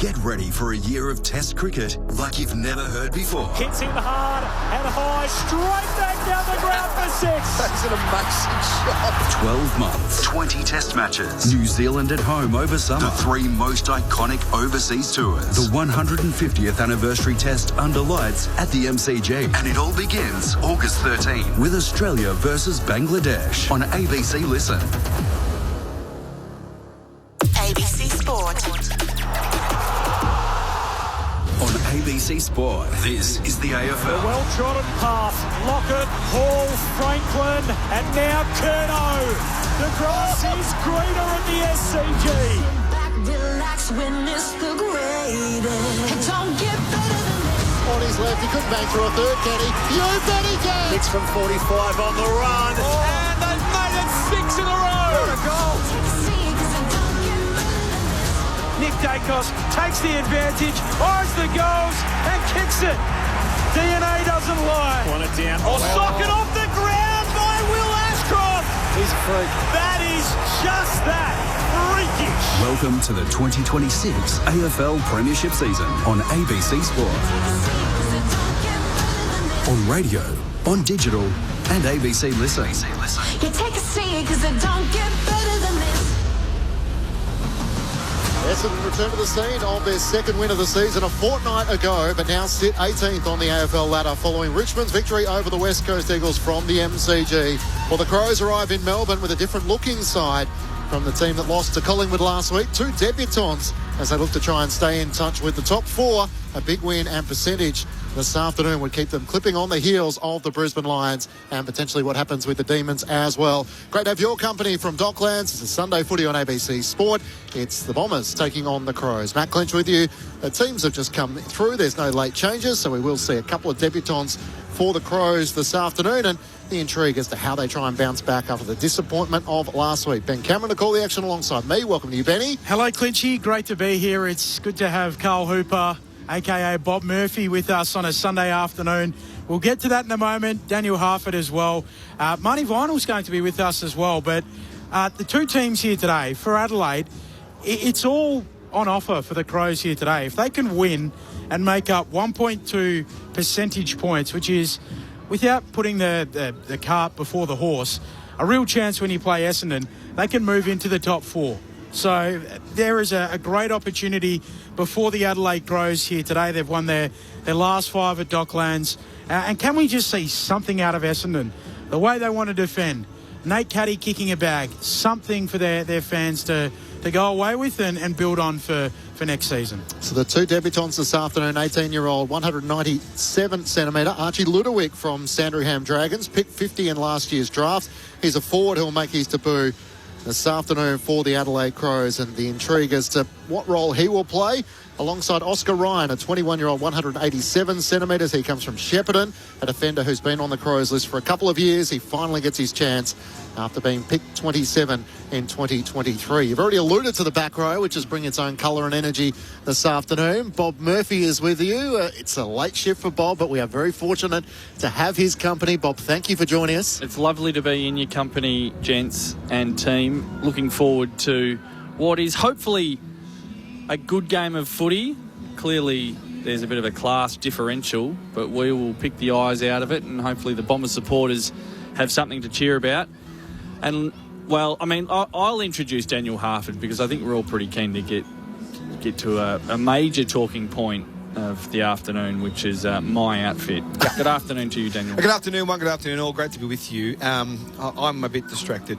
Get ready for a year of Test cricket like you've never heard before. Hits him hard and high, straight back down the ground for 6. That's an amazing shot. 12 months, 20 Test matches. New Zealand at home over summer. The 3 most iconic overseas tours. The 150th anniversary Test under lights at the MCG. And it all begins August 13 with Australia versus Bangladesh on ABC Listen. ABC Sport. On ABC Sport, this is the AFL. A well-trodden path. Lockett, Hall, Franklin, and now Curnow. The grass is greener at the SCG. Back, relax, witness the greatest. Don't get better than this. On his left, he couldn't bang through a third, can he? You bet he can! Hits from 45 on the run. And they've made it 6 in a row. What a goal. Nick Dacos takes the advantage, eyes the goals and kicks it. DNA doesn't lie. Want it down. Socket off the ground by Will Ashcroft. He's a freak. That is just that. Freakish. Welcome to the 2026 AFL Premiership season on ABC Sport. On radio, on digital and ABC Listen. You take a seat because it don't get better than this. Essendon return to the scene of their second win of the season a fortnight ago, but now sit 18th on the AFL ladder following Richmond's victory over the West Coast Eagles from the MCG. Well, the Crows arrive in Melbourne with a different looking side from the team that lost to Collingwood last week. 2 debutants as they look to try and stay in touch with the top 4. A big win and percentage this afternoon would keep them clipping on the heels of the Brisbane Lions and potentially what happens with the Demons as well. Great to have your company from Docklands. It's a Sunday footy on ABC Sport. It's the Bombers taking on the Crows. Matt Clinch with you. The teams have just come through. There's no late changes, so we will see a couple of debutants for the Crows this afternoon, and the intrigue as to how they try and bounce back after the disappointment of last week. Ben Cameron to call the action alongside me. Welcome to you, Benny. Hello, Clinchy. Great to be here. It's good to have Carl Hooper, a.k.a. Bob Murphy, with us on a Sunday afternoon. We'll get to that in a moment. Daniel Harford as well. Marty Vinyl's going to be with us as well. But the 2 teams here today, for Adelaide, it's all on offer for the Crows here today. If they can win and make up 1.2 percentage points, which is, without putting the cart before the horse, a real chance when you play Essendon, they can move into the top 4. So there is a great opportunity before the Adelaide Crows here today. They've won their last 5 at Docklands. And can we just see something out of Essendon? The way they want to defend. Nate Caddy kicking a bag. Something for their fans to go away with and build on for next season. So the 2 debutants this afternoon, 18-year-old, 197 centimetre, Archie Ludowick from Sandringham Dragons, picked 50 in last year's draft. He's a forward who'll make his debut this afternoon for the Adelaide Crows, and the intrigue as to what role he will play alongside Oscar Ryan, a 21-year-old, 187 centimetres. He comes from Shepparton, a defender who's been on the Crows list for a couple of years. He finally gets his chance after being picked 27 in 2023. You've already alluded to the back row, which is bringing its own colour and energy this afternoon. Bob Murphy is with you. It's a late shift for Bob, but we are very fortunate to have his company. Bob, thank you for joining us. It's lovely to be in your company, gents and team. Looking forward to what is hopefully a good game of footy. Clearly, there's a bit of a class differential, but we will pick the eyes out of it, and hopefully the Bombers supporters have something to cheer about. And, well, I mean, I'll introduce Daniel Harford because I think we're all pretty keen to get to a major talking point of the afternoon, which is my outfit. Good afternoon to you, Daniel. Good afternoon, good afternoon all. Great to be with you. I'm a bit distracted.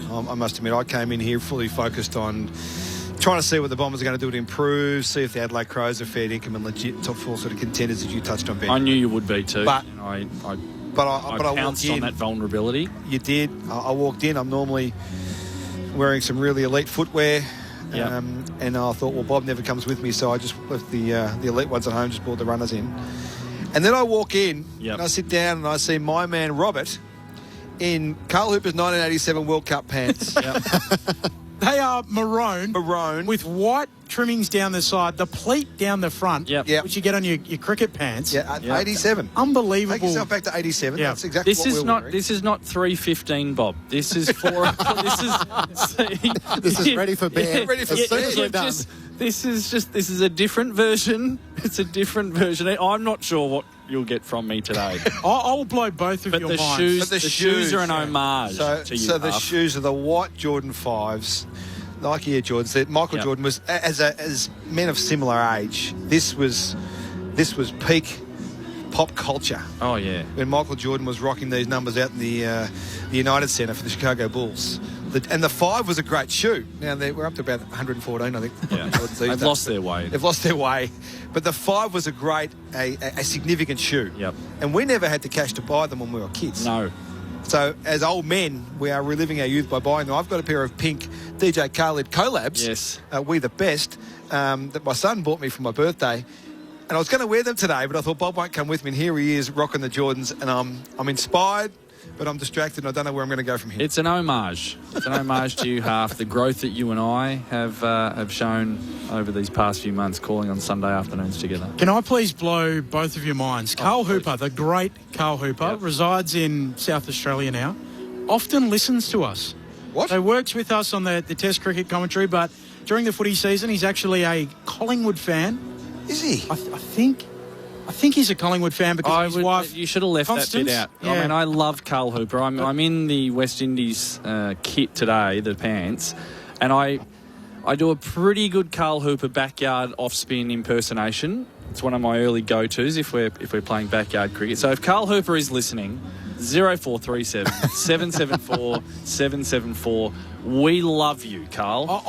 I must admit, I came in here fully focused on trying to see what the Bombers are going to do to improve, see if the Adelaide Crows are fair income and legit top 4 sort of contenders that you touched on, Ben. I knew you would be too. But I pounced on that vulnerability. You did. I walked in. I'm normally wearing some really elite footwear. Yep. And I thought, well, Bob never comes with me, so I just left the elite ones at home, just brought the runners in. And then I walk in, and I sit down and I see my man Robert in Carl Hooper's 1987 World Cup pants. They are maroon with white trimmings down the side, the pleat down the front, which you get on your cricket pants. 87. Unbelievable. Take yourself back to 87. That's exactly this is not. This is not 3:15, Bob. This is 4. This is ready for bed as soon as we're done. This is a different version. It's a different version. I'm not sure what you'll get from me today. I'll blow both of your minds. But the shoes are an homage to you. So the shoes are the white Jordan 5s, Nike Air Jordans. That Michael Jordan was, as men of similar age, this was peak pop culture. Oh, yeah. When Michael Jordan was rocking these numbers out in the United Centre for the Chicago Bulls. And the 5 was a great shoe. Now, we're up to about 114, I think. Yeah. They've lost their way. They've lost their way. But the 5 was a significant shoe. Yep. And we never had the cash to buy them when we were kids. No. So, as old men, we are reliving our youth by buying them. I've got a pair of pink DJ Khaled collabs. Yes. We the best, that my son bought me for my birthday. And I was going to wear them today, but I thought Bob won't come with me. And here he is rocking the Jordans. And I'm inspired, but I'm distracted and I don't know where I'm going to go from here. It's an homage. It's an homage to you, Half. The growth that you and I have shown over these past few months calling on Sunday afternoons together. Can I please blow both of your minds? Carl Hooper, the great Carl Hooper, resides in South Australia now, often listens to us. What? So works with us on the Test cricket commentary, but during the footy season, he's actually a Collingwood fan. Is he? I think he's a Collingwood fan because his wife... You should have left Constance, that bit out. yeah. I mean, I love Carl Hooper. I'm in the West Indies kit today, the pants, and I do a pretty good Carl Hooper backyard off-spin impersonation. It's one of my early go-tos if we're playing backyard cricket. So if Carl Hooper is listening, 0437 774 774. We love you, Carl.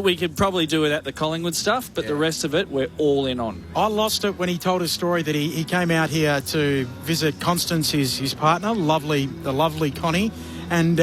We could probably do it at the Collingwood stuff, but the rest of it, we're all in on. I lost it when he told his story that he came out here to visit Constance, his partner, the lovely Connie, and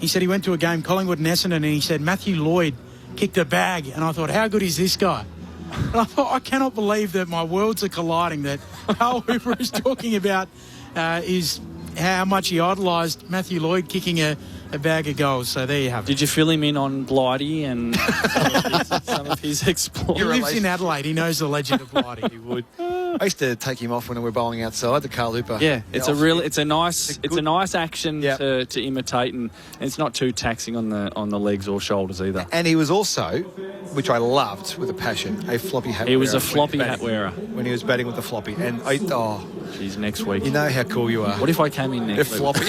he said he went to a game, Collingwood and Essendon, and he said Matthew Lloyd kicked a bag, and I thought, how good is this guy? And I thought, I cannot believe that my worlds are colliding, that Carl Hooper is talking about is how much he idolised Matthew Lloyd kicking a bag of goals. So there you have it. Did you fill him in on Blighty and some of his exploits? He lives in Adelaide. He knows the legend of Blighty. He would. I used to take him off when we were bowling outside, the Carl Hooper. Yeah, it's a nice action to imitate, and it's not too taxing on the legs or shoulders either. And he was also, which I loved with a passion, a floppy hat wearer. He was a floppy hat wearer when he was batting with the floppy. And geez, next week. You know how cool you are. What if I came in next week? Floppy.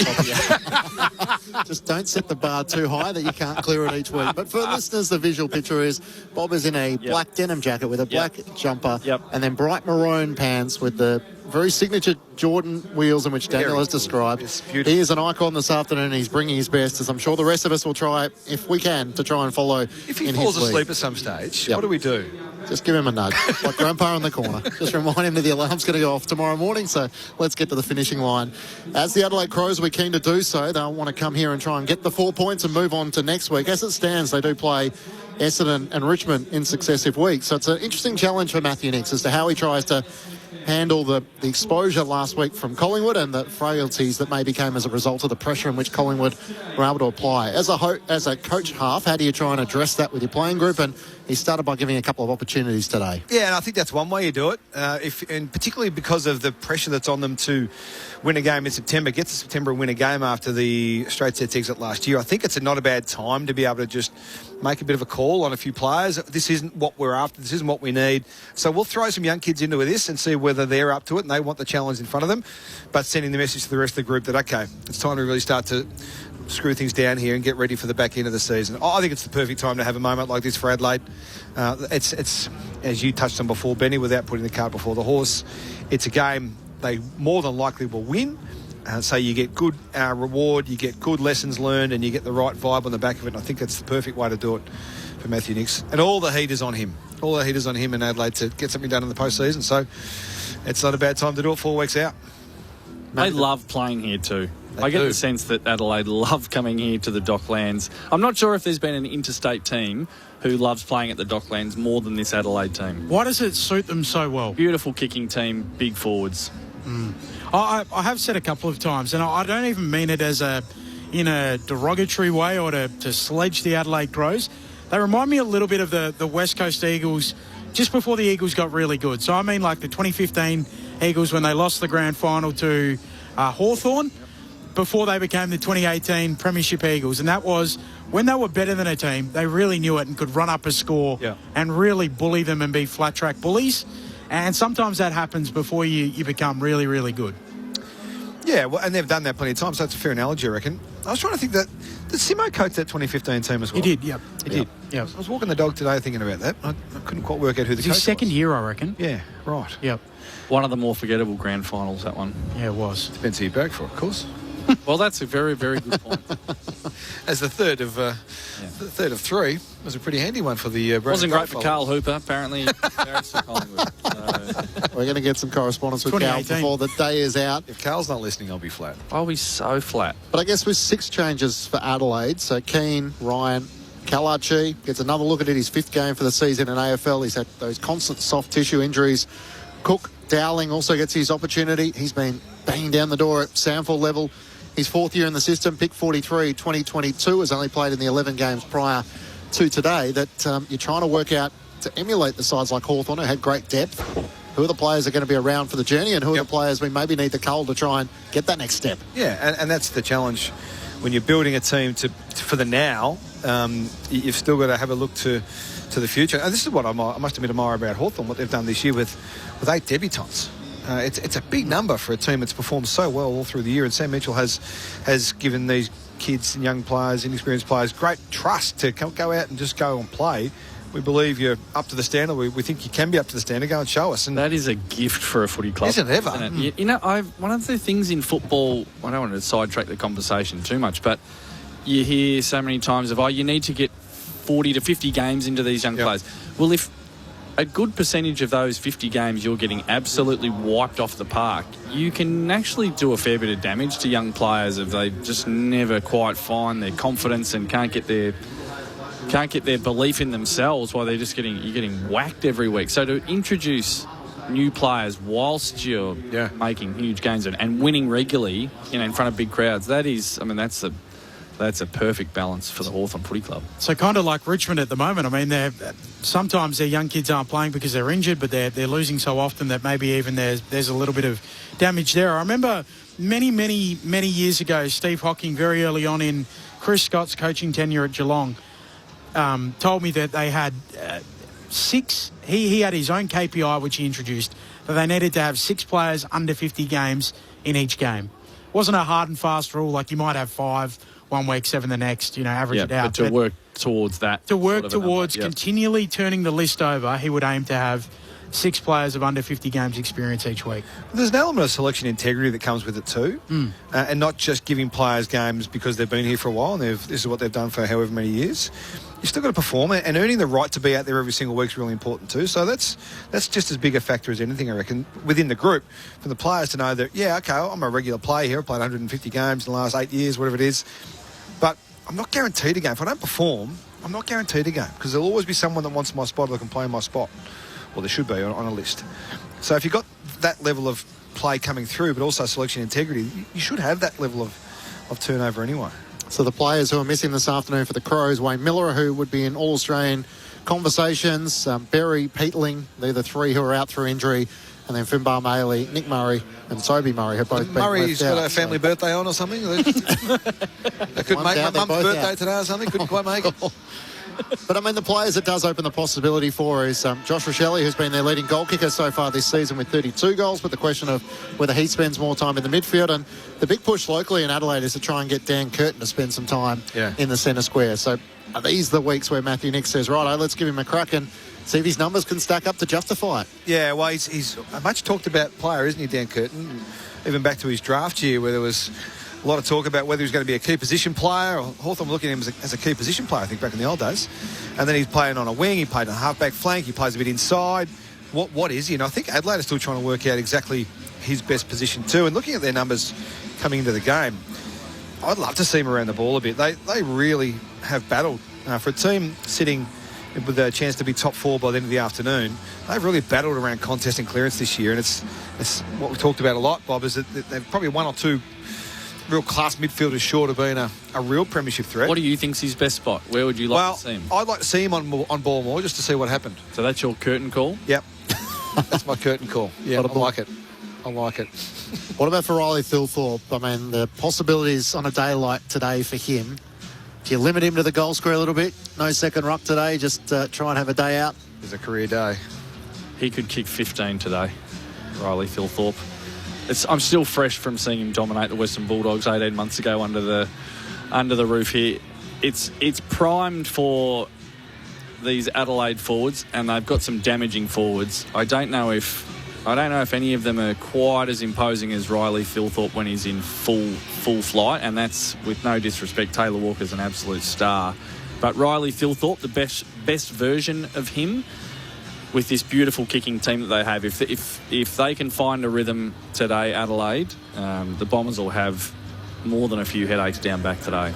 Just don't set the bar too high that you can't clear it each week. But for listeners, the visual picture is Bob is in a black denim jacket with a black jumper and then bright maroon pants with the very signature Jordan wheels in which Daniel has described. He is an icon this afternoon. He's bringing his best, as I'm sure the rest of us will try, if we can, to try and follow. If he falls asleep at some stage, what do we do? Just give him a nudge, like Grandpa in the corner. Just remind him that the alarm's going to go off tomorrow morning, so let's get to the finishing line. As the Adelaide Crows, we're keen to do so. They'll want to come here and try and get the 4 points and move on to next week. As it stands, they do play Essendon and Richmond in successive weeks. So it's an interesting challenge for Matthew Nicks as to how he tries to handle the exposure last week from Collingwood and the frailties that maybe came as a result of the pressure in which Collingwood were able to apply. As a coach half, how do you try and address that with your playing group? And he started by giving a couple of opportunities today. Yeah, and I think that's one way you do it, and particularly because of the pressure that's on them to win a game in September, get to September and win a game after the straight sets exit last year. I think it's not a bad time to be able to just make a bit of a call on a few players. This isn't what we're after. This isn't what we need. So we'll throw some young kids into this and see whether they're up to it and they want the challenge in front of them, but sending the message to the rest of the group that, okay, it's time to really start to screw things down here and get ready for the back end of the season. I think it's the perfect time to have a moment like this for Adelaide. It's as you touched on before, Benny, without putting the cart before the horse, it's a game they more than likely will win. So you get good reward, you get good lessons learned, and you get the right vibe on the back of it. And I think that's the perfect way to do it for Matthew Nicks. And all the heat is on him. All the heat is on him in Adelaide to get something done in the postseason. So it's not a bad time to do it 4 weeks out. They love playing here too. I get the sense that Adelaide love coming here to the Docklands. I'm not sure if there's been an interstate team who loves playing at the Docklands more than this Adelaide team. Why does it suit them so well? Beautiful kicking team, big forwards. I have said a couple of times, and I don't even mean it as in a derogatory way or to sledge the Adelaide Crows. They remind me a little bit of the West Coast Eagles just before the Eagles got really good. So I mean like the 2015 Eagles when they lost the grand final to Hawthorn. before they became the 2018 Premiership Eagles, and that was when they were better than a team, they really knew it and could run up a score and really bully them and be flat-track bullies. And sometimes that happens before you become really, really good. Yeah, well, and they've done that plenty of times, so that's a fair analogy, I reckon. I was trying to think did Simo coach that 2015 team as well? He did, yep. He did. Yep. I was walking the dog today thinking about that. I couldn't quite work out who the coach was. His second year, I reckon. Yeah, right. Yep. One of the more forgettable grand finals, that one. Yeah, it was. Depends who you back for, of course. Well, that's a very, very good point. As the third of three, it was a pretty handy one for the wasn't great for Carl Hooper, apparently. Embarrassed for Collingwood. We're going to get some correspondence with Carl before the day is out. If Carl's not listening, I'll be flat. I'll be so flat. But I guess with 6 changes for Adelaide, so Keane, Ryan, Kalachi gets another look at it, his 5th game for the season in AFL. He's had those constant soft tissue injuries. Cook, Dowling also gets his opportunity. He's been banging down the door at Samford level. His 4th year in the system, pick 43, 2022, has only played in the 11 games prior to today. That you're trying to work out to emulate the sides like Hawthorn, who had great depth. Who are the players that are going to be around for the journey, and who are the players we maybe need the cull to try and get that next step? Yeah, and that's the challenge when you're building a team for the now. You've still got to have a look to the future. And this is what I must admit admire about Hawthorn, what they've done this year with 8 debutants. It's a big number for a team that's performed so well all through the year, and Sam Mitchell has given these kids and young players, inexperienced players, great trust to go out and just go and play. We believe you're up to the standard. We think you can be up to the standard. Go and show us. And that is a gift for a footy club. Isn't it ever? Isn't it? You know, one of the things in football, I don't want to sidetrack the conversation too much, but you hear so many times of, you need to get 40 to 50 games into these young players. Well, if a good percentage of those 50 games you're getting absolutely wiped off the park, you can actually do a fair bit of damage to young players if they just never quite find their confidence and can't get their belief in themselves while you're getting whacked every week. So to introduce new players whilst you're making huge gains and winning regularly, in front of big crowds, that's a perfect balance for the Hawthorn Footy Club. So kind of like Richmond at the moment. I mean, sometimes their young kids aren't playing because they're injured, but they're losing so often that maybe even there's a little bit of damage there. I remember many years ago, Steve Hocking, very early on in Chris Scott's coaching tenure at Geelong, told me that they had 6. He had his own KPI, which he introduced, that they needed to have 6 players under 50 games in each game. It wasn't a hard and fast rule, like you might have 5 one week, 7 the next, average it out. But to work towards that. To work towards continually turning the list over, he would aim to have 6 players of under 50 games experience each week. There's an element of selection integrity that comes with it too, and not just giving players games because they've been here for a while and this is what they've done for however many years. You've still got to perform, and earning the right to be out there every single week is really important too. So that's just as big a factor as anything, I reckon, within the group, for the players to know that, I'm a regular player here. I've played 150 games in the last 8 years, whatever it is. But I'm not guaranteed a game. If I don't perform, I'm not guaranteed a game, because there'll always be someone that wants my spot or can play my spot. Well, there should be on a list. So if you've got that level of play coming through, but also selection integrity, you should have that level of turnover anyway. So the players who are missing this afternoon for the Crows, Wayne Miller, who would be in All-Australian conversations, Berry, Peatling, they're the 3 who are out through injury, and then Finbar Maley, Nick Murray and Toby Murray have both been Murray's left out. got a family birthday on or something. They couldn't make my mum's birthday today or something. Couldn't quite make it. But, the players it does open the possibility for is Josh Rochelle, who's been their leading goal kicker so far this season with 32 goals, but the question of whether he spends more time in the midfield. And the big push locally in Adelaide is to try and get Dan Curtin to spend some time in the centre square. So are these the weeks where Matthew Nick says, right, let's give him a crack and see if his numbers can stack up to justify it? Yeah, well, he's a much talked about player, isn't he, Dan Curtin? Even back to his draft year where there was a lot of talk about whether he was going to be a key position player, or Hawthorn looking at him as a key position player, I think, back in the old days. And then he's playing on a wing, he played on a half-back flank, he plays a bit inside. What is he? And I think Adelaide is still trying to work out exactly his best position too. And looking at their numbers coming into the game, I'd love to see him around the ball a bit. They really have battled. For a team sitting with a chance to be top 4 by the end of the afternoon, they've really battled around contest and clearance this year. And it's what we talked about a lot, Bob, is that they've probably 1 or 2 real class midfielders short of being a real premiership threat. What do you think's his best spot? Where would you like to see him? I'd like to see him on ball more, just to see what happened. So that's your curtain call? Yep. That's my curtain call. Yeah, I like it. I like it. What about for Riley Thilthorpe? I mean, the possibilities on a day like today for him. Do you limit him to the goal square a little bit? No second ruck today, just try and have a day out? It's a career day. He could kick 15 today, Riley Thilthorpe. I'm still fresh from seeing him dominate the Western Bulldogs 18 months ago under the roof here. It's primed for these Adelaide forwards, and they've got some damaging forwards. I don't know if any of them are quite as imposing as Riley Thilthorpe when he's in full flight, and that's with no disrespect. Taylor Walker's an absolute star, but Riley Thilthorpe, the best version of him, with this beautiful kicking team that they have. If they can find a rhythm today, Adelaide, the Bombers will have more than a few headaches down back today.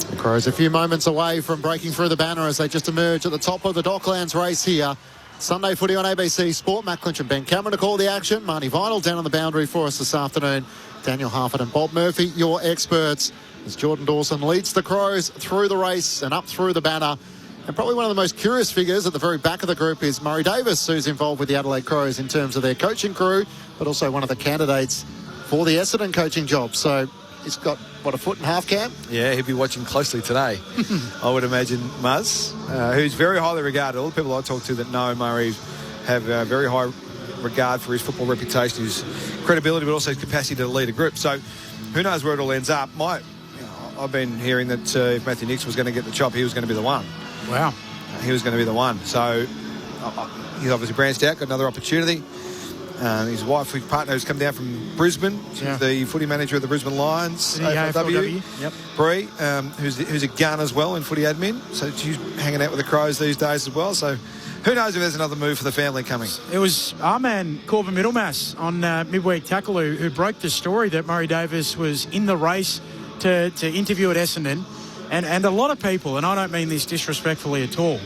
The Crows a few moments away from breaking through the banner as they just emerge at the top of the Docklands race here. Sunday footy on ABC Sport. Matt Clinch and Ben Cameron to call the action. Marnie Vinyl down on the boundary for us this afternoon. Daniel Harford and Bob Murphy, your experts, as Jordan Dawson leads the Crows through the race and up through the banner. And probably one of the most curious figures at the very back of the group is Murray Davis, who's involved with the Adelaide Crows in terms of their coaching crew, but also one of the candidates for the Essendon coaching job. So he's got, a foot and a half, Cam? Yeah, he'll be watching closely today, I would imagine, Muzz, who's very highly regarded. All the people I talk to that know Murray have very high regard for his football reputation, his credibility, but also his capacity to lead a group. So who knows where it all ends up. I've been hearing that if Matthew Nicks was going to get the chop, he was going to be the one. Wow. He was going to be the one. So he's obviously branched out, got another opportunity. His wife, his partner, who's come down from Brisbane. She's the footy manager of the Brisbane Lions, AFLW. Yep. Bree, who's a gun as well in footy admin. So she's hanging out with the Crows these days as well. So who knows if there's another move for the family coming. It was our man, Corbin Middlemass, on Midweek Tackle who broke the story that Murray Davis was in the race to interview at Essendon. And a lot of people, and I don't mean this disrespectfully at all,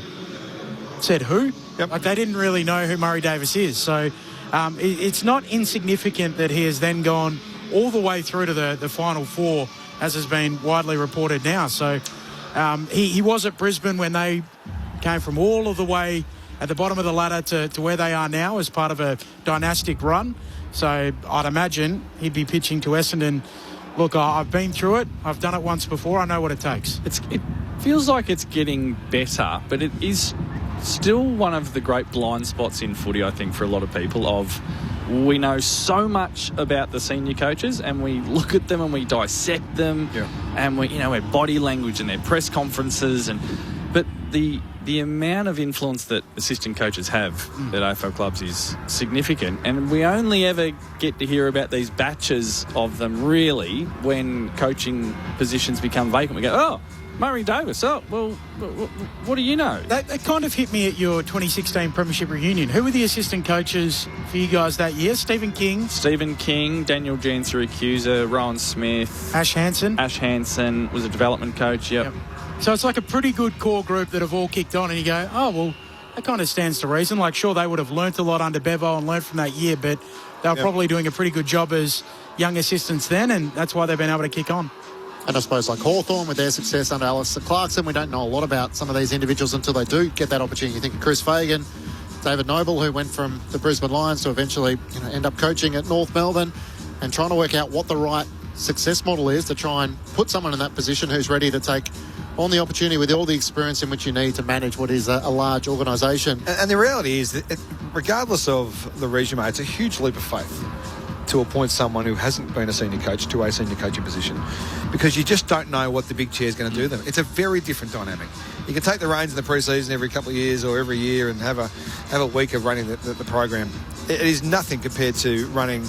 said who? Yep. Like they didn't really know who Murray Davis is. So it's not insignificant that he has then gone all the way through to the Final Four, as has been widely reported now. So he was at Brisbane when they came from all of the way at the bottom of the ladder to where they are now as part of a dynastic run. So I'd imagine he'd be pitching to Essendon. Look, I've been through it. I've done it once before. I know what it takes. It feels like it's getting better, but it is still one of the great blind spots in footy, I think, for a lot of people. We know so much about the senior coaches, and we look at them and we dissect them, and we're body language and their press conferences, but the amount of influence that assistant coaches have at AFL clubs is significant, and we only ever get to hear about these batches of them really when coaching positions become vacant. We go, oh, Murray Davis, oh, well, what do you know? That kind of hit me at your 2016 Premiership reunion. Who were the assistant coaches for you guys that year? Stephen King, Daniel Janser-Accuser, Rowan Smith. Ash Hansen was a development coach, yep. So it's like a pretty good core group that have all kicked on, and you go, oh, well, that kind of stands to reason. Like, sure, they would have learnt a lot under Bevo and learnt from that year, but they were probably doing a pretty good job as young assistants then, and that's why they've been able to kick on. And I suppose like Hawthorn with their success under Alistair Clarkson, we don't know a lot about some of these individuals until they do get that opportunity. You think of Chris Fagan, David Noble, who went from the Brisbane Lions to eventually end up coaching at North Melbourne, and trying to work out what the right success model is to try and put someone in that position who's ready to take on the opportunity with all the experience in which you need to manage what is a large organisation. And the reality is that regardless of the resume, it's a huge leap of faith to appoint someone who hasn't been a senior coach to a senior coaching position, because you just don't know what the big chair is going to do them. It's a very different dynamic. You can take the reins in the pre-season every couple of years or every year and have a week of running the program. It is nothing compared to running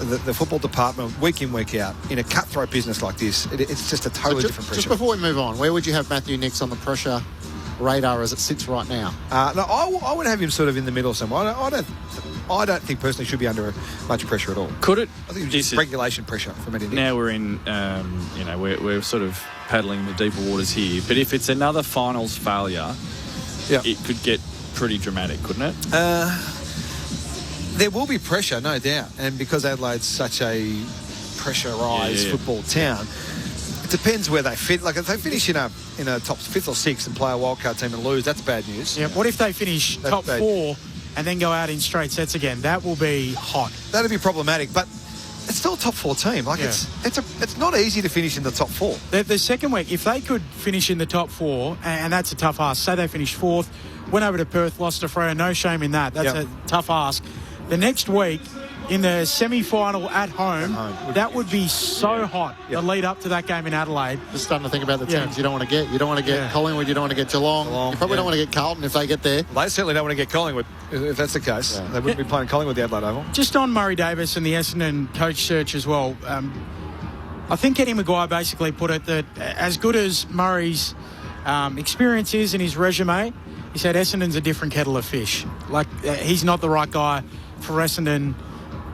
the football department week in, week out in a cutthroat business like this. It's just a totally different pressure. Just before we move on, where would you have Matthew Nicks on the pressure radar as it sits right now? No, I would have him sort of in the middle somewhere. I don't think personally should be under much pressure at all. Could it? I think it's just regulation pressure for Matthew Nicks. Now we're in, we're sort of paddling the deeper waters here. But if it's another finals failure, it could get pretty dramatic, couldn't it? There will be pressure, no doubt. And because Adelaide's such a pressurised football town, it depends where they fit. Like if they finish in a top 5th or 6th and play a wildcard team and lose, that's bad news. Yeah. What if they finish top 4 and then go out in straight sets again. That will be hot. That'd be problematic, but it's still a top 4 team. Like it's not easy to finish in the top 4. The second week, if they could finish in the top 4, and that's a tough ask. Say they finished 4th, went over to Perth, lost to Freo. No shame in that. That's a tough ask. The next week, in the semi-final at home, that would be so hot. The lead up to that game in Adelaide. Just starting to think about the teams you don't want to get. You don't want to get Collingwood. You don't want to get Geelong. You probably don't want to get Carlton if they get there. They certainly don't want to get Collingwood if that's the case. Yeah. They wouldn't be playing Collingwood the Adelaide Oval. Just on Murray Davis and the Essendon coach search as well. I think Eddie Maguire basically put it that as good as Murray's experience is in his resume, he said Essendon's a different kettle of fish. Like he's not the right guy for Essendon.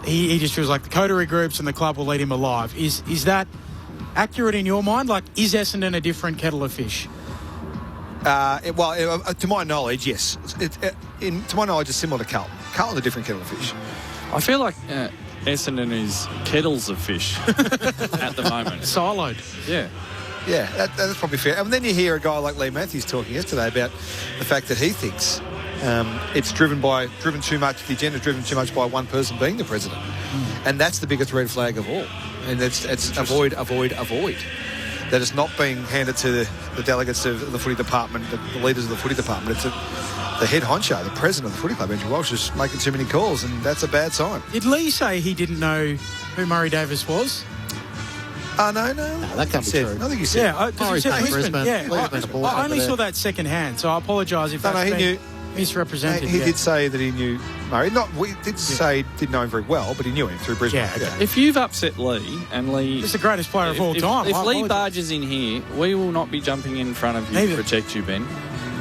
He just feels like the coterie groups and the club will lead him alive. Is that accurate in your mind? Like, is Essendon a different kettle of fish? To my knowledge, yes. To my knowledge, it's similar to Carlton. Carlton's a different kettle of fish. I feel like Essendon is kettles of fish at the moment. Siloed. Yeah. Yeah, that's probably fair. And then you hear a guy like Lee Matthews talking yesterday about the fact that he thinks it's driven too much. The agenda's driven too much by one person being the president, and that's the biggest red flag of all. And it's avoid. That it's not being handed to the delegates of the footy department, the leaders of the footy department. It's the head honcho, the president of the footy club, Andrew Walsh, is making too many calls, and that's a bad sign. Did Lee say he didn't know who Murray Davis was? No, that can't be true. I think you said. Yeah, because he said Brisbane. I only saw that second hand, so I apologise if that's been misrepresented. He did say that he knew Murray. Say he didn't know him very well, but he knew him through Brisbane. Yeah, okay. If you've upset Lee, and Lee... He's the greatest player of all time. If Lee barges in here, we will not be jumping in front of you to protect you, Ben.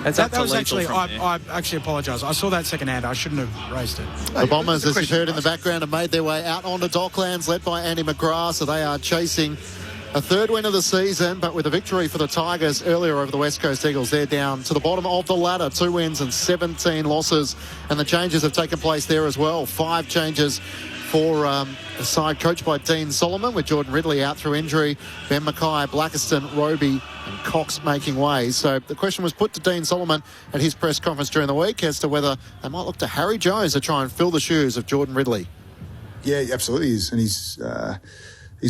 That was actually... I actually apologise. I saw that second hand. I shouldn't have raised it. The Bombers, as you've heard in the background, have made their way out onto Docklands, led by Andy McGrath, so they are chasing a third win of the season, but with a victory for the Tigers earlier over the West Coast Eagles. They're down to the bottom of the ladder, 2 wins and 17 losses, and the changes have taken place there as well. 5 changes for a side coached by Dean Solomon, with Jordan Ridley out through injury, Ben Mackay, Blackiston, Roby and Cox making ways. So the question was put to Dean Solomon at his press conference during the week as to whether they might look to Harry Jones to try and fill the shoes of Jordan Ridley. Yeah, absolutely is. And he's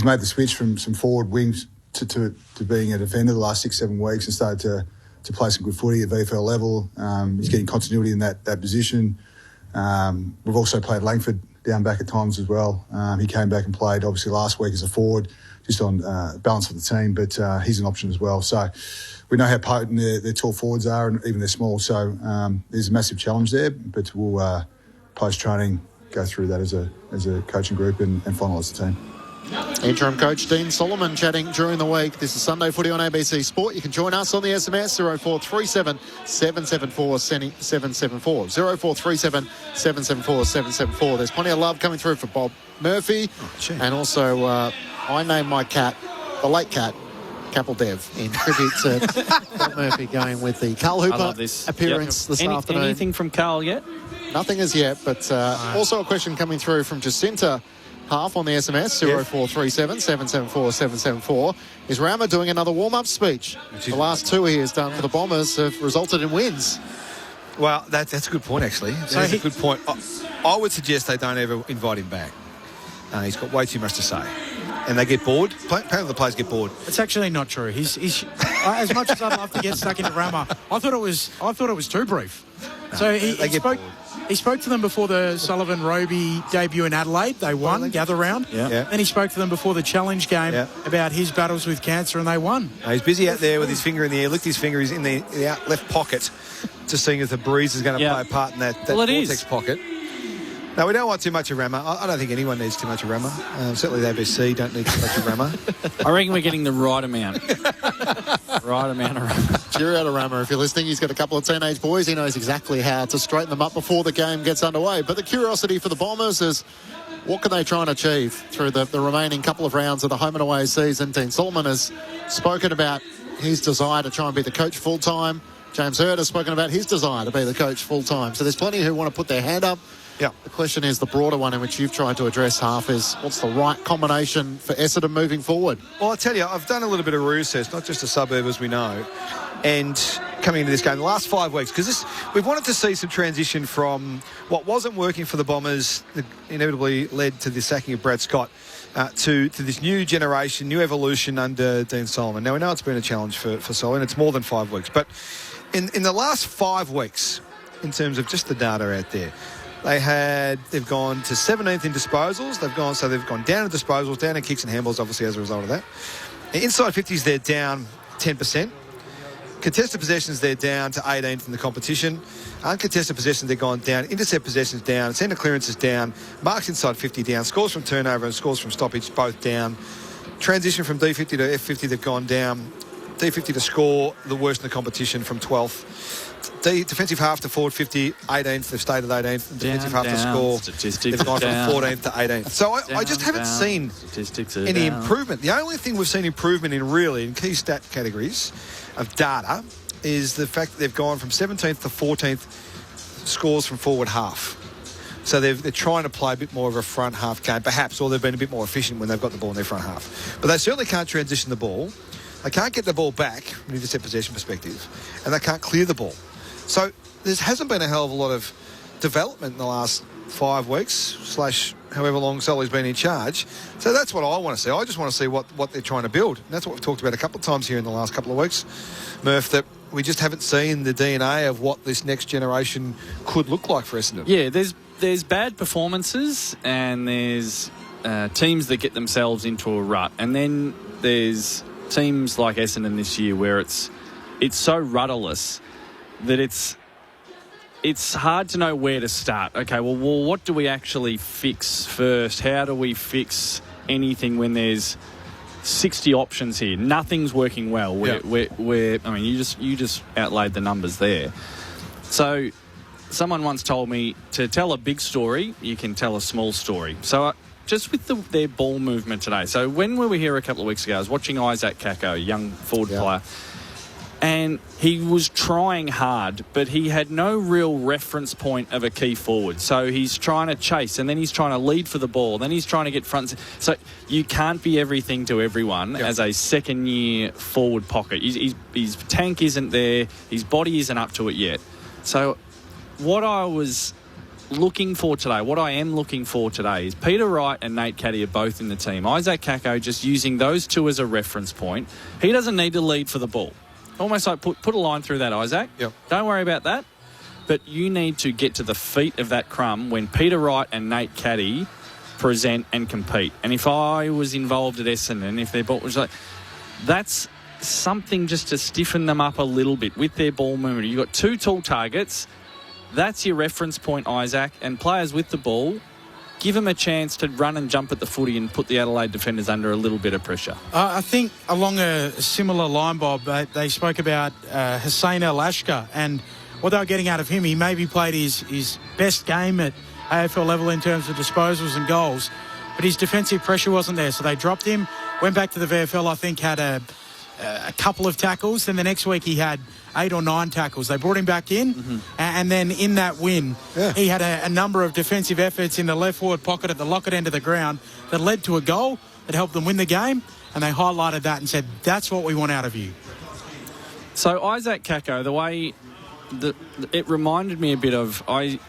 made the switch from some forward wings to being a defender the last 6-7 weeks and started to play some good footy at VFL level. He's getting continuity in that position. We've also played Langford down back at times as well. He came back and played obviously last week as a forward, just on balance for the team, but he's an option as well. So we know how potent their tall forwards are, and even they're small. So there's a massive challenge there, but we'll post-training go through that as a coaching group and finalise the team. Interim coach Dean Solomon chatting during the week. This is Sunday Footy on ABC Sport. You can join us on the SMS 0437 774 774 0437 774 774. There's plenty of love coming through for Bob Murphy, and also I named my cat the late cat Capel Dev in tribute to Bob Murphy, going with the Carl Hooper appearance this afternoon. Anything from Carl yet? Nothing as yet, but also a question coming through from Jacinta Half on the SMS, 0437 774 774. Is Rama doing another warm-up speech? The last 2 he has done for the Bombers have resulted in wins. Well, that's a good point, actually. That's a good point. I would suggest they don't ever invite him back. He's got way too much to say. And they get bored. Apparently the players get bored. It's actually not true. He's as much as I'd love to get stuck into Rama, I thought it was too brief. So he spoke to them before the Sullivan Roby debut in Adelaide. They won, gather round. Yeah. And he spoke to them before the challenge game about his battles with cancer, and they won. He's busy out there with his finger in the air. Licked his finger. He's in the left pocket, just seeing if the breeze is going to play a part in that vortex pocket. No, we don't want too much of Rama. I don't think anyone needs too much of Rama. Certainly the ABC don't need too much of Rama. I reckon we're getting the right amount. Right amount of Rama. Cheerio to Rama. If you're listening, he's got a couple of teenage boys. He knows exactly how to straighten them up before the game gets underway. But the curiosity for the Bombers is, what can they try and achieve through the remaining couple of rounds of the home and away season? Dean Solomon has spoken about his desire to try and be the coach full-time. James Hird has spoken about his desire to be the coach full-time. So there's plenty who want to put their hand up. Yeah. The question is, the broader one in which you've tried to address, Half, is what's the right combination for Essendon moving forward? Well, I tell you, I've done a little bit of research, not just a suburb as we know, and coming into this game, the last 5 weeks, because we've wanted to see some transition from what wasn't working for the Bombers, that inevitably led to the sacking of Brad Scott, to this new generation, new evolution under Dean Solomon. Now, we know it's been a challenge for Solomon. It's more than 5 weeks. But in the last 5 weeks, in terms of just the data out there, they've gone to 17th in disposals. They've gone down in disposals, down in kicks and handballs, obviously, as a result of that. Inside 50s, they're down 10%. Contested possessions, they're down to 18th in the competition. Uncontested possessions, they're gone down. Intercept possessions down. Centre clearances down. Marks inside 50 down. Scores from turnover and scores from stoppage both down. Transition from D50 to F50, they've gone down. D50 to score, the worst in the competition, from 12th. Defensive half to forward 50, 18th. They've stayed at 18th. And defensive half to score, they've gone from 14th to 18th. So I just haven't seen any improvement. The only thing we've seen improvement in key stat categories of data is the fact that they've gone from 17th to 14th scores from forward half. So they're trying to play a bit more of a front half game, perhaps, or they've been a bit more efficient when they've got the ball in their front half. But they certainly can't transition the ball. They can't get the ball back from an intercept possession perspective, and they can't clear the ball. So there hasn't been a hell of a lot of development in the last 5 weeks, / however long Solly's been in charge. So that's what I want to see. I just want to see what they're trying to build. And that's what we've talked about a couple of times here in the last couple of weeks, Murph, that we just haven't seen the DNA of what this next generation could look like for Essendon. Yeah, there's bad performances and there's teams that get themselves into a rut. And then there's teams like Essendon this year where it's so rudderless that it's hard to know where to start. Okay, well, what do we actually fix first? How do we fix anything when there's 60 options here? Nothing's working well. You just outlaid the numbers there. So someone once told me to tell a big story, you can tell a small story. So just with their ball movement today. So when we were here a couple of weeks ago, I was watching Isaac Kako, young forward player, and he was trying hard, but he had no real reference point of a key forward. So he's trying to chase, and then he's trying to lead for the ball, then he's trying to get front. So you can't be everything to everyone as a second-year forward pocket. His tank isn't there. His body isn't up to it yet. So what I am looking for today is Peter Wright and Nate Caddy are both in the team. Isaac Kako just using those two as a reference point. He doesn't need to lead for the ball. Almost like put a line through that, Isaac. Yep. Don't worry about that. But you need to get to the feet of that crumb when Peter Wright and Nate Caddy present and compete. And if I was involved at Essendon, if their ball was like, that's something just to stiffen them up a little bit with their ball movement. You've got two tall targets. That's your reference point, Isaac. And players with the ball, give them a chance to run and jump at the footy and put the Adelaide defenders under a little bit of pressure. I think along a similar line, Bob, they spoke about Hussein El-Ashka and what they were getting out of him. He maybe played his best game at AFL level in terms of disposals and goals, but his defensive pressure wasn't there. So they dropped him, went back to the VFL, I think, had a couple of tackles. Then the next week he had 8 or 9 tackles. They brought him back in, and then in that win, he had a number of defensive efforts in the left forward pocket at the Lockett end of the ground that led to a goal that helped them win the game, and they highlighted that and said, that's what we want out of you. So Isaac Kako, the way it reminded me a bit of, I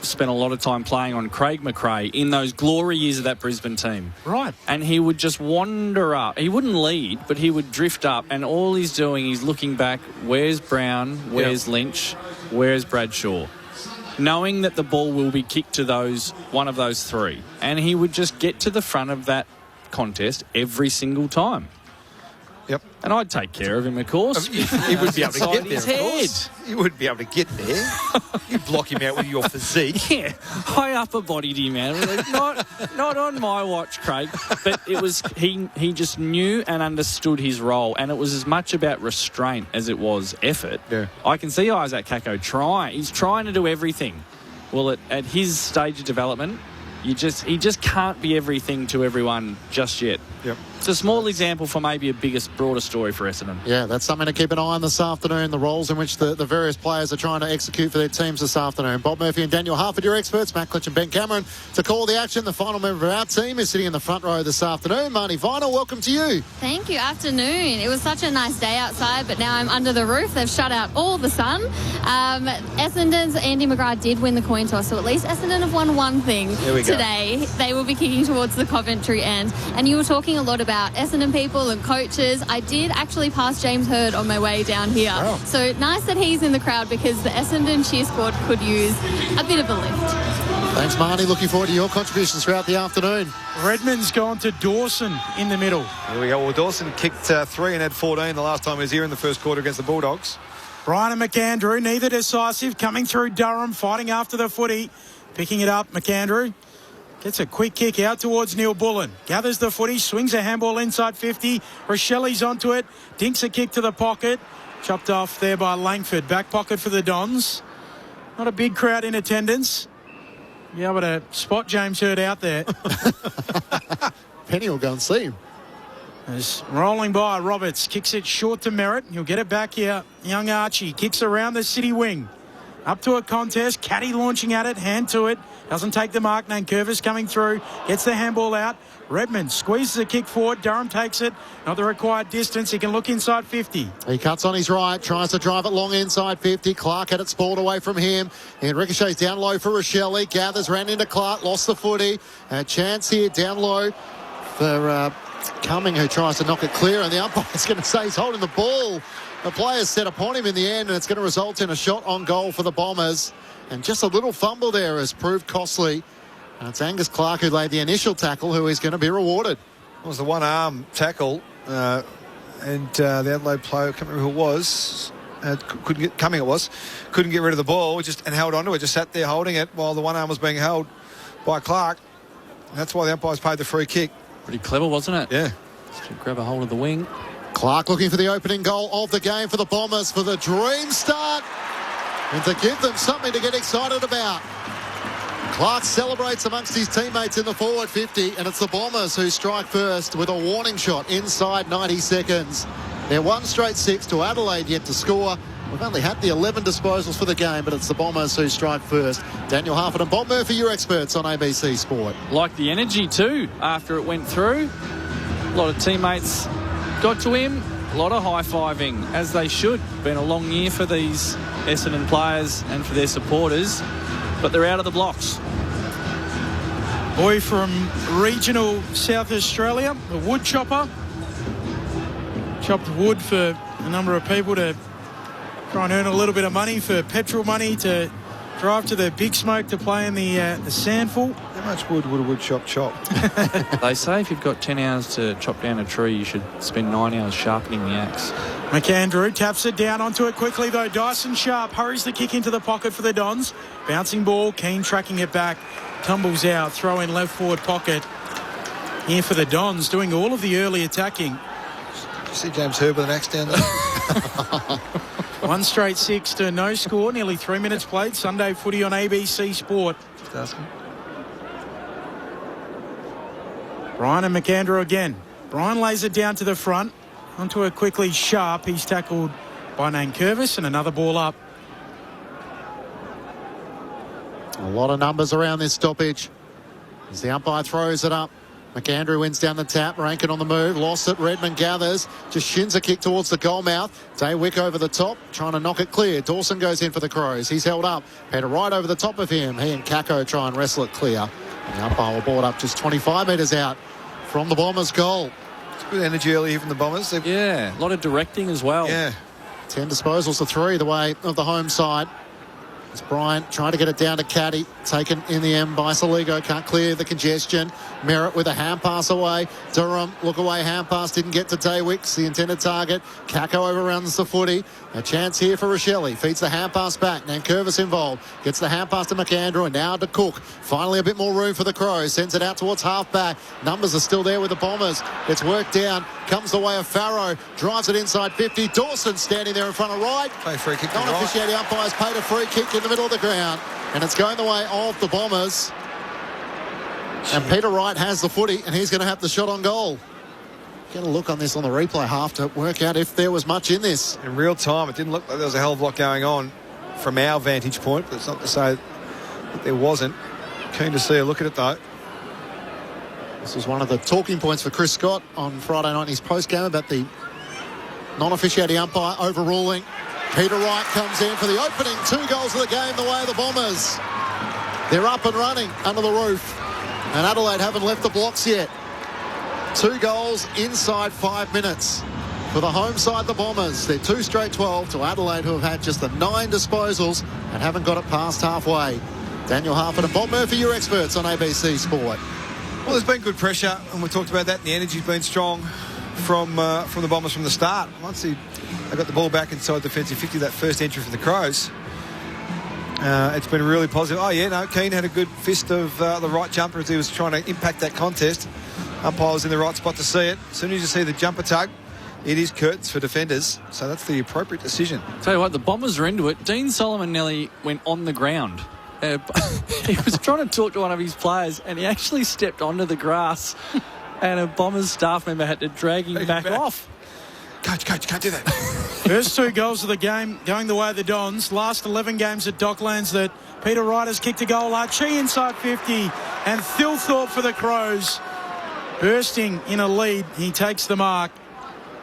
spent a lot of time playing on Craig McRae in those glory years of that Brisbane team. Right. And he would just wander up. He wouldn't lead, but he would drift up, and all he's doing, he's looking back, where's Brown, where's Lynch, where's Bradshaw? Knowing that the ball will be kicked to one of those three. And he would just get to the front of that contest every single time. Yep. And I'd take care of him, of course. He wouldn't be able to get there, his of course. You wouldn't be able to get there. You'd block him out with your physique. Yeah, I upper-bodied him out. Not on my watch, Craig. But it was he just knew and understood his role, and it was as much about restraint as it was effort. Yeah. I can see Isaac Kako trying. He's trying to do everything. Well, at his stage of development, he just can't be everything to everyone just yet. Yep. It's a small example for maybe a broader story for Essendon. Yeah, that's something to keep an eye on this afternoon, the roles in which the various players are trying to execute for their teams this afternoon. Bob Murphy and Daniel Harford, your experts. Matt Clich and Ben Cameron to call the action. The final member of our team is sitting in the front row this afternoon. Marnie Vinyl, welcome to you. Thank you. Afternoon. It was such a nice day outside, but now I'm under the roof. They've shut out all the sun. Essendon's Andy McGrath did win the coin toss, so at least Essendon have won one thing today. They will be kicking towards the Coventry end. And you were talking a lot about Essendon people and coaches. I did actually pass James Hird on my way down here. Wow. So nice that he's in the crowd because the Essendon cheer squad could use a bit of a lift. Thanks, Marnie. Looking forward to your contributions throughout the afternoon. Redmond's gone to Dawson in the middle. Here we go. Well, Dawson kicked 3 and had 14 the last time he was here in the first quarter against the Bulldogs. Brian and McAndrew, neither decisive, coming through Durham, fighting after the footy. Picking it up, McAndrew. Gets a quick kick out towards Neil Bullen. Gathers the footy, swings a handball inside 50. Rochelli's onto it. Dinks a kick to the pocket. Chopped off there by Langford. Back pocket for the Dons. Not a big crowd in attendance. Be able to spot James Hird out there. Penny will go and see him. As rolling by, Roberts kicks it short to Merritt. He'll get it back here. Young Archie kicks around the city wing. Up to a contest. Caddy launching at it. Hand to it. Doesn't take the mark. Nankervis coming through. Gets the handball out. Redmond squeezes a kick forward. Durham takes it. Not the required distance. He can look inside 50. He cuts on his right. Tries to drive it long inside 50. Clark had it spoiled away from him. And ricochets down low for Rochelle. Gathers, ran into Clark. Lost the footy. A chance here down low for Cumming, who tries to knock it clear. And the umpire's going to say he's holding the ball. The players set upon him in the end, and it's going to result in a shot on goal for the Bombers. And just a little fumble there has proved costly. And it's Angus Clark who laid the initial tackle, who is going to be rewarded. It was the one-arm tackle, and the Adelaide player, I can't remember who it was, couldn't get rid of the ball and held onto it, just sat there holding it while the one arm was being held by Clark. And that's why the umpires paid the free kick. Pretty clever, wasn't it? Yeah. Just to grab a hold of the wing. Clark looking for the opening goal of the game for the Bombers for the dream start and to give them something to get excited about. Clark celebrates amongst his teammates in the forward 50, and it's the Bombers who strike first with a warning shot inside 90 seconds. They're 1 straight 6 to Adelaide yet to score. We've only had the 11 disposals for the game, but it's the Bombers who strike first. Daniel Harford and Bob Murphy, your experts on ABC Sport. Like the energy too after it went through. A lot of teammates got to him. A lot of high-fiving, as they should. Been a long year for these Essendon players and for their supporters, but they're out of the blocks. Boy from regional South Australia, a wood chopper. Chopped wood for a number of people to try and earn a little bit of money for petrol money to drive to the Big Smoke to play in the Sandful. How much wood would a wood chop? They say if you've got 10 hours to chop down a tree, you should spend 9 hours sharpening the axe. McAndrew taps it down onto it quickly though. Dyson Sharp hurries the kick into the pocket for the Dons. Bouncing ball, Keane tracking it back. Tumbles out, throw in left forward pocket. Here for the Dons, doing all of the early attacking. Did you see James Hird with an axe down there? 1 straight 6 to no score. Nearly 3 minutes played. Sunday footy on ABC Sport. Just asking. Brian and McAndrew again. Brian lays it down to the front. Onto it quickly, Sharp. He's tackled by Nankervis, and another ball up. A lot of numbers around this stoppage. As the umpire throws it up. McAndrew wins down the tap. Rankin on the move. Lost it. Redmond gathers. Just shins a kick towards the goal mouth. Daywick over the top. Trying to knock it clear. Dawson goes in for the Crows. He's held up. Peter right over the top of him. He and Kako try and wrestle it clear. And the umpire will ball it up just 25 metres out from the Bombers' goal. It's good energy early here from the Bombers. Yeah, a lot of directing as well. Yeah. 10 disposals to 3 the way of the home side. It's Bryant trying to get it down to Caddy. Taken in the end by Saligo. Can't clear the congestion. Merritt with a hand pass away. Durham, look away, hand pass. Didn't get to Daywicks, the intended target. Kako overruns the footy. A chance here for Rochelle. Feeds the hand pass back. Nankervis involved. Gets the hand pass to McAndrew and now to Cook. Finally a bit more room for the Crows. Sends it out towards half back. Numbers are still there with the Bombers. It's worked down. Comes the way of Farrow. Drives it inside 50. Dawson standing there in front of right. Free kick. Non-officiating umpires paid a free kick in the middle of the ground. And it's going the way of the Bombers. And Peter Wright has the footy, and he's going to have the shot on goal. get a look on this on the replay half to work out if there was much in this. In real time, it didn't look like there was a hell of a lot going on from our vantage point, but it's not to say that there wasn't. Keen to see a look at it, though. This was one of the talking points for Chris Scott on Friday night in his post-game about the non-officiating umpire overruling. Peter Wright comes in for the opening 2 goals of the game the way of the Bombers. They're up and running under the roof, and Adelaide haven't left the blocks yet. 2 goals inside 5 minutes for the home side, the Bombers. They're 2 straight 12 to Adelaide, who have had just the 9 disposals and haven't got it past halfway. Daniel Harford and Bob Murphy, your experts on ABC Sport. Well, there's been good pressure, and we talked about that, and the energy's been strong from the Bombers from the start. Once they got the ball back inside defensive 50, that first entry for the Crows, it's been really positive. Oh, yeah, no, Keane had a good fist of the right jumper as he was trying to impact that contest. Umpire was in the right spot to see it. As soon as you see the jumper tug, it is curtains for defenders, so that's the appropriate decision. Tell you what, the Bombers are into it. Dean Solomon nearly went on the ground. He was trying to talk to one of his players, and he actually stepped onto the grass, and a Bombers staff member had to drag him back off. Coach, you can't do that. First 2 goals of the game going the way of the Dons. Last 11 games at Docklands that Peter Wright has kicked a goal. Archie inside 50, and Thilthorpe for the Crows. Bursting in a lead, he takes the mark.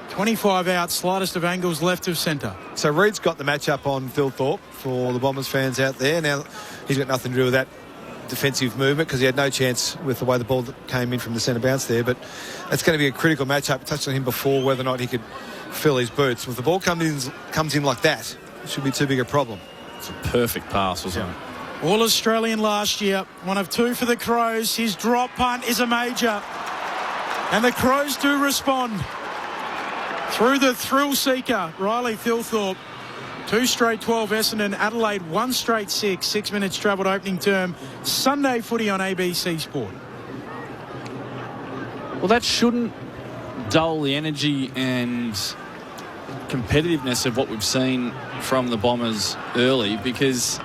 25 out, slightest of angles left of centre. So Reed's got the match-up on Thilthorpe for the Bombers fans out there. Now, he's got nothing to do with that defensive movement because he had no chance with the way the ball came in from the centre bounce there, but that's going to be a critical match-up. I touched on him before whether or not he could fill his boots. If the ball comes in like that, it should be too big a problem. It's a perfect pass, wasn't it? All Australian last year, 1 of 2 for the Crows. His drop punt is a major, and the Crows do respond. Through the thrill seeker, Riley Thilthorpe. 2 straight 12 Essendon, Adelaide 1 straight 6. 6 minutes travelled opening term. Sunday footy on ABC Sport. Well, that shouldn't dull the energy and competitiveness of what we've seen from the Bombers early, because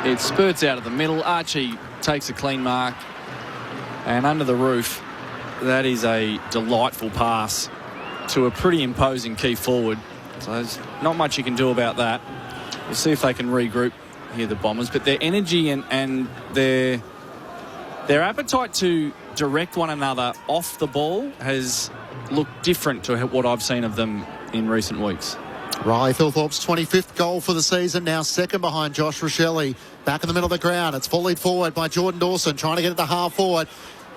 it spurts out of the middle. Archie takes a clean mark, and under the roof, that is a delightful pass to a pretty imposing key forward. So there's not much you can do about that. We'll see if they can regroup here, the Bombers. But their energy and their appetite to direct one another off the ball has looked different to what I've seen of them in recent weeks. Riley Thilthorpe's 25th goal for the season, now second behind Josh Rochelle. Back in the middle of the ground, it's volleyed forward by Jordan Dawson, trying to get it to half forward.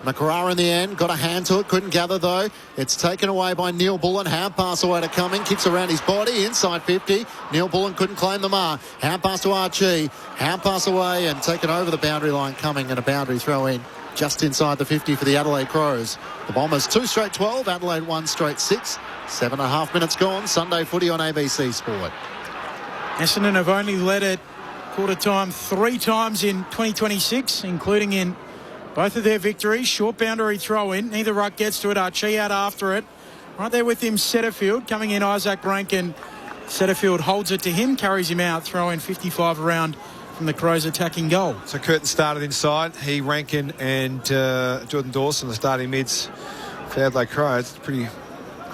McGrath in the end, got a hand to it, couldn't gather though. It's taken away by Neil Bullen. Hand pass away to Cumming, kicks around his body, inside 50. Neil Bullen couldn't claim the mark. Hand pass to Archie, hand pass away and taken over the boundary line. Cumming, and a boundary throw in just inside the 50 for the Adelaide Crows. The Bombers 2 straight 12, Adelaide 1 straight 6. 7.5 minutes gone. Sunday footy on ABC Sport. Essendon have only led it quarter time 3 times in 2026, including in both of their victories. Short boundary throw in. Neither ruck gets to it. Archie out after it. Right there with him, Setterfield. Coming in, Isaac Rankin. Setterfield holds it to him, carries him out. Throw in 55 around from the Crows attacking goal. So Curtin started inside. He, Rankin and Jordan Dawson, the starting mids for Adelaide Crows. It's pretty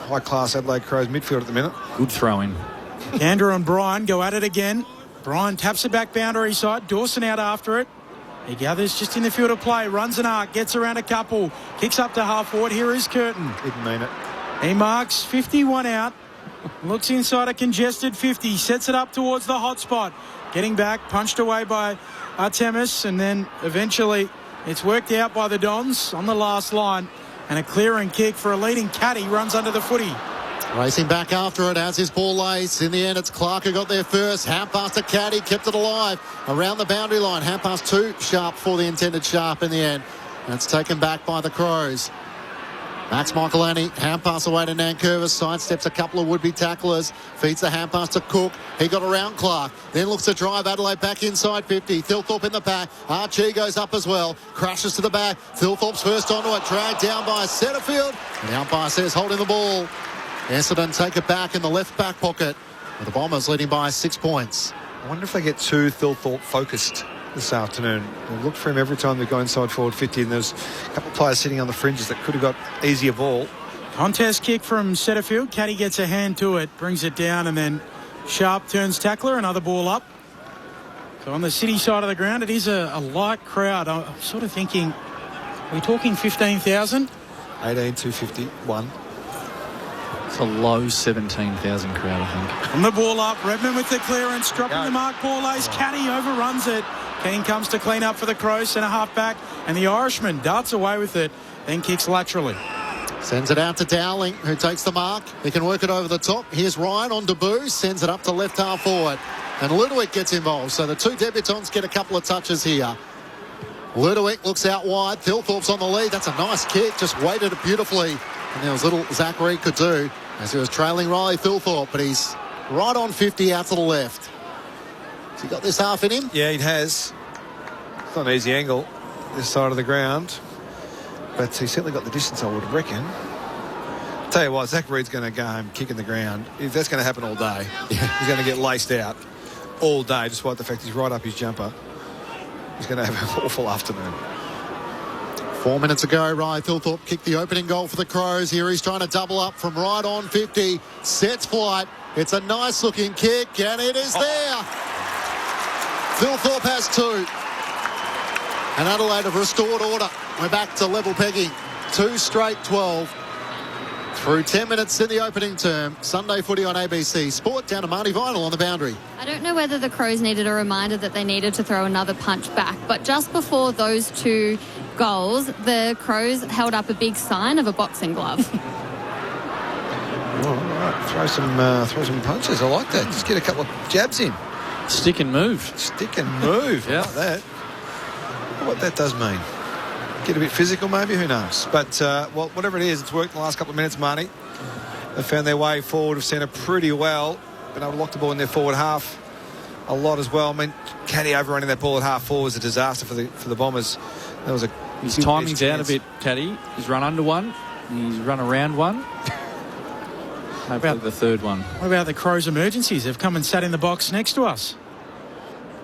high-class Adelaide Crows midfield at the minute. Good throw in. Andrew and Brian go at it again. Brian taps it back boundary side. Dawson out after it. He gathers just in the field of play, runs an arc, gets around a couple, kicks up to half forward. Here is Curtin. Didn't mean it. He marks 51 out, looks inside a congested 50, sets it up towards the hot spot. Getting back, punched away by Artemis, and then eventually it's worked out by the Dons on the last line. And a clearing kick for a leading caddy runs under the footy. Racing back after it as his ball lays. In the end, it's Clark who got there first. Hand pass to Caddy, kept it alive around the boundary line. Hand pass too sharp for the intended sharp in the end. And it's taken back by the Crows. Max Michaelani, hand pass away to Nankervis, sidesteps a couple of would-be tacklers, feeds the hand pass to Cook. He got around Clark, then looks to drive Adelaide back inside 50. Thilthorpe in the pack. Archie goes up as well, crashes to the back. Thilthorpe's first onto it, dragged down by Setterfield. And the umpire says holding the ball. Essendon take it back in the left back pocket, with the Bombers leading by 6 points. I wonder if they get too Thilthorpe focused this afternoon. They've looked for him every time they go inside forward 50, and there's a couple of players sitting on the fringes that could have got easier ball. Contest kick from Setterfield. Caddy gets a hand to it, brings it down, and then Sharp turns tackler. Another ball up. So on the City side of the ground, it is a light crowd. I'm sort of thinking, are we talking 15,000? 18,251. It's a low 17,000 crowd, I think. On the ball up, Redmond with the clearance, dropping the mark. Ball ace. Caddy overruns it. Keane comes to clean up for the Crows, centre half back, and the Irishman darts away with it, then kicks laterally. Sends it out to Dowling, who takes the mark. He can work it over the top. Here's Ryan on debut, sends it up to left half forward. And Ludovic gets involved. So the two debutants get a couple of touches here. Ludovic looks out wide. Thilthorpe's on the lead. That's a nice kick. Just weighted it beautifully. And there was little Zach Reed could do as he was trailing Riley Thilthorpe. But he's right on 50 out to the left. Has he got this half in him? Yeah, he has. It's not an easy angle, this side of the ground. But he's certainly got the distance, I would reckon. Tell you what, Zach Reed's going to go home kicking the ground. If that's going to happen all day, he's going to get laced out all day, despite the fact he's right up his jumper. He's going to have an awful afternoon. 4 minutes ago, Riley Thilthorpe kicked the opening goal for the Crows. Here he's trying to double up from right on 50. Sets flight. It's a nice-looking kick, and it is there. Thilthorpe has two. And Adelaide have restored order. We're back to level pegging. 2 straight 12. Through 10 minutes in the opening term. Sunday footy on ABC Sport. Down to Marty Vinyl on the boundary. I don't know whether the Crows needed a reminder that they needed to throw another punch back, but just before those two goals, the Crows held up a big sign of a boxing glove. All right, throw some punches. I like that. Just get a couple of jabs in. Stick and move. Stick and move. Yeah. I like that. What that does mean. Get a bit physical maybe, who knows. But, well, whatever it is, it's worked in the last couple of minutes, Marty. They found their way forward of centre pretty well. Been able to lock the ball in their forward half a lot as well. I mean, Caddy overrunning that ball at half forward was a disaster for the Bombers. That was his timing's out a bit, Caddy. He's run under one. He's run around one. Hopefully the third one. What about the Crows' emergencies? They've come and sat in the box next to us.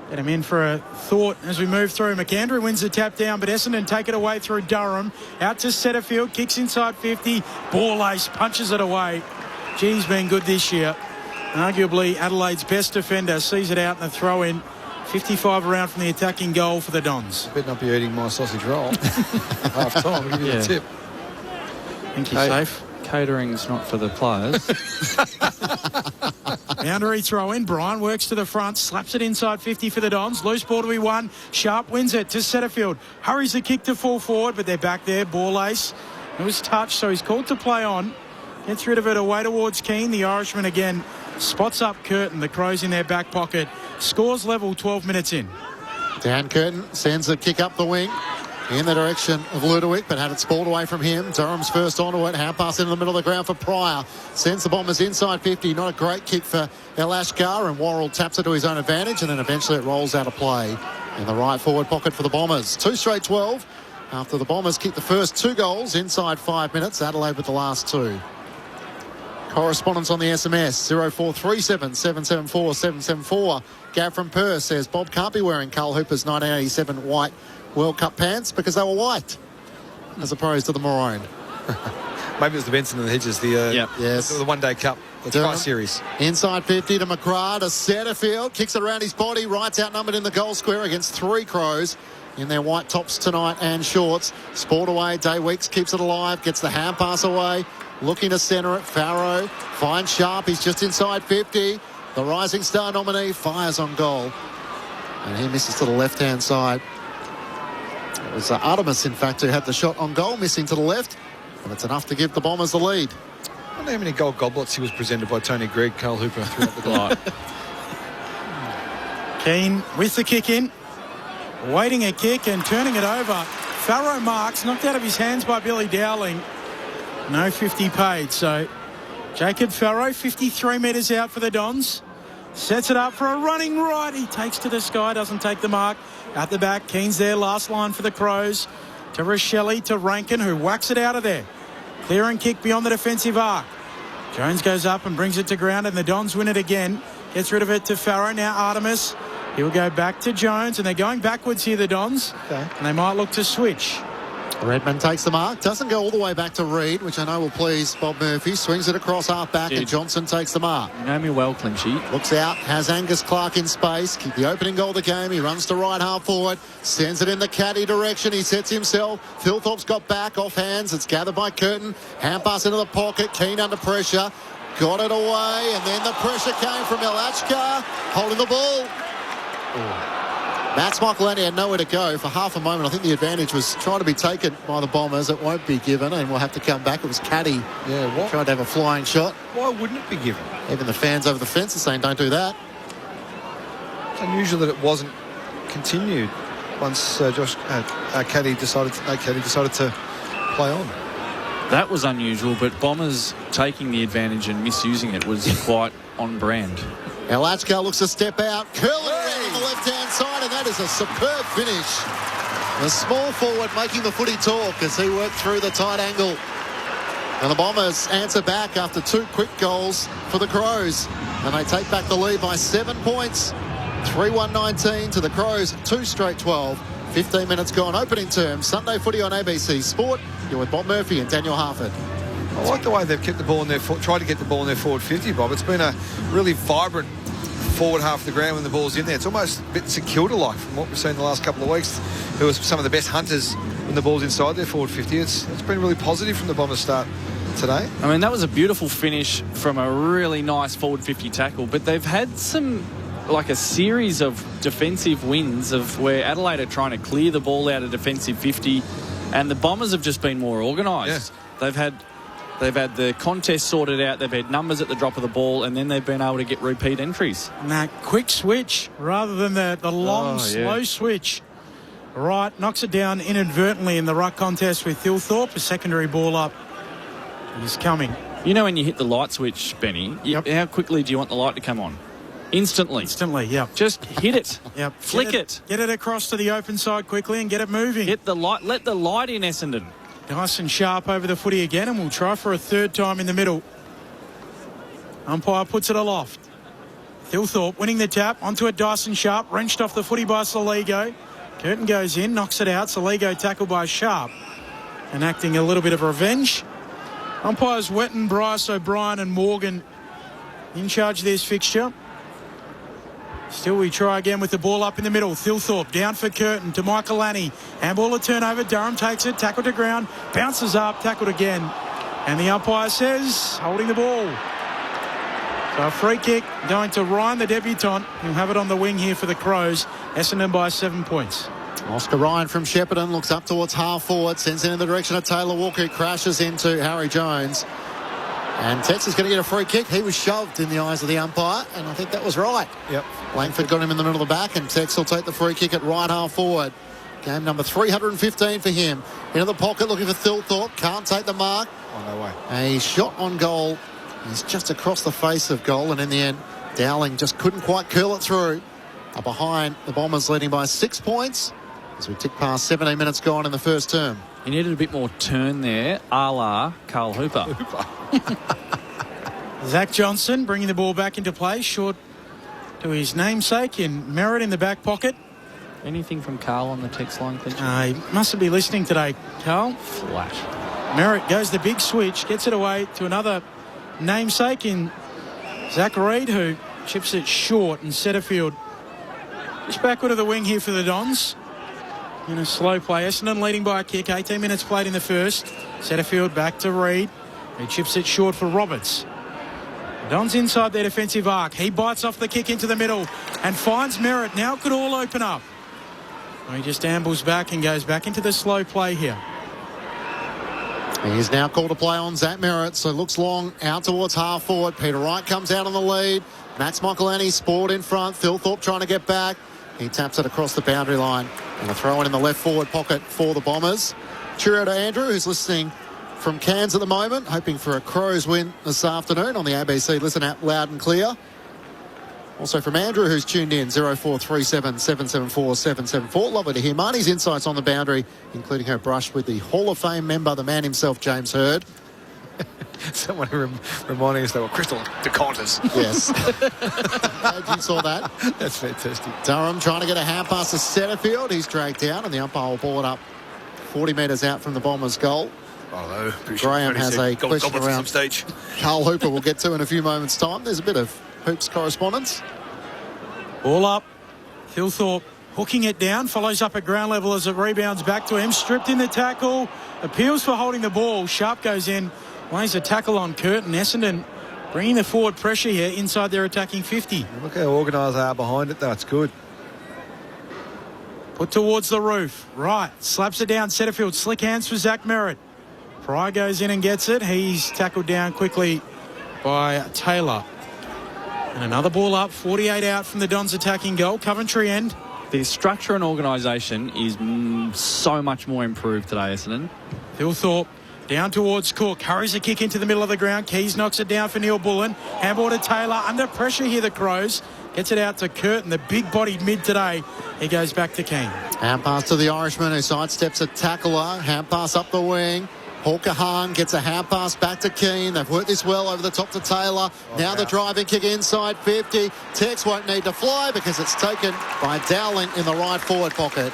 Get him in for a thought as we move through. McAndrew wins the tap down, but Essendon take it away through Durham. Out to Setterfield, kicks inside 50. Ball ace, punches it away. He's been good this year. Arguably Adelaide's best defender, sees it out in the throw-in. 55 around from the attacking goal for the Dons. Better not be eating my sausage roll. Half time, I'll give you a tip. I think you're safe. Catering's not for the players. Boundary throw in. Brian works to the front, slaps it inside 50 for the Dons. Loose ball to be won. Sharp wins it to Setterfield. Hurries the kick to full forward, but they're back there. Ball ace. It was touched, so he's called to play on. Gets rid of it away towards Keane. The Irishman again spots up Curtin. The Crows in their back pocket. Scores level 12 minutes in. Dan Curtin sends a kick up the wing in the direction of Ludovic, but had it spoiled away from him. Durham's first onto it. Hand pass into the middle of the ground for Pryor. Sends the Bombers inside 50. Not a great kick for El Ashkar, and Worrell taps it to his own advantage, and then eventually it rolls out of play in the right forward pocket for the Bombers. 2 straight 12 after the Bombers kicked the first 2 goals inside 5 minutes. Adelaide with the last 2. Correspondence on the SMS 0437 774 774. Gav from Perth says Bob can't be wearing Carl Hooper's 1987 white World Cup pants because they were white as opposed to the maroon. Maybe it was the Benson and the Hedges, the one-day cup, the Tri Series. Inside 50 to McGrath, to Setterfield, kicks it around his body. Wright's outnumbered in the goal square against 3 Crows in their white tops tonight and shorts. Sport away, Day Weeks keeps it alive, gets the hand pass away, looking to centre it. Farrow finds Sharp, he's just inside 50. The Rising Star nominee fires on goal, and he misses to the left-hand side. It was Artemis, in fact, who had the shot on goal, missing to the left, and it's enough to give the Bombers the lead. I don't know how many gold goblets he was presented by Tony Gregg, Carl Hooper throughout the night. Keane with the kick in, waiting a kick and turning it over. Farrow marks, knocked out of his hands by Billy Dowling. No 50 paid, so Jacob Farrow, 53 metres out for the Dons. Sets it up for a running right. He takes to the sky, doesn't take the mark. At the back, Keane's there, last line for the Crows. To Rochelle, to Rankin, who whacks it out of there. Clear and kick beyond the defensive arc. Jones goes up and brings it to ground, and the Dons win it again. Gets rid of it to Farrow. Now Artemis. He'll go back to Jones, and they're going backwards here, the Dons. Okay. And they might look to switch. Redmond takes the mark, doesn't go all the way back to Reid, which I know will please Bob Murphy. Swings it across half back, and Johnson takes the mark. You know me well, Clinchy. Looks out, has Angus Clark in space. Keep the opening goal of the game. He runs to right half forward, sends it in the caddy direction. He sets himself. Thilthorpe's got back off hands. It's gathered by Curtin. Hand pass into the pocket. Keane under pressure. Got it away, and then the pressure came from Elachka, holding the ball. Mats Michaelani had nowhere to go for half a moment. I think the advantage was trying to be taken by the Bombers. It won't be given, and we'll have to come back. It was Caddy. Yeah, what? Tried to have a flying shot. Why wouldn't it be given? Even the fans over the fence are saying, don't do that. It's unusual that it wasn't continued once Caddy decided to play on. That was unusual, but Bombers taking the advantage and misusing it was quite on brand. Elachka looks to step out, curl it around on the left-hand side, and that is a superb finish. The small forward making the footy talk as he worked through the tight angle. And the Bombers answer back after 2 quick goals for the Crows. And they take back the lead by 7 points. 3-1-19 to the Crows, 2 straight 12. 15 minutes gone, opening term. Sunday footy on ABC Sport. You're with Bob Murphy and Daniel Harford. I like the way they've kept the ball in their tried to get the ball in their forward 50, Bob. It's been a really vibrant forward half of the ground when the ball's in there. It's almost a bit St Kilda-like from what we've seen the last couple of weeks. Who are some of the best hunters when the ball's inside their forward 50. It's been really positive from the Bombers' start today. I mean, that was a beautiful finish from a really nice forward 50 tackle, but they've had a series of defensive wins of where Adelaide are trying to clear the ball out of defensive 50, and the Bombers have just been more organised. Yeah. They've had the contest sorted out, they've had numbers at the drop of the ball, and then they've been able to get repeat entries. And that quick switch rather than the long, slow switch. Right, knocks it down inadvertently in the ruck contest with Thilthorpe. A secondary ball up is coming. You know when you hit the light switch, Benny, how quickly do you want the light to come on? Instantly, yeah. Just hit it. Yep. Flick it. Get it across to the open side quickly and get it moving. Hit the light. Let the light in, Essendon. Dyson Sharp over the footy again, and we'll try for a third time in the middle. Umpire puts it aloft. Thilthorpe winning the tap onto a Dyson Sharp, wrenched off the footy by Soligo. Curtin goes in, knocks it out. Soligo tackled by Sharp, enacting a little bit of revenge. Umpires Wetton, Bryce, O'Brien and Morgan in charge of this fixture. Still we try again with the ball up in the middle. Thilthorpe down for Curtin to Michaelani. Handball a turnover. Durham takes it. Tackled to ground. Bounces up. Tackled again. And the umpire says, holding the ball. So a free kick going to Ryan, the debutant. He'll have it on the wing here for the Crows. Essendon by 7 points. Oscar Ryan from Shepparton looks up towards half forward. Sends it in the direction of Taylor Walker. Who crashes into Harry Jones. And Tex is going to get a free kick. He was shoved in the eyes of the umpire, and I think that was right. Yep. Langford got him in the middle of the back, and Tex will take the free kick at right half forward. Game number 315 for him. Into the pocket looking for Thilthorpe. Can't take the mark. Oh, no way. A shot on goal. He's just across the face of goal, and in the end, Dowling just couldn't quite curl it through. Up behind, the Bombers leading by 6 points as we tick past 17 minutes gone in the first term. He needed a bit more turn there, a la Carl Hooper. Zach Johnson bringing the ball back into play, short to his namesake in Merritt in the back pocket. Anything from Carl on the text line? He mustn't be listening today, Carl. Flat. Merritt goes the big switch, gets it away to another namesake in Zach Reid, who chips it short in Setterfield. Just backward of the wing here for the Dons. In a slow play. Essendon leading by a kick. 18 minutes played in the first. Setterfield back to Reid. He chips it short for Roberts. Don's inside their defensive arc. He bites off the kick into the middle and finds Merritt. Now it could all open up. He just ambles back and goes back into the slow play here. He is now called to play on Zach Merritt, so looks long out towards half forward. Peter Wright comes out on the lead. Mats Michaelani sport in front. Thilthorpe trying to get back. He taps it across the boundary line. And a throw in the left forward pocket for the Bombers. Cheerio to Andrew, who's listening from Cairns at the moment, hoping for a Crows win this afternoon on the ABC Listen app loud and clear. Also from Andrew, who's tuned in, 0437 774 774. Lovely to hear Marnie's insights on the boundary, including her brush with the Hall of Fame member, the man himself, James Hird. Someone reminding us they were crystal decanters. Yes. Glad you saw that. That's fantastic. Durham trying to get a hand pass to Setterfield. He's dragged down, and the umpire will ball it up 40 metres out from the Bombers' goal. Hello. Graham has a question around some stage. Carl Hooper we'll get to in a few moments' time. There's a bit of Hoops correspondence. Ball up. Thilthorpe hooking it down, follows up at ground level as it rebounds back to him. Stripped in the tackle. Appeals for holding the ball. Sharp goes in. Lays a tackle on Curtin. Essendon bringing the forward pressure here inside their attacking 50. Look how organised they are behind it, though. It's good. Put towards the roof. Right. Slaps it down. Setterfield. Slick hands for Zach Merritt. Pryor goes in and gets it. He's tackled down quickly by Taylor. And another ball up. 48 out from the Dons attacking goal. Coventry end. The structure and organisation is so much more improved today, Essendon. Thilthorpe down towards Cook. Hurries a kick into the middle of the ground. Keys knocks it down for Neil Bullen. Handball to Taylor. Under pressure here, the Crows. Gets it out to Curtin, the big-bodied mid today. He goes back to King. Hand pass to the Irishman who sidesteps a tackler. Hand pass up the wing. Hawker Hahn gets a hand pass back to Keane. They've worked this well over the top to Taylor. Now the driving kick inside 50. Tex won't need to fly because it's taken by Dowling in the right forward pocket.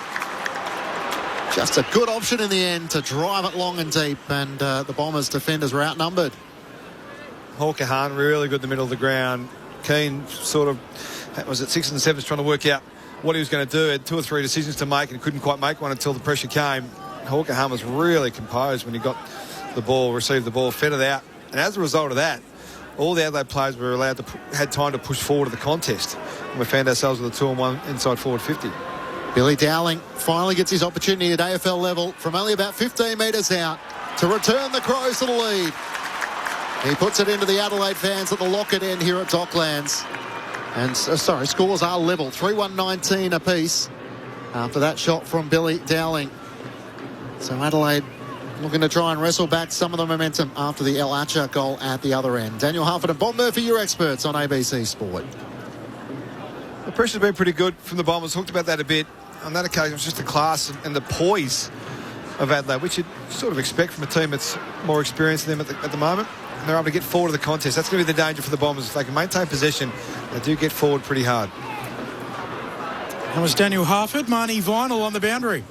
Just a good option in the end to drive it long and deep, and the Bombers' defenders were outnumbered. Hawker Hahn really good in the middle of the ground. Keane sort of was at 6 and 7 trying to work out what he was going to do. Had 2 or 3 decisions to make and couldn't quite make one until the pressure came. Hawker Hahn was really composed when he got the ball, received the ball, fed it out. And as a result of that, all the Adelaide players were allowed to had time to push forward to the contest. And we found ourselves with a 2-on-1 inside forward 50. Billy Dowling finally gets his opportunity at AFL level from only about 15 metres out to return the Crows to the lead. He puts it into the Adelaide fans at the Lockett end here at Docklands. And scores are level, 3-1-19 apiece after that shot from Billy Dowling. So Adelaide looking to try and wrestle back some of the momentum after the El Archer goal at the other end. Daniel Harford and Bob Murphy, your experts on ABC Sport. The pressure's been pretty good from the Bombers. Talked about that a bit. On that occasion, it was just the class and the poise of Adelaide, which you'd sort of expect from a team that's more experienced than them at the moment. And they're able to get forward to the contest. That's going to be the danger for the Bombers. If they can maintain possession, they do get forward pretty hard. That was Daniel Harford. Marnie Vinyl on the boundary.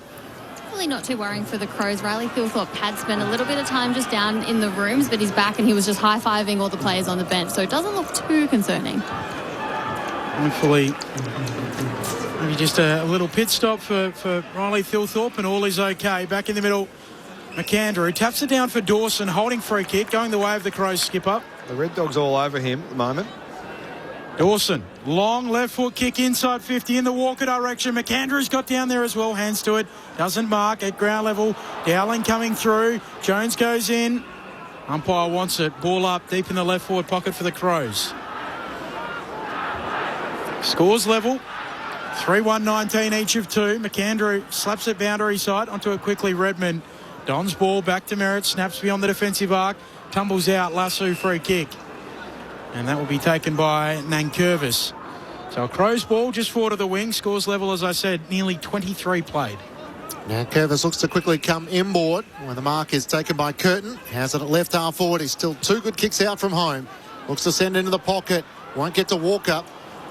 Really not too worrying for the Crows. Riley Thilthorpe had spent a little bit of time just down in the rooms, but he's back and he was just high-fiving all the players on the bench, so it doesn't look too concerning. Hopefully, maybe just a little pit stop for Riley Thilthorpe and all is okay. Back in the middle, McAndrew taps it down for Dawson, holding free kick, going the way of the Crows skipper. The Red Dog's all over him at the moment. Dawson, long left foot kick inside 50 in the Walker direction. McAndrew's got down there as well, hands to it. Doesn't mark at ground level. Dowling coming through. Jones goes in. Umpire wants it. Ball up deep in the left forward pocket for the Crows. Scores level. 3-1-19 each of 2. McAndrew slaps it boundary side onto it quickly. Redmond. Don's ball back to Merritt. Snaps beyond the defensive arc. Tumbles out. Lasso free kick. And that will be taken by Nankervis. So a Crows ball just forward of the wing. Scores level, as I said, nearly 23 played. Nankervis looks to quickly come inboard when the mark is taken by Curtin. Has it at left half forward. He's still 2 good kicks out from home. Looks to send into the pocket. Won't get to walk up.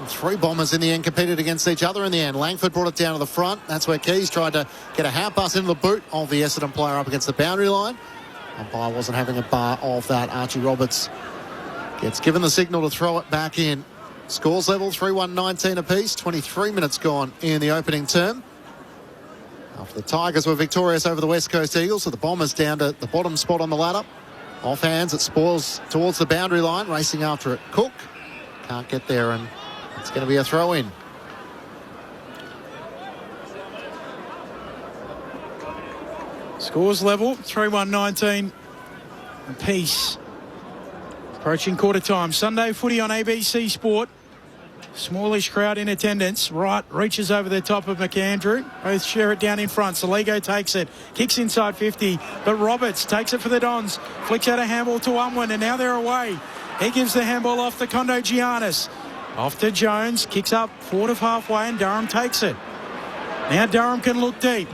3 Bombers in the end competed against each other in the end. Langford brought it down to the front. That's where Keys tried to get a hand pass into the boot of the Essendon player up against the boundary line. Umpire wasn't having a bar of that. Archie Roberts gets given the signal to throw it back in. Scores level, 3-1-19 apiece. 23 minutes gone in the opening term. After the Tigers were victorious over the West Coast Eagles, so the Bombers down to the bottom spot on the ladder. Off hands, it spoils towards the boundary line. Racing after it, Cook. Can't get there, and it's going to be a throw-in. Scores level, 3-1-19 apiece. Approaching quarter time. Sunday footy on ABC Sport. Smallish crowd in attendance. Wright reaches over the top of McAndrew. Both share it down in front. Saligo takes it. Kicks inside 50. But Roberts takes it for the Dons. Flicks out a handball to Unwin, and now they're away. He gives the handball off to Kondo Giannis. Off to Jones. Kicks up forward of halfway, and Durham takes it. Now Durham can look deep.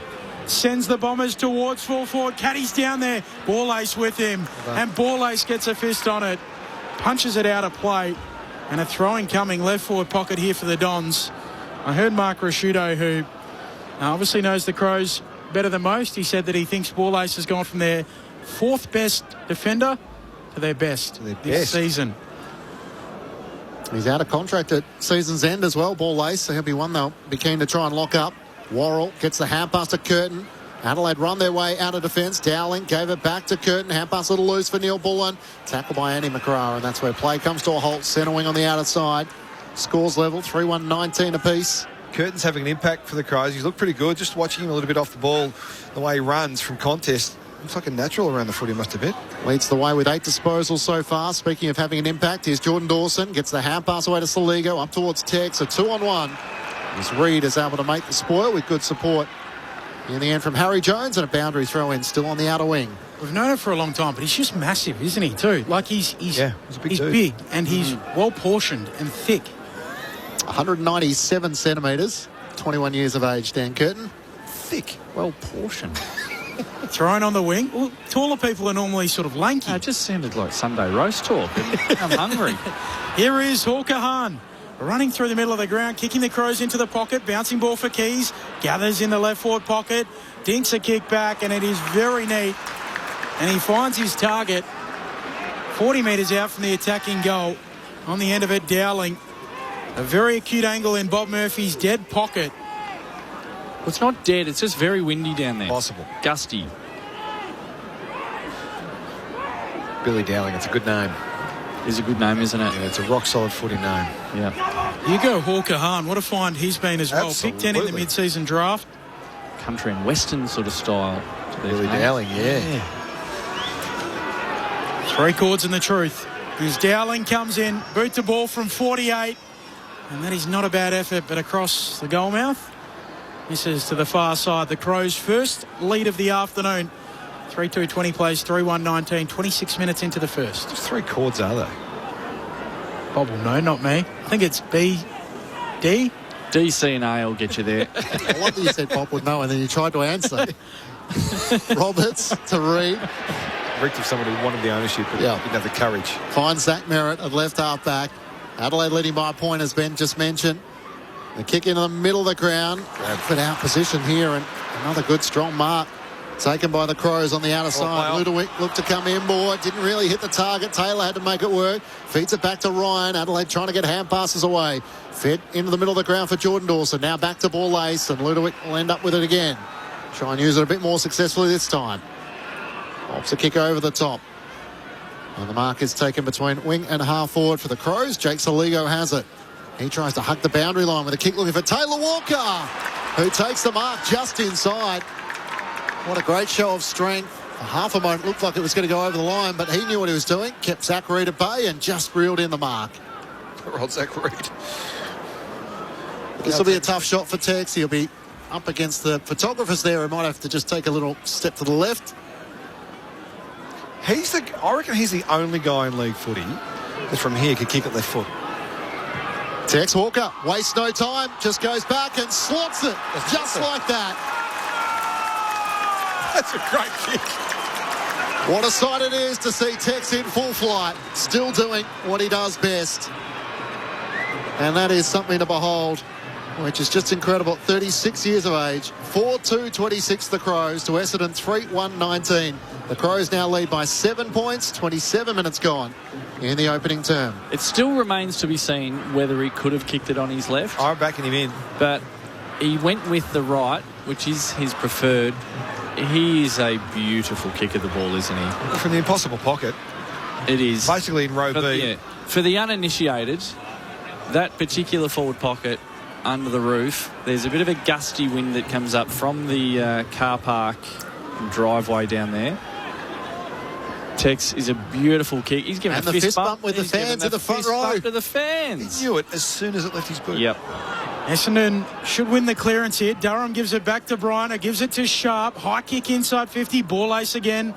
Sends the Bombers towards full forward. Caddy's down there. Ball ace with him. And Ball ace gets a fist on it. Punches it out of play. And a throwing coming left forward pocket here for the Dons. I heard Mark Rasciuto, who obviously knows the Crows better than most. He said that he thinks Ball Ace has gone from their 4th best defender to their best this season. He's out of contract at season's end as well, Ball Ace, so he'll be one they'll be keen to try and lock up. Worrell gets the hand pass to Curtin. Adelaide run their way out of defence. Dowling gave it back to Curtin. Hand pass a little loose for Neil Bullen. Tackled by Andy McGrath, and that's where play comes to a halt. Centre wing on the outer side. Scores level, 3-1-19 apiece. Curtin's having an impact for the Crows. He's looked pretty good. Just watching him a little bit off the ball, the way he runs from contest. Looks like a natural around the footy, must admit. Leads the way with 8 disposals so far. Speaking of having an impact, here's Jordan Dawson. Gets the hand pass away to Saligo. Up towards Tex. A 2-on-1. As Reid is able to make the spoil with good support in the end from Harry Jones, and a boundary throw in still on the outer wing. We've known him for a long time, but he's just massive, isn't he, too? Like, he's big and he's well-portioned and thick. 197 centimetres. 21 years of age, Dan Curtin. Thick, well-portioned. Thrown on the wing. Well, taller people are normally sort of lanky. It just sounded like Sunday roast talk. I'm hungry. Here is Hawker Hahn running through the middle of the ground, kicking the Crows into the pocket, bouncing ball for Keys, gathers in the left forward pocket, dinks a kick back, and it is very neat. And he finds his target 40 metres out from the attacking goal. On the end of it, Dowling. A very acute angle in Bob Murphy's dead pocket. Well, it's not dead, it's just very windy down there. Possible. Gusty. Billy Dowling, it's a good name. Is a good name, isn't it? Yeah, it's a rock-solid footy name. Yeah. You go Hawker Hahn. What a find he's been as well. Absolutely. Pick 10 in the mid-season draft. Country and western sort of style. Billy Dowling, yeah. 3 chords and the truth. As Dowling comes in, boot the ball from 48. And that is not a bad effort, but across the goal mouth. Misses to the far side. The Crows' first lead of the afternoon. 3-2-20 plays, 3-1-19, 26 minutes into the first. Just 3 chords, are they? Bob will know, not me. I think it's B, D. D, C and A will get you there. I love that you said Bob would know and then you tried to answer. Roberts to Reid. Rigged if somebody wanted the ownership, but didn't have the courage. Finds Zach Merritt at left half back. Adelaide leading by a point, as Ben just mentioned. The kick into the middle of the ground. Bradford out position here, and another good strong mark taken by the Crows on the outer side. Ludovic looked to come inboard, didn't really hit the target. Taylor had to make it work. Feeds it back to Ryan. Adelaide trying to get hand passes away. Fed into the middle of the ground for Jordan Dawson. Now back to Ball Ace, and Ludovic will end up with it again. Try and use it a bit more successfully this time. Pops a kick over the top. And the mark is taken between wing and half forward for the Crows. Jake Saligo has it. He tries to hug the boundary line with a kick looking for Taylor Walker, who takes the mark just inside. What a great show of strength. For half a moment, it looked like it was going to go over the line, but he knew what he was doing. Kept Zach Reid at bay and just reeled in the mark. Poor old Zach Reid. This will be a tough shot for Tex. He'll be up against the photographers there, who might have to just take a little step to the left. I reckon he's the only guy in league footy that from here could kick at left foot. Tex Walker wastes no time, just goes back and slots it just like that. That's a great kick. What a sight it is to see Tex in full flight, still doing what he does best. And that is something to behold, which is just incredible. 36 years of age, 4-2-26 the Crows to Essendon 3-1-19. The Crows now lead by 7 points, 27 minutes gone in the opening term. It still remains to be seen whether he could have kicked it on his left. I'm backing him in. But he went with the right, which is his preferred. He is a beautiful kick of the ball, isn't he? From the impossible pocket. It is. Basically in row B. Yeah, for the uninitiated, that particular forward pocket under the roof, there's a bit of a gusty wind that comes up from the car park driveway down there. Tex is a beautiful kick. He's given and a fist bump with the fans in the front row. To the fans. He knew it as soon as it left his boot. Yep. Essendon should win the clearance here. Durham gives it back to Bryner, gives it to Sharp. High kick inside 50. Ball Ace again.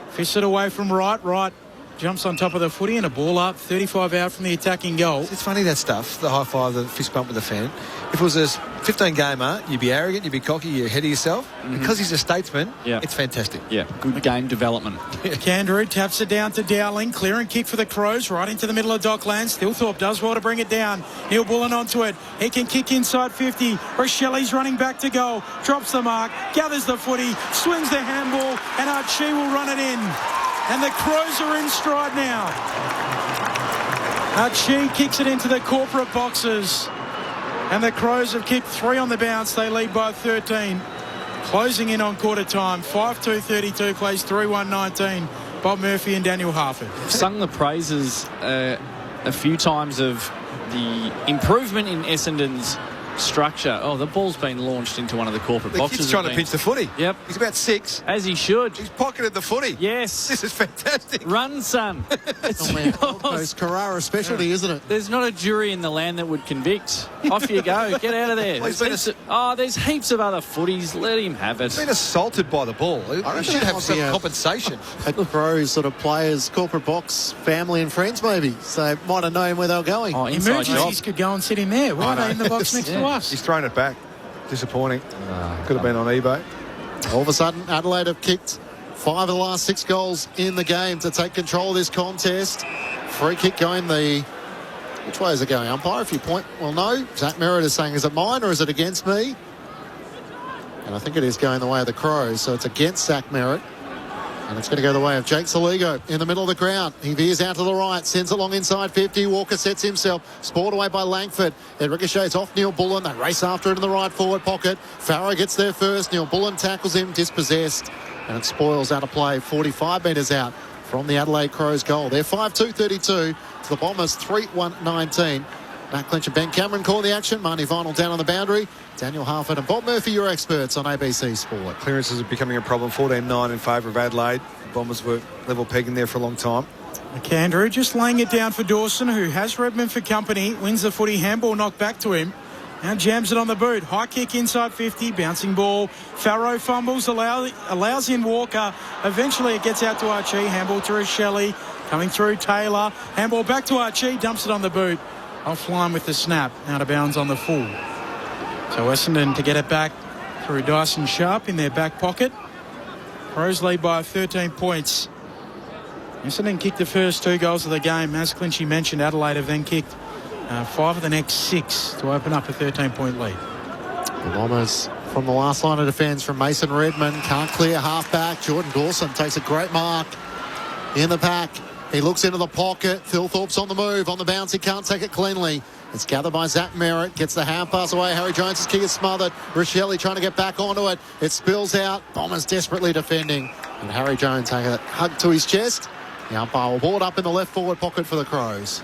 Fists it away from right. Right jumps on top of the footy and a ball up. 35 out from the attacking goal. It's funny, that stuff, the high five, the fist bump with the fan. If it was a 15-gamer, you'd be arrogant, you'd be cocky, you're ahead of yourself. Because he's a statesman, it's fantastic. Yeah, good game development. Canberra taps it down to Dowling. Clear and kick for the Crows right into the middle of Dockland. Stillthorpe does well to bring it down. Neil Bullen onto it. He can kick inside 50. Rochelli's running back to goal. Drops the mark. Gathers the footy. Swings the handball. And Archie will run it in. And the Crows are in stride now. Archie kicks it into the corporate boxes. And the Crows have kicked 3 on the bounce. They lead by 13. Closing in on quarter time. 5-2-32 plays 3-1-19. Bob Murphy and Daniel Harford. Sung the praises a few times of the improvement in Essendon's structure. Oh, the ball's been launched into one of the corporate boxes. He's trying to pinch the footy. Yep. He's about 6. As he should. He's pocketed the footy. Yes. This is fantastic. Run, son. It's Carrara specialty, isn't it? There's not a jury in the land that would convict. Off you go. Get out of there. There's heaps of other footies. Let him have it. He's been assaulted by the ball. He should have some compensation. A Crows sort of players, corporate box, family and friends maybe. So might have known where they were going. Oh, emergencies could go and sit in there. Why are they in the box next to us? He's thrown it back. Disappointing. Could have been on eBay. All of a sudden, Adelaide have kicked 5 of the last 6 goals in the game to take control of this contest. Free kick going which way is it going, umpire? If you point, well, no. Zach Merritt is saying, is it mine or is it against me? And I think it is going the way of the Crows, so it's against Zach Merritt. And it's going to go the way of Jake Saligo in the middle of the ground. He veers out to the right, sends it long inside 50. Walker sets himself. Spoiled away by Langford. It ricochets off Neil Bullen. They race after it in the right forward pocket. Farrow gets there first. Neil Bullen tackles him, dispossessed. And it spoils out of play 45 metres out from the Adelaide Crows goal. They're 5-2-32 to the Bombers 3-1-19. Matt Clinch and Ben Cameron call the action. Marnie Vinyl down on the boundary. Daniel Harford and Bob Murphy, your experts on ABC Sport. Clearances are becoming a problem. 14-9 in favour of Adelaide. The Bombers were level pegging there for a long time. McAndrew just laying it down for Dawson, who has Redmond for company. Wins the footy. Handball knocked back to him. Now jams it on the boot. High kick inside 50. Bouncing ball. Farrow fumbles. Allows in Walker. Eventually it gets out to Archie. Handball to Rochelli. Coming through Taylor. Handball back to Archie. Dumps it on the boot. Offline with the snap. Out of bounds on the full. So Essendon to get it back through Dyson Sharp in their back pocket. Crows lead by 13 points. Essendon kicked the first 2 goals of the game. As Clinchy mentioned, Adelaide have then kicked 5 of the next 6 to open up a 13-point lead. The Bombers from the last line of defence from Mason Redmond. Can't clear half-back. Jordan Dawson takes a great mark in the pack. He looks into the pocket. Thilthorpe's on the move. On the bounce, he can't take it cleanly. It's gathered by Zach Merritt. Gets the hand pass away. Harry Jones' kick is smothered. Rochelli trying to get back onto it. It spills out. Bombers desperately defending. And Harry Jones taking a hug to his chest. The umpire will ball it up in the left forward pocket for the Crows.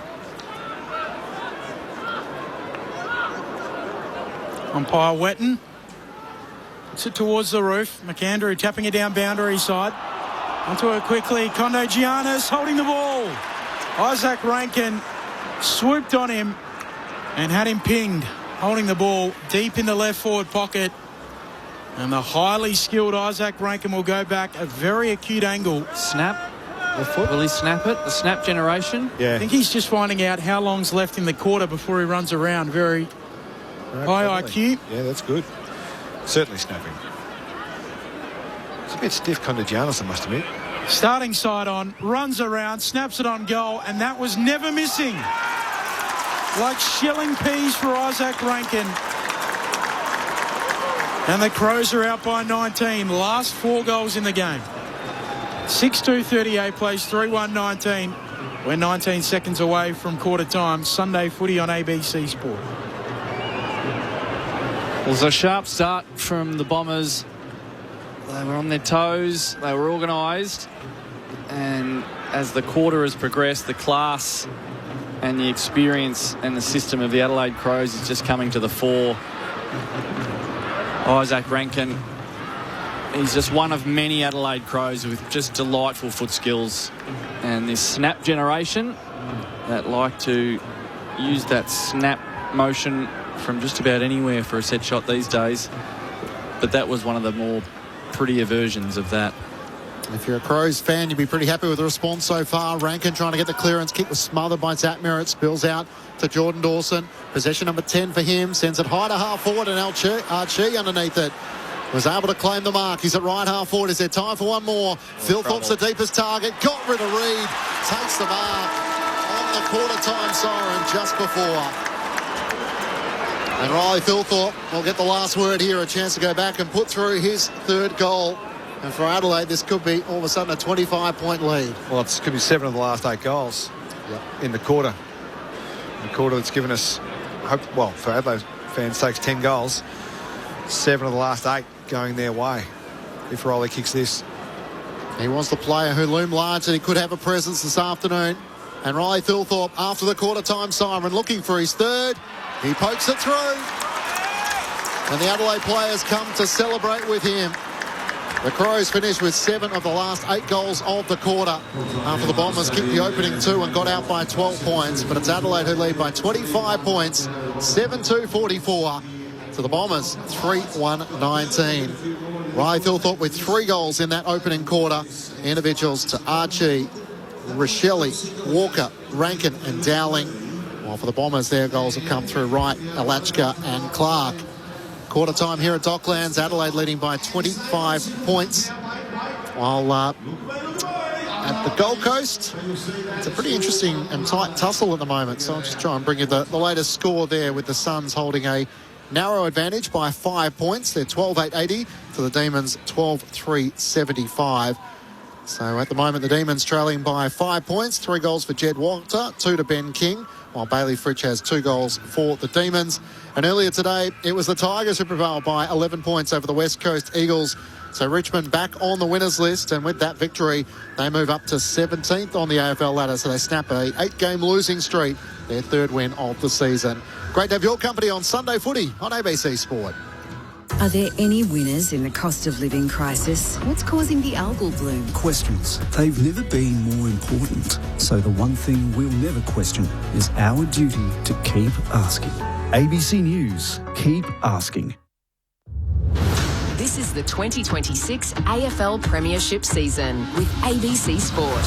Umpire Wetton puts it towards the roof. McAndrew tapping it down boundary side. Onto it quickly. Condo Giannis holding the ball. Isaac Rankin swooped on him and had him pinged. Holding the ball deep in the left forward pocket. And the highly skilled Isaac Rankin will go back a very acute angle. Snap. Will he snap it? The snap generation? Yeah. I think he's just finding out how long's left in the quarter before he runs around. Very high IQ. Yeah, that's good. Certainly snapping. It's a bit stiff, Condigianis, I must admit. Starting side on, runs around, snaps it on goal, and that was never missing. Like shelling peas for Isaac Rankin. And the Crows are out by 19. Last 4 goals in the game. 6-2-38 plays 3-1-19. We're 19 seconds away from quarter time. Sunday footy on ABC Sport. It was a sharp start from the Bombers. They were on their toes. They were organised. And as the quarter has progressed, the class and the experience and the system of the Adelaide Crows is just coming to the fore. Isaac Rankin, he's just one of many Adelaide Crows with just delightful foot skills. And this snap generation that like to use that snap motion from just about anywhere for a set shot these days. But that was one of the more prettier versions of that. If you're a Crows fan, you'd be pretty happy with the response so far. Rankin trying to get the clearance. Kick was smothered by Zach Merritt. Spills out to Jordan Dawson. Possession number 10 for him. Sends it high to half forward, and Archie underneath it was able to claim the mark. He's at right half forward. Is there time for one more? Philthorpe's the deepest target. Got rid of Reed. Takes the mark on the quarter-time siren just before. And Riley Philthorpe will get the last word here. A chance to go back and put through his third goal. And for Adelaide, this could be all of a sudden a 25-point lead. Well, it could be 7 of the last 8 goals in the quarter. The quarter that's given us hope. Well, for Adelaide fans, takes 10 goals. 7 of the last 8 going their way if Riley kicks this. He was the player who loomed large and he could have a presence this afternoon. And Riley Philthorpe, after the quarter-time siren, looking for his third. He pokes it through. And the Adelaide players come to celebrate with him. The Crows finished with 7 of the last 8 goals of the quarter after the Bombers kicked the opening 2 and got out by 12 points. But it's Adelaide who lead by 25 points, 7-2-44 to the Bombers, 3-1-19. Riley Philthorpe with 3 goals in that opening quarter. Individuals to Archie, Rochelle, Walker, Rankin and Dowling. While for the Bombers, their goals have come through Wright, Alachka and Clark. Quarter time here at Docklands. Adelaide leading by 25 points. While at the Gold Coast, it's a pretty interesting and tight tussle at the moment. So I'll just try and bring you the latest score there, with the Suns holding a narrow advantage by 5 points. They're 12-8-80 to the Demons 12-3-75. So at the moment, the Demons trailing by 5 points. 3 goals for Jed Walter, 2 to Ben King, while Bailey Fritsch has 2 goals for the Demons. And earlier today, it was the Tigers who prevailed by 11 points over the West Coast Eagles. So Richmond back on the winners list, and with that victory, they move up to 17th on the AFL ladder. So they snap a 8-game losing streak, their 3rd win of the season. Great to have your company on Sunday Footy on ABC Sport. Are there any winners in the cost of living crisis? What's causing the algal bloom? Questions. They've never been more important. So the one thing we'll never question is our duty to keep asking. ABC News. Keep asking. This is the 2026 AFL Premiership season with ABC Sport.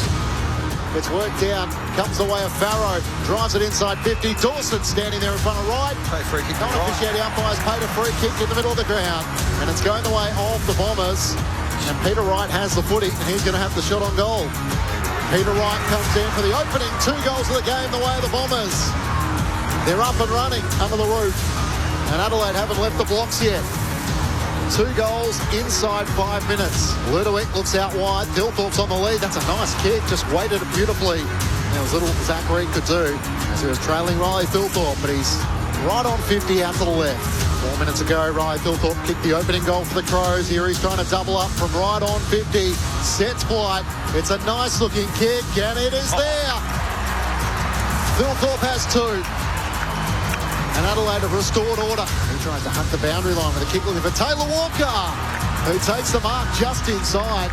It's worked down, comes the way of Farrow, drives it inside 50. Dawson standing there in front of Wright. Free kick. Non-officiating umpires paid a free kick in the middle of the ground, and it's going the way of the Bombers. And Peter Wright has the footy, and he's going to have the shot on goal. Peter Wright comes in for the opening 2 goals of the game, the way of the Bombers. They're up and running under the roof, and Adelaide haven't left the blocks yet. 2 goals inside 5 minutes. Ludovic looks out wide. Philthorpe's on the lead. That's a nice kick. Just weighted it beautifully. There was little Zach Reed could do as he was trailing Riley Philthorpe, but he's right on 50 out to the left. 4 minutes ago, Riley Philthorpe kicked the opening goal for the Crows. Here he's trying to double up from right on 50. Sets flight. It's a nice looking kick, and it is there. Philthorpe has 2. And Adelaide have restored order. He tries to hunt the boundary line with a kick looking for Taylor Walker, who takes the mark just inside.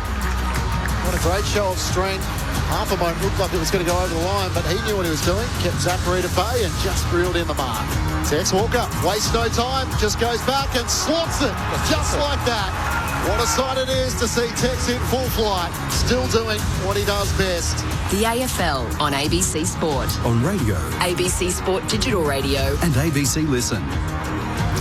What a great show of strength. Half a moment looked like it was going to go over the line, but he knew what he was doing, kept Zachary at bay and just reeled in the mark. Tex Walker wastes no time, just goes back and slots it, just like that. What a sight it is to see Tex in full flight, still doing what he does best. The AFL on ABC Sport. On radio. ABC Sport Digital Radio. And ABC Listen.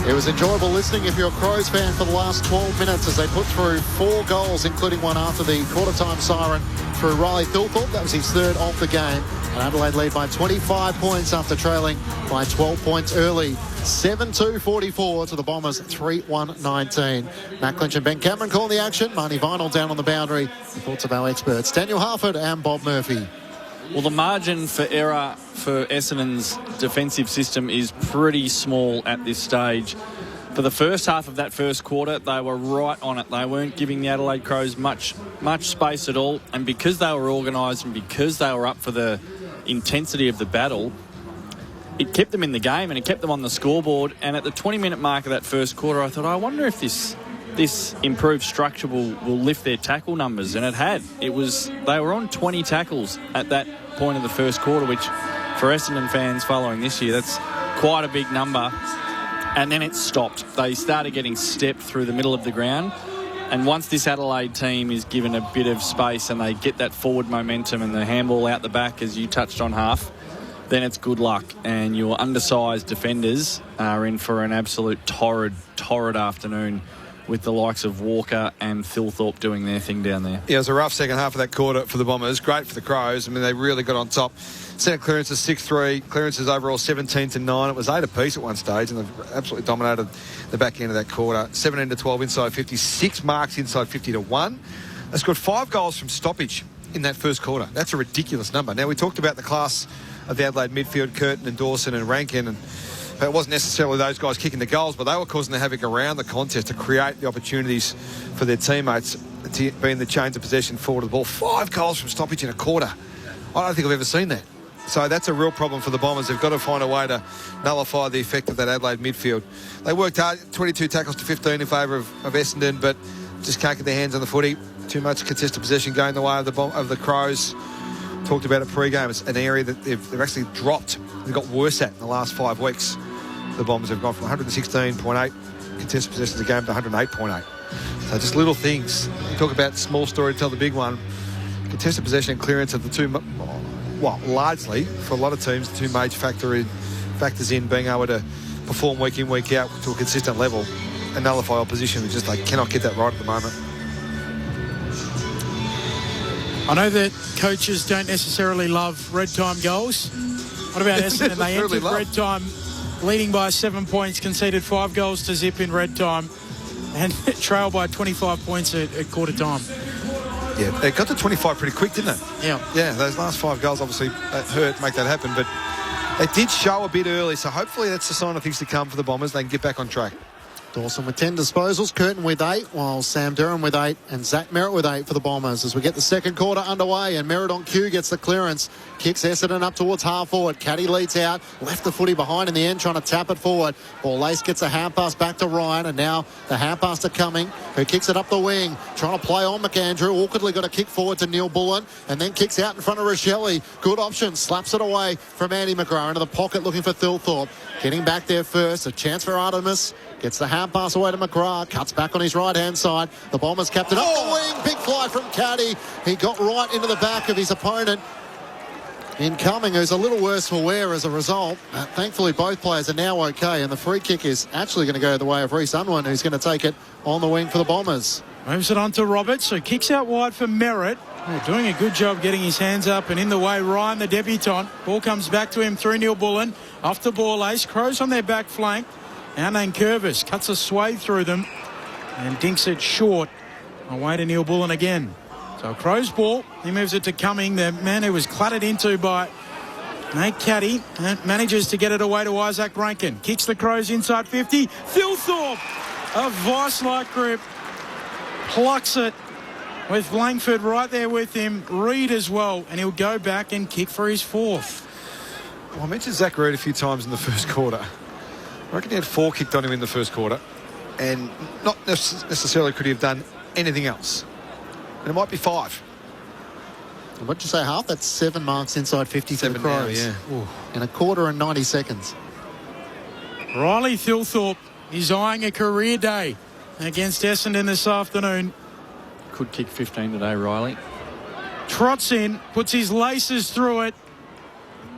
It was enjoyable listening if you're a Crows fan for the last 12 minutes as they put through 4 goals, including one after the quarter-time siren through Riley Philthorpe. That was his 3rd of the game. And Adelaide lead by 25 points after trailing by 12 points early. 7-2-44 to the Bombers, 3-1-19. Matt Clinch and Ben Cameron calling the action. Marnie Vinyl down on the boundary. The thoughts of our experts, Daniel Harford and Bob Murphy. Well, the margin for error for Essendon's defensive system is pretty small at this stage. For the first half of that first quarter, they were right on it. They weren't giving the Adelaide Crows much space at all. And because they were organised and because they were up for the intensity of the battle, it kept them in the game and it kept them on the scoreboard. And at the 20-minute mark of that first quarter, I thought, I wonder if this improved structure will lift their tackle numbers, and it had. They were on 20 tackles at that point of the first quarter, which for Essendon fans following this year, that's quite a big number. And then it stopped. They started getting stepped through the middle of the ground. And once this Adelaide team is given a bit of space and they get that forward momentum and the handball out the back, as you touched on, Half, then it's good luck. And your undersized defenders are in for an absolute torrid afternoon with the likes of Walker and Thilthorpe doing their thing down there. Yeah, it was a rough second half of that quarter for the Bombers. Great for the Crows. I mean, they really got on top. Centre clearances 6-3. Clearances overall 17-9. It was 8 apiece at one stage, and they've absolutely dominated the back end of that quarter. 17-12 inside 50. 6 marks inside 50-1. They scored 5 goals from stoppage in that first quarter. That's a ridiculous number. Now, we talked about the class of the Adelaide midfield, Curtin and Dawson and Rankin, and it wasn't necessarily those guys kicking the goals, but they were causing the havoc around the contest to create the opportunities for their teammates to be in the chains of possession forward of the ball. 5 goals from stoppage in a quarter. I don't think I've ever seen that. So that's a real problem for the Bombers. They've got to find a way to nullify the effect of that Adelaide midfield. They worked hard, 22 tackles to 15 in favour of Essendon, but just can't get their hands on the footy. Too much contested possession going the way of the Crows. Talked about it pre-game. It's an area that they've actually dropped. They've got worse at in the last 5 weeks. The Bombers have gone from 116.8 contested possessions a game to 108.8. So just little things. You talk about small story to tell the big one. Contested possession and clearance of the two, well, largely for a lot of teams, the two major factors in being able to perform week in, week out to a consistent level and nullify opposition. They cannot get that right at the moment. I know that coaches don't necessarily love red time goals. What about Essendon? They entered red time leading by 7 points, conceded 5 goals to zip in red time, and trailed by 25 points at quarter time. Yeah, they got to 25 pretty quick, didn't it? Yeah. Yeah, those last 5 goals obviously hurt, make that happen, but they did show a bit early, so hopefully that's a sign of things to come for the Bombers. They can get back on track. Dawson with 10 disposals, Curtin with 8, while Sam Durham with 8 and Zach Merritt with 8 for the Bombers as we get the second quarter underway, and Merritt on cue gets the clearance, kicks Essendon up towards half forward. Caddy leads out, left the footy behind in the end, trying to tap it forward. Ball Lace gets a hand pass back to Ryan, and now the hand pass to Cumming, who kicks it up the wing, trying to play on McAndrew. Awkwardly got a kick forward to Neil Bullen, and then kicks out in front of Rochelle. Good option, slaps it away from Andy McGrath into the pocket looking for Thilthorpe. Getting back there first, a chance for Artemis. Gets the hand pass away to McGrath. Cuts back on his right-hand side. The Bombers captain up the wing. Big fly from Caddy. He got right into the back of his opponent in Cumming, who's a little worse for wear as a result. Thankfully, both players are now okay, and the free kick is actually going to go the way of Reece Unwin, who's going to take it on the wing for the Bombers. Moves it on to Roberts, who kicks out wide for Merritt. Doing a good job getting his hands up, and in the way, Ryan, the debutant. Ball comes back to him through Neil Bullen. Off the ball, Ace. Crows on their back flank. Our name Curvis cuts a swathe through them and dinks it short. Away to Neil Bullen again. So Crows ball. He moves it to Cumming, the man who was clattered into by Nate Caddy, and manages to get it away to Isaac Rankin. Kicks the Crows inside 50. Thilthorpe, a vice-like grip, plucks it with Langford right there with him. Reid as well, and he'll go back and kick for his 4th. Well, I mentioned Zach Reid a few times in the first quarter. I reckon he had 4 kicked on him in the first quarter, and not necessarily could he have done anything else. And it might be 5. What'd you say, Half? That's 7 marks inside 50 for the Crows. Now, yeah. In a quarter and 90 seconds. Riley Thilthorpe is eyeing a career day against Essendon this afternoon. Could kick 15 today, Riley. Trots in, puts his laces through it,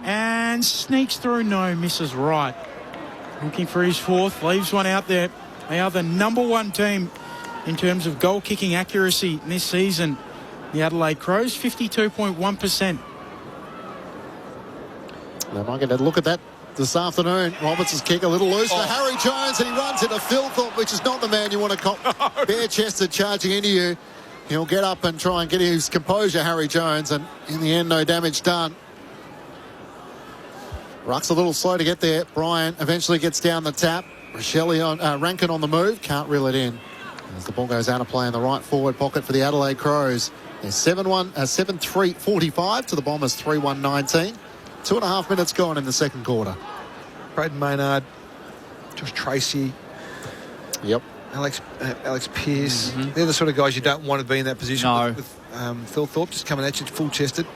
and sneaks through. No, misses right. Looking for his 4th, leaves one out there. They are the number 1 team in terms of goal kicking accuracy this season. The Adelaide Crows, 52.1%. They might get a look at that this afternoon. Roberts' kick a little loose to Harry Jones, and he runs into Thilthorpe, which is not the man you want to cop bare-chested charging into you. He'll get up and try and get his composure, Harry Jones, and in the end, no damage done. Ruck's a little slow to get there. Bryant eventually gets down the tap. Rankin on the move. Can't reel it in. As the ball goes out of play in the right forward pocket for the Adelaide Crows. They're 7-3-45 to the Bombers 3-1-19. 2.5 minutes gone in the second quarter. Braden Maynard, Josh Tracy. Yep. Alex Pearce. They're the sort of guys you don't want to be in that position with Thilthorpe just coming at you full-chested.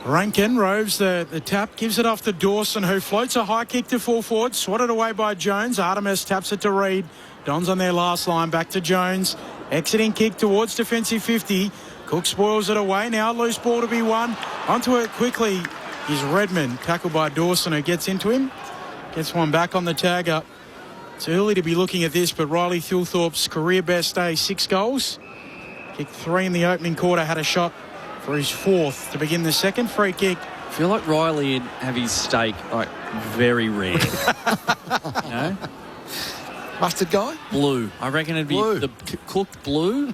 Rankin roves the tap, gives it off to Dawson, who floats a high kick to full forward, swatted away by Jones. Artemis taps it to Reid. Don's on their last line. Back to Jones. Exiting kick towards defensive 50. Cook spoils it away. Now loose ball to be won. Onto it quickly is Redmond. Tackled by Dawson, who gets into him. Gets one back on the tag up. It's early to be looking at this, but Riley Thilthorpe's career best day, 6 goals. Kicked 3 in the opening quarter. Had a shot for his 4th to begin the second. Free kick. I feel like Riley would have his steak like very rare. You know? Mustard guy? Blue. I reckon it'd be the cooked blue.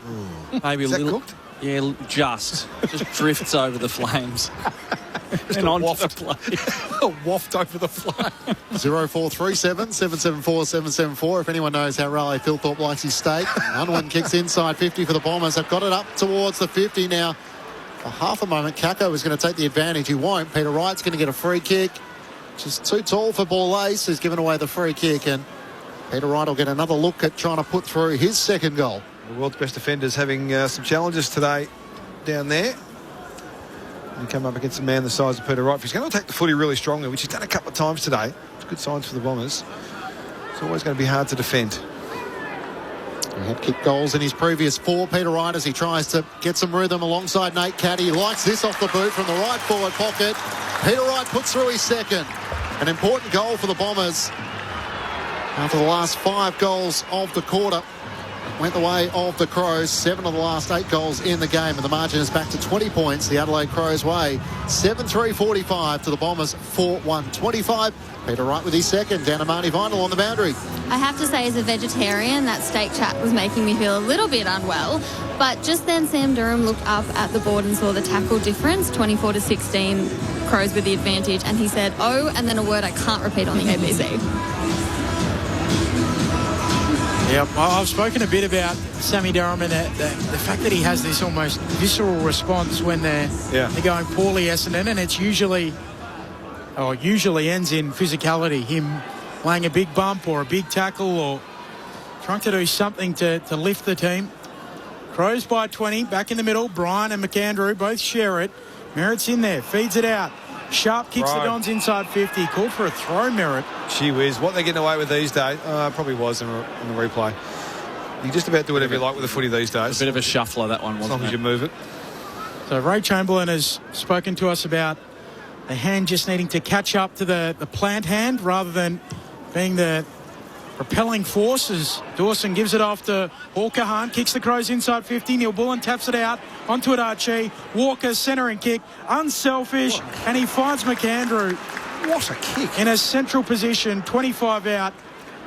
Maybe Is a little. cooked? Yeah, just drifts over the flames. And onto the plate. A waft over the flame. 0437 774 774. If anyone knows how Riley Thilthorpe likes his steak. Unwin kicks inside 50 for the Bombers. They've got it up towards the 50 now. For half a moment, Kako is going to take the advantage. He won't. Peter Wright's going to get a free kick. Just too tall for Borlase, who's given away the free kick. And Peter Wright will get another look at trying to put through his second goal. The world's best defenders having some challenges today down there. And come up against a man the size of Peter Wright. He's going to attack the footy really strongly, which he's done a couple of times today. It's good signs for the Bombers. It's always going to be hard to defend. He had kicked goals in his previous 4. Peter Wright, as he tries to get some rhythm alongside Nate Caddy. He likes this off the boot from the right forward pocket. Peter Wright puts through his second. An important goal for the Bombers. After the last 5 goals of the quarter, went the way of the Crows. 7 of the last 8 goals in the game, and the margin is back to 20 points the Adelaide Crows way. 7-3-45 to the Bombers 4-1-25. Peter Wright with his second. Down to Marnie Vinyl on the boundary. I have to say, as a vegetarian, that steak chat was making me feel a little bit unwell. But just then, Sam Durham looked up at the board and saw the tackle difference, 24-16, Crows with the advantage, and he said, "Oh," and then a word I can't repeat on the ABC. Yep, I've spoken a bit about Sammy Durham and the fact that he has this almost visceral response when they're going poorly, Essendon, and it's usually ends in physicality, him laying a big bump or a big tackle or trying to do something to lift the team. Crows by 20, back in the middle. Bryan and McAndrew both share it. Merritt's in there, feeds it out. Sharp kicks the Dons inside 50. Called for a throw, Merritt. Gee whiz, what they're getting away with these days, probably was in the replay. You just about do whatever you like with the footy these days. A bit of a shuffler, that one, wasn't it? As long as you move it. So Ray Chamberlain has spoken to us about the hand just needing to catch up to the plant hand rather than being the propelling force, as Dawson gives it off to Hawker. Hunt kicks the Crows inside 50. Neil Bullen taps it out onto it. Archie Walker centering kick, unselfish, and he finds McAndrew. What a kick! In a central position, 25 out,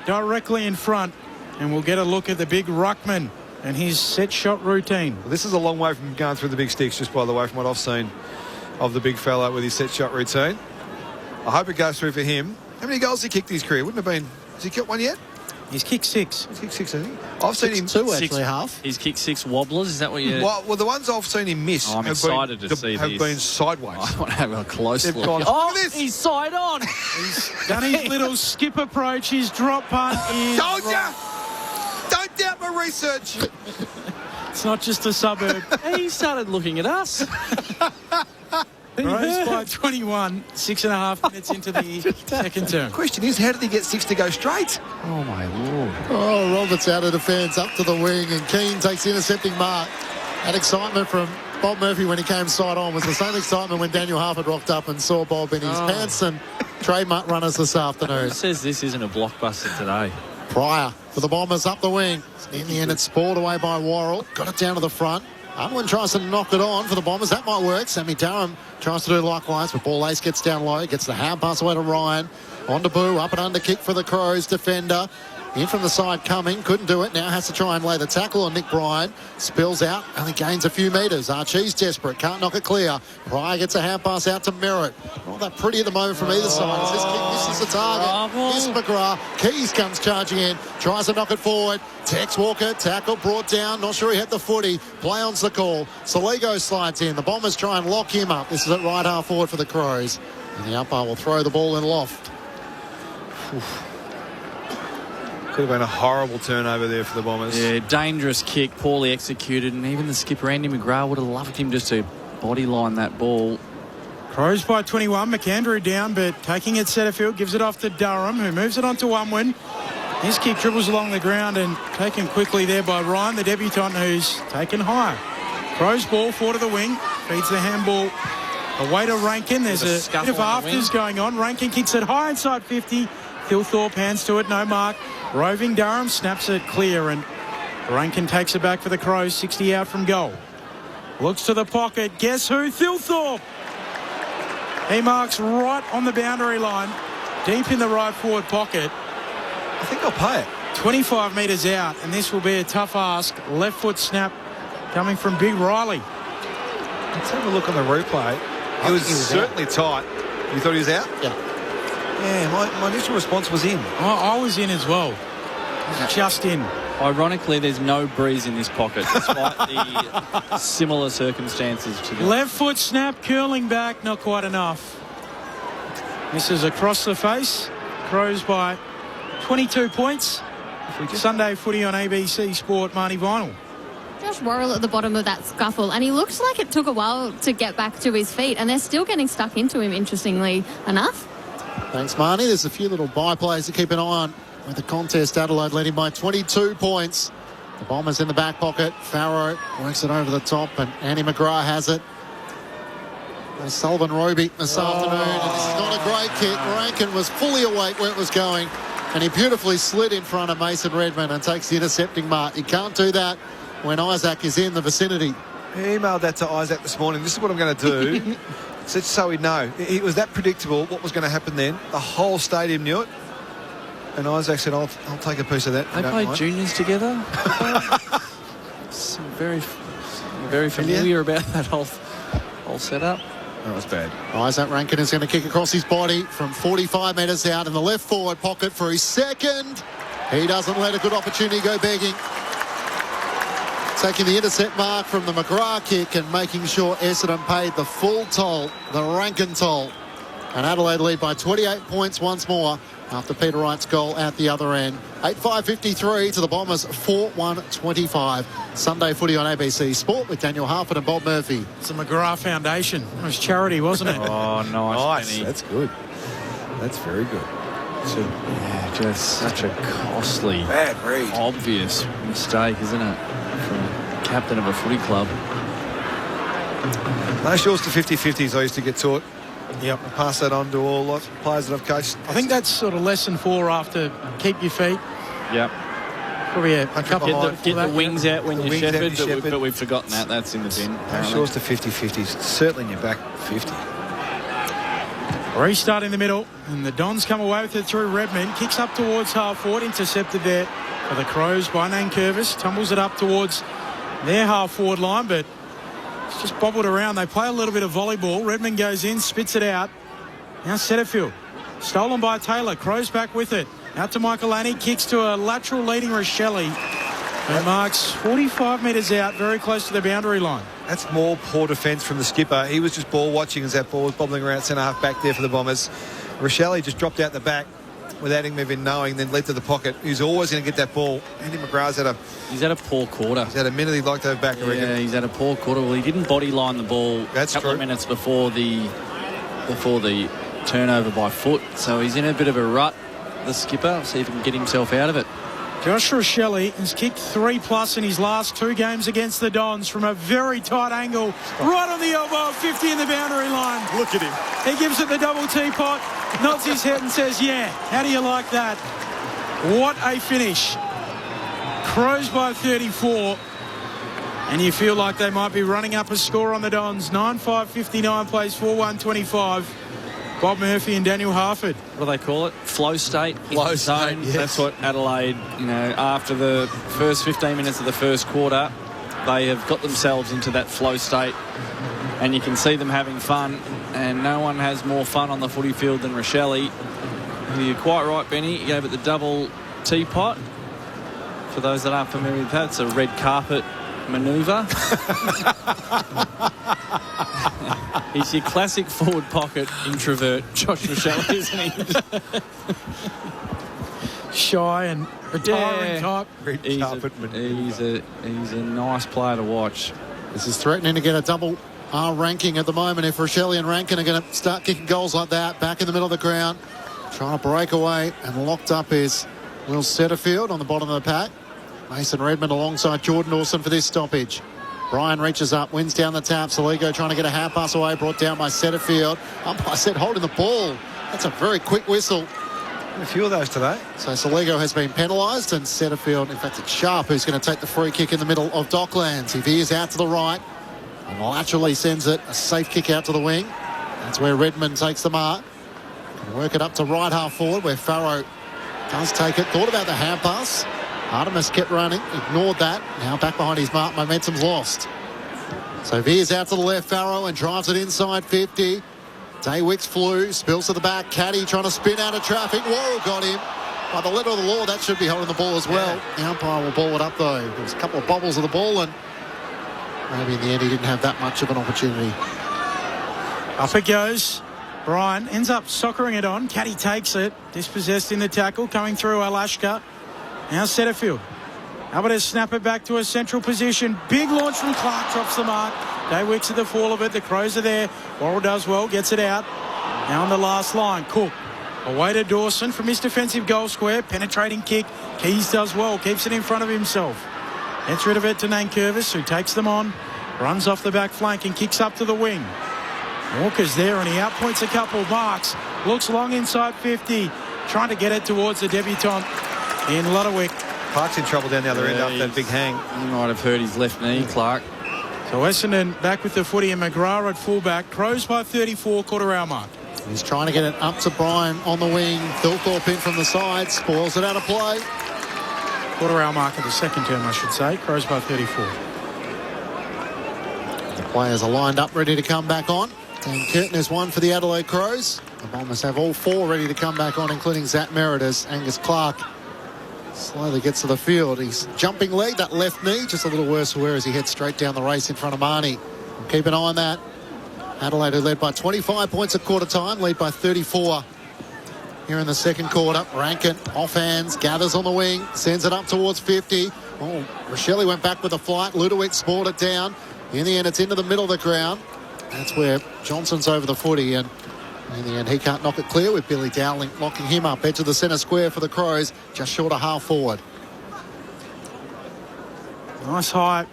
directly in front, and we'll get a look at the big ruckman and his set shot routine. Well, this is a long way from going through the big sticks, just by the way, from what I've seen of the big fella with his set shot routine. I hope it goes through for him. How many goals has he kicked in his career? Wouldn't have been. Has he kicked one yet? He's kicked 6. He's kicked 6, I think. I've seen him 2 actually, half. He's kicked 6 wobblers. Is that what you? Well, the ones I've seen him miss I'm excited to see have these. been sideways. I want to have a close They've look. gone, Oh, look at this. he's side on. He's done his little skip approach. His drop punt is... Told ya! Don't doubt my research. It's not just a suburb. He started looking at us. Crows by 21, 6.5 minutes into the second term. Question is, how did he get 6 to go straight? Oh, my Lord. Oh, Roberts out of defence, up to the wing, and Keane takes the intercepting mark. That excitement from Bob Murphy when he came side on was the same excitement when Daniel Harford rocked up and saw Bob in his pants and trademark runners this afternoon. Who says this isn't a blockbuster today? Pryor for the Bombers up the wing. In the end, it's spoiled away by Worrell. Got it down to the front. Unwin tries to knock it on for the Bombers. That might work. Sammy Durham tries to do likewise, but Ball Ace gets down low. Gets the hand pass away to Ryan. On to Boo. Up and under kick for the Crows. Defender. In from the side coming. Couldn't do it. Now has to try and lay the tackle on Nick Bryan. Spills out. Only gains a few metres. Archie's desperate. Can't knock it clear. Pryor gets a hand pass out to Merritt. Not that pretty at the moment from either side. As this kick misses the target. Miss McGrath. Keys comes charging in. Tries to knock it forward. Tex Walker. Tackle brought down. Not sure he hit the footy. Play on's the call. Saligo slides in. The Bombers try and lock him up. This is at right half forward for the Crows. And the umpire will throw the ball in loft. Could have been a horrible turnover there for the Bombers. Yeah, dangerous kick, poorly executed, and even the skipper, Andy McGrath, would have loved him just to bodyline that ball. Crows by 21. McAndrew down, but taking it centre field, gives it off to Durham, who moves it on to Unwin. His kick dribbles along the ground and taken quickly there by Ryan, the debutant, who's taken higher. Crows ball, forward to the wing, feeds the handball away to Rankin. There's a bit of afters going on. Rankin kicks it high inside 50. Thilthorpe hands to it, no mark. Roving Durham snaps it clear, and Rankin takes it back for the Crows, 60 out from goal. Looks to the pocket. Guess who? Thilthorpe. He marks right on the boundary line, deep in the right forward pocket. I think I'll pay it. 25 metres out, and this will be a tough ask. Left foot snap coming from Big Riley. Let's have a look on the replay. He was certainly tight. You thought he was out? Yeah. Yeah, my initial response was in. I was in as well. Just in. Ironically, there's no breeze in this pocket, despite the similar circumstances to the left foot snap, curling back, not quite enough. This is across the face. Crows by 22 points. Sunday footy on ABC Sport. Marnie Vinyl. Josh Worrell at the bottom of that scuffle, and he looks like it took a while to get back to his feet, and they're still getting stuck into him, interestingly enough. Thanks, Marnie. There's a few little byplays to keep an eye on with the contest. Adelaide leading by 22 points. The Bombers in the back pocket. Farrow works it over the top, and Andy McGrath has it. There's Sullivan Roby this afternoon, and this is not a great kick. Rankin was fully awake where it was going, and he beautifully slid in front of Mason Redmond and takes the intercepting mark. You can't do that when Isaac is in the vicinity. He emailed that to Isaac this morning. This is what I'm going to do. Just so we know. It was that predictable what was going to happen then. The whole stadium knew it. And Isaac said, I'll take a piece of that. They played juniors together. very familiar about that whole setup. That was bad. Isaac Rankin is going to kick across his body from 45 metres out in the left forward pocket for his second. He doesn't let a good opportunity go begging. Taking the intercept mark from the McGrath kick and making sure Essendon paid the full toll, the Rankin toll. And Adelaide lead by 28 points once more after Peter Wright's goal at the other end. 8-5-53 to the Bombers, 4-1-25. Sunday footy on ABC Sport with Daniel Harford and Bob Murphy. It's the McGrath Foundation. It was charity, wasn't it? Oh, nice. Benny. That's good. That's very good. Just such a costly, bad read, obvious mistake, isn't it? From captain of a footy club. No shorts to 50-50s I used to get taught. Yep. I pass that on to all the players that I've coached. I think that's sort of lesson 4 after keep your feet. Yep. Probably a couple get the wings out when you're shepherd, but we've forgotten that. That's in the bin. No shorts to 50-50s. Certainly in your back 50. Restart in the middle, and the Dons come away with it through Redmond. Kicks up towards half forward, intercepted there for the Crows by Nankervis. Tumbles it up towards their half forward line, but it's just bobbled around. They play a little bit of volleyball. Redmond goes in, spits it out. Now Setterfield. Stolen by Taylor. Crows back with it. Out to Michael Laney. Kicks to a lateral leading Rochelle. And marks 45 metres out, very close to the boundary line. That's more poor defence from the skipper. He was just ball watching as that ball was bobbling around centre half back there for the Bombers. Rochelle just dropped out the back without him even knowing, then led to the pocket. He's always going to get that ball. Andy McGrath's had a poor quarter. He's had a minute he'd like to have back, I reckon. Yeah, he's had a poor quarter. Well, he didn't body line the ball a couple of minutes before the turnover by foot. So he's in a bit of a rut, the skipper. See if he can get himself out of it. Josh Rochelle has kicked 3+ in his last 2 games against the Dons from a very tight angle, right on the elbow, 50 in the boundary line. Look at him. He gives it the double teapot, nods his head and says, yeah, how do you like that? What a finish. Crows by 34, and you feel like they might be running up a score on the Dons. 9-5-59 plays 4-1-25. Bob Murphy and Daniel Harford. What do they call it? Flow state. Flow state, yes. That's what Adelaide, after the first 15 minutes of the first quarter, they have got themselves into that flow state. And you can see them having fun. And no one has more fun on the footy field than Rochelle. You're quite right, Benny. He gave it the double teapot. For those that aren't familiar with that, it's a red carpet manoeuvre. He's your classic forward pocket introvert, Josh Rochelle, isn't he? Shy and retiring type. He's a nice player to watch. This is threatening to get a double R ranking at the moment. If Rochelle and Rankin are going to start kicking goals like that, back in the middle of the ground, trying to break away, and locked up is Will Setterfield on the bottom of the pack. Mason Redmond alongside Jordan Dawson for this stoppage. Brian reaches up, wins down the tap. Saligo trying to get a half pass away, brought down by Setterfield. Umpire said holding the ball. That's a very quick whistle. A few of those today. So Saligo has been penalised, and Setterfield, in fact it's Sharp who's going to take the free kick in the middle of Docklands. He veers out to the right and laterally sends it, a safe kick out to the wing. That's where Redmond takes the mark. Can work it up to right half forward where Farrow does take it. Thought about the hand pass. Artemis kept running, ignored that. Now back behind his mark, momentum's lost. So veers out to the left, Farrow, and drives it inside 50. Daywicks flew, spills to the back. Caddy trying to spin out of traffic. Worrell got him. By the letter of the law, that should be holding the ball as well. The umpire will ball it up though. There was a couple of bobbles of the ball, and maybe in the end he didn't have that much of an opportunity. Up it goes. Brian ends up soccering it on. Caddy takes it. Dispossessed in the tackle. Coming through Alashka. Now Setterfield. Able to snap it back to a central position. Big launch from Clark. Drops the mark. Daywicks at the fall of it. The Crows are there. Worrell does well. Gets it out. Now on the last line. Cook. Away to Dawson from his defensive goal square. Penetrating kick. Keys does well. Keeps it in front of himself. Gets rid of it to Nankervis, who takes them on. Runs off the back flank and kicks up to the wing. Walker's there and he outpoints a couple of marks. Looks long inside 50. Trying to get it towards the debutant in Ludwig. Clark's in trouble down the other end after that big hang. He might have hurt his left knee, Clark. So Essendon back with the footy and McGrath at fullback. Crows by 34, quarter hour mark. He's trying to get it up to Brian on the wing. Thilthorpe in from the side. Spoils it out of play. Quarter hour mark of the second term, I should say. Crows by 34. The players are lined up, ready to come back on. And Curtin has one for the Adelaide Crows. The Bombers have all four ready to come back on, including Zach Meredith. Angus Clark slowly gets to the field. He's jumping leg, that left knee, just a little worse for wear as he heads straight down the race in front of Marnie. We'll keep an eye on that. Adelaide are led by 25 points at quarter time, lead by 34 here in the second quarter. Rankin off hands, gathers on the wing, sends it up towards 50. Oh, Rochelle went back with the flight. Ludwig spoiled it down. In the end, it's into the middle of the ground. That's where Johnson's over the footy, and in the end he can't knock it clear with Billy Dowling locking him up. Edge of the centre square for the Crows, just short of half forward. Nice high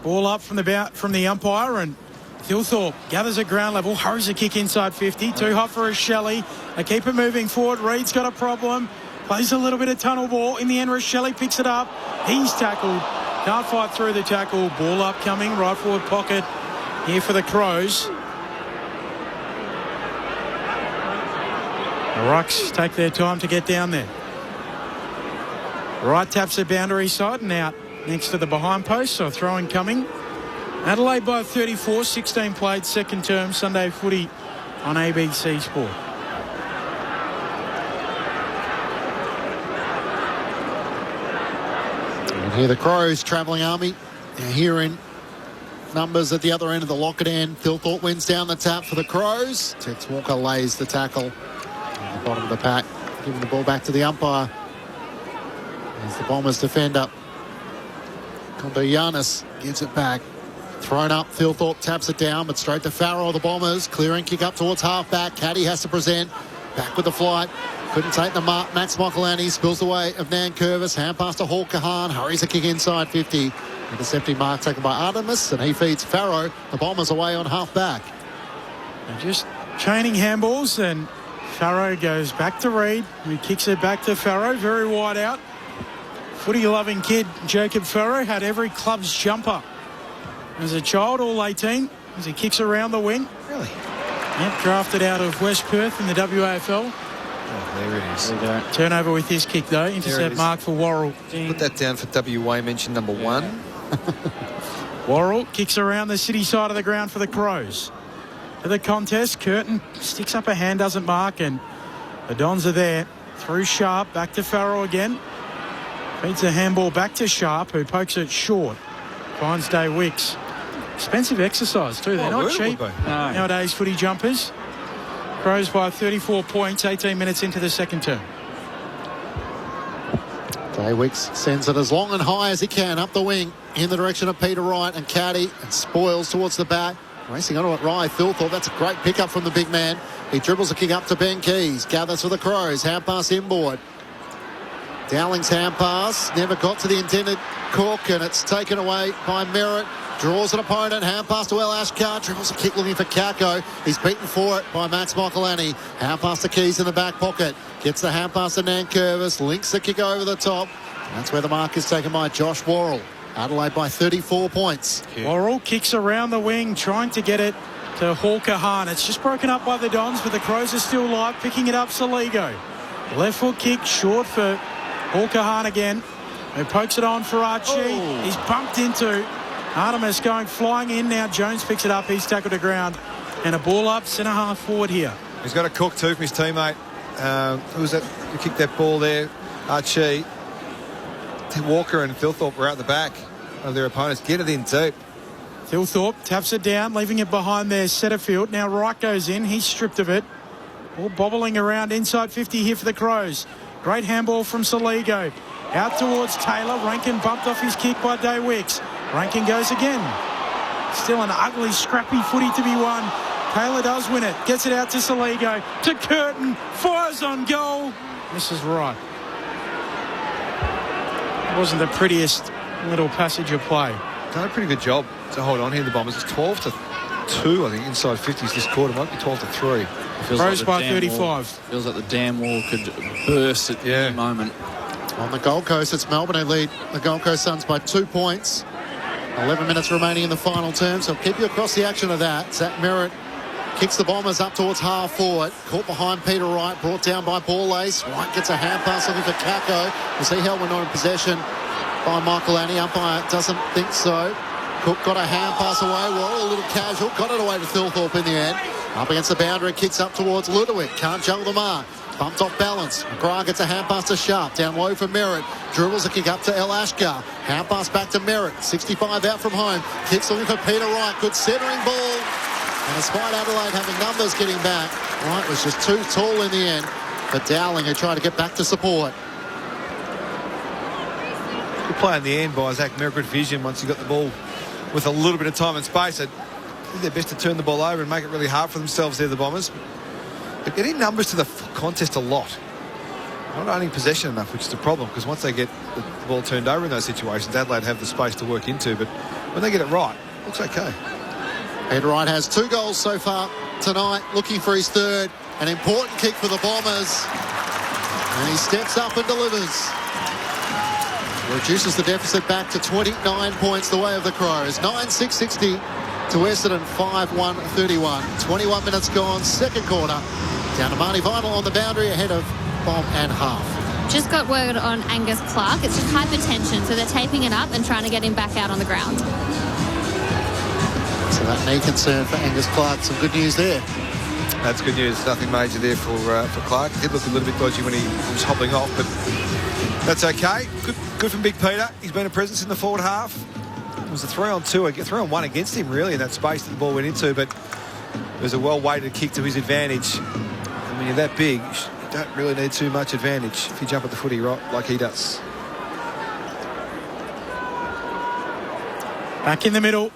ball up from the umpire, and Thilthorpe gathers at ground level, hurries a kick inside 50. Too hot for a Shelley. They keep it moving forward. Reed's got a problem. Plays a little bit of tunnel ball. In the end, Rochelle picks it up. He's tackled. Can't fight through the tackle. Ball upcoming. Right forward pocket here for the Crows. The Rucks take their time to get down there. Right taps the boundary side and out next to the behind post. So throwing coming. Adelaide by 34, 16 played, second term, Sunday footy on ABC Sport. And here the Crows, travelling army. They're here in numbers at the other end of the locket end. Thilthorpe wins down the tap for the Crows. Tex Walker lays the tackle at the bottom of the pack, giving the ball back to the umpire. As the Bombers defender, Kondo Giannis, gives it back. Thrown up, Thilthorpe taps it down, but straight to Farrell, the Bombers. Clearing kick up towards half-back. Caddy has to present. Back with the flight. Couldn't take the mark. Max Michelani spills the way of Nankervis. Hand pass to Hall Kahan. Hurries a kick inside 50. Intercepting mark taken by Artemis, and he feeds Farrow. The Bombers away on half-back. They're just chaining handballs, and Farrow goes back to Reed, who kicks it back to Farrow. Very wide out. Footy-loving kid, Jacob Farrow, had every club's jumper as a child, all 18, as he kicks around the wing. Really? Yep, drafted out of West Perth in the WAFL. Oh, there it is. There we go. Turnover with his kick, though. Intercept mark for Worrell. Put that down for WA mention number one. Worrell kicks around the city side of the ground for the Crows. For the contest, Curtin sticks up a hand, doesn't mark, and the Dons are there. Through Sharp, back to Farrell again. Feeds a handball back to Sharp, who pokes it short. Finds Daywicks. Expensive exercise too. They're not cheap nowadays, footy jumpers. Crows by 34 points, 18 minutes into the second term. Daywicks sends it as long and high as he can up the wing in the direction of Peter Wright and Caddy, and spoils towards the back. Racing onto it, Rye Thilthorpe. That's a great pickup from the big man. He dribbles a kick up to Ben Keys. Gathers for the Crows. Hand pass inboard. Dowling's hand pass never got to the intended Cook, and it's taken away by Merritt. Draws an opponent, hand pass to El Ashkar, dribbles a kick looking for Kako. He's beaten for it by Max Michelani. Hand pass to Keys in the back pocket. Gets the hand pass to Nankervis, links the kick over the top. That's where the mark is taken by Josh Worrell. Adelaide by 34 points. Worrell kicks around the wing, trying to get it to Hawker Hahn. It's just broken up by the Dons, but the Crows are still live. Picking it up, Saligo. Left foot kick, short for Hawker Hahn again. Who pokes it on for Archie. Oh. He's bumped into Artemis, going flying in now. Jones picks it up. He's tackled to ground. And a ball up, centre half forward here. He's got a cook too from his teammate. Who was that who kicked that ball there? Archie. Walker and Philthorpe were out the back of their opponents. Get it in deep. Philthorpe taps it down, leaving it behind there. Setterfield. Now Wright goes in. He's stripped of it. All bobbling around inside 50 here for the Crows. Great handball from Saligo. Out towards Taylor. Rankin bumped off his kick by Day Wicks. Rankin goes again. Still an ugly, scrappy footy to be won. Taylor does win it. Gets it out to Saligo. To Curtin. Fires on goal. Misses right. It wasn't the prettiest little passage of play. Done a pretty good job to hold on here, the Bombers. It's 12-2, I think, inside 50s this quarter. Might be 12-3. Crows by 35. Wall, feels like the dam wall could burst at any moment. On the Gold Coast, it's Melbourne who lead the Gold Coast Suns by 2 points. 11 minutes remaining in the final term, so I'll keep you across the action of that. Zach Merritt kicks the Bombers up towards half forward. Caught behind Peter Wright, brought down by Ball Ace. Wright gets a hand pass looking for Kako. As he held when not in possession by Michelani. Umpire doesn't think so. Cook got a hand pass away. Worrell a little casual. Got it away to Philthorpe in the end. Up against the boundary, kicks up towards Ludovic. Can't juggle the mark. Bumped off balance. McGrath gets a hand pass to Sharp. Down low for Merritt. Dribbles a kick up to El Ashkar. Hand pass back to Merritt. 65 out from home. Kicks looking for Peter Wright. Good centering ball. And despite Adelaide having numbers getting back, Wright was just too tall in the end for Dowling, who tried to get back to support. Good play in the end by Zach Merritt. Good vision once he got the ball with a little bit of time and space. They did their best to turn the ball over and make it really hard for themselves there, the Bombers. They're getting numbers to the contest a lot. Not owning possession enough, which is the problem, because once they get the ball turned over in those situations, Adelaide have the space to work into, but when they get it right, it looks okay. Peter Wright has 2 goals so far tonight, looking for his third. An important kick for the Bombers. And he steps up and delivers. Reduces the deficit back to 29 points the way of the Crows. 9-6-60 to Essendon 5-1-31. 21 minutes gone, second quarter. Down to Marnie Vinyl on the boundary ahead of Bob and Half. Just got word on Angus Clark. It's just hypertension, so they're taping it up and trying to get him back out on the ground. So that knee concern for Angus Clark. Some good news there. That's good news. Nothing major there for Clark. It did look a little bit dodgy when he was hobbling off, but that's okay. Good from Big Peter. He's been a presence in the forward half. It was a 3-on-2, a 3-on-1 against him, really, in that space that the ball went into, but it was a well-weighted kick to his advantage. And when you're that big, you don't really need too much advantage if you jump at the footy right like he does. Back in the middle.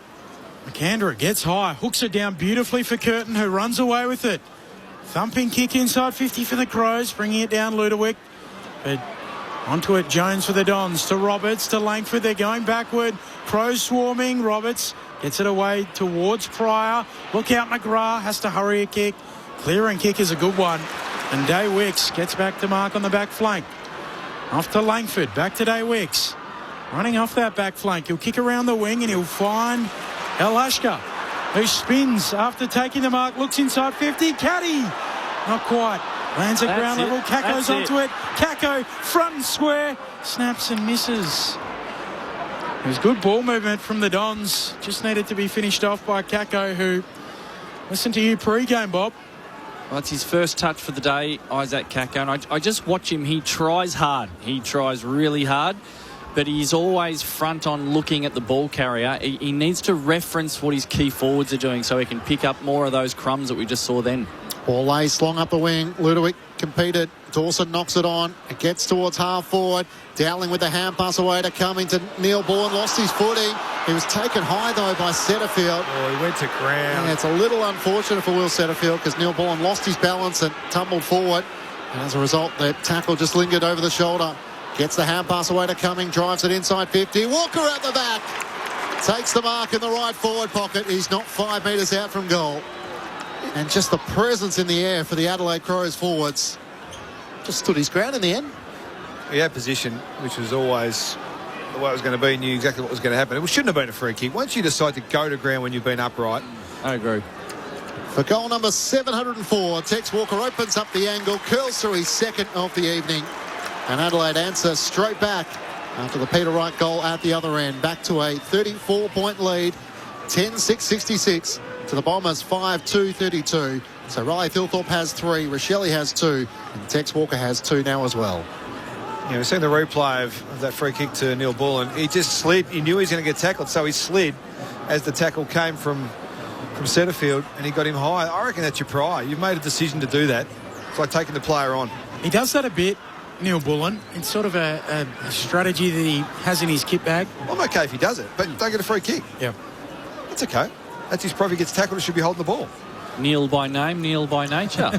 McAndrew gets high, hooks it down beautifully for Curtin, who runs away with it. Thumping kick inside 50 for the Crows, bringing it down Ludovic. But onto it, Jones for the Dons, to Roberts, to Langford. They're going backward. Crows swarming. Roberts gets it away towards Pryor. Look out, McGrath has to hurry a kick. Clearing kick is a good one. And Day Wicks gets back to mark on the back flank. Off to Langford, back to Day Wicks. Running off that back flank. He'll kick around the wing and he'll find El Ashkar, who spins after taking the mark, looks inside 50. Caddy, not quite. Lands at ground level. Kako's onto it. Kako, front and square. Snaps and misses. It was good ball movement from the Dons. Just needed to be finished off by Kako, who, listen to you pre-game, Bob. Well, it's his first touch for the day, Isaac Kako. And I just watch him. He tries hard. He tries really hard. But he's always front on looking at the ball carrier. He needs to reference what his key forwards are doing so he can pick up more of those crumbs that we just saw then. Ball Ace long up the wing. Ludovic competed. Dawson knocks it on. It gets towards half forward. Dowling with the hand pass away to Cummington. Neil Bourne lost his footing. He was taken high, though, by Setterfield. Oh, he went to ground. Yeah, it's a little unfortunate for Will Setterfield because Neil Bourne lost his balance and tumbled forward. And as a result, the tackle just lingered over the shoulder Gets the hand pass away to Cumming, drives it inside 50. Walker at the back. Takes the mark in the right forward pocket. He's not 5 metres out from goal. And just the presence in the air for the Adelaide Crows forwards. Just stood his ground in the end. He had position, which was always the way it was going to be. Knew exactly what was going to happen. It shouldn't have been a free kick. Once you decide to go to ground when you've been upright. I agree. For goal number 704, Tex Walker opens up the angle, curls through his second of the evening. And Adelaide answer straight back after the Peter Wright goal at the other end. Back to a 34-point lead, 10-6-66 to the Bombers, 5-2-32. So Riley Thilthorpe has 3, Rochelle has 2, and Tex Walker has 2 now as well. Yeah, we've seen the replay of that free kick to Neil Bullen. He just slid. He knew he was going to get tackled, so he slid as the tackle came from Setterfield, and he got him high. I reckon that's your prior. You've made a decision to do that. It's like taking the player on. He does that a bit, Neil Bullen. It's sort of a strategy that he has in his kit bag. I'm okay if he does it, but don't get a free kick. Yeah. That's okay. That's his proof. He gets tackled, he should be holding the ball. Neil by name, Neil by nature.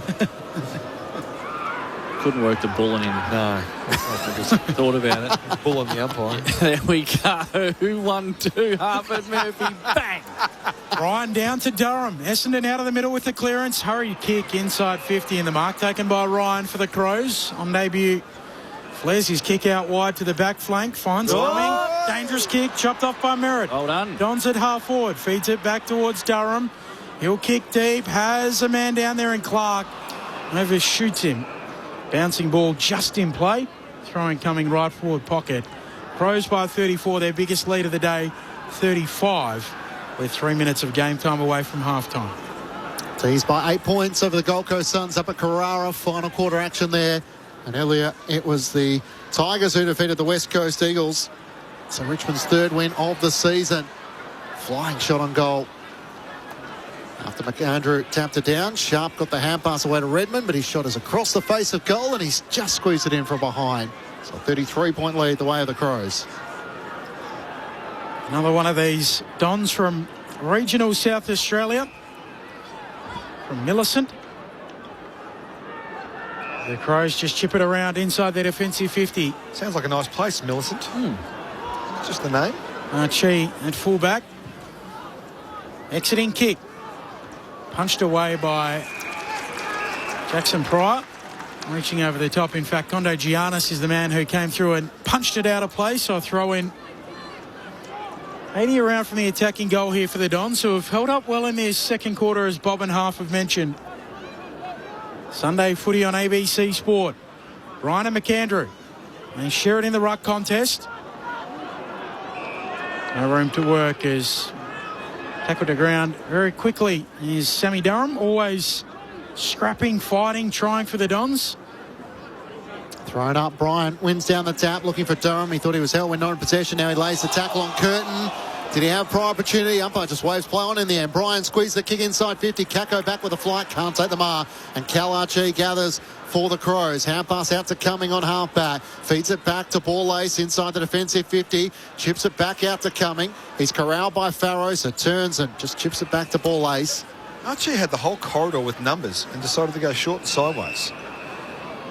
Couldn't work the Bullen in. No. I just thought about it. Bullen the umpire. There we go. 1-2, Harvard Murphy. Bang! Ryan down to Durham. Essendon out of the middle with the clearance. Hurried kick inside 50 in the mark taken by Ryan for the Crows. On debut, flares his kick out wide to the back flank. Finds Fleming. Dangerous kick, chopped off by Merritt. Well done. Don's at half forward. Feeds it back towards Durham. He'll kick deep. Has a man down there in Clark. Overshoots him. Bouncing ball just in play. Throwing coming right forward pocket. Crows by 34, their biggest lead of the day, 35. We're 3 minutes of game time away from halftime. Teased by 8 points over the Gold Coast Suns up at Carrara. Final quarter action there. And earlier it was the Tigers who defeated the West Coast Eagles. So Richmond's 3rd win of the season. Flying shot on goal. After McAndrew tapped it down, Sharp got the hand pass away to Redmond, but his shot is across the face of goal and he's just squeezed it in from behind. So 33-point lead the way of the Crows. Another one of these Dons from regional South Australia, from Millicent. The Crows just chip it around inside their defensive 50. Sounds like a nice place, Millicent. Just the name. Archie at fullback. Exiting kick. Punched away by Jackson Pryor. Reaching over the top. In fact, Kondo Giannis is the man who came through and punched it out of play. So a throw in. 80 around from the attacking goal here for the Dons, who have held up well in their second quarter, as Bob and Half have mentioned. Sunday footy on ABC Sport. Ryan and McAndrew. They share it in the ruck contest. No room to work as tackled to ground very quickly is Sammy Durham, always scrapping, fighting, trying for the Dons. Thrown up, Bryant wins down the tap, looking for Durham. He thought he was held when not in possession. Now he lays the tackle on Curtin. Did he have prior opportunity? Umpire just waves play on in the end. Bryant squeezed the kick inside 50. Kako back with a flight, can't take the mark. And Cal Archie gathers for the Crows. Hand pass out to Cumming on halfback. Feeds it back to Ball Ace inside the defensive 50. Chips it back out to Cumming. He's corralled by Farrow, so turns and just chips it back to Ball Ace. Archie had the whole corridor with numbers and decided to go short and sideways.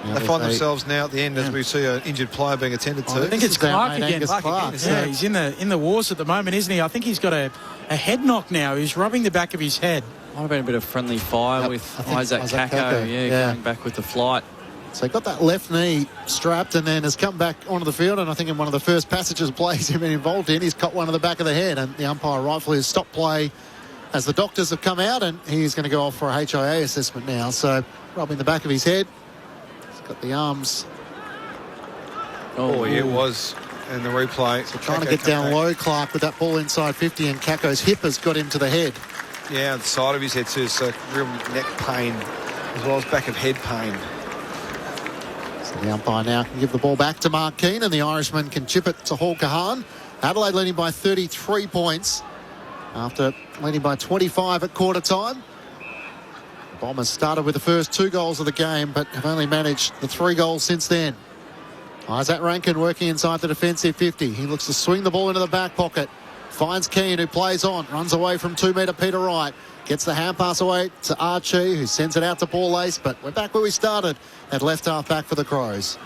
They find themselves now at the end as we see an injured player being attended to. I think it's Clark again. Clark. Yeah, he's in the wars at the moment, isn't he? I think he's got a head knock now. He's rubbing the back of his head. Might have been a bit of friendly fire with Isaac Kako. Yeah, coming back with the flight. So he got that left knee strapped and then has come back onto the field, and I think in one of the first passages plays he's been involved in, he's got one on the back of the head, and the umpire rightfully has stopped play as the doctors have come out, and he's going to go off for a HIA assessment now. So rubbing the back of his head. Got the arms. Oh, yeah, it was in the replay. So trying to get down low, Clark, with that ball inside 50, and Kako's hip has got him to the head. Yeah, the side of his head too, so real neck pain as well as back of head pain. So the umpire now can give the ball back to Mark Keane, and the Irishman can chip it to Hall Kahan. Adelaide leading by 33 points after leading by 25 at quarter time. Bombers started with the first 2 goals of the game, but have only managed the 3 goals since then. Isaac Rankin working inside the defensive 50. He looks to swing the ball into the back pocket. Finds Keane, who plays on. Runs away from 2-metre Peter Wright. Gets the hand pass away to Archie, who sends it out to Ball Ace. But we're back where we started at left half back for the Crows.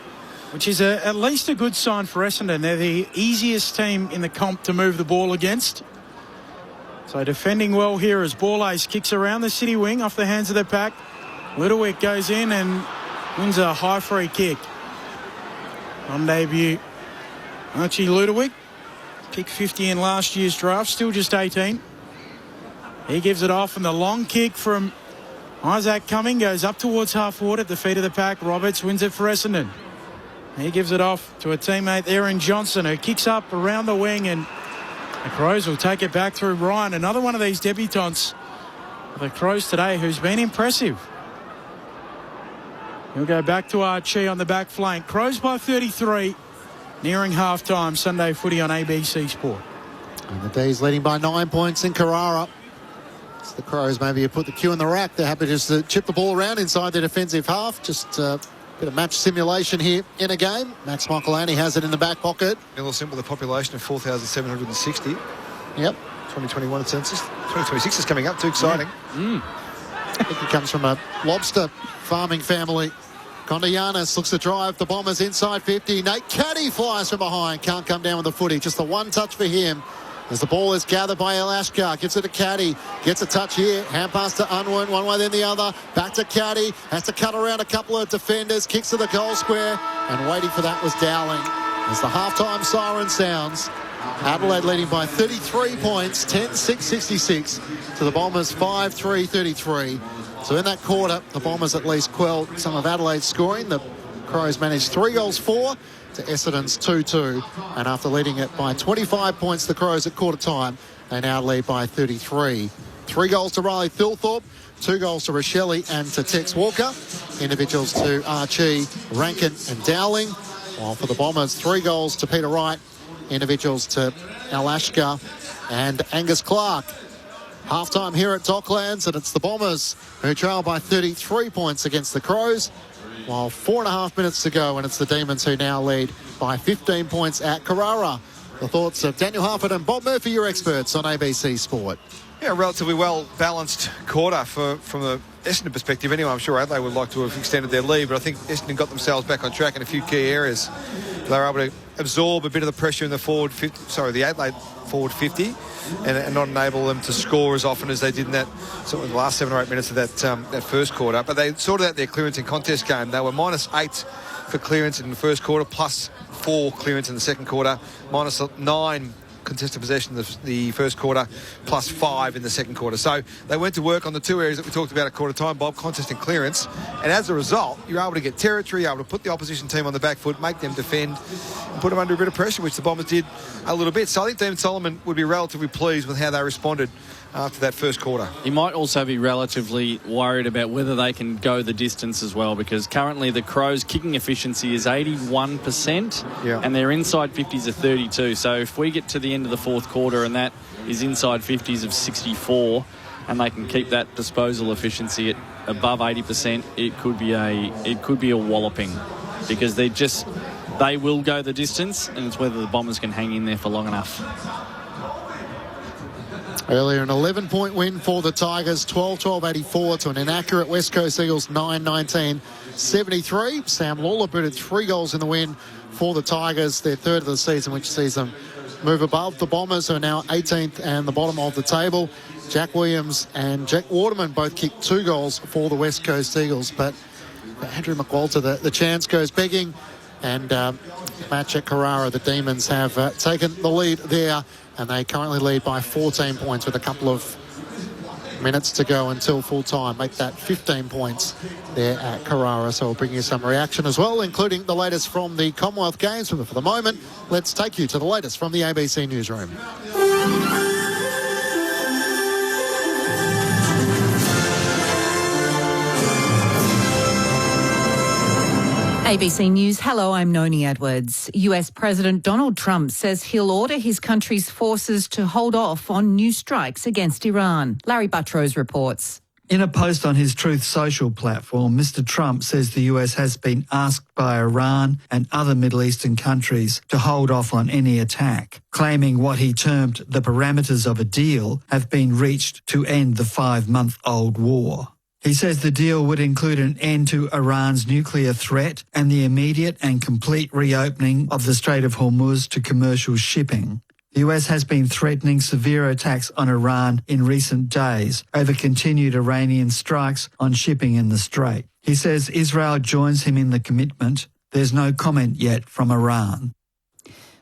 which is at least a good sign for Essendon. They're the easiest team in the comp to move the ball against. So defending well here as ball ace kicks around the city wing off the hands of the pack. Littlewick goes in and wins a high free kick. On debut, Archie Littlewick, picked 50 in last year's draft, still just 18. He gives it off, and the long kick from Isaac Cumming goes up towards half forward at the feet of the pack. Roberts wins it for Essendon. He gives it off to a teammate, Aaron Johnson, who kicks up around the wing, and the Crows will take it back through Ryan. Another one of these debutants for the Crows today who's been impressive. He'll go back to Archie on the back flank. Crows by 33, nearing half-time. Sunday footy on ABC Sport. And the D's leading by 9 points in Carrara. It's the Crows maybe have put the cue in the rack. They're happy just to chip the ball around inside their defensive half. Just a bit of match simulation here in a game. Max Michaelani has it in the back pocket. A little simple, the population of 4,760. Yep. 2021 census. 2026 is coming up, too exciting. I think he comes from a lobster farming family. Kondianis looks to drive the Bombers inside 50. Nate Caddy flies from behind. Can't come down with the footy. Just the one touch for him. As the ball is gathered by El Ashkar. Gives it to Caddy. Gets a touch here. Hand pass to Unwin. One way then the other. Back to Caddy. Has to cut around a couple of defenders. Kicks to the goal square. And waiting for that was Dowling. As the halftime siren sounds, Adelaide leading by 33 points. 10-6-66 to the Bombers 5-3-33. So in that quarter, the Bombers at least quelled some of Adelaide's scoring. The Crows managed 3-4 to Essendon's 2-2. And after leading it by 25 points, the Crows at quarter time, they now lead by 33. 3 goals to Riley Thilthorpe, 2 goals to Rochelle and to Tex Walker. Individuals to Archie, Rankin and Dowling. While for the Bombers, 3 goals to Peter Wright. Individuals to El Ashkar and Angus Clark. Half-time here at Docklands, and it's the Bombers who trail by 33 points against the Crows, while 4.5 minutes to go, and it's the Demons who now lead by 15 points at Carrara. The thoughts of Daniel Harford and Bob Murphy, your experts on ABC Sport. Yeah, relatively well-balanced quarter from the Essendon perspective. Anyway, I'm sure Adelaide would like to have extended their lead, but I think Essendon got themselves back on track in a few key areas. They were able to absorb a bit of the pressure in the Adelaide forward 50 and not enable them to score as often as they did in that sort of the last 7 or 8 minutes of that first quarter. But they sorted out their clearance and contest game. They were -8 for clearance in the first quarter, +4 clearance in the second quarter, -9 contested possession in the first quarter, +5 in the second quarter. So they went to work on the 2 areas that we talked about at quarter time, Bob, contest and clearance. And as a result, you're able to get territory, able to put the opposition team on the back foot, make them defend, and put them under a bit of pressure, which the Bombers did a little bit. So I think Dean Solomon would be relatively pleased with how they responded after that first quarter. He might also be relatively worried about whether they can go the distance as well, because currently the Crows' kicking efficiency is 81%, and their inside 50s are 32. So if we get to the end of the fourth quarter and that is inside 50s of 64, and they can keep that disposal efficiency at above 80%, it could be a walloping, because they will go the distance, and it's whether the Bombers can hang in there for long enough. Earlier, an 11-point win for the Tigers, 12-12-84 to an inaccurate West Coast Eagles 9-19-73. Sam Lawler booted 3 goals in the win for the Tigers, their third of the season, which sees them move above the Bombers, who are now 18th and the bottom of the table. Jack Williams and Jack Waterman both kicked 2 goals for the West Coast Eagles, but Andrew McWalter, the chance goes begging, and match at Carrara, the Demons have taken the lead there, and they currently lead by 14 points with a couple of minutes to go until full time. Make that 15 points there at Carrara. So we'll bring you some reaction as well, including the latest from the Commonwealth Games. But for the moment, let's take you to the latest from the ABC Newsroom. ABC News. Hello, I'm Noni Edwards. US President Donald Trump says he'll order his country's forces to hold off on new strikes against Iran. Larry Buttrose reports. In a post on his Truth Social platform, Mr. Trump says the US has been asked by Iran and other Middle Eastern countries to hold off on any attack, claiming what he termed the parameters of a deal have been reached to end the 5-month-old war. He says the deal would include an end to Iran's nuclear threat and the immediate and complete reopening of the Strait of Hormuz to commercial shipping. The US has been threatening severe attacks on Iran in recent days over continued Iranian strikes on shipping in the Strait. He says Israel joins him in the commitment. There's no comment yet from Iran.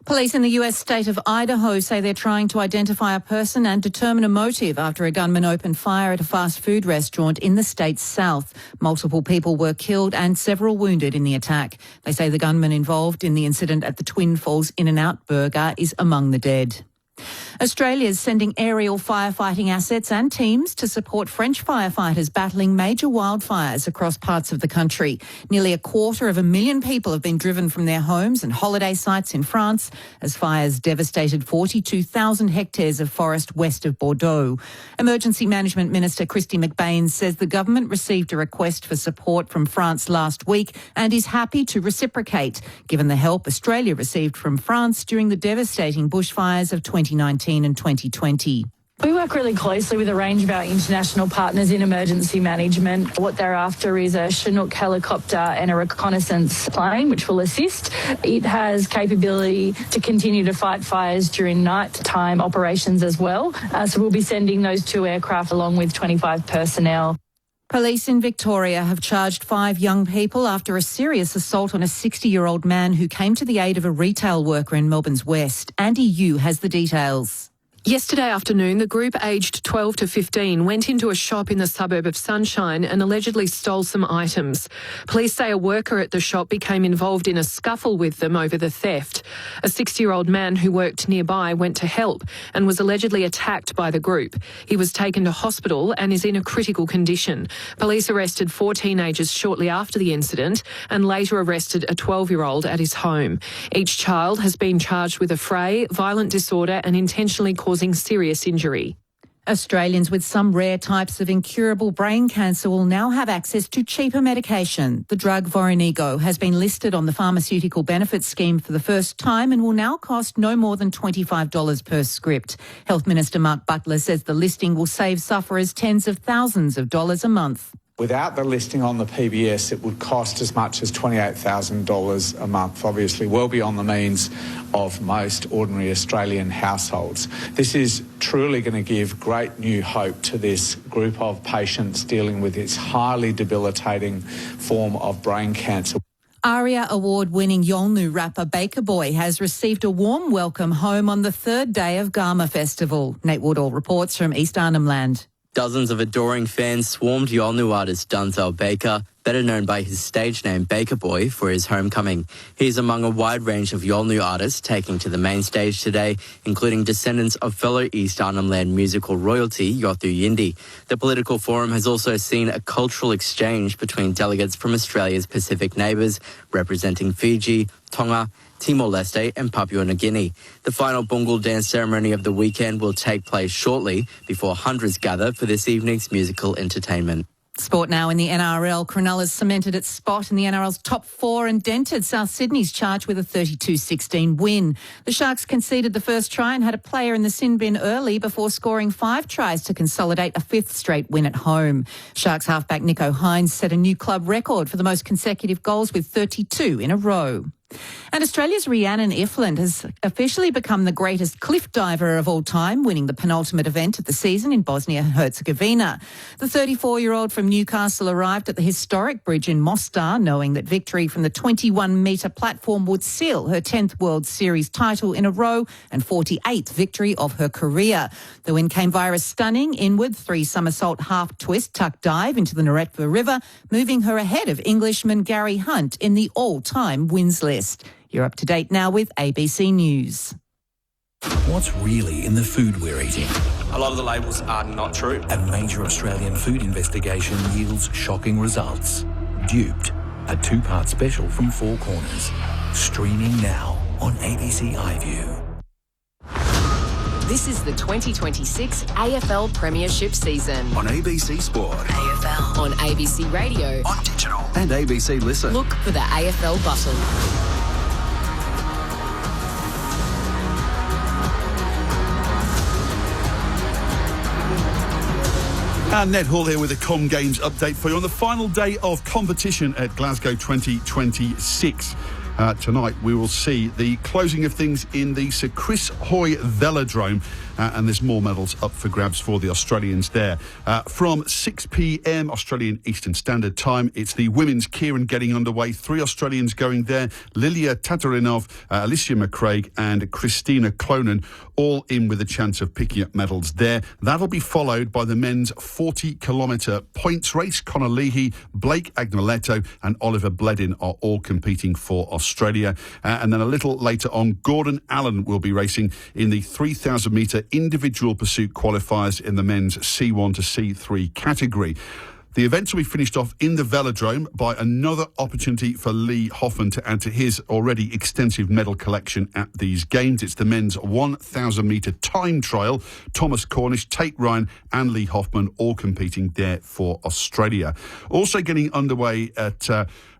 Police in the US state of Idaho say they're trying to identify a person and determine a motive after a gunman opened fire at a fast food restaurant in the state's south. Multiple people were killed and several wounded in the attack. They say the gunman involved in the incident at the Twin Falls In-N-Out Burger is among the dead. Australia's sending aerial firefighting assets and teams to support French firefighters battling major wildfires across parts of the country. Nearly 250,000 people have been driven from their homes and holiday sites in France as fires devastated 42,000 hectares of forest west of Bordeaux. Emergency Management Minister Christy McBain says the government received a request for support from France last week and is happy to reciprocate, given the help Australia received from France during the devastating bushfires of 2019 and 2020. We work really closely with a range of our international partners in emergency management. What they're after is a Chinook helicopter and a reconnaissance plane, which will assist. It has capability to continue to fight fires during nighttime operations as well. So we'll be sending those 2 aircraft along with 25 personnel. Police in Victoria have charged 5 young people after a serious assault on a 60-year-old man who came to the aid of a retail worker in Melbourne's West. Andy Yu has the details. Yesterday afternoon, the group aged 12 to 15 went into a shop in the suburb of Sunshine and allegedly stole some items. Police say a worker at the shop became involved in a scuffle with them over the theft. A 60-year-old man who worked nearby went to help and was allegedly attacked by the group. He was taken to hospital and is in a critical condition. Police arrested 4 teenagers shortly after the incident and later arrested a 12-year-old at his home. Each child has been charged with affray, violent disorder and intentionally causing serious injury. Australians with some rare types of incurable brain cancer will now have access to cheaper medication. The drug Voranigo has been listed on the Pharmaceutical Benefits Scheme for the first time and will now cost no more than $25 per script. Health Minister Mark Butler says the listing will save sufferers tens of thousands of dollars a month. Without the listing on the PBS, it would cost as much as $28,000 a month, obviously well beyond the means of most ordinary Australian households. This is truly going to give great new hope to this group of patients dealing with this highly debilitating form of brain cancer. ARIA award-winning Yolngu rapper Baker Boy has received a warm welcome home on the 3rd day of Garma Festival. Nate Woodall reports from East Arnhem Land. Dozens of adoring fans swarmed Yolngu artist Denzel Baker, better known by his stage name Baker Boy, for his homecoming. He's among a wide range of Yolngu artists taking to the main stage today, including descendants of fellow East Arnhem Land musical royalty Yothu Yindi. The political forum has also seen a cultural exchange between delegates from Australia's Pacific neighbours, representing Fiji, Tonga, Timor-Leste and Papua New Guinea. The final Bungal dance ceremony of the weekend will take place shortly before hundreds gather for this evening's musical entertainment. Sport now in the NRL. Cronulla's cemented its spot in the NRL's top 4 and dented South Sydney's charge with a 32-16 win. The Sharks conceded the first try and had a player in the sin bin early before scoring 5 tries to consolidate a 5th straight win at home. Sharks halfback Nico Hines set a new club record for the most consecutive goals with 32 in a row. And Australia's Rhiannon Ifland has officially become the greatest cliff diver of all time, winning the penultimate event of the season in Bosnia and Herzegovina. The 34-year-old from Newcastle arrived at the historic bridge in Mostar, knowing that victory from the 21-metre platform would seal her 10th World Series title in a row and 48th victory of her career. The win came via a stunning inward 3-somersault half-twist tuck dive into the Neretva River, moving her ahead of Englishman Gary Hunt in the all-time wins list. You're up to date now with ABC News. What's really in the food we're eating? A lot of the labels are not true. A major Australian food investigation yields shocking results. Duped, a 2-part special from Four Corners. Streaming now on ABC iView. This is the 2026 AFL Premiership season. On ABC Sport. AFL. On ABC Radio. On digital. And ABC Listen. Look for the AFL button. And Ned Hall here with a Com Games update for you on the final day of competition at Glasgow 2026. Tonight we will see the closing of things in the Sir Chris Hoy Velodrome, and there's more medals up for grabs for the Australians there. From 6 p.m. Australian Eastern Standard Time, it's the women's Kieran getting underway. 3 Australians going there: Lilia Tatarinov, Alicia McCraig and Christina Clonan, all in with a chance of picking up medals there. That'll be followed by the men's 40-kilometre points race. Conor Leahy, Blake Agnoletto and Oliver Bledin are all competing for Australia. And then a little later on, Gordon Allen will be racing in the 3,000-metre individual pursuit qualifiers in the men's C1 to C3 category. The events will be finished off in the Velodrome by another opportunity for Lee Hoffman to add to his already extensive medal collection at these games. It's the men's 1,000-metre time trial. Thomas Cornish, Tate Ryan and Lee Hoffman all competing there for Australia. Also getting underway at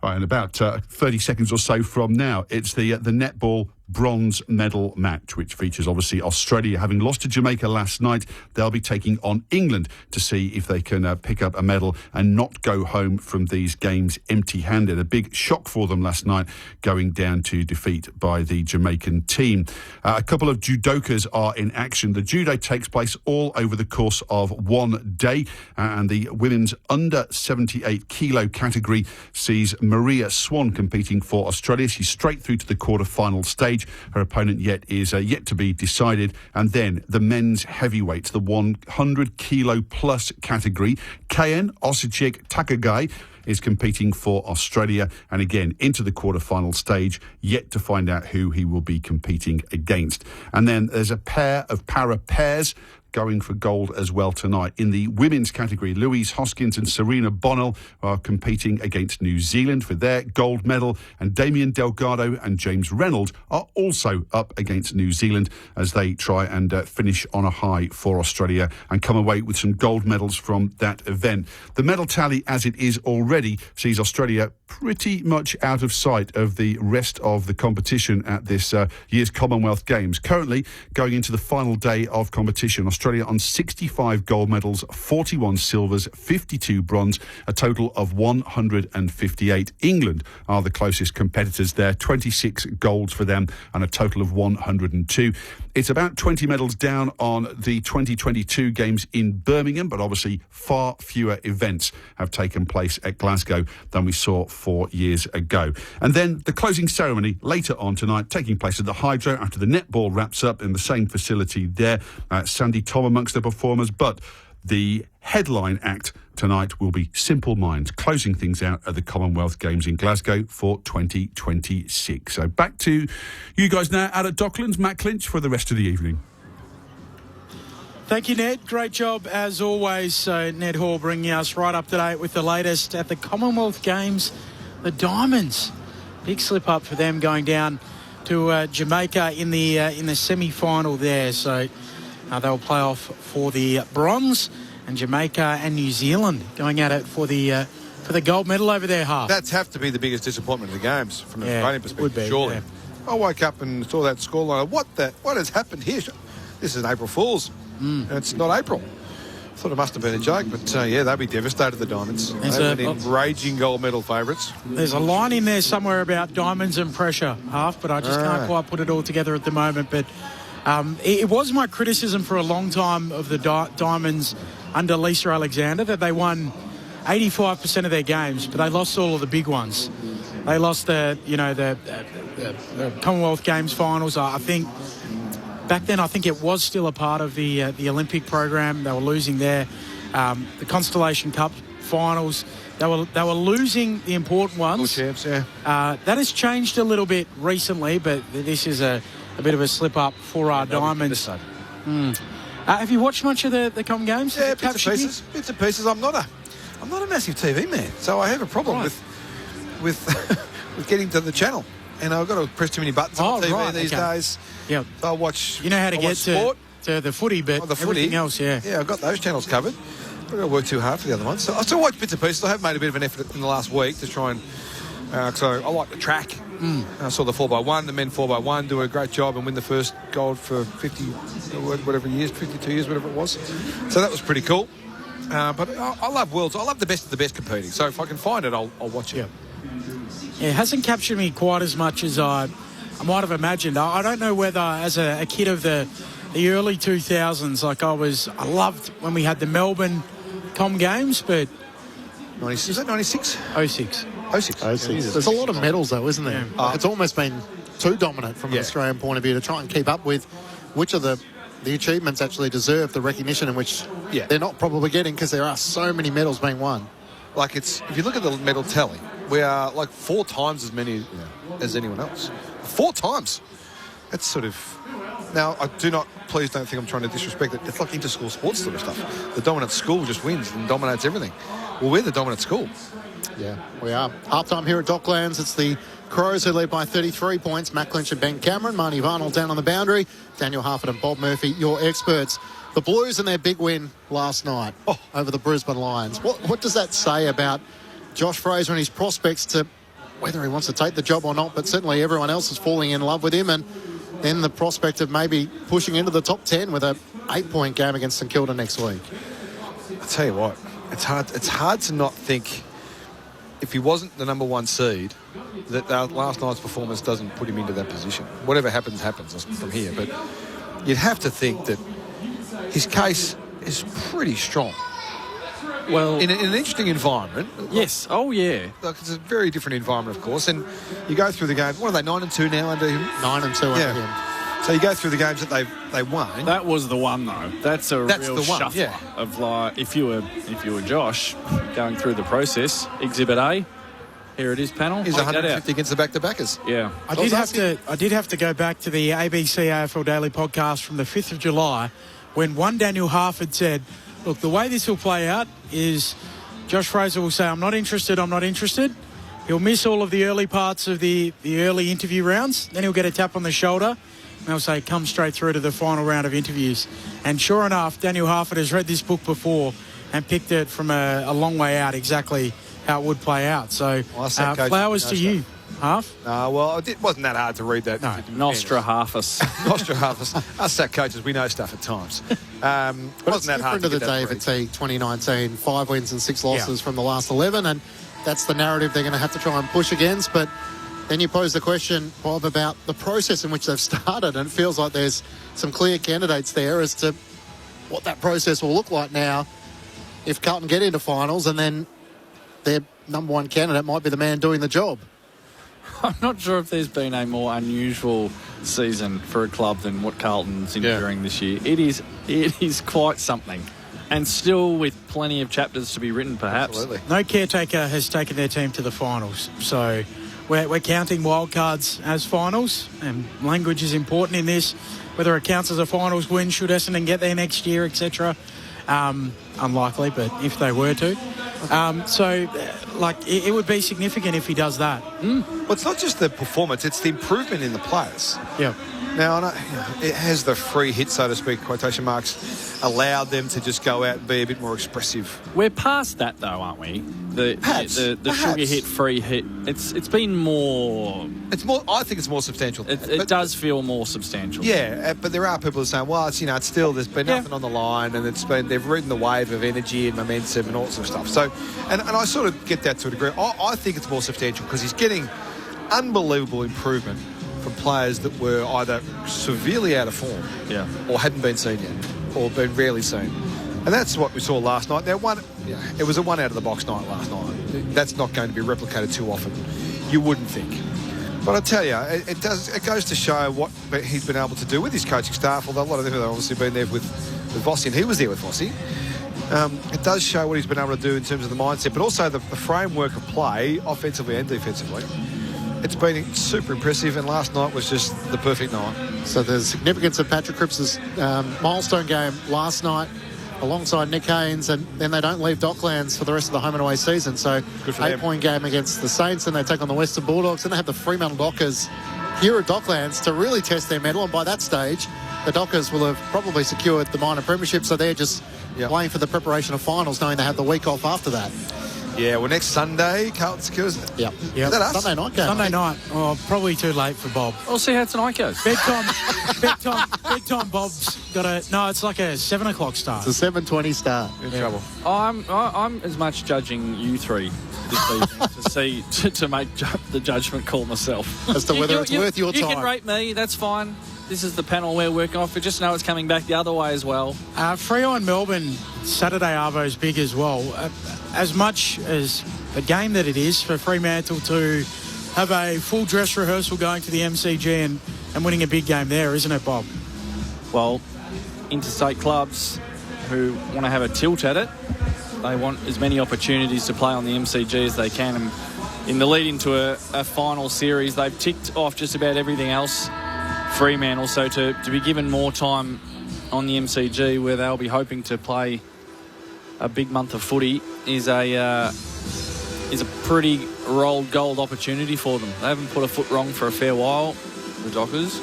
in about 30 seconds or so from now, it's the netball bronze medal match, which features obviously Australia. Having lost to Jamaica last night, they'll be taking on England to see if they can pick up a medal and not go home from these games empty-handed. A big shock for them last night, going down to defeat by the Jamaican team. A couple of judokas are in action. The judo takes place all over the course of one day, and the women's under 78 kilo category sees Maria Swan competing for Australia. She's straight through to the quarter-final stage. Her opponent is yet to be decided. And then the men's heavyweights, the 100 kilo plus category. Kayan Osijek Takagai is competing for Australia, and again into the quarter-final stage, yet to find out who he will be competing against. And then there's a pair of para pairs going for gold as well tonight. In the women's category, Louise Hoskins and Serena Bonnell are competing against New Zealand for their gold medal, and Damien Delgado and James Reynolds are also up against New Zealand as they try and finish on a high for Australia and come away with some gold medals from that event. The medal tally as it is already sees Australia pretty much out of sight of the rest of the competition at this year's Commonwealth Games. Currently going into the final day of competition, Australia on 65 gold medals, 41 silvers, 52 bronze, a total of 158. England are the closest competitors there, 26 golds for them and a total of 102. It's about 20 medals down on the 2022 Games in Birmingham, but obviously far fewer events have taken place at Glasgow than we saw 4 years ago. And then the closing ceremony later on tonight, taking place at the Hydro after the netball wraps up in the same facility there. Sandy Tom amongst the performers, but the headline act tonight will be Simple Minds, closing things out at the Commonwealth Games in Glasgow for 2026. So back to you guys now out at Docklands. Matt Clinch for the rest of the evening. Thank you, Ned. Great job as always. So Ned Hall bringing us right up to date with the latest at the Commonwealth Games. The Diamonds, big slip up for them going down to Jamaica in the semi-final there. So they'll play off for the bronze, and Jamaica and New Zealand going at it for the gold medal over their half. That's have to be the biggest disappointment of the Games from an Australian perspective, would be, surely. Yeah. I woke up and saw that scoreline. What has happened here? This is an April Fool's. And it's not April. I thought it must have been a joke, but they'll be devastated, the Diamonds. They've been enraging gold medal favourites. There's a line in there somewhere about diamonds and pressure, half, but I just can't quite put it all together at the moment. But it was my criticism for a long time of the Diamonds under Lisa Alexander that they won 85% of their games, but they lost all of the big ones. They lost the Commonwealth Games finals. I think back then, I think it was still a part of the Olympic program. They were losing there. The Constellation Cup finals, they were losing the important ones. Champs, that has changed a little bit recently, but this is a bit of a slip up for our Diamonds. Have you watched much of the Com Games? Yeah, bits and pieces. I'm not a massive TV man, so I have a problem with getting to the channel, and I've got to press too many buttons on TV these days. Yeah, so I watch. You know how to get sport. to the footy, but everything else, yeah, I've got those channels covered. I've got to work too hard for the other ones. So I still watch bits and pieces. I have made a bit of an effort in the last week to try and. So I like the track. I saw the 4x1, the men 4x1 do a great job and win the first gold for 52 years, whatever it was. So that was pretty cool. But I love Worlds. I love the best of the best competing. So if I can find it, I'll watch it. Yeah, it hasn't captured me quite as much as I might have imagined. I don't know whether, as a kid of the early 2000s, like I loved when we had the Melbourne Com Games, but... Is that 96? 06. 06. There's a lot of medals, though, isn't there? Yeah. It's almost been too dominant from an Australian point of view to try and keep up with which of the achievements actually deserve the recognition and which they're not probably getting because there are so many medals being won. Like if you look at the medal tally, we are like 4 times as many as anyone else. 4 times. That's sort of... Now, please don't think I'm trying to disrespect it. It's like inter-school sports sort of stuff. The dominant school just wins and dominates everything. Well, we're the dominant school. Yeah, we are. Half-time here at Docklands. It's the Crows who lead by 33 points. Matt Clinch and Ben Cameron. Marnie Varnell down on the boundary. Daniel Harford and Bob Murphy, your experts. The Blues and their big win last night over the Brisbane Lions. What does that say about Josh Fraser and his prospects to whether he wants to take the job or not? But certainly everyone else is falling in love with him, and then the prospect of maybe pushing into the top 10 with a 8-point game against St Kilda next week. I'll tell you what, it's hard to not think, if he wasn't the number 1 seed, that last night's performance doesn't put him into that position. Whatever happens from here. But you'd have to think that his case is pretty strong. Well, in an interesting environment. Yes. Oh, yeah. Like, it's a very different environment, of course. And you go through the game. What are they, 9-2 now under him? 9-2 under him. So you go through the games that they won. That was the one, though. That's real the one, shuffler of like if you were Josh going through the process. Exhibit A. Here it is, panel. He's 150 against the back-to-backers. Yeah. I did have to go back to the ABC AFL Daily podcast from the 5th of July when one Daniel Harford said, look, the way this will play out is Josh Fraser will say, I'm not interested. He'll miss all of the early parts of the early interview rounds. Then he'll get a tap on the shoulder. And they'll say, come straight through to the final round of interviews. And sure enough, Daniel Harford has read this book before and picked it from a long way out exactly how it would play out. So flowers to you, Harf. Well, it wasn't that hard to read that. No, Nostra Harfus. Nostra Harfus. Us SAC coaches, we know stuff at times. But wasn't that hard to the David T 2019, 5 wins and 6 losses from the last 11, and that's the narrative they're going to have to try and push against. But then you pose the question, Bob, about the process in which they've started, and it feels like there's some clear candidates there as to what that process will look like now if Carlton get into finals, and then their number 1 candidate might be the man doing the job. I'm not sure if there's been a more unusual season for a club than what Carlton's enduring this year. It is quite something. And still with plenty of chapters to be written, perhaps. Absolutely. No caretaker has taken their team to the finals. So we're counting wildcards as finals, and language is important in this. Whether it counts as a finals win, should Essendon get there next year, etc. Unlikely, but if they were to. It would be significant if he does that. Well, it's not just the performance, it's the improvement in the players. Yeah. Now, it has the free hit, so to speak, quotation marks, allowed them to just go out and be a bit more expressive. We're past that, though, aren't we? The sugar hit, free hit. It's been more... It's more. I think it's more substantial. It does feel more substantial. Yeah, but there are people who are saying, well, it's still, there's been nothing on the line, and they've ridden the wave of energy and momentum and all sorts of stuff. So, and I sort of get that to a degree. I think it's more substantial because he's getting unbelievable improvement from players that were either severely out of form or hadn't been seen yet or been rarely seen. And that's what we saw last night. Now, it was a one out of the box night last night. That's not going to be replicated too often. You wouldn't think. But I tell you, it goes to show what he's been able to do with his coaching staff, although a lot of them have obviously been there with Vossi, and he was there with Vossi. It does show what he's been able to do in terms of the mindset, but also the framework of play, offensively and defensively. It's been super impressive, and last night was just the perfect night. So the significance of Patrick Cripps' milestone game last night alongside Nick Haynes, and then they don't leave Docklands for the rest of the home and away season. So 8-point game against the Saints, and they take on the Western Bulldogs, and they have the Fremantle Dockers here at Docklands to really test their mettle. And by that stage, the Dockers will have probably secured the minor premiership, so they're just waiting for the preparation of finals, knowing they have the week off after that. Yeah, well, next Sunday, Carlton Secures. Yep. Is that us? Sunday night game. Sunday night. Oh, probably too late for Bob. We'll see how tonight goes. Bedtime Bob's got a... No, it's like a 7 o'clock start. It's a 7:20 start. In trouble. I'm as much judging you three this evening to make the judgment call myself. As to whether it's worth your time. You can rate me, that's fine. This is the panel we're working off. We just know it's coming back the other way as well. Freo and Melbourne, Saturday Arvo's big as well. As much as the game that it is for Fremantle to have a full dress rehearsal going to the MCG and winning a big game there, isn't it, Bob? Well, interstate clubs who want to have a tilt at it, they want as many opportunities to play on the MCG as they can. And in the lead into a final series, they've ticked off just about everything else. Fremantle, so to be given more time on the MCG where they'll be hoping to play a big month of footy is a pretty rolled gold opportunity for them. They haven't put a foot wrong for a fair while, the Dockers.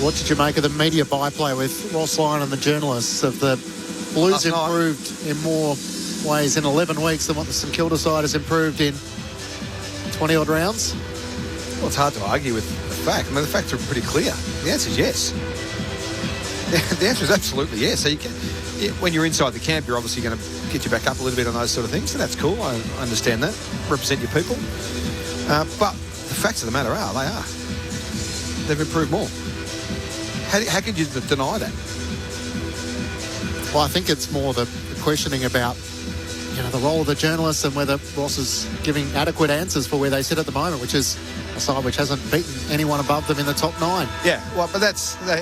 What did you make of the media byplay with Ross Lyon and the journalists of the Blues improved in more ways in 11 weeks than what the St Kilda side has improved in 20-odd rounds? Well, it's hard to argue with the fact. I mean, the facts are pretty clear. The answer is yes. The answer is absolutely yes. So when you're inside the camp, you're obviously going to get you back up a little bit on those sort of things. So that's cool. I understand that. Represent your people. But the facts of the matter are, they are. They've improved more. How could you deny that? Well, I think it's more the questioning about the role of the journalists and whether Ross is giving adequate answers for where they sit at the moment, which is a side which hasn't beaten anyone above them in the top 9. Yeah, well, but they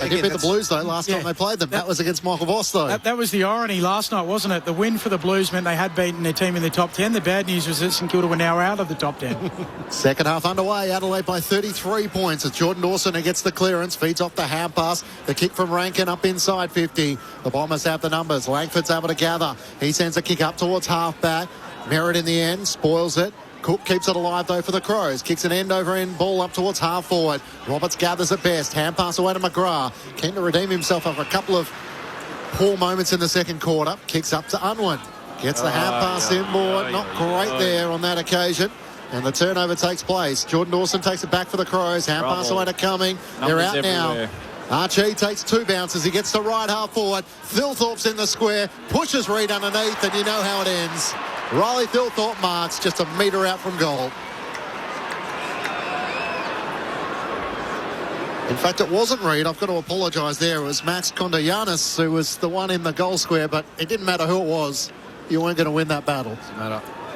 did beat the Blues, though, last time they played them. That was against Michael Voss, though. That was the irony last night, wasn't it? The win for the Blues meant they had beaten their team in the top 10. The bad news was that St Kilda were now out of the top 10. Second half underway. Adelaide by 33 points. It's Jordan Dawson who gets the clearance, feeds off the hand pass. The kick from Rankin up inside 50. The Bombers have the numbers. Langford's able to gather. He sends a kick up towards half-back. Merritt in the end, spoils it. Cook keeps it alive, though, for the Crows. Kicks an end-over-end ball up towards half-forward. Roberts gathers at best. Hand pass away to McGrath. Keen to redeem himself after a couple of poor moments in the second quarter. Kicks up to Unwin. Gets the hand pass inboard. Not great there on that occasion. And the turnover takes place. Jordan Dawson takes it back for the Crows. Hand pass away to Cumming. They're out now. Archie takes 2 bounces. He gets to right half-forward. Thilthorpe's in the square. Pushes Reid underneath, and you know how it ends. Riley Thilthorpe marks just a metre out from goal. In fact, it wasn't Reid. I've got to apologise there. It was Max Kondoyanis who was the one in the goal square, but it didn't matter who it was. You weren't going to win that battle.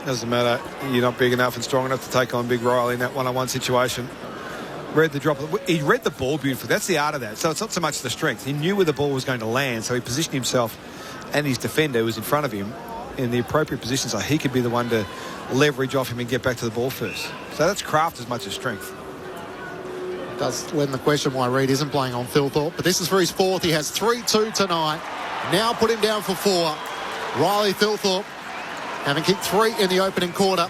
Doesn't matter. You're not big enough and strong enough to take on Big Riley in that one-on-one situation. Read the drop. He read the ball beautifully. That's the art of that. So it's not so much the strength. He knew where the ball was going to land, so he positioned himself and his defender who was in front of him in the appropriate position so he could be the one to leverage off him and get back to the ball first. So that's craft as much as strength. Does lend the question why Reid isn't playing on Thilthorpe, but this is for his 4th. He has 3-2 tonight. Now put him down for 4. Riley Thilthorpe, having kicked 3 in the opening quarter,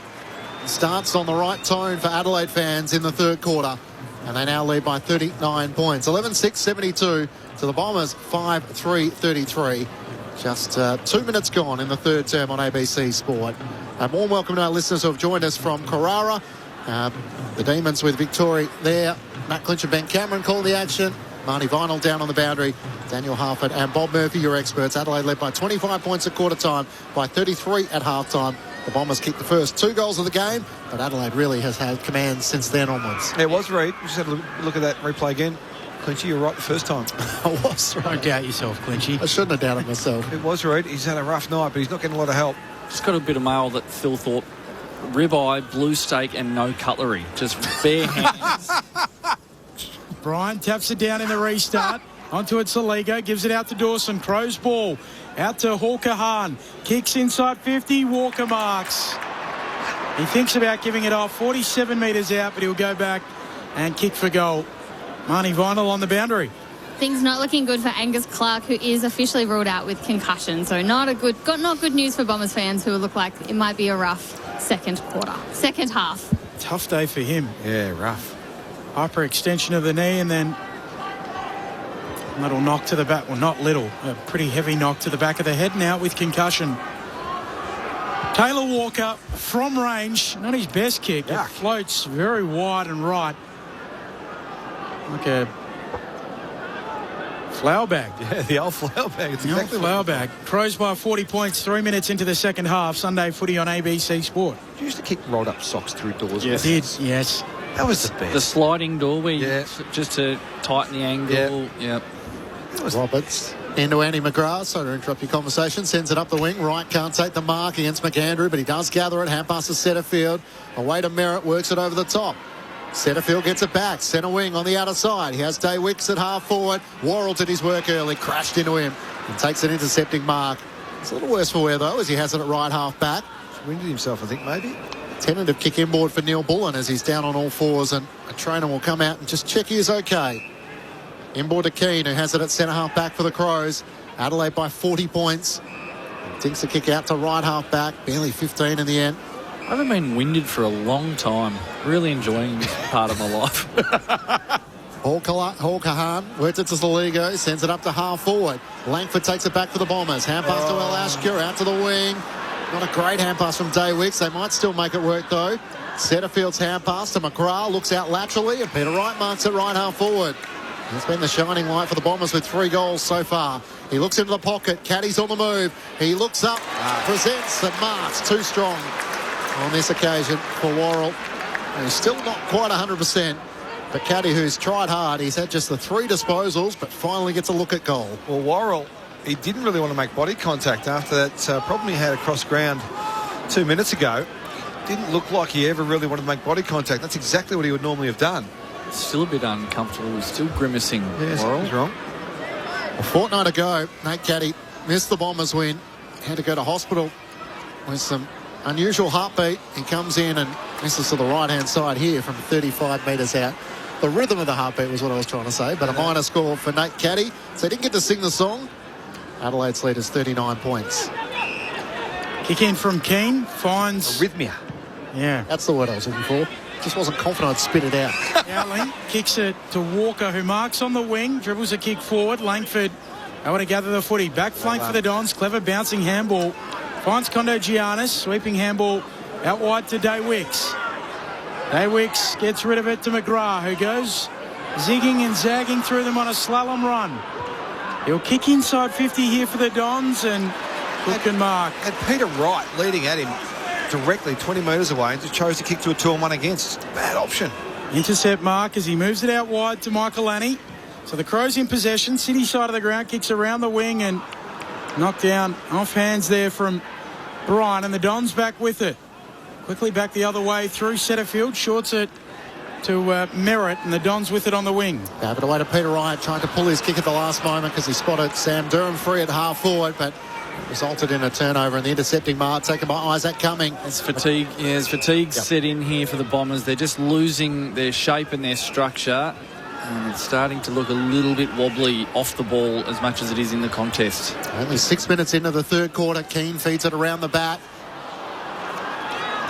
starts on the right tone for Adelaide fans in the third quarter. And they now lead by 39 points. 11-6-72 to the Bombers, 5-3-33. Just 2 minutes gone in the third term on ABC Sport. A warm welcome to our listeners who have joined us from Carrara. The Demons with Victoria there. Matt Clinch and Ben Cameron call the action. Marty Vinyl down on the boundary. Daniel Harford and Bob Murphy, your experts. Adelaide led by 25 points at quarter time, by 33 at half time. The Bombers kicked the first 2 goals of the game, but Adelaide really has had command since then onwards. It was Reid. We just had a look at that replay again. Clinchy, you were right the first time. I was right. Don't doubt yourself, Clinchy. I shouldn't have doubted myself. It was Reid. He's had a rough night, but he's not getting a lot of help. Just got a bit of mail that Thilthorpe, ribeye, blue steak and no cutlery. Just bare hands. Brian taps it down in the restart. Onto it, Saligo. Gives it out to Dawson. Crows ball. Out to Hawker Hahn. Kicks inside 50. Walker marks. He thinks about giving it off. 47 metres out, but he'll go back and kick for goal. Marnie Vinyl on the boundary. Things not looking good for Angus Clark, who is officially ruled out with concussion. So not good news for Bombers fans who look like it might be a rough second half. Tough day for him. Yeah, rough. Hyperextension of the knee and then little knock to the back. Well, not little. A pretty heavy knock to the back of the head now with concussion. Taylor Walker from range, not his best kick. Yuck. It floats very wide and right. Like a flower bag. Yeah, the old flower bag. It's The exactly old flower bag. Crows by 40 points, 3 minutes into the second half. Sunday footy on ABC Sport. You used to kick rolled up socks through doors. Yes. I did, yes. That was the best. The sliding door where you, just to tighten the angle. Yeah. Roberts into Andy McGrath. Sorry to interrupt your conversation. Sends it up the wing. Wright can't take the mark against McAndrew, but he does gather it. Hand pass to Setterfield. Away to Merritt. Works it over the top. Setterfield gets it back. Centre wing on the outer side. He has Day Wicks at half forward. Worrell did his work early. Crashed into him and takes an intercepting mark. It's a little worse for wear, though, as he has it at right half back. Winded himself, I think, maybe. Tentative kick inboard for Neil Bullen as he's down on all fours, and a trainer will come out and just check he is okay. Inboard to Keane, who has it at centre half back for the Crows. Adelaide by 40 points. Dinks a kick out to right half back. Barely 15 in the end. I haven't been winded for a long time. Really enjoying this part of my life. Hall Kahan works it to Saligo, sends it up to half forward. Langford takes it back for the Bombers. Hand pass to El Ashker, out to the wing. Not a great hand pass from Day Wicks. They might still make it work, though. Setterfield's hand pass to McGrath, looks out laterally, and Peter Wright marks it right half forward. It's been the shining light for the Bombers with 3 goals so far. He looks into the pocket. Caddy's on the move. He looks up, presents and marks. Too strong on this occasion for Worrell. And he's still not quite 100%. But Caddy, who's tried hard, he's had just the 3 disposals, but finally gets a look at goal. Well, Worrell, he didn't really want to make body contact after that problem he had across ground 2 minutes ago. Didn't look like he ever really wanted to make body contact. That's exactly what he would normally have done. Still a bit uncomfortable. He's still grimacing. Yeah, something's wrong. A fortnight ago, Nate Caddy missed the Bombers win. Had to go to hospital with some unusual heartbeat. He comes in and misses to the right-hand side here from 35 metres out. The rhythm of the heartbeat was what I was trying to say, but a minor score for Nate Caddy. So he didn't get to sing the song. Adelaide's lead is 39 points. Kick in from Keane. Finds... Arrhythmia. Yeah. That's the word I was looking for. Just wasn't confident I'd spit it out. Dowling kicks it to Walker, who marks on the wing, dribbles a kick forward. Langford able to gather the footy. Back flank for the Dons. Clever bouncing handball. Finds Kondo Giannis. Sweeping handball out wide to Day Wicks. Day Wicks gets rid of it to McGrath, who goes zigging and zagging through them on a slalom run. He'll kick inside 50 here for the Dons, and Cook can mark. And Peter Wright leading at him directly 20 metres away and just chose to kick to a 2-on-1 against. Bad option. Intercept mark as he moves it out wide to Michael Annie. So the Crows in possession. City side of the ground, kicks around the wing and knocked down off hands there from Brian, and the Dons back with it. Quickly back the other way through Setterfield. Shorts it to Merritt, and the Dons with it on the wing. Gave it away to Peter Wright, trying to pull his kick at the last moment because he spotted Sam Durham free at half forward, but resulted in a turnover, and the intercepting mark taken by Isaac Cumming. It's fatigue. Yeah, there's fatigue set in here for the Bombers. They're just losing their shape and their structure, and it's starting to look a little bit wobbly off the ball as much as it is in the contest. Only 6 minutes into the third quarter. Keane feeds it around the back.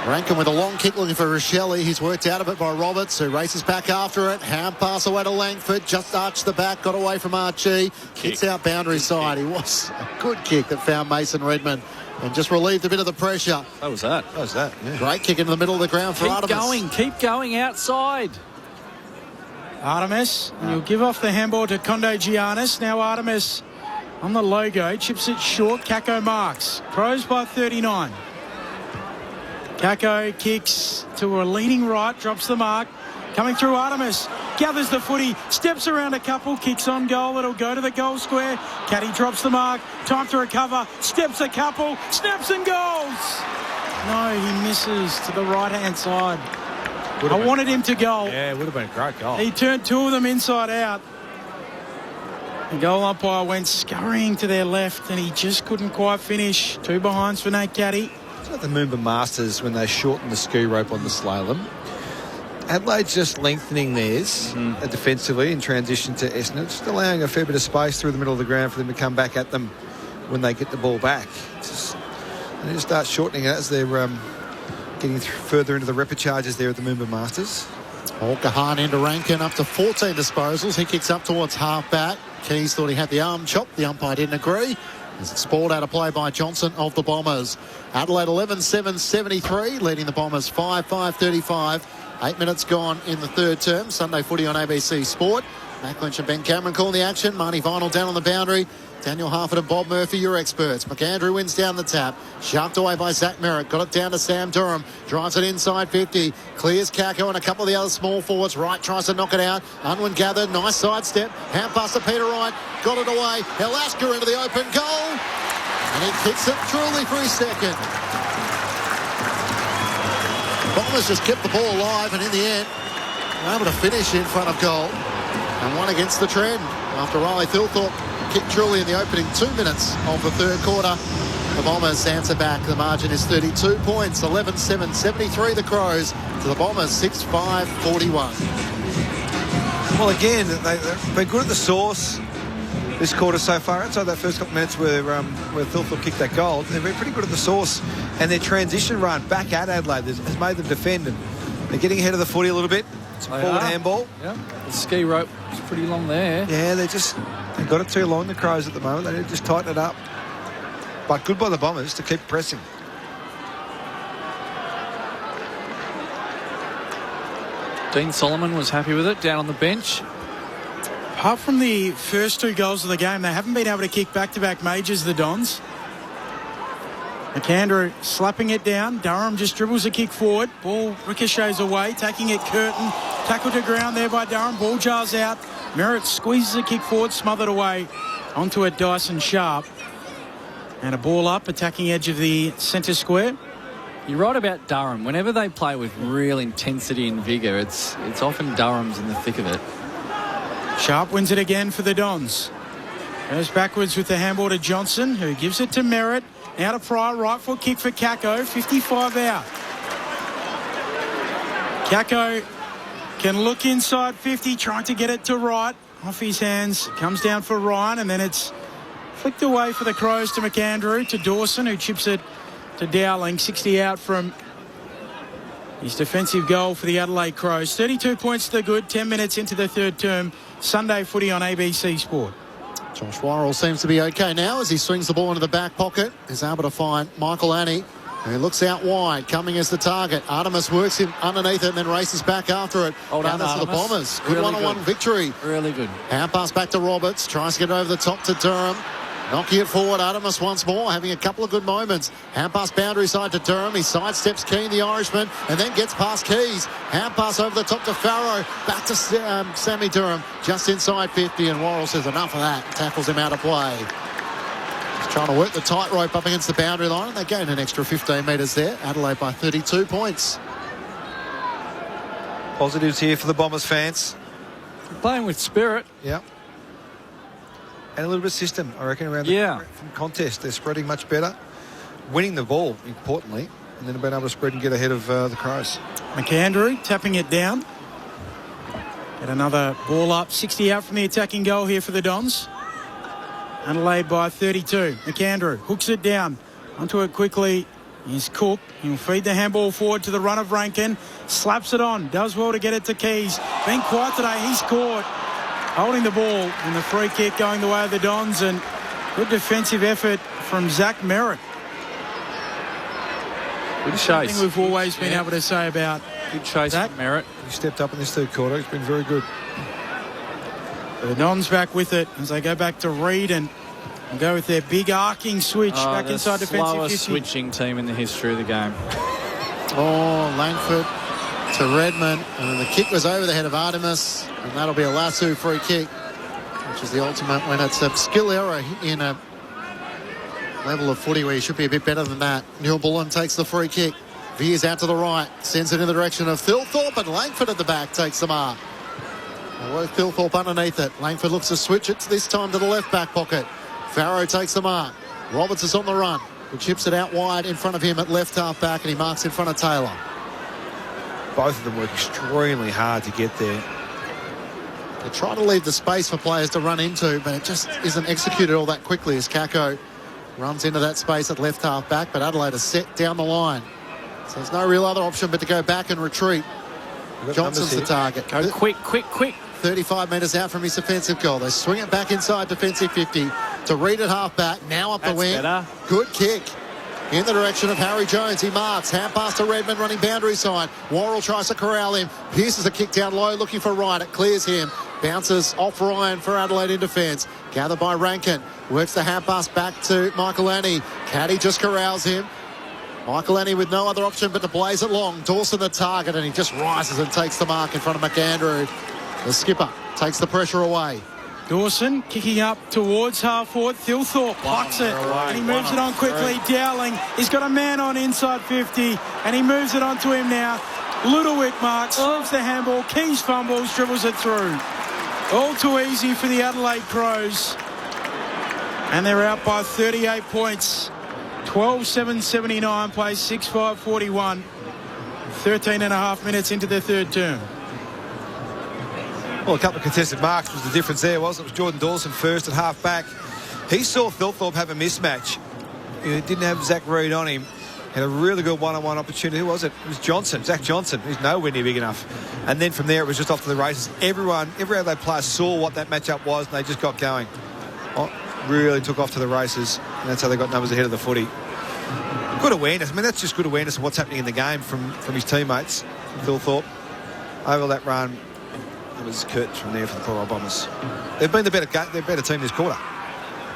Rankin with a long kick looking for Rochelle. He's worked out of it by Roberts, who races back after it. Hand pass away to Langford. Just arched the back, got away from Archie. Kicks out boundary side. He was a good kick that found Mason Redmond and just relieved a bit of the pressure. That was that. Yeah. Great kick into the middle of the ground for Artemis. Keep going outside. Artemis, and you'll give off the handball to Kondo Giannis. Now Artemis on the logo, chips it short. Kako marks. Crows by 39. Kako kicks to a leaning right, drops the mark. Coming through Artemis, gathers the footy, steps around a couple, kicks on goal. It'll go to the goal square. Caddy drops the mark, time to recover, steps a couple, snaps and goals. No, he misses to the right-hand side. I wanted him to goal. Yeah, it would have been a great goal. He turned 2 of them inside out. The goal umpire went scurrying to their left, and he just couldn't quite finish. 2 behinds for Nate Caddy. It's like the Moomba Masters when they shorten the ski rope on the slalom. Adelaide's just lengthening theirs defensively in transition to Essendon, just allowing a fair bit of space through the middle of the ground for them to come back at them when they get the ball back. They just start shortening it as they're getting further into the repecharges there at the Moomba Masters. Kahan into Rankin, up to 14 disposals. He kicks up towards half back. Keys thought he had the arm chop. The umpire didn't agree. As it's balled out of play by Johnson of the Bombers. Adelaide 11-7-73, leading the Bombers 5-5-35. 8 minutes gone in the third term. Sunday footy on ABC Sport. Mac Lynch and Ben Cameron calling the action. Marnie Vinyl down on the boundary. Daniel Harford and Bob Murphy, your experts. McAndrew wins down the tap. Shoved away by Zach Merritt. Got it down to Sam Durham. Drives it inside 50. Clears Kako and a couple of the other small forwards. Wright tries to knock it out. Unwin gathered. Nice sidestep. Hand pass to Peter Wright. Got it away. Alaska into the open goal. And he kicks it truly for his second. Bombers just kept the ball alive, and in the end, were able to finish in front of goal. And one against the trend after Riley Thilthorpe kicked truly in the opening 2 minutes of the third quarter. The Bombers answer back. The margin is 32 points. 11-7-73 the Crows to the Bombers 6-5-41. Well, again, they've been good at the source this quarter so far. Outside that first couple of minutes where Thilthorpe kicked that goal, they've been pretty good at the source. And their transition run back at Adelaide has made them defend. And they're getting ahead of the footy a little bit. It's a forward handball. Yeah, the ski rope is pretty long there. Yeah, they've got it too long, the Crows, at the moment. They need to just tighten it up. But good by the Bombers to keep pressing. Dean Solomon was happy with it, down on the bench. Apart from the first 2 goals of the game, they haven't been able to kick back-to-back majors, the Dons. McAndrew slapping it down. Durham just dribbles a kick forward. Ball ricochets away, taking it Curtin. Tackled to ground there by Durham. Ball jars out. Merritt squeezes a kick forward, smothered away. Onto it, Dyson Sharp. And a ball up, attacking edge of the centre square. You're right about Durham. Whenever they play with real intensity and vigour, it's often Durham's in the thick of it. Sharp wins it again for the Dons. Goes backwards with the handball to Johnson, who gives it to Merritt. Now to Pryor, right foot kick for Kako, 55 out. Kako can look inside 50, trying to get it to Wright. Off his hands, comes down for Ryan, and then it's flicked away for the Crows to McAndrew, to Dawson, who chips it to Dowling. 60 out from his defensive goal for the Adelaide Crows. 32 points to the good, 10 minutes into the third term. Sunday footy on ABC Sport. Josh Worrell seems to be okay now as he swings the ball into the back pocket. He's able to find Michael Annie, who looks out wide, coming as the target. Artemis works him underneath it and then races back after it. Hold on, for the Bombers. Good really one-on-one victory. Really good. Hand pass back to Roberts. Tries to get it over the top to Durham. Knocking it forward, Artemis once more, having a couple of good moments. Hand pass boundary side to Durham. He sidesteps Keane, the Irishman, and then gets past Keys. Hand pass over the top to Farrow. Back to Sammy Durham, just inside 50, and Worrell says enough of that. Tackles him out of play. He's trying to work the tightrope up against the boundary line, and they gain an extra 15 metres there. Adelaide by 32 points. Positives here for the Bombers fans. Playing with spirit. Yep. And a little bit of system, I reckon, around the contest. They're spreading much better. Winning the ball, importantly, and then being able to spread and get ahead of the Crows. McAndrew tapping it down. Get another ball up. 60 out from the attacking goal here for the Dons. Adelaide by 32. McAndrew hooks it down. Onto it quickly is Cook. He'll feed the handball forward to the run of Rankin. Slaps it on. Does well to get it to Keys. Been quiet today. He's caught. Holding the ball, and the free kick going the way of the Dons, and good defensive effort from Zach Merritt. Good chase. Something we've always been able to say about good chase from Merritt. He stepped up in this third quarter. He's been very good. The Dons back with it as they go back to Reed and go with their big arcing switch back inside defensive 50. Slowest switching team in the history of the game. Oh, Langford to Redmond, and then the kick was over the head of Artemis, and that'll be a lasso free kick, which is the ultimate when it's a skill error in a level of footy where you should be a bit better than that. Neil Bullen takes the free kick, veers out to the right, sends it in the direction of Thilthorpe, and Langford at the back takes the mark. Thilthorpe underneath it. Langford looks to switch it this time to the left back pocket. Farrow takes the mark. Roberts is on the run. He chips it out wide in front of him at left half back, and he marks in front of Taylor. Both of them work extremely hard to get there. They try to leave the space for players to run into, but it just isn't executed all that quickly as Kako runs into that space at left half back, but Adelaide is set down the line. So there's no real other option but to go back and retreat. Johnson's the target. Go quick. 35 metres out from his offensive goal. They swing it back inside defensive 50. to Reed at half-back. Now up the wing. Better. Good kick. In the direction of Harry Jones. He marks. Hand pass to Redmond running boundary side. Worrell tries to corral him. Pierces a kick down low looking for Ryan. It clears him. Bounces off Ryan for Adelaide in defence. Gathered by Rankin. Works the hand pass back to Michael Annie. Caddy just corrals him. Michael Annie with no other option but to blaze it long. Dawson the target, and he just rises and takes the mark in front of McAndrew. The skipper takes the pressure away. Dawson kicking up towards half forward. Thilthorpe plucks it and he moves it on quickly. Dowling, he's got a man on inside 50 and he moves it on to him now. Littlewick marks, moves the handball. Keys fumbles, dribbles it through. All too easy for the Adelaide Crows. And they're out by 38 points. 12-7-79, plays 6-5-41. 13 and a half minutes into the third term. Well, a couple of contested marks was the difference there, wasn't it? It was Jordan Dawson first at half-back. He saw Thilthorpe have a mismatch. He didn't have Zach Reed on him. Had a really good one-on-one opportunity. Who was it? It was Johnson, Zach Johnson. He's nowhere near big enough. And then from there, it was just off to the races. Every Adelaide player saw what that matchup was, and they just got going. Really took off to the races, and that's how they got numbers ahead of the footy. Good awareness. I mean, that's just good awareness of what's happening in the game from his teammates, from Thilthorpe. Over that run, it was curtains from there for the poor old Bombers. They've been the better team this quarter,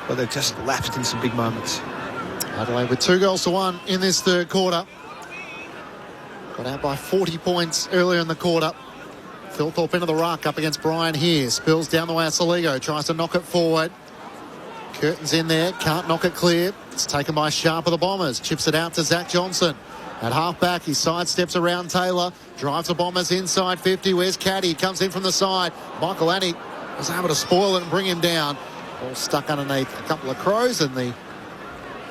but they've just lapsed in some big moments. Adelaide with 2-1 in this third quarter. Got out by 40 points earlier in the quarter. Thilthorpe into the ruck up against Brian here. Spills down the way of Saligo. Tries to knock it forward. Curtains in there. Can't knock it clear. It's taken by Sharp of the Bombers. Chips it out to Zach Johnson. At half-back, he sidesteps around Taylor. Drives the Bombers inside 50. Where's Caddy? Comes in from the side. Michael Annie was able to spoil it and bring him down. All stuck underneath a couple of Crows, and the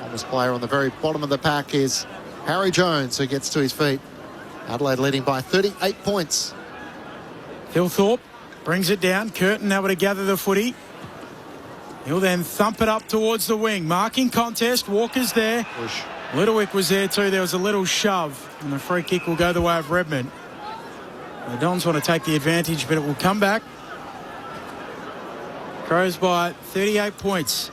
Bombers player on the very bottom of the pack is Harry Jones, who gets to his feet. Adelaide leading by 38 points. Thilthorpe brings it down. Curtin able to gather the footy. He'll then thump it up towards the wing. Marking contest. Walker's there. Push. Littlewick was there too. There was a little shove, and the free kick will go the way of Redmond. The Dons want to take the advantage, but it will come back. Crows by 38 points.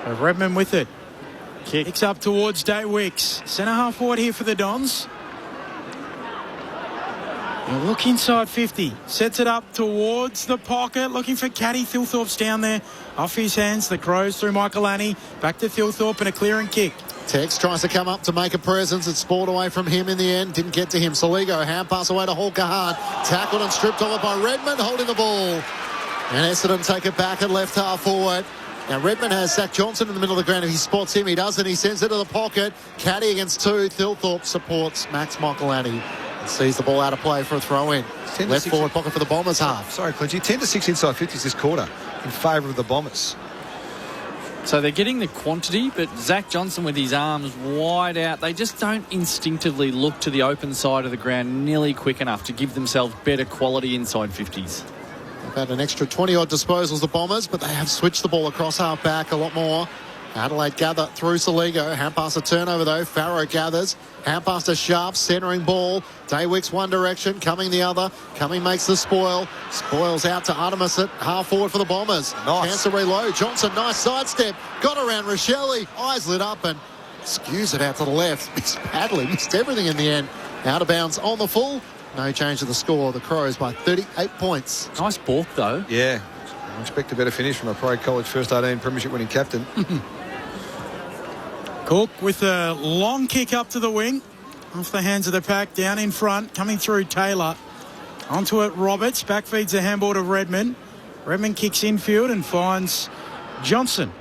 So Redmond with it. Kicks up towards Day Wicks. Centre half forward here for the Dons. He'll look inside 50. Sets it up towards the pocket. Looking for Caddy. Thilthorpe's down there. Off his hands. The Crows through Michael Annie. Back to Thilthorpe and a clearing kick. Tex tries to come up to make a presence. It's spoiled away from him in the end. Didn't get to him. Saligo hand pass away to Hawker Hahn. Tackled and stripped over by Redmond, holding the ball. And Essendon take it back at left half forward. Now Redmond has Zach Johnson in the middle of the ground. If he spots him, he doesn't. He sends it to the pocket. Caddy against two. Thilthorpe supports Max Michael Annie. Sees the ball out of play for a throw-in. Left forward pocket for the Bombers half. Sorry, Clinchy. 10-6 inside 50s this quarter in favour of the Bombers. So they're getting the quantity, but Zach Johnson with his arms wide out, they just don't instinctively look to the open side of the ground nearly quick enough to give themselves better quality inside 50s. They've had an extra 20-odd disposals, the Bombers, but they have switched the ball across half-back a lot more. Adelaide gather through Saligo. Hand pass a turnover though. Farrow gathers. Hand pass to Sharp. Centering ball. Daywicks one direction. Coming the other. Coming makes the spoil. Spoils out to Artemis at half forward for the Bombers. Nice. Chance to reload. Johnson, nice sidestep. Got around Rochelle. Eyes lit up and skews it out to the left. Missed badly. Missed everything in the end. Out of bounds on the full. No change to the score. The Crows by 38 points. Nice balk though. Yeah. I expect a better finish from a Parade College first 18 premiership winning captain. Cook with a long kick up to the wing. Off the hands of the pack, down in front. Coming through Taylor. Onto it, Roberts. Back feeds the handball to Redmond. Redmond kicks infield and finds Johnson.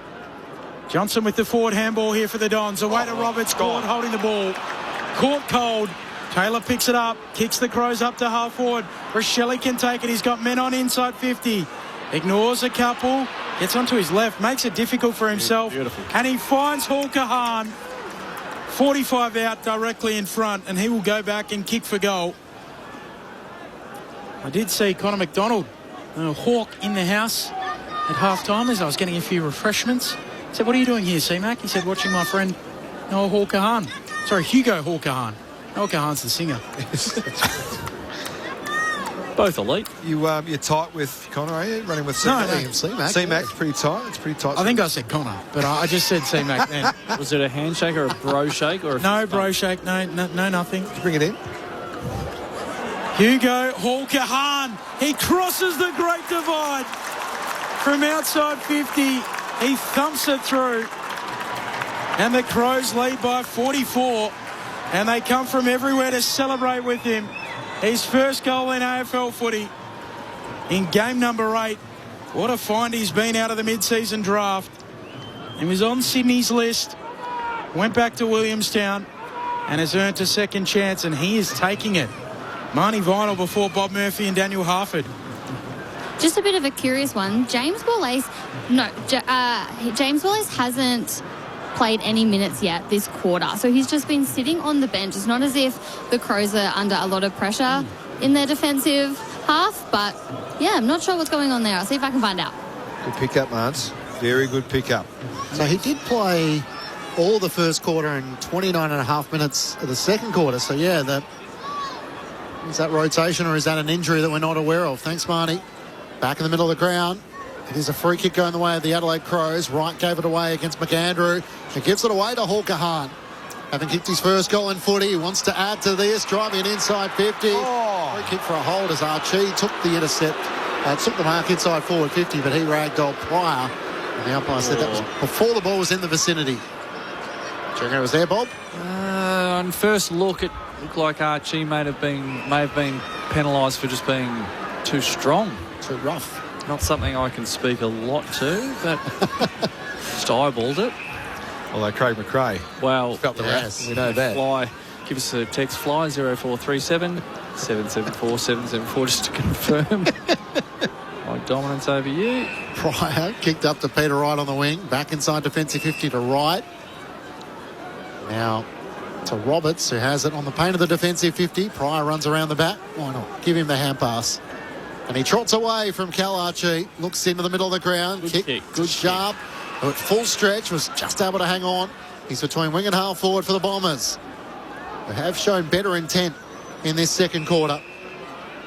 Johnson with the forward handball here for the Dons. Away to Roberts. Caught holding the ball. Caught cold. Taylor picks it up. Kicks the Crows up to half forward. Rochelle can take it. He's got men on inside 50. Ignores a couple. Gets onto his left. Makes it difficult for himself. Beautiful. And he finds Hawker Hahn. 45 out directly in front. And he will go back and kick for goal. I did see Connor McDonald, Hawk, in the house at half-time as I was getting a few refreshments. I said, what are you doing here, C-Mac? He said, watching my friend Noah Hawker Hahn. Sorry, Hugo Hawker Hahn. Hawker Hahn's the singer. Both elite. You're tight with Connor, are you? Running with No, C-Mac. C-Mac's pretty tight. It's pretty tight. I think I said Connor, but I just said C-Mac then. Was it a handshake or a bro shake? Or No bro shake. No, nothing. Did you bring it in? Hugo Hall-Kahan. He crosses the Great Divide from outside 50. He thumps it through. And the Crows lead by 44. And they come from everywhere to celebrate with him. His first goal in AFL footy in game number 8. What a find he's been out of the mid-season draft. He was on Sydney's list, went back to Williamstown and has earned a second chance, and he is taking it. Marnie Vinyl before Bob Murphy and Daniel Harford. Just a bit of a curious one. James Wallace hasn't played any minutes yet this quarter. So he's just been sitting on the bench. It's not as if the Crows are under a lot of pressure in their defensive half, but yeah, I'm not sure what's going on there. I'll see if I can find out. Good pick-up, Marts. Very good pick-up. So he did play all the first quarter and 29 and a half minutes of the second quarter. So yeah, is that rotation or is that an injury that we're not aware of? Thanks, Marnie. Back in the middle of the ground. It is a free kick going the way of the Adelaide Crows. Wright gave it away against McAndrew. He gives it away to Hall-Kahan. Having kicked his first goal in footy, he wants to add to this, driving it inside 50. Free kick for a hold as Archie took the intercept. Took the mark inside forward 50, but he ragdolled Pryor. And the umpire said that was before the ball was in the vicinity. Do you reckon it was there, Bob? On first look, it looked like Archie may have been penalised for just being too strong. Too rough. Not something I can speak a lot to, but just eyeballed it. Although Craig McRae felt the rest. We know that. Fly. Give us a text, Fly, 0437 774 774, just to confirm my dominance over you. Pryor kicked up to Peter Wright on the wing. Back inside defensive 50 to Wright. Now to Roberts, who has it on the paint of the defensive 50. Pryor runs around the back. Why not? Give him the hand pass. And he trots away from Cal Archie. Looks into the middle of the ground. Kick. Good sharp. At full stretch. Was just able to hang on. He's between wing and half forward for the Bombers. They have shown better intent in this second quarter.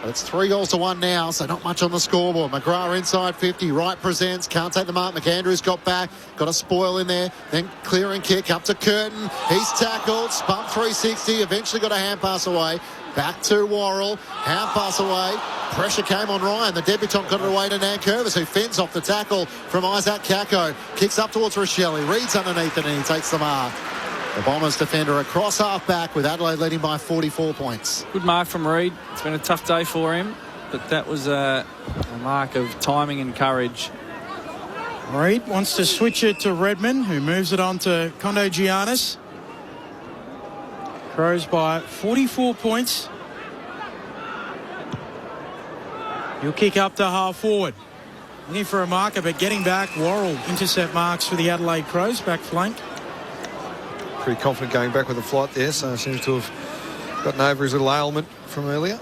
But it's 3-1 now, so not much on the scoreboard. McGrath inside 50. Wright presents. Can't take the mark. McAndrew's got back. Got a spoil in there. Then clear and kick up to Curtin. He's tackled. Spun 360. Eventually got a hand pass away. Back to Worrell. Hand pass away. Pressure came on Ryan. The debutant got it away to Nankervis, who fends off the tackle from Isaac Kako. Kicks up towards Rochelle. Reads underneath it and he takes the mark. The Bombers defender across half-back with Adelaide leading by 44 points. Good mark from Reid. It's been a tough day for him, but that was a mark of timing and courage. Reid wants to switch it to Redmond, who moves it on to Kondo Giannis. Crows by 44 points. He'll kick up to half forward. Looking for a marker, but getting back. Worrell intercept marks for the Adelaide Crows, back flank. Pretty confident going back with the flight there, so seems to have gotten over his little ailment from earlier.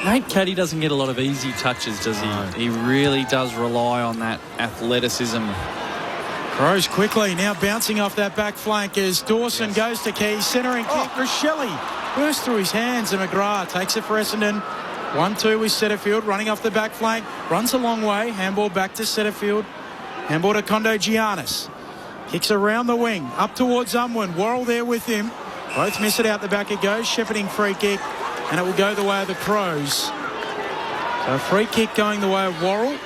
Nate Caddy doesn't get a lot of easy touches, does he? No. He really does rely on that athleticism. Crows quickly now bouncing off that back flank as Dawson goes to key, centering kick. Rochelle bursts through his hands and McGrath takes it for Essendon. 1-2 with Setterfield running off the back flank, runs a long way, handball back to Setterfield, handball to Kondo Giannis. Kicks around the wing, up towards Unwin. Worrell there with him. Both miss it out the back it goes. Shepherding free kick, and it will go the way of the Crows. So a free kick going the way of Worrell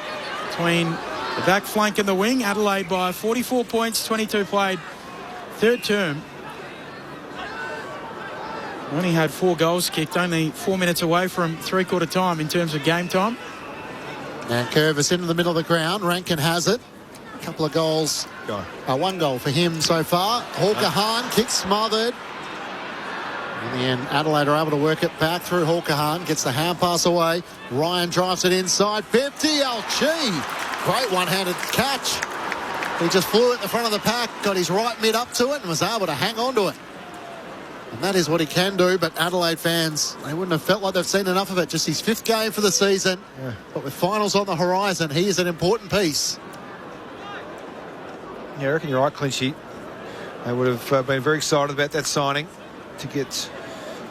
between the back flank and the wing. Adelaide by 44 points, 22 played. Third term. Only had 4 goals kicked, only 4 minutes away from three-quarter time in terms of game time. Nankervis into the middle of the ground. Rankin has it. A couple of goals. 1 goal for him so far. Hall-Kahan kick smothered. In the end, Adelaide are able to work it back through Hall-Kahan. Gets the hand pass away. Ryan drives it inside 50. Alchi. Great one-handed catch. He just flew at the front of the pack, got his right mid up to it and was able to hang on to it. And that is what he can do, but Adelaide fans, they wouldn't have felt like they've seen enough of it. Just his 5th game for the season. Yeah. But with finals on the horizon, he is an important piece. Yeah, I reckon you're right, Clinchy. They would have been very excited about that signing to get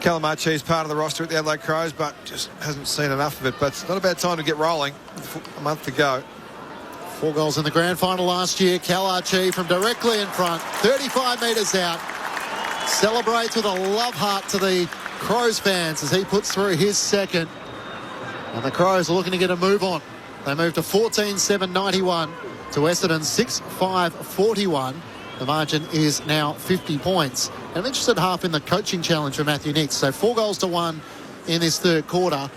Calamachi's part of the roster at the Adelaide Crows, but just hasn't seen enough of it. But it's not a bad time to get rolling. A month to go. 4 goals in the grand final last year. Kalachi from directly in front, 35 metres out. Celebrates with a love heart to the Crows fans as he puts through his second. And the Crows are looking to get a move on. They move to 14-7-91 to Essendon 6-5-41. The margin is now 50 points. And I'm interested half in the coaching challenge for Matthew Nicks. So 4 goals to 1 in this third quarter.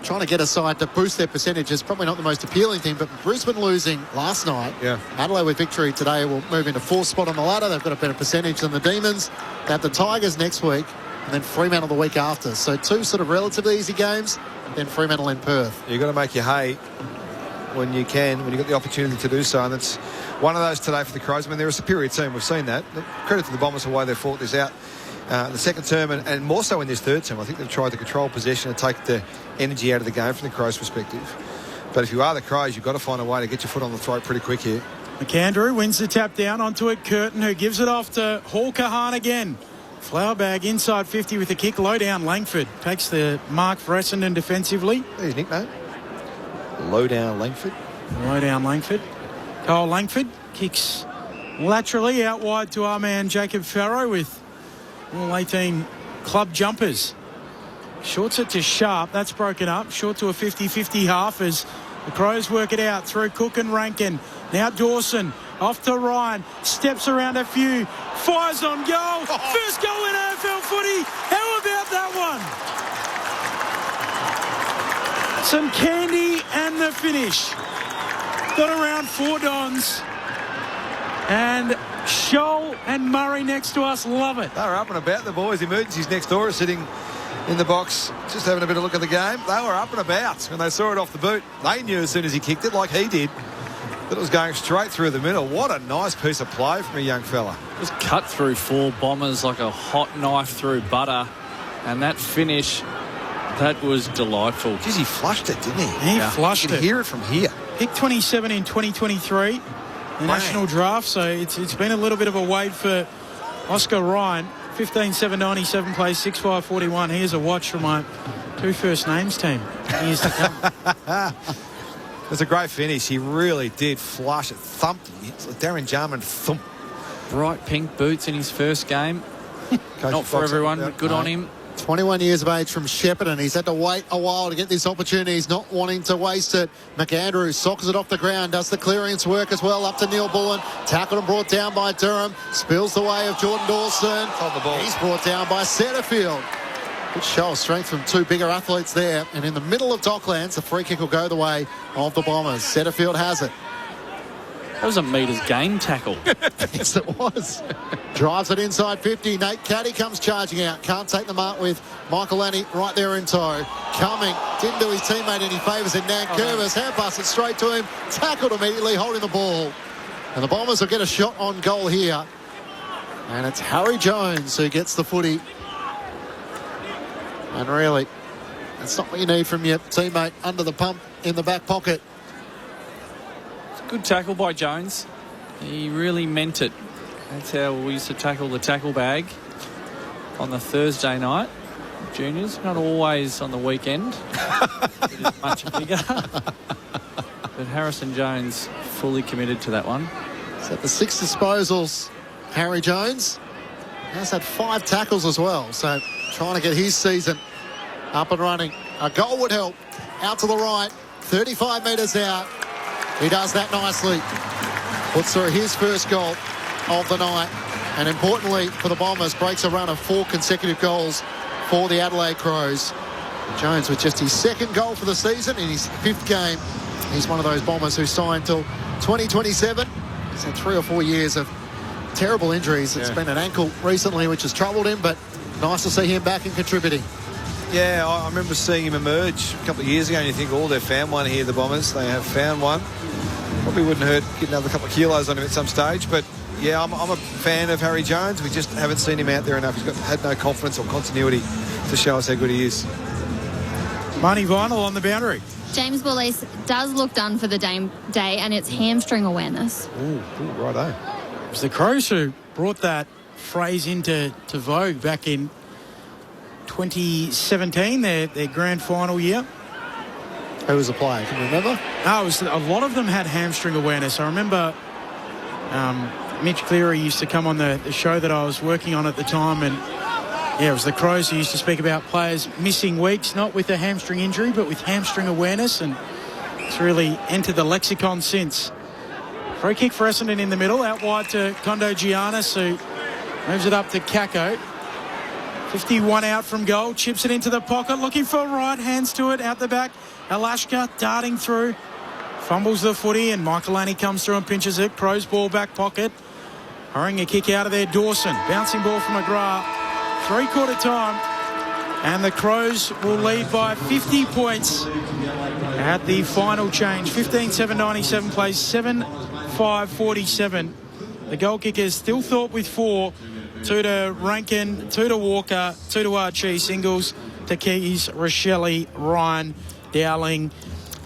Trying to get a side to boost their percentages. Probably not the most appealing thing, but Brisbane losing last night. Yeah. Adelaide with victory today will move into 4th spot on the ladder. They've got a better percentage than the Demons. They have the Tigers next week and then Fremantle the week after. So 2 sort of relatively easy games, then Fremantle in Perth. You've got to make your hay when you can, when you've got the opportunity to do so. And it's one of those today for the Crows. I mean, they're a superior team. We've seen that. Credit to the Bombers for why they fought this out. The second term and more so in this third term. I think they've tried to control possession and take the energy out of the game from the Crows' perspective. But if you are the Crows, you've got to find a way to get your foot on the throat pretty quick here. McAndrew wins the tap down onto it. Curtin, who gives it off to Hawker Hahn again. Flower bag inside 50 with a kick. Low down Langford takes the mark for Essendon defensively. His nickname. Low down Langford. Low down Langford. Cole Langford kicks laterally out wide to our man Jacob Farrow with all 18 club jumpers. Shorts it to Sharp. That's broken up. Short to a 50-50 half as the Crows work it out through Cook and Rankin. Now Dawson off to Ryan. Steps around a few. Fires on goal. First goal in AFL footy. How about that one? Some candy and the finish. Got around 4 Dons. And Scholl and Murray next to us love it. They were up and about, the boys. Emergencies next door are sitting in the box, just having a bit of a look at the game. They were up and about when they saw it off the boot. They knew as soon as he kicked it, like he did, that it was going straight through the middle. What a nice piece of play from a young fella. Just cut through 4 Bombers like a hot knife through butter. And that finish, that was delightful. Jeez, he flushed it, didn't he? He flushed it. You can hear it from here. Pick 27 in 2023. The national draft, so it's been a little bit of a wait for Oscar Ryan. 15-7-97 plays 6-5-41. Here's a watch from my 2 first names team. Years to come. It was a great finish. He really did flush it. Thumped it. Darren Jarman thumped. Bright pink boots in his first game. Not for everyone, but good on him. 21 years of age from Shepparton. He's had to wait a while to get this opportunity. He's not wanting to waste it. McAndrew sockers it off the ground, does the clearance work as well up to Neil Bullen. Tackled and brought down by Durham. Spills the way of Jordan Dawson. On the ball. He's brought down by Setterfield. Good show of strength from 2 bigger athletes there. And in the middle of Docklands, the free kick will go the way of the Bombers. Setterfield has it. That was a metres gain tackle. Yes, it was. Drives it inside 50. Nate Caddy comes charging out. Can't take the mark with Michael Lanny right there in tow. Coming. Didn't do his teammate any favours in Nan Curvis. Hand pass it straight to him. Tackled immediately, holding the ball. And the Bombers will get a shot on goal here. And it's Harry Jones who gets the footy. And really, that's not what you need from your teammate under the pump in the back pocket. Good tackle by Jones. He really meant it. That's how we used to tackle the tackle bag on the Thursday night. Juniors, not always on the weekend. It is much bigger. But Harrison Jones fully committed to that one. So the 6 disposals, Harry Jones. Has had 5 tackles as well. So trying to get his season up and running. A goal would help. Out to the right. 35 metres out. He does that nicely. Puts through his first goal of the night. And importantly for the Bombers, breaks a run of 4 consecutive goals for the Adelaide Crows. Jones with just his 2nd goal for the season in his 5th game. He's one of those Bombers who signed till 2027. He's had 3 or 4 years of terrible injuries. It's been an ankle recently which has troubled him, but nice to see him back and contributing. Yeah, I remember seeing him emerge a couple of years ago, and you think, oh, they've found one here, the Bombers. They have found one. Probably wouldn't hurt getting another couple of kilos on him at some stage, but yeah, I'm a fan of Harry Jones. We just haven't seen him out there enough. He's had no confidence or continuity to show us how good he is. Money Vinyl on the boundary. James Wallace does look done for the day, and it's hamstring awareness. Ooh, righto. It was the Crows who brought that phrase into vogue back in 2017, their grand final year. Who was the player? Can you remember? No, a lot of them had hamstring awareness. I remember Mitch Cleary used to come on the show that I was working on at the time, and it was the Crows who used to speak about players missing weeks, not with a hamstring injury, but with hamstring awareness, and it's really entered the lexicon since. Free kick for Essendon in the middle, out wide to Kondo Giannis, who moves it up to Kako. 51 out from goal, chips it into the pocket, looking for right, hands to it, out the back. Alashka darting through, fumbles the footy, and Michaelani comes through and pinches it. Crows ball back pocket. Hurrying a kick out of there, Dawson. Bouncing ball from McGrath. 3-quarter time. And the Crows will lead by 50 points at the final change. 15-7-97 plays 7-5-47. The goal kickers still thought with 4. 2 to Rankin, 2 to Walker, 2 to Archie, singles to Keys, Rochelle, Ryan, Dowling.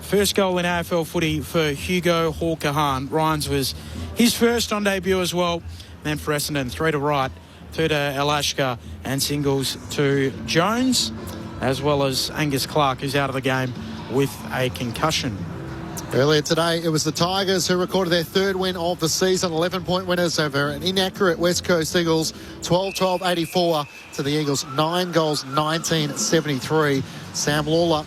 First goal in AFL footy for Hugo Hawker-Hahn. Ryan's was his first on debut as well. Then for Essendon, 3 to Wright, 2 to Alashka, and singles to Jones, as well as Angus Clark, who's out of the game with a concussion. Earlier today, it was the Tigers who recorded their 3rd win of the season, 11-point winners over an inaccurate West Coast Eagles, 12-12-84 to the Eagles, 9 goals, 19-73. Sam Lawler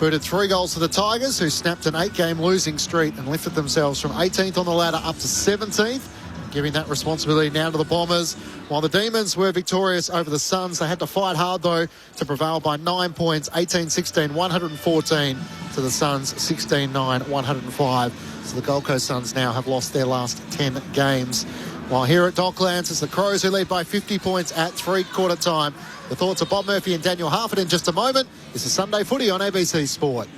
booted 3 goals to the Tigers, who snapped an 8-game losing streak and lifted themselves from 18th on the ladder up to 17th, giving that responsibility now to the Bombers. While the Demons were victorious over the Suns, they had to fight hard, though, to prevail by 9 points, 18-16, 114 to the Suns, 16-9, 105. So the Gold Coast Suns now have lost their last 10 games. While here at Docklands, it's the Crows who lead by 50 points at 3-quarter time. The thoughts of Bob Murphy and Daniel Harford in just a moment. This is Sunday Footy on ABC Sport.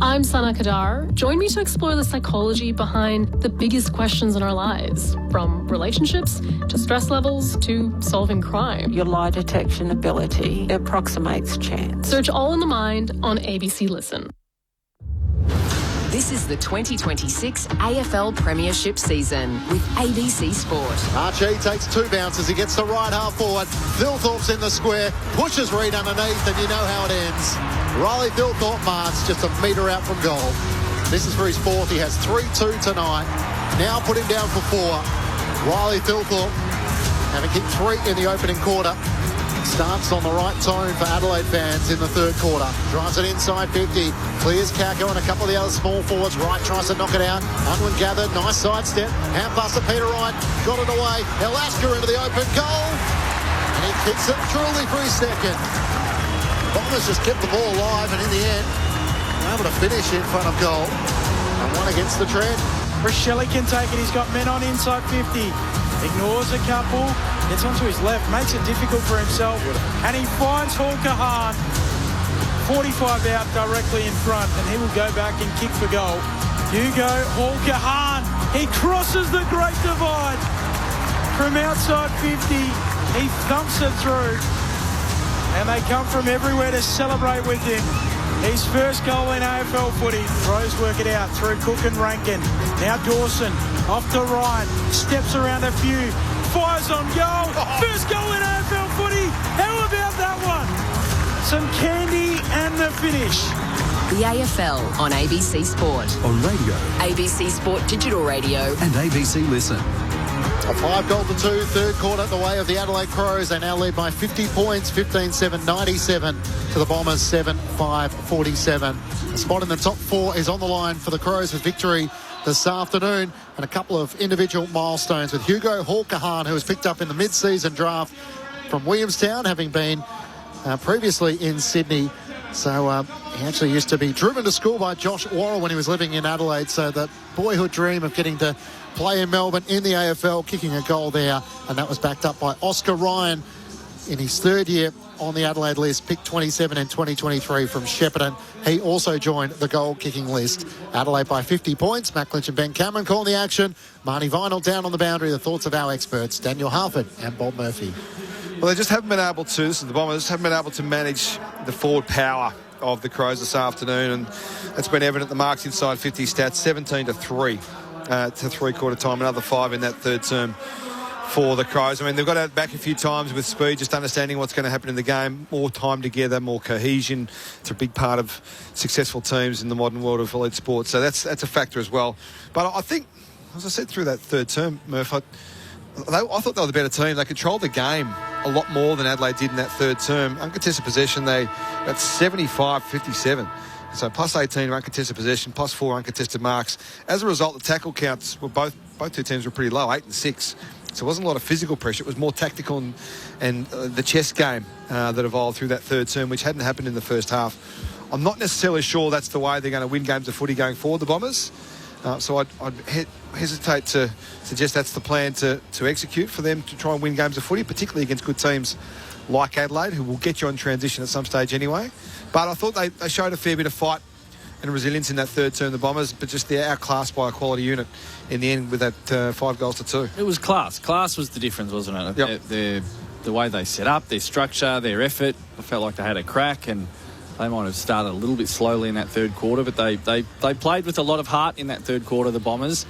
I'm Sana Kadar. Join me to explore the psychology behind the biggest questions in our lives, from relationships to stress levels to solving crime. Your lie detection ability approximates chance. Search All in the Mind on ABC Listen. This is the 2026 AFL Premiership season with ABC Sport. Archie takes 2 bounces. He gets the right half forward. Thilthorpe's in the square, pushes Reid underneath, and you know how it ends. Riley Thilthorpe marks just a metre out from goal. This is for his 4th. He has 3-2 tonight. Now put him down for 4. Riley Thilthorpe, having kicked 3 in the opening quarter, starts on the right tone for Adelaide fans in the 3rd quarter. Drives it inside 50. Clears Kako and a couple of the other small forwards. Wright tries to knock it out. Unwin gathered. Nice sidestep. Hand pass to Peter Wright. Got it away. Alaska into the open goal. And he kicks it truly for his 2nd. Bombers just kept the ball alive, and in the end, were able to finish in front of goal. And 1 against the trend. Rochelle can take it. He's got men on inside 50. Ignores a couple. Gets onto his left. Makes it difficult for himself. And he finds Hawker-Hahn. 45 out directly in front. And he will go back and kick for goal. Hugo Hawker-Hahn. He crosses the Great Divide. From outside 50. He thumps it through. And they come from everywhere to celebrate with him. His first goal in AFL footy. Crows work it out through Cook and Rankin. Now Dawson off to Ryan. Steps around a few. Fires on goal. First goal in AFL footy. How about that one? Some candy and the finish. The AFL on ABC Sport. On radio. ABC Sport Digital Radio. And ABC Listen. A 5-2, 3rd quarter the way of the Adelaide Crows. They now lead by 50 points, 15-7-97 to the Bombers, 7-5-47. A spot in the top 4 is on the line for the Crows with victory this afternoon, and a couple of individual milestones with Hugo Hawker-Hahn, who was picked up in the mid-season draft from Williamstown, having been previously in Sydney. So he actually used to be driven to school by Josh Worrell when he was living in Adelaide. So the boyhood dream of getting to play in Melbourne in the AFL, kicking a goal there, and that was backed up by Oscar Ryan in his 3rd year on the Adelaide list, picked 27 in 2023 from Shepparton. He also joined the goal-kicking list. Adelaide by 50 points. Matt Clinch and Ben Cameron calling the action. Marnie Vinyl down on the boundary. The thoughts of our experts, Daniel Harford and Bob Murphy. Well, they just haven't been able to, this is the Bombers, haven't been able to manage the forward power of the Crows this afternoon, and it's been evident. The marks inside 50 stats, 17-3 to 3-quarter time, another 5 in that 3rd term for the Crows. I mean, they've got out back a few times with speed, just understanding what's going to happen in the game, more time together, more cohesion. It's a big part of successful teams in the modern world of elite sports. So that's a factor as well. But I think, as I said through that third term, Murph, I thought they were the better team. They controlled the game a lot more than Adelaide did in that third term. Uncontested possession, that's 75-57. So plus 18 uncontested possession, plus 4 uncontested marks. As a result, the tackle counts were both two teams were pretty low, 8 and 6. So it wasn't a lot of physical pressure. It was more tactical and the chess game that evolved through that third term, which hadn't happened in the first half. I'm not necessarily sure that's the way they're going to win games of footy going forward, the Bombers. So I'd hesitate to suggest that's the plan to execute for them to try and win games of footy, particularly against good teams like Adelaide, who will get you on transition at some stage anyway. But I thought they showed a fair bit of fight and resilience in that third term, the Bombers, but just they're outclassed by a quality unit in the end with that 5-2. It was class. Class was the difference, wasn't it? Yep. The way they set up, their structure, their effort. I felt like they had a crack, and they might have started a little bit slowly in that third quarter, but they played with a lot of heart in that third quarter, the Bombers.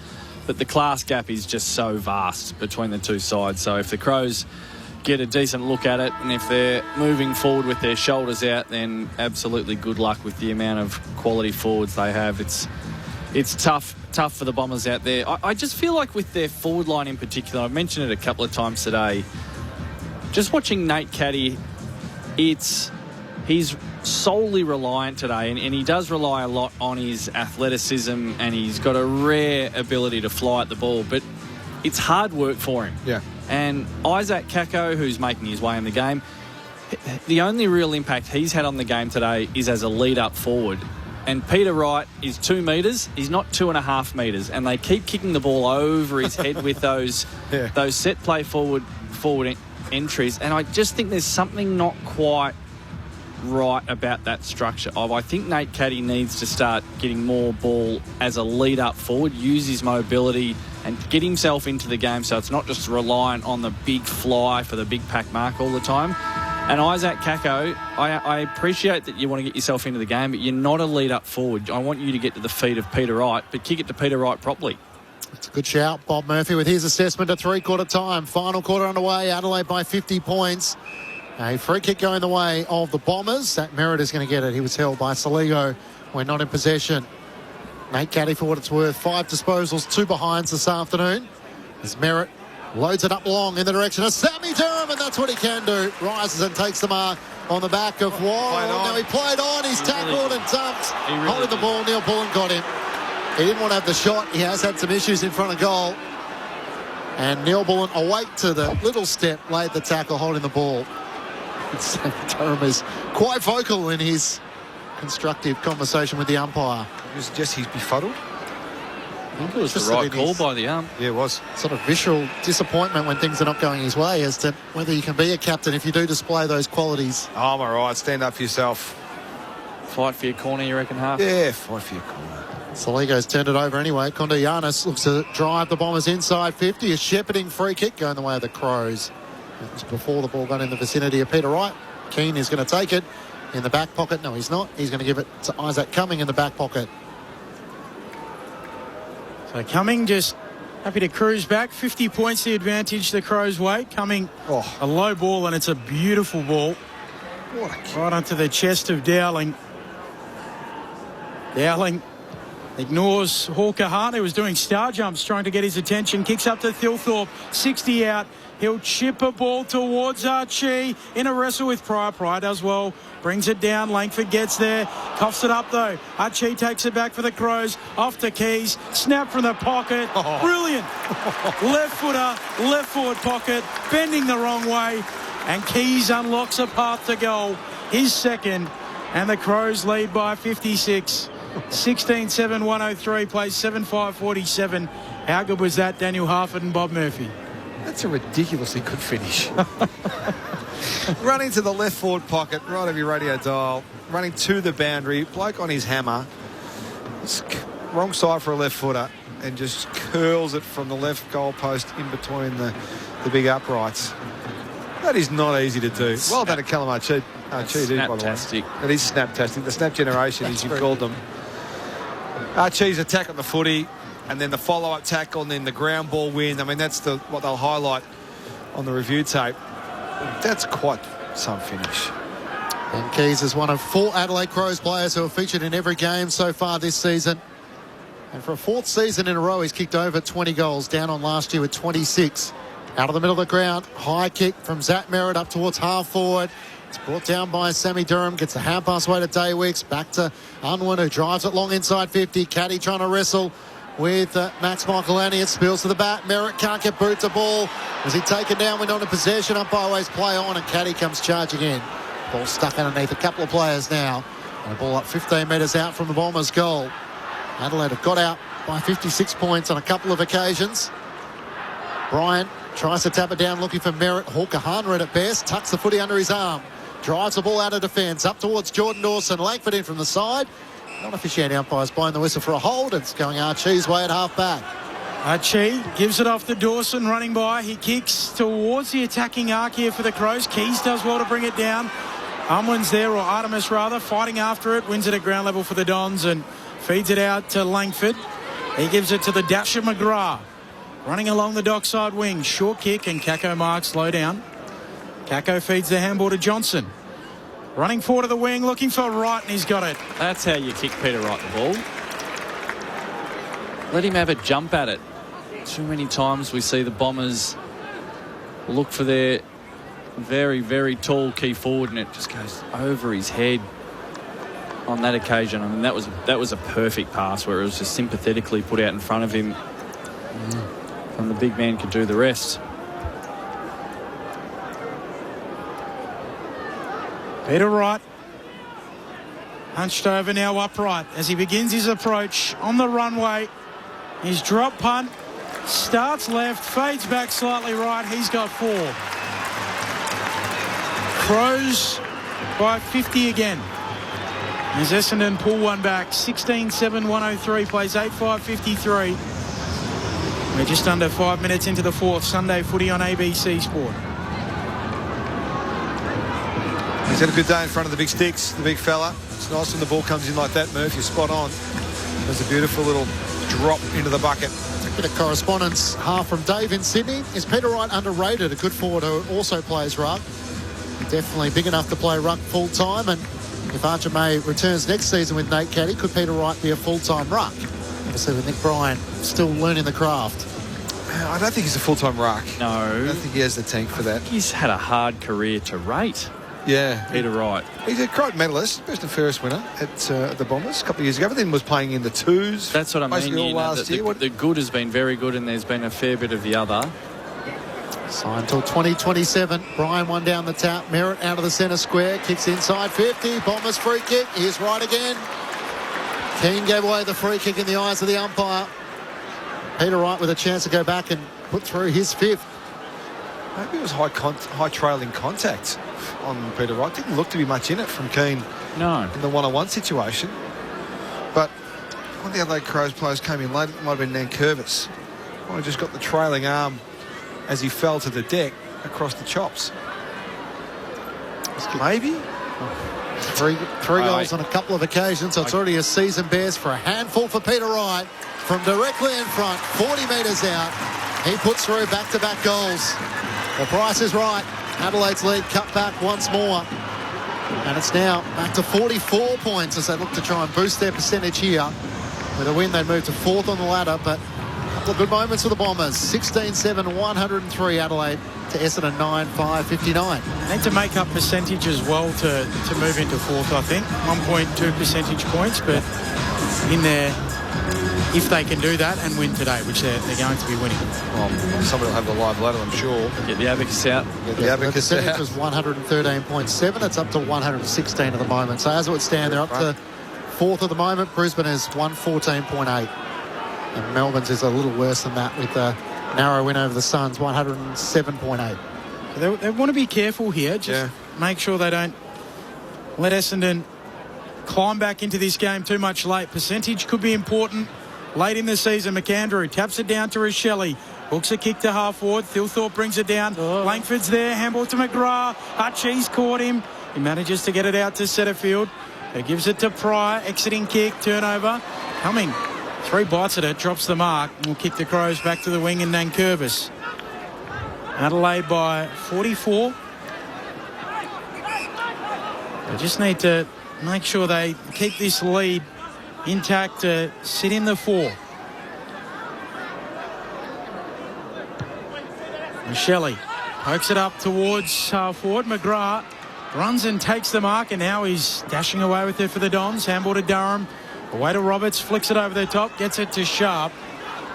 But the class gap is just so vast between the two sides. So if the Crows get a decent look at it, and if they're moving forward with their shoulders out, then absolutely good luck with the amount of quality forwards they have. It's tough for the Bombers out there. I just feel like with their forward line in particular, I've mentioned it a couple of times today, just watching Nate Caddy, he's solely reliant today, and he does rely a lot on his athleticism, and he's got a rare ability to fly at the ball, but it's hard work for him. Yeah. And Isaac Kako, who's making his way in the game, the only real impact he's had on the game today is as a lead-up forward. And Peter Wright is 2 metres. He's not 2.5 metres. And they keep kicking the ball over his head with those set play forward entries. And I just think there's something not quite right about that structure. I think Nate Caddy needs to start getting more ball as a lead-up forward, use his mobility and get himself into the game so it's not just reliant on the big fly for the big pack mark all the time. And Isaac Kako, I appreciate that you want to get yourself into the game, but you're not a lead-up forward. I want you to get to the feet of Peter Wright, but kick it to Peter Wright properly. It's a good shout, Bob Murphy, with his assessment at three-quarter time. Final quarter underway, Adelaide by 50 points. A free kick going the way of the Bombers. That Merritt is going to get it. He was held by Saligo when not in possession. Nate Caddy, for what it's worth, 5 disposals, 2 behinds this afternoon. As Merritt loads it up long in the direction of Sammy Durham, and that's what he can do. Rises and takes the mark on the back of Warren. Now he played on, he's tackled and dumped. Holding the ball, Neil Bullen got him. He didn't want to have the shot. He has had some issues in front of goal. And Neil Bullen, awake to the little step, laid the tackle, holding the ball. Sammy Durham is quite vocal in his constructive conversation with the umpire. It was just he's befuddled. I think it was the right call by the ump. Yeah, it was. Sort of visceral disappointment when things are not going his way as to whether you can be a captain if you do display those qualities. Oh, all right. Stand up for yourself. Fight for your corner, you reckon, Half? Yeah, fight for your corner. Saligo's turned it over anyway. Kondianis looks to drive the Bombers inside 50. A shepherding free kick going the way of the Crows. That was before the ball got in the vicinity of Peter Wright. Keane is going to take it in the back pocket. No, he's not. He's going to give it to Isaac Cumming in the back pocket. So Cumming just happy to cruise back. 50 points the advantage the Crows' way. Cumming, a low ball, and it's a beautiful ball. Right onto the chest of Dowling. Dowling ignores Hawker Hart, who was doing star jumps, trying to get his attention. Kicks up to Thilthorpe. 60 out. He'll chip a ball towards Archie in a wrestle with Pryor. Pryor does well. Brings it down. Langford gets there. Coughs it up, though. Archie takes it back for the Crows. Off to Keys. Snap from the pocket. Brilliant. Left footer. Left forward pocket. Bending the wrong way. And Keys unlocks a path to goal. His second. And the Crows lead by 56. 16-7, 103. Plays 7-5-47. How good was that, Daniel Harford and Bob Murphy? That's a ridiculously good finish. Running to the left forward pocket, right of your radio dial, running to the boundary, bloke on his hammer, wrong side for a left footer, and just curls it from the left goal post in between the big uprights. That is not easy to do. Well done to Callum Archie, by the way. That is snaptastic. The snap generation, as you've called them. Archie's attack on the footy, and then the follow-up tackle, and then the ground ball win. I mean, that's what they'll highlight on the review tape. That's quite some finish. Ben Keys is one of 4 Adelaide Crows players who have featured in every game so far this season. And for a 4th season in a row, he's kicked over 20 goals, down on last year with 26. Out of the middle of the ground, high kick from Zach Merritt up towards half forward. It's brought down by Sammy Durham, gets the hand pass away to Daywicks, back to Unwin, who drives it long inside 50. Caddy trying to wrestle with Max Michaelani. It spills to the bat. Merritt can't get boot to ball. Was he taken down? Went on to possession. Umpire ways play on, and Caddy comes charging in. Ball stuck underneath a couple of players now. And a ball up 15 metres out from the Bombers' goal. Adelaide have got out by 56 points on a couple of occasions. Bryant tries to tap it down, looking for Merritt. Hawker Harnred at best. Tucks the footy under his arm. Drives the ball out of defence. Up towards Jordan Dawson. Langford in from the side. Non-officiating umpires blowing the whistle for a hold. It's going Archie's way at half-back. Archie gives it off to Dawson, running by. He kicks towards the attacking arc here for the Crows. Keys does well to bring it down. Unwin's there, or Artemis rather, fighting after it. Wins it at ground level for the Dons and feeds it out to Langford. He gives it to the Dasher McGrath. Running along the dockside wing. Short kick, and Kako marks low down. Kako feeds the handball to Johnson. Running forward to the wing, looking for Wright, and he's got it. That's how you kick Peter Wright the ball. Let him have a jump at it. Too many times we see the Bombers look for their very, very tall key forward, and it just goes over his head on that occasion. I mean, that was a perfect pass where it was just sympathetically put out in front of him, and the big man could do the rest. Peter Wright hunched over, now upright as he begins his approach on the runway. His drop punt starts left, fades back slightly right. He's got 4. Crows by 50 again. As Essendon pull one back, 16-7-103, plays 8-5-53. We're just under 5 minutes into the 4th. Sunday footy on ABC Sport. He's had a good day in front of the big sticks, the big fella. It's nice when the ball comes in like that, Murph. You're spot on. There's a beautiful little drop into the bucket. A bit of correspondence, half from Dave in Sydney. Is Peter Wright underrated? A good forward who also plays ruck. Definitely big enough to play ruck full-time, and if Archer May returns next season with Nate Caddy, could Peter Wright be a full-time ruck? Obviously with Nick Bryan still learning the craft. I don't think he's a full-time ruck. No. I don't think he has the tank for that. He's had a hard career to rate. Yeah. Peter Wright. He's a Crichton medalist, best and fairest winner at the Bombers a couple of years ago. Everything was playing in the 2s. That's what I mean. All last year. The good has been very good, and there's been a fair bit of the other. Signed till 2027. Bryan one down the tap. Merritt out of the centre square. Kicks inside 50. Bombers free kick. Here's Wright again. Keane gave away the free kick in the eyes of the umpire. Peter Wright with a chance to go back and put through his 5th. Maybe it was high trailing contact on Peter Wright. Didn't look to be much in it from Keane. No. In the one-on-one situation. But one of the Adelaide Crows players came in late. It might have been Nankervis. Might have just got the trailing arm as he fell to the deck across the chops. Maybe? Three goals on a couple of occasions, so it's already a season best for a handful for Peter Wright from directly in front, 40 metres out. He puts through back-to-back goals. The price is right. Adelaide's lead cut back once more. And it's now back to 44 points as they look to try and boost their percentage here. With a win, they'd move to 4th on the ladder, but a couple of good moments for the Bombers. 16-7-103 Adelaide to Essendon 9-5-59. Need to make up percentage as well to move into 4th, I think. 1.2 percentage points, but in there, if they can do that and win today, which they're going to be winning. Well, somebody will have the live ladder, I'm sure. Get the abacus out. The abacus percentage out. was 113.7. It's up to 116 at the moment. So as it would stand, they're up to 4th at the moment. Brisbane is 114.8. And Melbourne's is a little worse than that with a narrow win over the Suns, 107.8. They want to be careful here. Just make sure they don't let Essendon climb back into this game too much late. Percentage could be important late in the season. McAndrew taps it down to Rochelle. Hooks a kick to half forward. Thilthorpe brings it down. Langford's there. Handball to McGrath. Hutchie's caught him. He manages to get it out to Setterfield. He gives it to Pryor. Exiting kick. Turnover. Coming. 3 bites at it. Drops the mark. We'll kick the Crows back to the wing in Nankervis. Adelaide by 44. They just need to make sure they keep this lead intact to sit in the 4. Shelley pokes it up towards forward. McGrath runs and takes the mark, and now he's dashing away with it for the Dons. Handball to Durham. Away to Roberts, flicks it over the top, gets it to Sharp.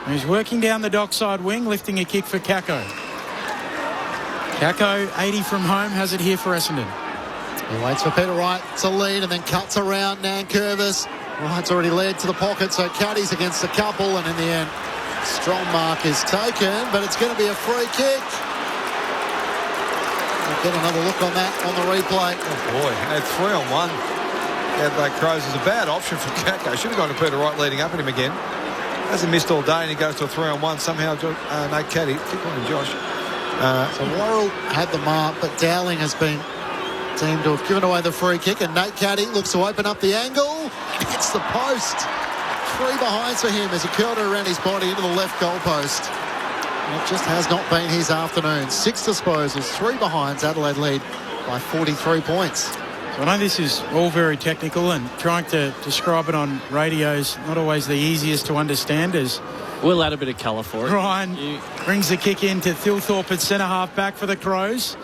And he's working down the dockside wing, lifting a kick for Kako. Kako, 80 from home, has it here for Essendon. He waits for Peter Wright to lead and then cuts around Nankervis. Wright's already led to the pocket, so Caddy's against a couple, and in the end, strong mark is taken, but it's going to be a free kick. We'll get another look on that on the replay. Oh boy, at 3-on-1. Adelaide Crows is a bad option for Kako. Should have gone to Peter Wright leading up at him again. Hasn't missed all day, and he goes to a 3-on-1. Somehow, Nate Caddy, kick on him, Josh. So Worrell had the mark, but Dowling has been deemed to have given away the free kick, and Nate Caddy looks to open up the angle. Hits the post. 3 behinds for him as he curled it around his body into the left goal post. It just has not been his afternoon. 6 disposals, 3 behinds. Adelaide lead by 43 points. So I know this is all very technical, and trying to describe it on radio is not always the easiest to understand. As we'll add a bit of colour for it. Ryan brings the kick in to Thilthorpe at centre-half back for the Crows.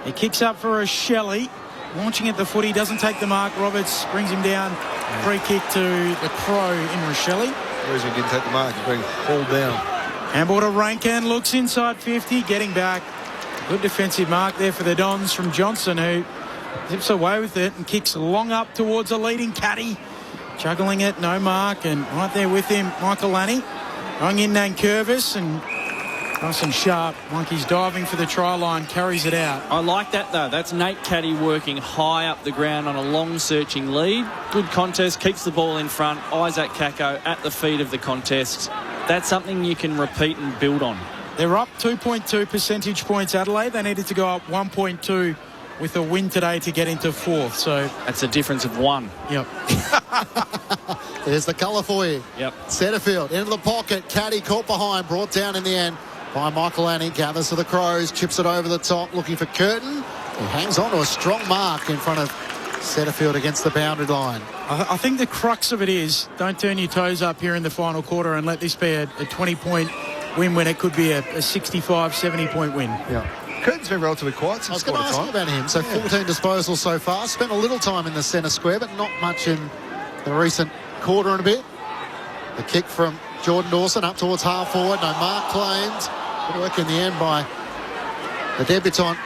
He kicks up for a Shelley. Launching at the footy, doesn't take the mark. Roberts brings him down. Free kick to the Crow in Rochelle. Whereas he didn't take the mark, he's being hauled down. Handball to Rankin, looks inside 50, getting back. Good defensive mark there for the Dons from Johnson, who zips away with it and kicks long up towards a leading Caddy. Juggling it, no mark, and right there with him, Michael Lanny. Going in Nankervis, and nice and sharp. Monkey's diving for the try line, carries it out. I like that, though. That's Nate Caddy working high up the ground on a long searching lead. Good contest, keeps the ball in front. Isaac Kako at the feet of the contest. That's something you can repeat and build on. They're up 2.2 percentage points, Adelaide. They needed to go up 1.2 with a win today to get into 4th. So that's a difference of 1. Yep. There's the colour for you. Yep. Setterfield into the pocket. Caddy caught behind, brought down in the end by Michael Annie. Gathers for the Crows, chips it over the top, looking for Curtin. He hangs on to a strong mark in front of Setterfield against the boundary line. I think the crux of it is, don't turn your toes up here in the final quarter and let this be a 20-point win when it could be a 65, 70-point win. Yeah. Curtin's been relatively quiet I was since going to ask you about him. So 14 disposals so far. Spent a little time in the centre square, but not much in the recent quarter and a bit. The kick from Jordan Dawson up towards half forward. No mark claimed. Good work in the end by the debutant.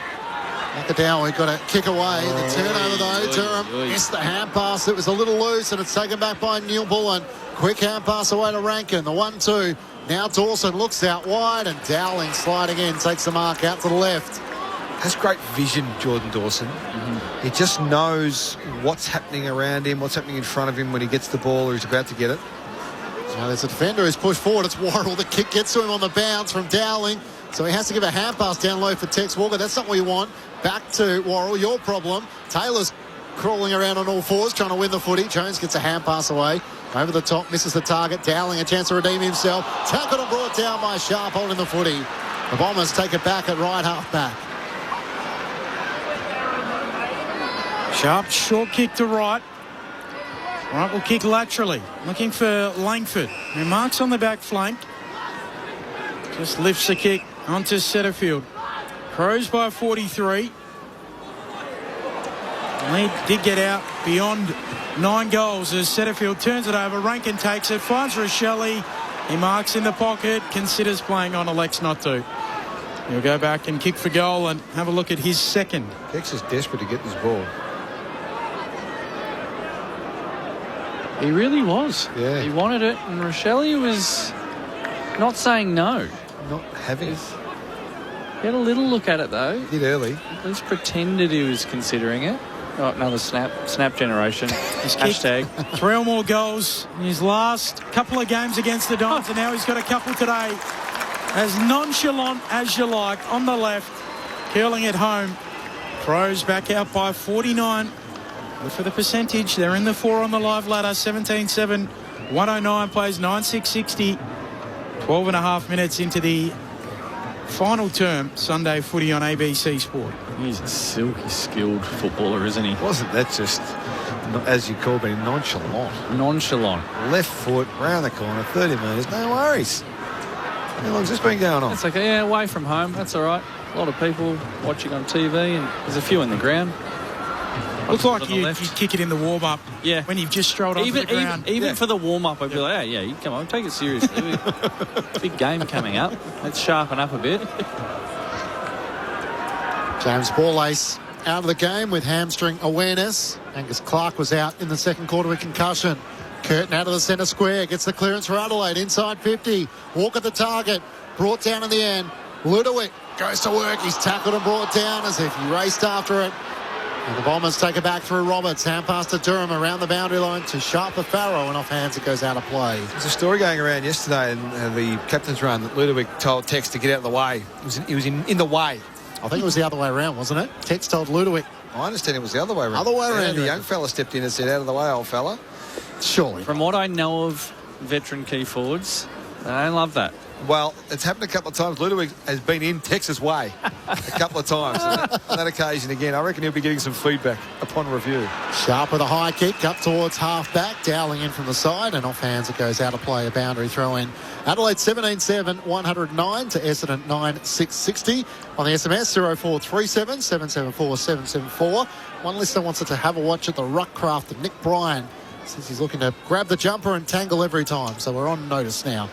McAdowell got a kick away. The turnover though. Durham missed the hand pass. It was a little loose and it's taken back by Neil Bullen. Quick hand pass away to Rankin. The 1-2. Now Dawson looks out wide and Dowling sliding in. Takes the mark out to the left. Has great vision, Jordan Dawson. He just knows what's happening around him, what's happening in front of him when he gets the ball or he's about to get it. So there's a defender who's pushed forward. It's Worrell. The kick gets to him on the bounce from Dowling. So he has to give a hand pass down low for Tex Walker. That's not what you want. Back to Worrell. Your problem. Taylor's crawling around on all fours trying to win the footy. Jones gets a hand pass away. Over the top, misses the target. Dowling a chance to redeem himself. Tackled and brought down by Sharp holding the footy. The Bombers take it back at right half back. Sharp short kick to right. Right will kick laterally. Looking for Langford. Who marks on the back flank. Just lifts the kick onto Setterfield. Crows by 43. Lead did get out beyond 9 goals as Setterfield turns it over. Rankin takes it, finds Rochelle. He marks in the pocket, considers playing on, elects not to. He'll go back and kick for goal and have a look at his second. Tex is desperate to get this ball. He really was. Yeah. He wanted it, and Rochelle was not saying no. Not having it. He had a little look at it, though. Did early. At least pretended he was considering it. Oh, another snap generation. Hashtag. 3 or more goals in his last couple of games against the Dons, and now he's got a couple today. As nonchalant as you like, on the left, curling it home. Crows back out by 49. But for the percentage, they're in the 4 on the live ladder. 17-7, 109 plays 9-6-60. 12 and a half minutes into the Final term, Sunday footy on ABC Sport. He's a silky skilled footballer, isn't he? Wasn't that just, as you call me, nonchalant? Nonchalant. Left foot, round the corner, 30 metres, no worries. How long's this been going on? That's okay, yeah, away from home, that's all right. A lot of people watching on TV, and there's a few in the ground. Looks like you kick it in the warm-up when you've just strolled onto the ground. Even for the warm-up, I'd be like, hey, yeah, come on, take it seriously. Big game coming up. Let's sharpen up a bit. James Borlase out of the game with hamstring awareness. Angus Clark was out in the second quarter with concussion. Curtin out of the centre square, gets the clearance for Adelaide, inside 50. Walk at the target, brought down in the end. Ludovic goes to work, he's tackled and brought down as if he raced after it. And the Bombers take it back through Roberts. Hand pass to Durham around the boundary line to Sharp for Farrow, and off hands it goes out of play. There's a story going around yesterday in the captain's run that Ludovic told Tex to get out of the way. He was in the way. I think it was the other way around, wasn't it? Tex told Ludovic. I understand it was the other way around. Other way around. The young fella stepped in and said, out of the way, old fella. Surely. From what I know of veteran key forwards, they don't love that. Well, it's happened a couple of times. Ludovic has been in Tex's way a couple of times. On that occasion again, I reckon he'll be getting some feedback upon review. Sharp with a high kick up towards half-back, Dowling in from the side, and off hands it goes out of play, a boundary throw in. Adelaide 17-7, 109 to Essendon 9-660. On the SMS, 0437 774 774. One listener wants us to have a watch at the ruck craft of Nick Bryan, since he's looking to grab the jumper and tangle every time, so we're on notice now.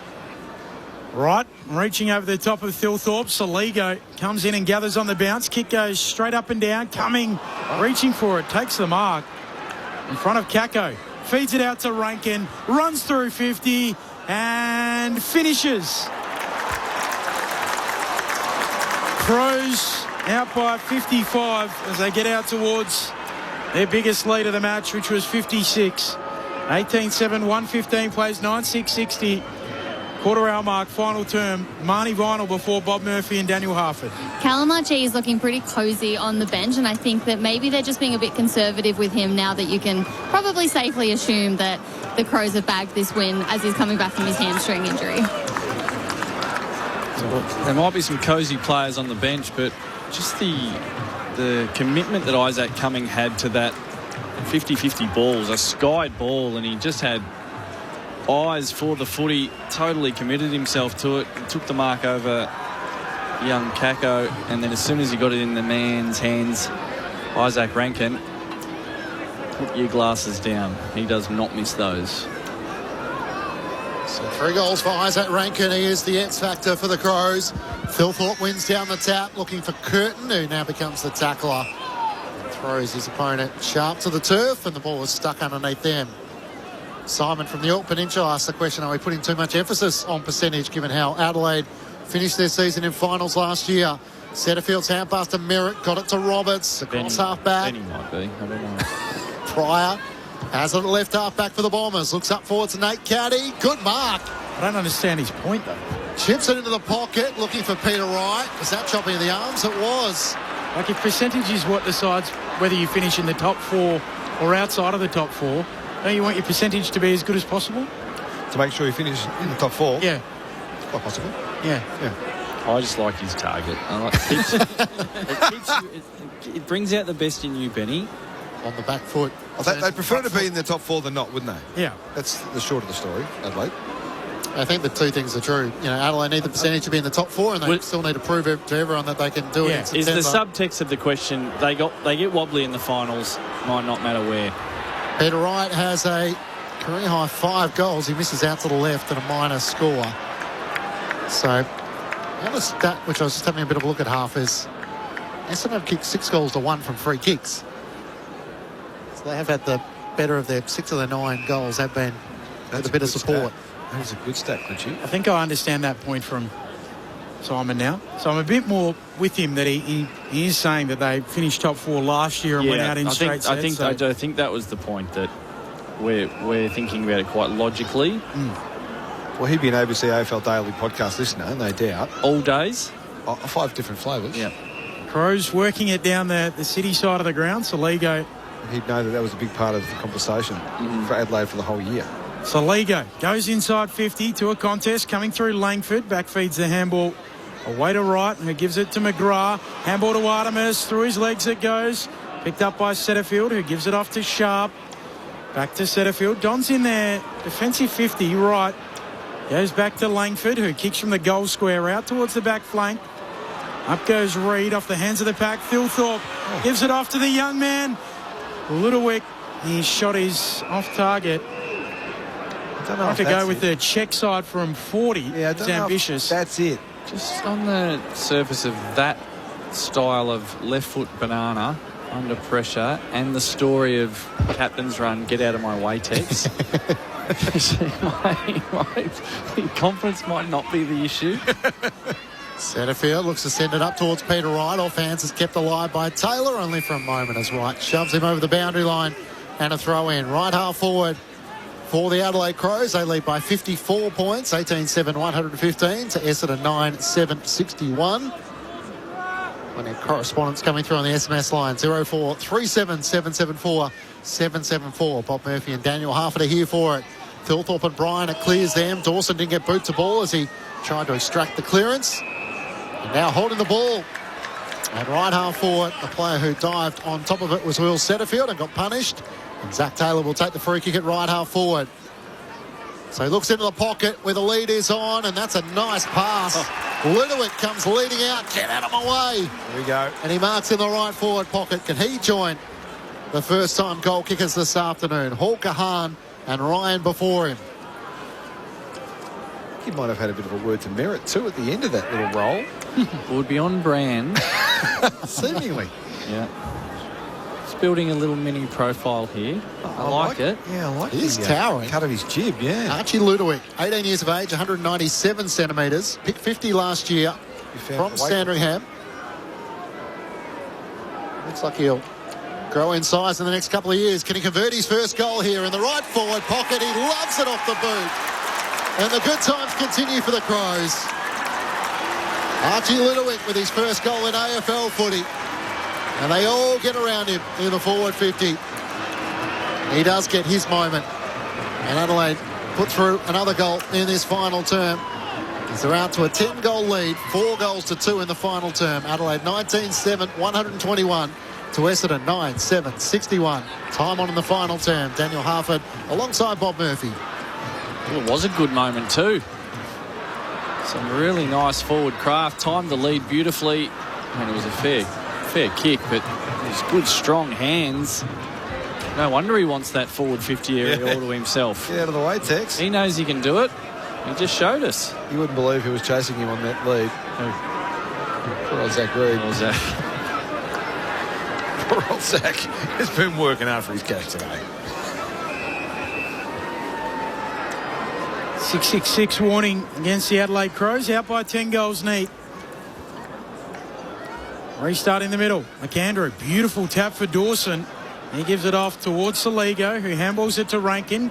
Right, reaching over the top of Thilthorpe. Saligo comes in and gathers on the bounce. Kick goes straight up and down. Coming, reaching for it. Takes the mark. In front of Kako. Feeds it out to Rankin. Runs through 50 and finishes. Crows out by 55 as they get out towards their biggest lead of the match, which was 56. 18-7, 115 plays 9-6-60. Quarter hour mark, final term. Marnie Vinyl before Bob Murphy and Daniel Harford. Callum Archie is looking pretty cosy on the bench, and I think that maybe they're just being a bit conservative with him now that you can probably safely assume that the Crows have bagged this win as he's coming back from his hamstring injury. There might be some cosy players on the bench, but just the commitment that Isaac Cumming had to that 50-50 balls, a skied ball, and he just had eyes for the footy, totally committed himself to it, took the mark over young Kako, and then as soon as he got it in the man's hands, Isaac Rankin, put your glasses down. He does not miss those. So 3 goals for Isaac Rankin. He is the X factor for the Crows. Thilthorpe wins down the tap, looking for Curtin, who now becomes the tackler. Throws his opponent sharp to the turf, and the ball is stuck underneath them. Simon from the York Peninsula asked the question, are we putting too much emphasis on percentage given how Adelaide finished their season in finals last year? Setterfield's hand pass to Merritt, got it to Roberts, across half-back. Benny might be, I don't know. Pryor has it at left half-back for the Bombers, looks up forward to Nate Caddy, good mark. I don't understand his point, though. Chips it into the pocket, looking for Peter Wright. Was that chopping of the arms? It was. Like, if percentage is what decides whether you finish in the top 4 or outside of the top 4, don't you want your percentage to be as good as possible? To make sure you finish in the top 4? Yeah. It's quite possible. Yeah. I just like his target. It brings out the best in you, Benny. On the back foot. They'd prefer to be in the top 4 than not, wouldn't they? Yeah. That's the short of the story, Adelaide. I think the two things are true. You know, Adelaide need the percentage to be in the top 4, and they still need to prove it to everyone that they can do it in September. Is the subtext of the question, they get wobbly in the finals, might not matter where. Peter Wright has a career-high 5 goals. He misses out to the left and a minor score. So, the other stat, which I was just having a bit of a look at half, is Essendon have kicked 6 goals to 1 from free kicks. So they have had the better of their 6 of their 9 goals have been with a bit of support. That was a good stat, Richie. I think I understand that point from Simon now. So I'm a bit more with him that he is saying that they finished top 4 last year and went out in straight sets. I think that was the point, that we're thinking about it quite logically. Well, he'd be an ABC AFL Daily podcast listener, no doubt. All days? 5 different flavours. Yeah. Crows working it down the city side of the ground. Saligo. He'd know that was a big part of the conversation for Adelaide for the whole year. Saligo goes inside 50 to a contest coming through Langford. Back feeds the handball Away to right, who gives it to McGrath. Handball to Artemis. Through his legs it goes. Picked up by Setterfield, who gives it off to Sharp. Back to Setterfield. Don's in there. Defensive 50, right. Goes back to Langford, who kicks from the goal square out towards the back flank. Up goes Reid off the hands of the pack. Thilthorpe gives it off to the young man. Ludowick, his shot is off target. I don't know if to that's go with the check side from 40. Yeah, I don't it's know if ambitious. That's it. Just on the surface of that style of left foot banana under pressure and the story of captain's run, get out of my way, Tex. my confidence might not be the issue. Setterfield looks to send it up towards Peter Wright. Off hands is kept alive by Taylor, only for a moment as Wright shoves him over the boundary line and a throw in. Right half forward for the Adelaide Crows. They lead by 54 points, 18-7, 115 to Essendon 9-7, 61. Plenty of correspondence coming through on the SMS line. 0437 774 774. Bob Murphy and Daniel Harford are here for it. Thilthorpe and Bryan, it clears them. Dawson didn't get boot to ball as he tried to extract the clearance. And now holding the ball. And right half forward, the player who dived on top of it was Will Setterfield and got punished. And Zach Taylor will take the free kick at right half forward. So he looks into the pocket where the lead is on, and that's a nice pass. Ludowick comes leading out. Get out of my way. There we go. And he marks in the right forward pocket. Can he join the first-time goal kickers this afternoon? Hawker Hahn and Ryan before him. He might have had a bit of a word to Merritt too at the end of that little roll. Would be on brand. Seemingly. Yeah. Just building a little mini profile here. I like it. Yeah, I like it. He's towering. Cut of his jib, yeah. Archie Ludowick, 18 years of age, 197 centimetres. Picked 50 last year from Sandringham. Looks like he'll grow in size in the next couple of years. Can he convert his first goal here in the right forward pocket? He loves it off the boot. And the good times continue for the Crows. Archie Ludowick with his first goal in AFL footy. And they all get around him in the forward 50. He does get his moment. And Adelaide put through another goal in this final term. As they're out to a 10-goal lead, 4-2 in the final term. Adelaide 19-7, 121 to Essendon 9-7, 61. Time on in the final term. Daniel Harford alongside Bob Murphy. It was a good moment too. Some really nice forward craft. Timed the lead beautifully. And it was a fair kick, but it was good, strong hands. No wonder he wants that forward 50 area all to himself. Get out of the way, Tex. He knows he can do it. He just showed us. You wouldn't believe who was chasing him on that lead. Poor old Zach Reid. Poor old Zach. He's been working hard for his catch today. 666 warning against the Adelaide Crows, out by 10 goals neat. Restart in the middle. McAndrew, beautiful tap for Dawson. He gives it off towards Saligo, who handballs it to Rankin.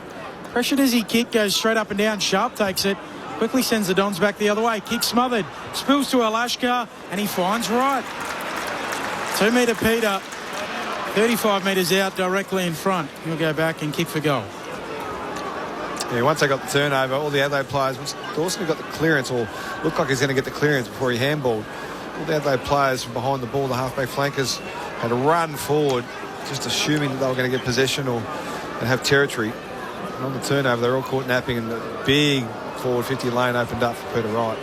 Pressured as he kick, goes straight up and down. Sharp takes it, quickly sends the Dons back the other way. Kick smothered, spills to Alashkar, and he finds right. 2-metre Peter, 35 metres out directly in front. He'll go back and kick for goal. Yeah, once they got the turnover, all the Adelaide players, once Dawson got the clearance, or looked like he's going to get the clearance before he handballed, all the Adelaide players from behind the ball, the halfback flankers, had to run forward, just assuming that they were going to get possession and have territory. And on the turnover, they're all caught napping, and the big forward 50 lane opened up for Peter Wright.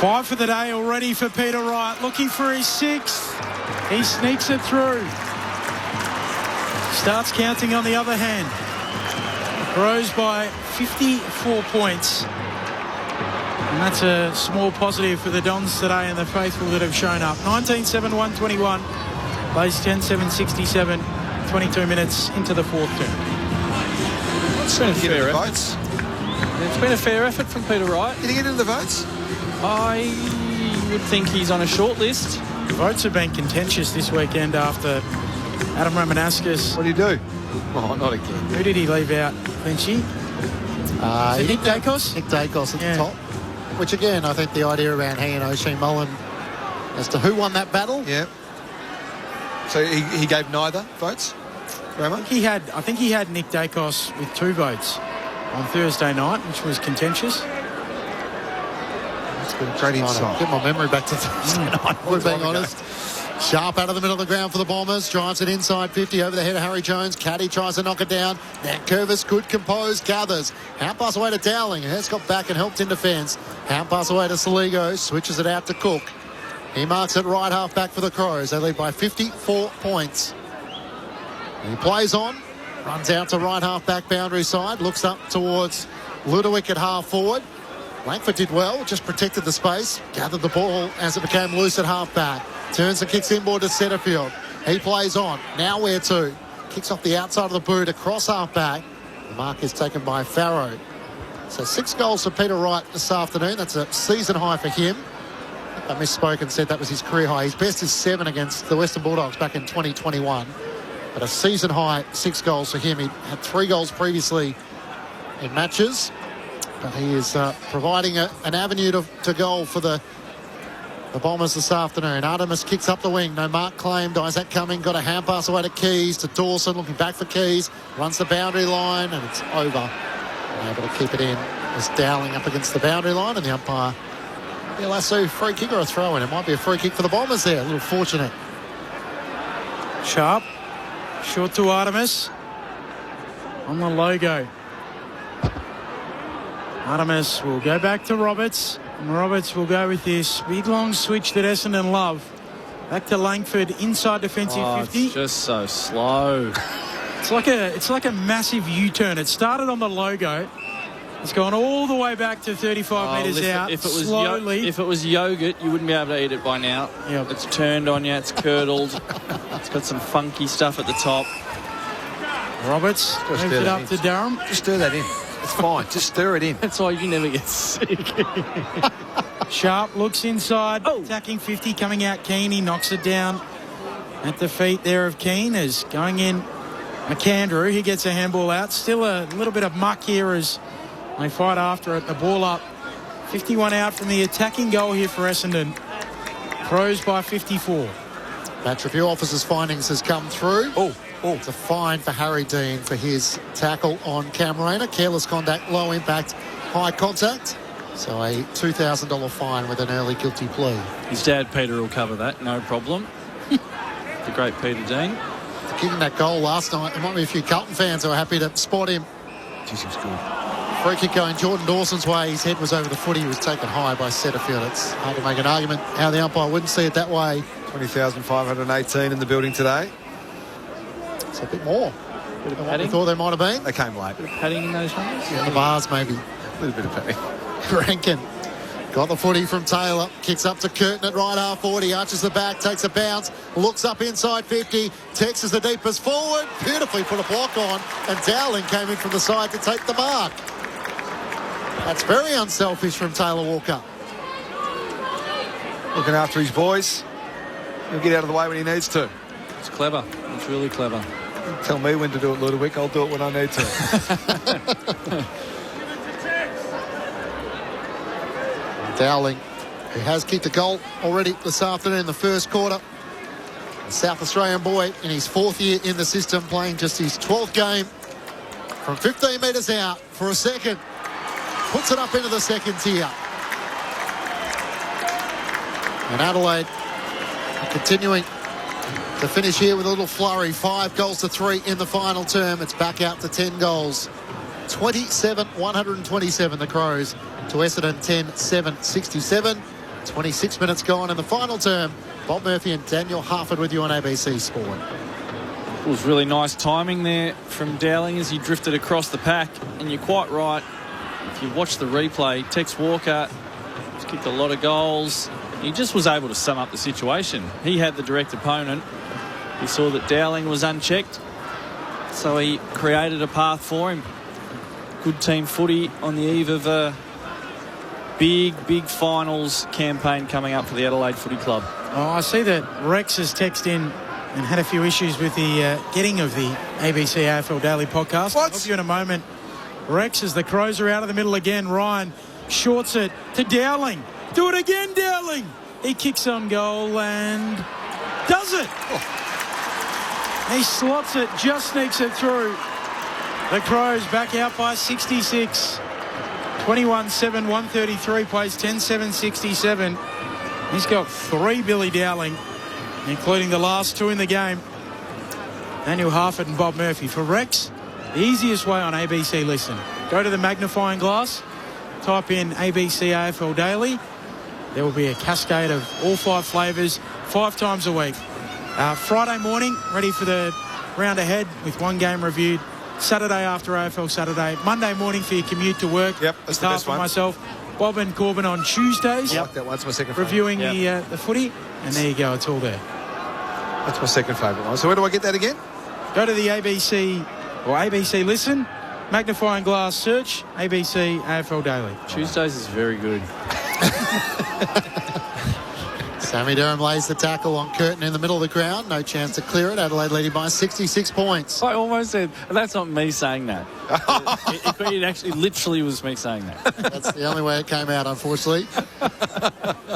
5 for the day already for Peter Wright, looking for his 6th. He sneaks it through. Starts counting on the other hand. Grows by 54 points. And that's a small positive for the Dons today and the faithful that have shown up. 19-7, 121. Plays 10-7, 67. 22 minutes into the fourth term. It's been a fair effort. It's been a fair effort from Peter Wright. Did he get into the votes? I would think he's on a short list. The votes have been contentious this weekend after Adam Ramanauskas. What did he do? Oh, not again. Who did he leave out, Lynchy? Nick Dacos? Nick Dacos at the top. Which, again, I think the idea around he and O'Shea Mullen as to who won that battle. Yeah. So he gave neither votes? I think he had Nick Dacos with 2 votes on Thursday night, which was contentious. Great insight. Get my memory back to Thursday night, if we're being honest. Sharp out of the middle of the ground for the Bombers. Drives it inside 50 over the head of Harry Jones. Caddy tries to knock it down. Now Curvis, good composed, gathers. Hand pass away to Dowling. Has got back and helped in defence. Hand pass away to Saligo. Switches it out to Cook. He marks it right half back for the Crows. They lead by 54 points. He plays on. Runs out to right half back boundary side. Looks up towards Ludovic at half forward. Langford did well. Just protected the space. Gathered the ball as it became loose at half back. Turns and kicks inboard to Setterfield. He plays on. Now where to? Kicks off the outside of the boot across half back. The mark is taken by Farrow. So 6 goals for Peter Wright this afternoon. That's a season high for him. I misspoke and said that was his career high. His best is 7 against the Western Bulldogs back in 2021. But a season high 6 goals for him. He had 3 goals previously in matches. But he is providing an avenue to goal for the Bombers this afternoon. Artemis kicks up the wing. No mark claimed. Isaac Cumming got a hand pass away to Keys, to Dawson, looking back for Keys. Runs the boundary line and it's over. Able to keep it in. It's Dowling up against the boundary line and the umpire. Yeah, let's see, free kick or a throw in. It might be a free kick for the Bombers there. A little fortunate. Sharp. Short to Artemis. On the logo. Artemis will go back to Roberts. And Roberts will go with this big long switch that Essendon love. Back to Langford inside defensive 50. It's just so slow. It's like a massive U-turn. It started on the logo. It's gone all the way back to 35 metres out. If it was slowly. If it was yogurt, you wouldn't be able to eat it by now. Yep. It's turned on you. It's curdled. It's got some funky stuff at the top. Roberts moves it up to Durham. Just stir that in. It's fine. Just stir it in. That's why you never get sick. Sharp looks inside. Attacking 50, coming out Keane. He knocks it down at the feet there of Keane. As going in McAndrew. He gets a handball out. Still a little bit of muck here as they fight after it. The ball up. 51 out from the attacking goal here for Essendon. Crows by 54. Match review officer's findings has come through. It's a fine for Harry Dean for his tackle on Cam Rayner. Careless conduct, low impact, high contact. So a $2,000 fine with an early guilty plea. His dad, Peter, will cover that, no problem. The great Peter Dean. Kicking that goal last night, there might be a few Carlton fans who are happy to spot him. Jeez, he was good. Free kick going Jordan Dawson's way. His head was over the footy. He was taken high by Setterfield. It's hard to make an argument how the umpire wouldn't see it that way. 20,518 in the building today. It's a bit more than what we thought there might have been. They came late. Bit of padding in those numbers? Yeah, the bars maybe. A little bit of padding. Rankin got the footy from Taylor. Kicks up to Curtin at right half forward. He arches the back, takes a bounce, looks up inside 50. Tex is the deepest forward. Beautifully put a block on. And Dowling came in from the side to take the mark. That's very unselfish from Taylor Walker. Looking after his boys. He'll get out of the way when he needs to. It's clever. It's really clever. Tell me when to do it, Ludovic. I'll do it when I need to. Dowling, who has kicked a goal already this afternoon in the first quarter. The South Australian boy in his 4th year in the system, playing just his 12th game from 15 metres out for a second. Puts it up into the second tier. And Adelaide continuing to finish here with a little flurry. 5 goals to 3 in the final term. It's back out to 10 goals. 27-127 the Crows to Essendon 10-7-67. 26 minutes gone in the final term. Bob Murphy and Daniel Harford with you on ABC Sport. It was really nice timing there from Dowling as he drifted across the pack. And you're quite right. If you watch the replay, Tex Walker has kicked a lot of goals. He just was able to sum up the situation. He had the direct opponent. He saw that Dowling was unchecked, so he created a path for him. Good team footy on the eve of a big finals campaign coming up for the Adelaide Footy Club. Oh, I see that Rex has texted in and had a few issues with the getting of the ABC AFL Daily podcast. I'll help you in a moment. Rex, as the Crows are out of the middle again. Ryan shorts it to Dowling. Do it again, Dowling. He kicks on goal and does it. He slots it, just sneaks it through. The Crows back out by 66. 21-7, 133 plays 10-7, 67. He's got 3 Billy Dowling, including the last 2 in the game. Daniel Harford and Bob Murphy. For Rex, the easiest way on ABC Listen. Go to the magnifying glass, type in ABC AFL Daily. There will be a cascade of all 5 flavours 5 times a week. Friday morning, ready for the round ahead with 1 game reviewed. Saturday after AFL Saturday. Monday morning for your commute to work. Yep, that's the best one. Myself, Bob and Corbin on Tuesdays. I like that one. That's my second favourite. Reviewing the footy. And there you go. It's all there. That's my second favourite one. So where do I get that again? Go to the ABC or ABC Listen, magnifying glass search, ABC AFL Daily. Tuesdays is very good. Sammy Durham lays the tackle on Curtin in the middle of the ground. No chance to clear it. Adelaide leading by 66 points. I almost said, that's not me saying that. It actually literally was me saying that. That's the only way it came out, unfortunately.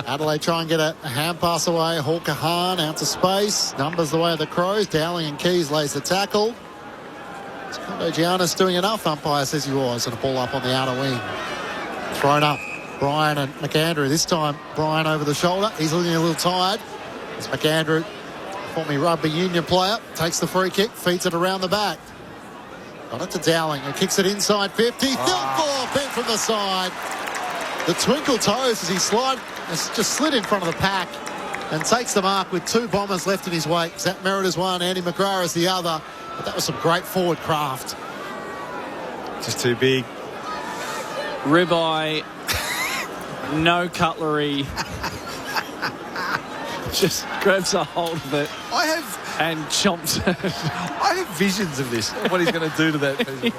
Adelaide try and get a hand pass away. Hawker Hahn out to space. Numbers the way of the Crows. Dowling and Keys lays the tackle. Condo Giannis doing enough, umpire says he was. And a ball up on the outer wing. Thrown up. Brian and McAndrew. This time, Brian over the shoulder. He's looking a little tired. It's McAndrew, former rugby union player, takes the free kick, feeds it around the back. Got it to Dowling, who kicks it inside 50. Thilthorpe bent from the side. The twinkle toes as he just slid in front of the pack and takes the mark with 2 Bombers left in his wake. Zach Merritt is one, Andy McGrath is the other. But that was some great forward craft. Just too big. Ribeye. No cutlery. Just grabs a hold of it. And chomps it. I have visions of this, what he's going to do to that piece of meat.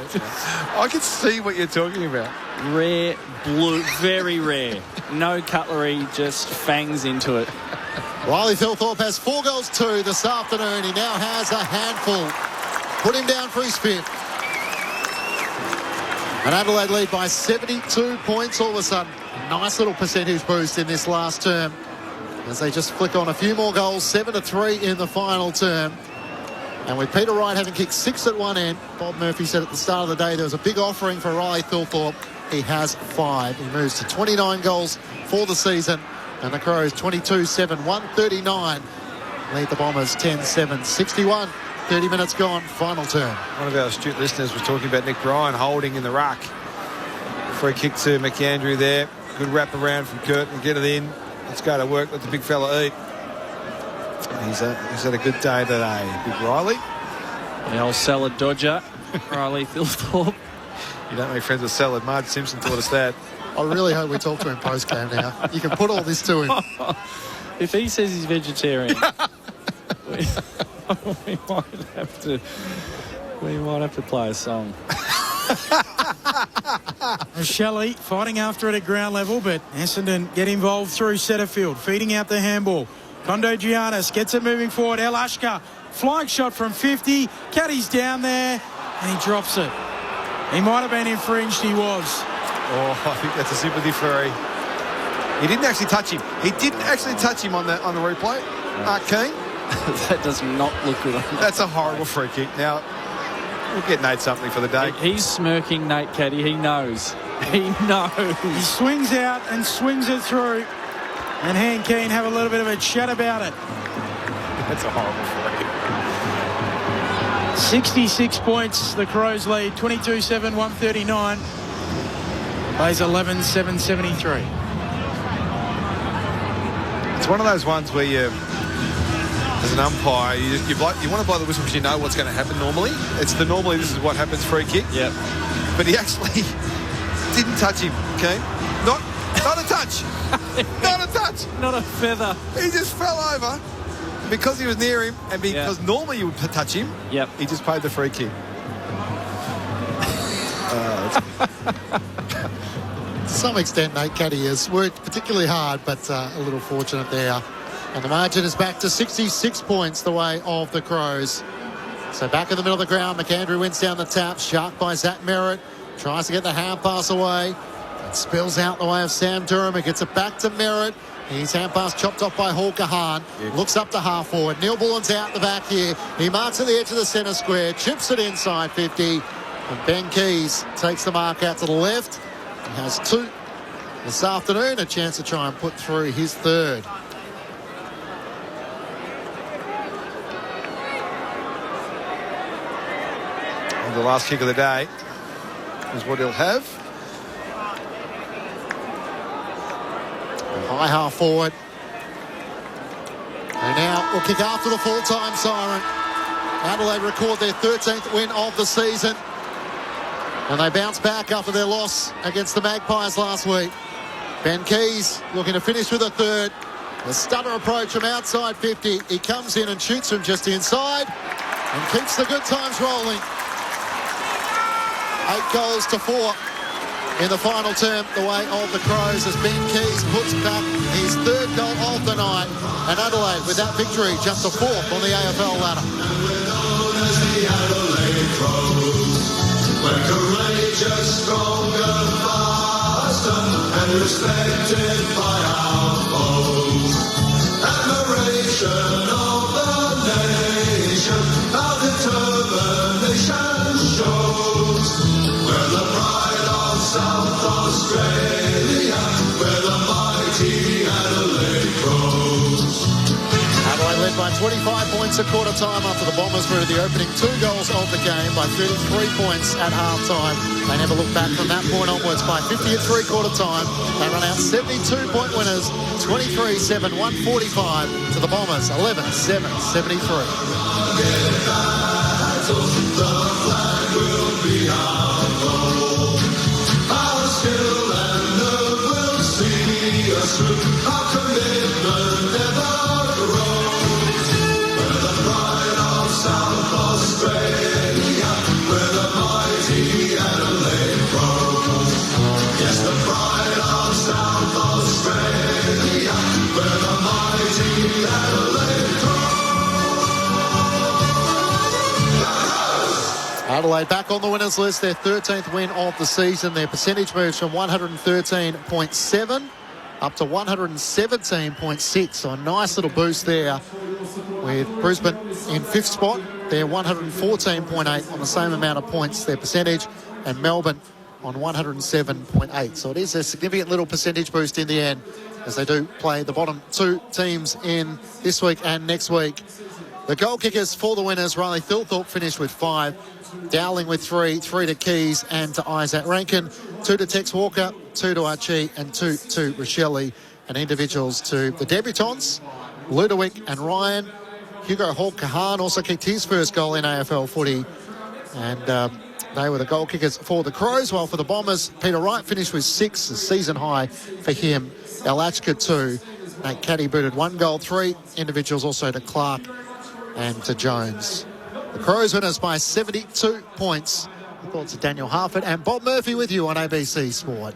I can see what you're talking about. Rare, blue, very rare. No cutlery, just fangs into it. Riley Thilthorpe has 4 goals 2 this afternoon. He now has a handful. Put him down for his 5th. And Adelaide lead by 72 points all of a sudden. A nice little percentage boost in this last term as they just flick on a few more goals, 7-3 in the final term. And with Peter Wright having kicked 6 at one end, Bob Murphy said at the start of the day there was a big offering for Riley Thilthorpe. He has 5. He moves to 29 goals for the season. And the Crows 22-7, 139. Lead the Bombers 10-7, 61. 30 minutes gone, final term. One of our astute listeners was talking about Nick Bryan holding in the ruck. Free kick to McAndrew there. Good wrap around from Curtin. Get it in. Let's go to work. Let the big fella eat. He's had a good day today. Big Riley. The old salad dodger, Riley Thilthorpe. You don't make friends with salad. Marge Simpson taught us that. I really hope we talk to him post-game now. You can put all this to him. If he says he's vegetarian, we might have to play a song. Shelley fighting after it at ground level, but Essendon get involved through Setterfield, feeding out the handball. Condo Giannis gets it moving forward. El Ashkar, flying shot from 50. Caddy's down there, and he drops it. He might have been infringed, he was. Oh, I think that's a sympathy free. He didn't actually touch him. He didn't actually touch him on the replay. Mark Keane. That does not look good. That's a horrible free kick. Now, we'll get Nate something for the day. He's smirking, Nate Caddy. He knows. He knows. He swings out and swings it through. And Han Keane have a little bit of a chat about it. That's a horrible free. 66 points, the Crows lead. 22-7, 139. Plays 11-7, 73. It's one of those ones where you, as an umpire, you want to blow the whistle because you know what's going to happen normally. Normally this is what happens, free kick. Yep. But he actually didn't touch him, okay? Not a touch. Not a touch. Not a feather. He just fell over because he was near him and because normally you would touch him. Yep. He just paid the free kick. To some extent, Nate Caddy has worked particularly hard, but a little fortunate there. And the margin is back to 66 points the way of the Crows. So back in the middle of the ground, McAndrew wins down the tap. Shark by Zach Merritt. Tries to get the hand pass away. It spills out the way of Sam Durham. It gets it back to Merritt. His hand pass chopped off by Hawker Hahn. Looks up to half forward. Neil Bullen's out the back here. He marks at the edge of the centre square. Chips it inside 50. And Ben Keys takes the mark out to the left. He has 2 this afternoon, a chance to try and put through his 3rd. And the last kick of the day is what he'll have. A high half forward. And now we'll kick after the full-time siren. Adelaide record their 13th win of the season. And they bounce back after their loss against the Magpies last week. Ben Keys looking to finish with a 3rd. The stunner approach from outside 50. He comes in and shoots from just inside and keeps the good times rolling. 8 goals to 4 in the final term, the way of the Crows, as Ben Keys puts back his 3rd goal of the night. And Adelaide, with that victory, jump to 4th on the AFL ladder. We're courageous, stronger, faster, and respected by our foes. Admiration of the nation, our determination shows. We're the pride of South Australia, we're the mighty Adelaide Crows. Adelaide led by 25 points at quarter time after the Bombers were the opening 2 goals of the game by 33 points at half time. They never looked back from that point onwards by 50 at 3/4 time. They run out 72-point winners, 23-7, 145 to the Bombers, 11-7, 73. The flag will be our goal. Our skill and nerve will see us through. Our commitment never grows. We're the pride of South Australia. We're the mighty Adelaide Crows. Yes, the pride of South Australia. We're the mighty Adelaide Crows. Adelaide back on the winners list, their 13th win of the season. Their percentage moves from 113.7 up to 117.6. So a nice little boost there, with Brisbane in 5th spot. They're 114.8 on the same amount of points, their percentage, and Melbourne on 107.8. So it is a significant little percentage boost in the end, as they do play the bottom 2 teams in this week and next week. The goal kickers for the winners, Riley Thilthorpe finished with 5, Dowling with 3 to Keys and to Isaac Rankin, 2 to Tex Walker, 2 to Archie, and 2 to Rochelle. And individuals to the debutants, Ludovic and Ryan. Hugo Hall-Kahan also kicked his first goal in AFL footy. And they were the goal kickers for the Crows, while for the Bombers, Peter Wright finished with 6, a season high for him. Alachka 2. Nate Caddy booted 1 goal, 3 individuals also to Clark and to Jones. The Crows winners by 72 points. Thoughts of Daniel Harford and Bob Murphy with you on ABC Sport.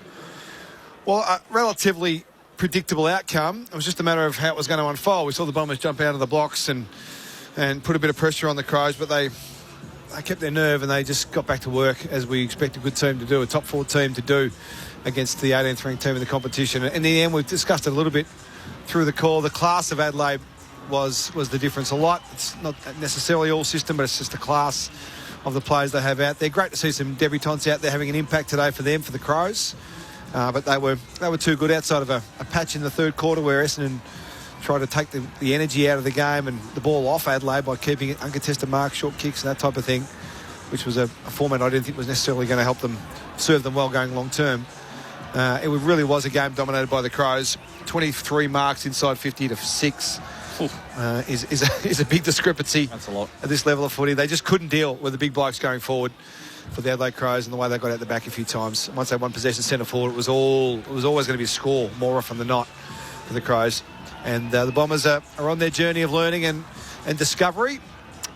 Well, a relatively predictable outcome. It was just a matter of how it was going to unfold. We saw the Bombers jump out of the blocks and put a bit of pressure on the Crows, but they kept their nerve and they just got back to work, as we expect a good team to do, a top 4 team to do against the 18th ranked team in the competition. In the end, we've discussed it a little bit through the call. The class of Adelaide was the difference a lot. It's not necessarily all system, but it's just the class of the players they have out there. Great to see some debutants out there having an impact today for them, for the Crows. But they were too good outside of a patch in the 3rd quarter where Essendon tried to take the energy out of the game and the ball off Adelaide by keeping it uncontested marks, short kicks and that type of thing, which was a format I didn't think was necessarily going to help them, serve them well going long term. It really was a game dominated by the Crows. 23 marks inside 50 to 6. Is a big discrepancy. That's a lot. At this level of footy. They just couldn't deal with the big blokes going forward for the Adelaide Crows, and the way they got out the back a few times. Once they won possession centre forward, it was always going to be a score more often than not for the Crows. And the Bombers are on their journey of learning and discovery,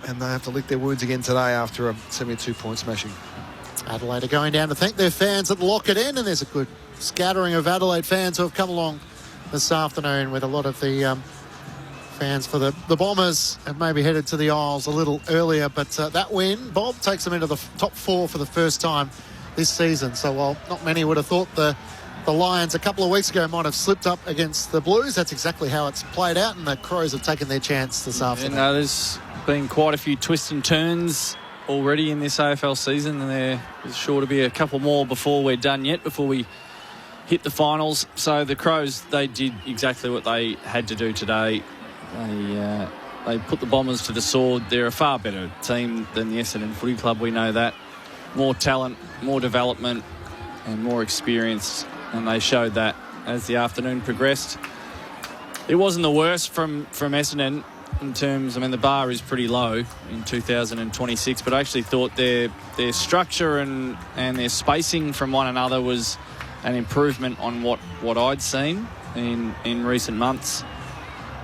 and they have to lick their wounds again today after a 72-point smashing. Adelaide are going down to thank their fans at the Lockett End, and there's a good scattering of Adelaide fans who have come along this afternoon, with a lot of the fans for the Bombers have maybe headed to the Isles a little earlier. But that win, Bob, takes them into the top 4 for the first time this season. So while not many would have thought the Lions a couple of weeks ago might have slipped up against the Blues, that's exactly how it's played out, and the Crows have taken their chance this afternoon. There's been quite a few twists and turns already in this AFL season, and there's sure to be a couple more before we're done yet, before we hit the finals. So the Crows, they did exactly what they had to do today. They put the Bombers to the sword. They're a far better team than the Essendon Footy Club. We know that. More talent, more development, and more experience. And they showed that as the afternoon progressed. It wasn't the worst from Essendon in terms, I mean, the bar is pretty low in 2026, but I actually thought their structure and their spacing from one another was an improvement on what I'd seen in recent months.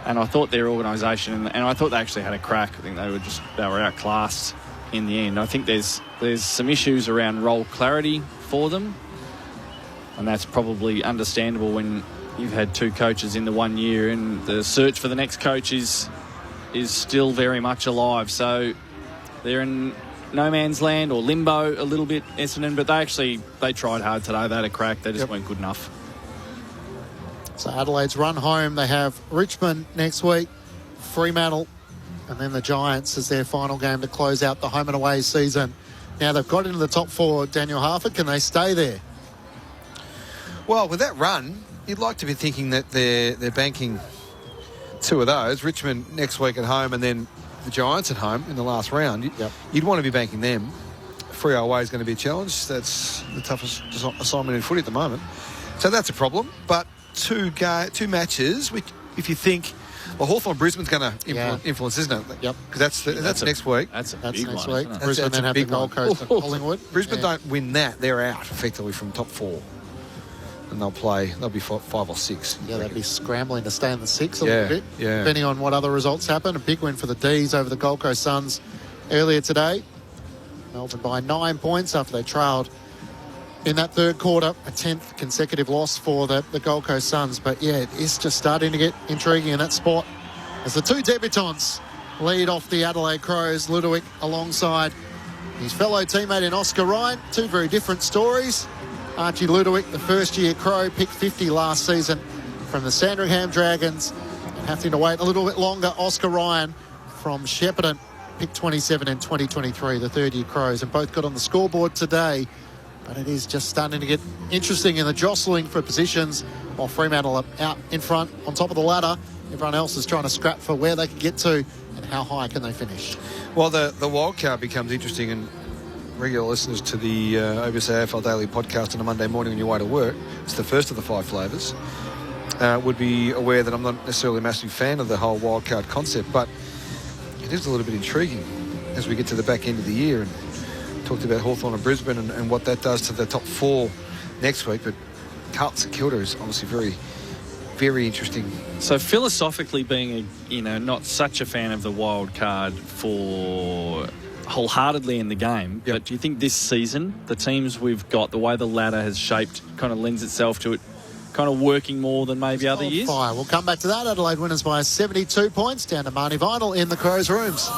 And I thought their organisation, and I thought they actually had a crack. I think they were outclassed in the end. I think there's some issues around role clarity for them, and that's probably understandable when you've had two coaches in the 1 year, and the search for the next coach is still very much alive. So they're in no man's land or limbo a little bit, Essendon, but they tried hard today. They had a crack. They just weren't good enough. So Adelaide's run home. They have Richmond next week, Fremantle, and then the Giants as their final game to close out the home and away season. Now they've got into the top four. Daniel Harford, can they stay there? Well, with that run, you'd like to be thinking that they're banking two of those. Richmond next week at home and then the Giants at home in the last round. You'd want to be banking them. Freo away is going to be a challenge. That's the toughest assignment in footy at the moment. So that's a problem. But two matches, which if you think, well, Hawthorn Brisbane's going to influence, isn't it? Yep. Because that's next week. That's big next week. Isn't it? Brisbane then have the Gold Coast and Collingwood. Brisbane don't win that, they're out effectively from top four. And they'll be 5 or 6. Yeah, they'll be scrambling to stay in the 6 a little bit, yeah. Depending on what other results happen. A big win for the D's over the Gold Coast Suns earlier today. Melbourne by 9 points after they trailed in that third quarter. A 10th consecutive loss for the Gold Coast Suns. But yeah, it is just starting to get intriguing in that spot as the two debutants lead off the Adelaide Crows. Ludovic alongside his fellow teammate in Oscar Ryan. Two very different stories. Archie Ludovic, the first-year Crow, picked 50 last season from the Sandringham Dragons. And having to wait a little bit longer, Oscar Ryan from Shepparton picked 27 in 2023, the third-year Crows. And both got on the scoreboard today. But it is just starting to get interesting in the jostling for positions while Fremantle are out in front on top of the ladder. Everyone else is trying to scrap for where they can get to and how high can they finish. Well, the wild card becomes interesting, and regular listeners to the ABC AFL Daily podcast on a Monday morning on your way to work, it's the first of the 5 flavours, would be aware that I'm not necessarily a massive fan of the whole wildcard concept, but it is a little bit intriguing as we get to the back end of the year, and talked about Hawthorn and Brisbane and what that does to the top 4 next week, but Carlton St Kilda is obviously very, very interesting. So philosophically, being not such a fan of the wild card for wholeheartedly in the game, but do you think this season the teams we've got, the way the ladder has shaped, kind of lends itself to it kind of working more than maybe other years? Fire. We'll come back to that. Adelaide winners by 72 points, down to Marnie Vinyl in the Crows rooms.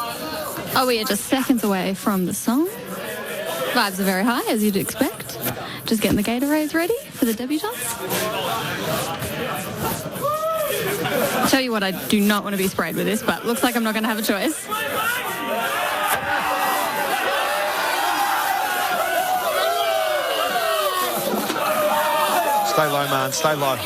Oh, we are just seconds away from the song. Vibes are very high, as you'd expect. Just getting the Gatorades ready for the debutants. I'll tell you what, I do not want to be sprayed with this, but looks like I'm not going to have a choice. Stay low, man. Stay low.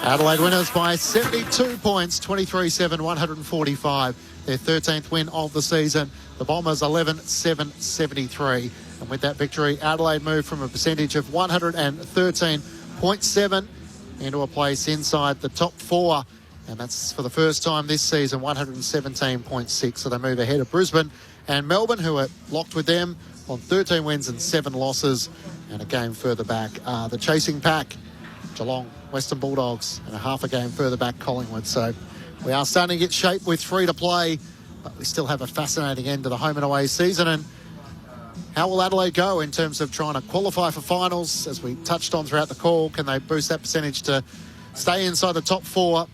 Adelaide winners by 72 points, 23-7, 145. Their 13th win of the season. The Bombers 11-7-73. And with that victory, Adelaide moved from a percentage of 113.7 into a place inside the top 4. And that's for the first time this season, 117.6. So they move ahead of Brisbane and Melbourne, who are locked with them on 13 wins and 7 losses. And a game further back, the chasing pack, Geelong, Western Bulldogs, and a half a game further back, Collingwood. So we are starting to get shape with 3 to play, but we still have a fascinating end to the home and away season. And how will Adelaide go in terms of trying to qualify for finals? As we touched on throughout the call, can they boost that percentage to stay inside the top 4.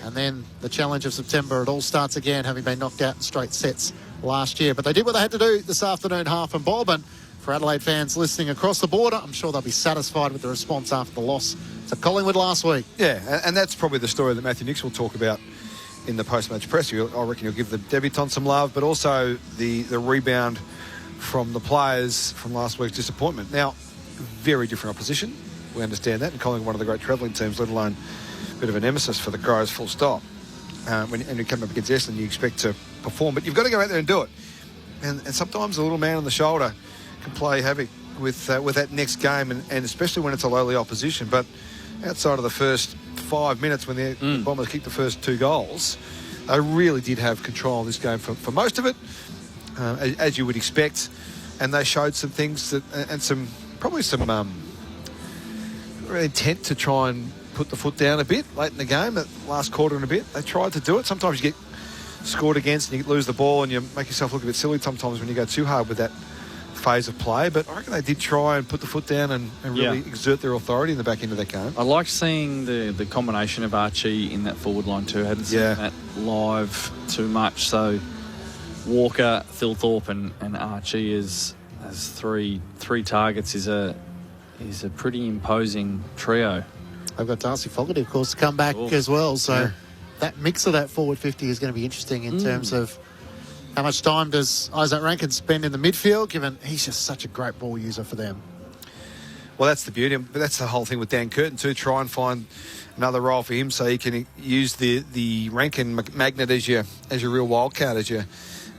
And then the challenge of September, it all starts again, having been knocked out in straight sets last year. But they did what they had to do this afternoon, Half and Bob. And for Adelaide fans listening across the border, I'm sure they'll be satisfied with the response after the loss to Collingwood last week. Yeah, and that's probably the story that Matthew Nicks will talk about in the post-match press. I reckon he'll give the debutants some love, but also the rebound from the players from last week's disappointment. Now, very different opposition. We understand that. And Collingwood, one of the great travelling teams, let alone a bit of a nemesis for the Crows, full stop. And you come up against Essendon, you expect to perform, but you've got to go out there and do it. And sometimes the little man on the shoulder can play havoc with that next game, and especially when it's a lowly opposition. But outside of the first 5 minutes when the Bombers kicked the first 2 goals, they really did have control of this game for most of it, as you would expect. And they showed some things that, and some intent to try and put the foot down a bit late in the game, that last quarter and a bit. They tried to do it. Sometimes you get scored against and you lose the ball and you make yourself look a bit silly sometimes when you go too hard with that phase of play. But I reckon they did try and put the foot down and really exert their authority in the back end of that game. I like seeing the combination of Archie in that forward line too. I hadn't seen that live too much. So Walker, Thilthorpe and Archie as three targets is a pretty imposing trio. They've got Darcy Fogarty, of course, to come back as well. So that mix of that forward 50 is going to be interesting in terms of how much time does Isaac Rankin spend in the midfield, given he's just such a great ball user for them. Well, that's the beauty. But that's the whole thing with Dan Curtin too. Try and find another role for him so he can use the Rankin magnet as your real wildcard,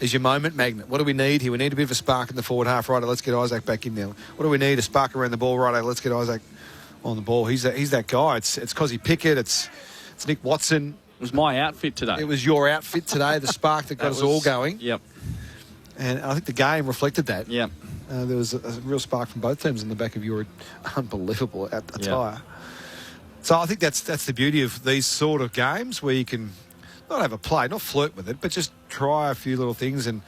as your moment magnet. What do we need here? We need a bit of a spark in the forward half. Right, let's get Isaac back in there. What do we need? A spark around the ball. Right, let's get Isaac on the ball. He's that guy. It's Cozzy Pickett. It's Nick Watson. It was my outfit today. It was your outfit today. The spark that got us all going. Yep. And I think the game reflected that. Yep. There was a real spark from both teams in the back of your unbelievable attire. Yep. So I think that's the beauty of these sort of games where you can not have a play, not flirt with it, but just try a few little things and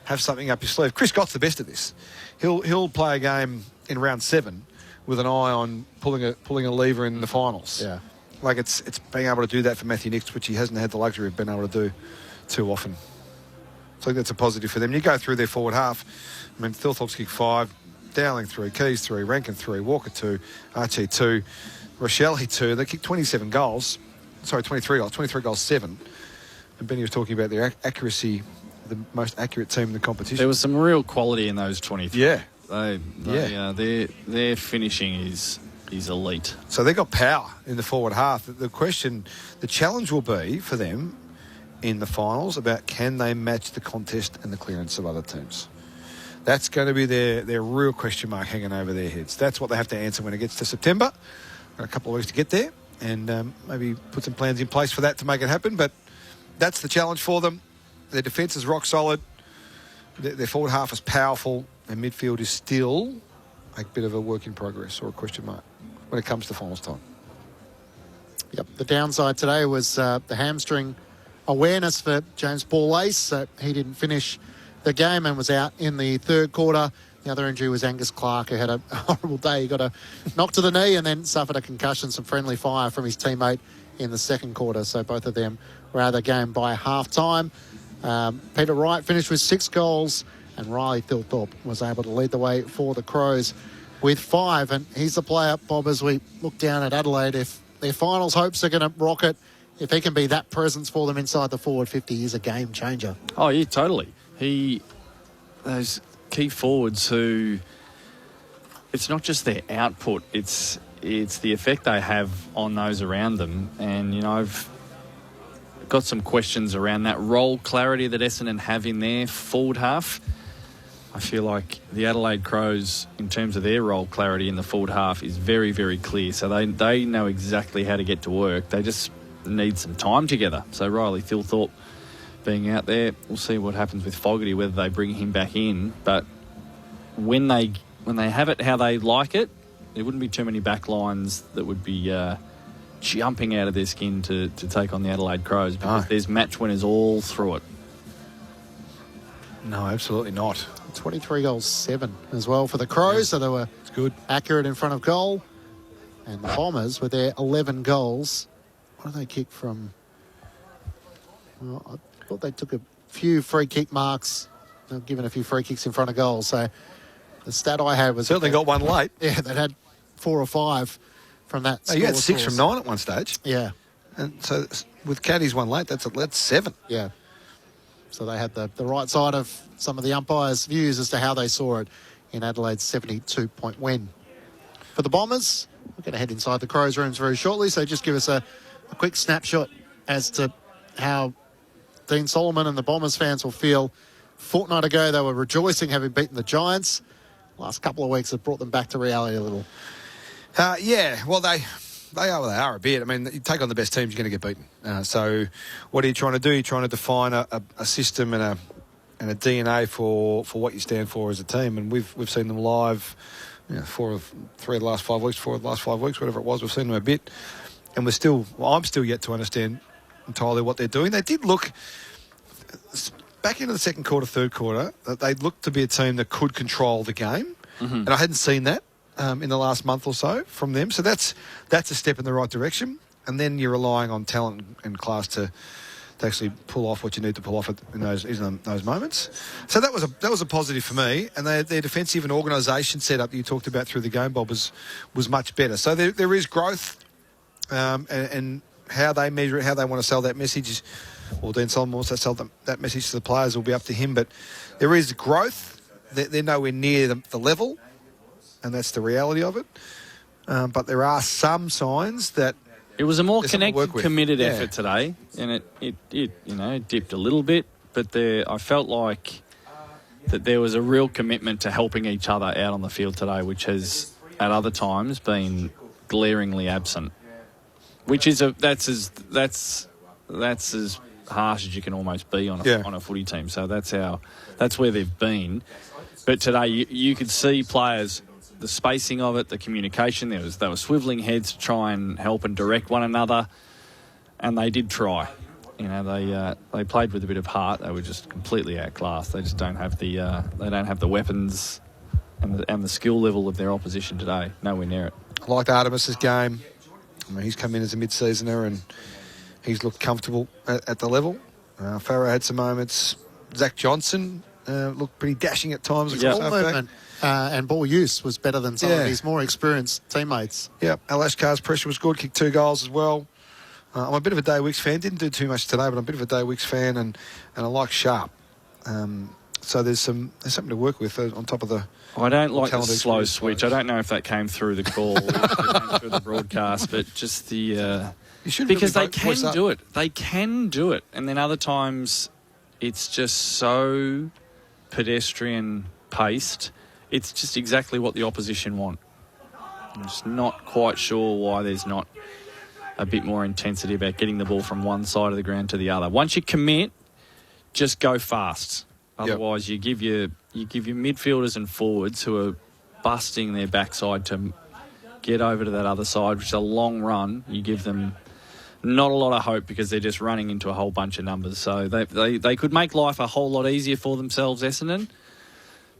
have something up your sleeve. Chris Scott's the best at this. He'll play a game in round 7 with an eye on pulling a lever in the finals. Yeah. Like it's being able to do that for Matthew Nicks, which he hasn't had the luxury of being able to do too often. So I think that's a positive for them. You go through their forward half. I mean, Thilthorpe's kicked 5, Dowling 3, Keys 3, Rankin 3, Walker 2, Archie 2, Rochelle 2. They kicked 23 goals, 7. And Benny was talking about their accuracy, the most accurate team in the competition. There was some real quality in those 23. Yeah. Their finishing is elite. So they've got power in the forward half. The challenge will be for them in the finals about can they match the contest and the clearance of other teams. That's going to be their real question mark hanging over their heads. That's what they have to answer when it gets to September. Got a couple of weeks to get there and maybe put some plans in place for that to make it happen. But that's the challenge for them. Their defence is rock solid. Their forward half is powerful. Their midfield is still a bit of a work in progress or a question mark when it comes to finals time. Yep. The downside today was the hamstring awareness for James Paul-Lace. He didn't finish the game and was out in the third quarter. The other injury was Angus Clark, who had a horrible day. He got a knock to the knee and then suffered a concussion, some friendly fire from his teammate in the second quarter. So both of them were out of the game by half-time. Peter Wright finished with 6 goals and Riley Thilthorpe was able to lead the way for the Crows with 5. And he's the player, Bob, as we look down at Adelaide. If their finals hopes are going to rocket, if he can be that presence for them inside the forward 50, he's a game changer. Oh, yeah, totally. Those key forwards who, it's not just their output, it's the effect they have on those around them. And, you know, I've got some questions around that role clarity that Essendon have in their forward half. I feel like the Adelaide Crows, in terms of their role clarity in the forward half, is very, very clear. So they know exactly how to get to work. They just need some time together. So Riley Thilthorpe being out there, we'll see what happens with Fogarty, whether they bring him back in. But when they have it how they like it, there wouldn't be too many back lines that would be jumping out of their skin to take on the Adelaide Crows, because there's match winners all through it. No, absolutely not. 23 goals, 7 as well for the Crows, so they were accurate in front of goal. And the Bombers, with their 11 goals, What did they kick from? Well, I thought they took a few free kick marks. They've given a few free kicks in front of goals. So the stat I had was... Certainly got one late. Yeah, they'd had 4 or 5 from that. You had 6 from 9 at one stage. Yeah. And so with Caddy's one late, that's 7. Yeah. So they had the right side of some of the umpires' views as to how they saw it in Adelaide's 72-point win. For the Bombers, we're going to head inside the Crows rooms very shortly, so just give us a quick snapshot as to how Dean Solomon and the Bombers fans will feel. A fortnight ago, they were rejoicing having beaten the Giants. Last couple of weeks have brought them back to reality a little. Yeah, well, they are a bit. I mean, you take on the best teams, you're going to get beaten. So what are you trying to do? You're trying to define a system and a DNA for what you stand for as a team. And we've seen them live, 4 of the last 5 weeks, whatever it was. We've seen them a bit. And I'm still yet to understand entirely what they're doing. They did look, back into the second quarter, third quarter, they looked to be a team that could control the game. Mm-hmm. And I hadn't seen that in the last month or so from them. So that's a step in the right direction. And then you're relying on talent and class to actually pull off what you need to pull off in those moments. So that was a positive for me. And their defensive and organisation setup that you talked about through the game, Bob, was much better. So there is growth, and how they measure it, how they want to sell that message, well, Dean Solomon wants to sell that message to the players, will be up to him. But there is growth. They're nowhere near the level, and that's the reality of it. But there are some signs that it was a more connected, committed effort today, and it dipped a little bit, but I felt like that there was a real commitment to helping each other out on the field today, which has at other times been glaringly absent. Which is that's as harsh as you can almost be on a footy team. So that's where they've been. But today you could see players, the spacing of it, the communication. They were swivelling heads to try and help and direct one another, and they did try. They played with a bit of heart. They were just completely outclassed. They just don't have the weapons and the skill level of their opposition today. Nowhere near it. I liked Artemis's game. I mean, he's come in as a mid-seasoner and he's looked comfortable at the level. Farrow had some moments. Zach Johnson looked pretty dashing at times. Ball movement and ball use was better than some of his more experienced teammates. Yeah, Alashkar's pressure was good, kicked 2 goals as well. I'm a bit of a Day Wicks fan. Didn't do too much today, but I'm a bit of a Day Wicks fan, and I like Sharp. So there's something to work with on top of the... I don't like the slow switch. I don't know if that came through the call or if it came through the broadcast, but just because they can do it. They can do it. And then other times it's just so pedestrian paced. It's just exactly what the opposition want. I'm just not quite sure why there's not a bit more intensity about getting the ball from one side of the ground to the other. Once you commit, just go fast. Otherwise, you give your midfielders and forwards who are busting their backside to get over to that other side, which is a long run. You give them not a lot of hope because they're just running into a whole bunch of numbers. So they could make life a whole lot easier for themselves, Essendon,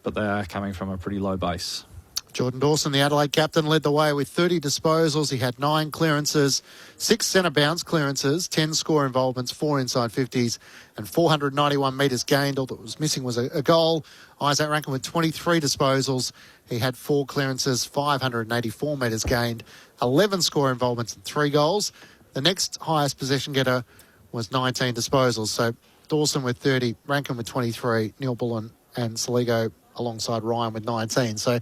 but they are coming from a pretty low base. Jordan Dawson, the Adelaide captain, led the way with 30 disposals. He had 9 clearances, 6 centre bounce clearances, 10 score involvements, 4 inside 50s, and 491 metres gained. All that was missing was a goal. Isaac Rankin with 23 disposals. He had 4 clearances, 584 metres gained, 11 score involvements, and 3 goals. The next highest possession getter was 19 disposals. So Dawson with 30, Rankin with 23, Neil Bullen and Saligo alongside Ryan with 19. So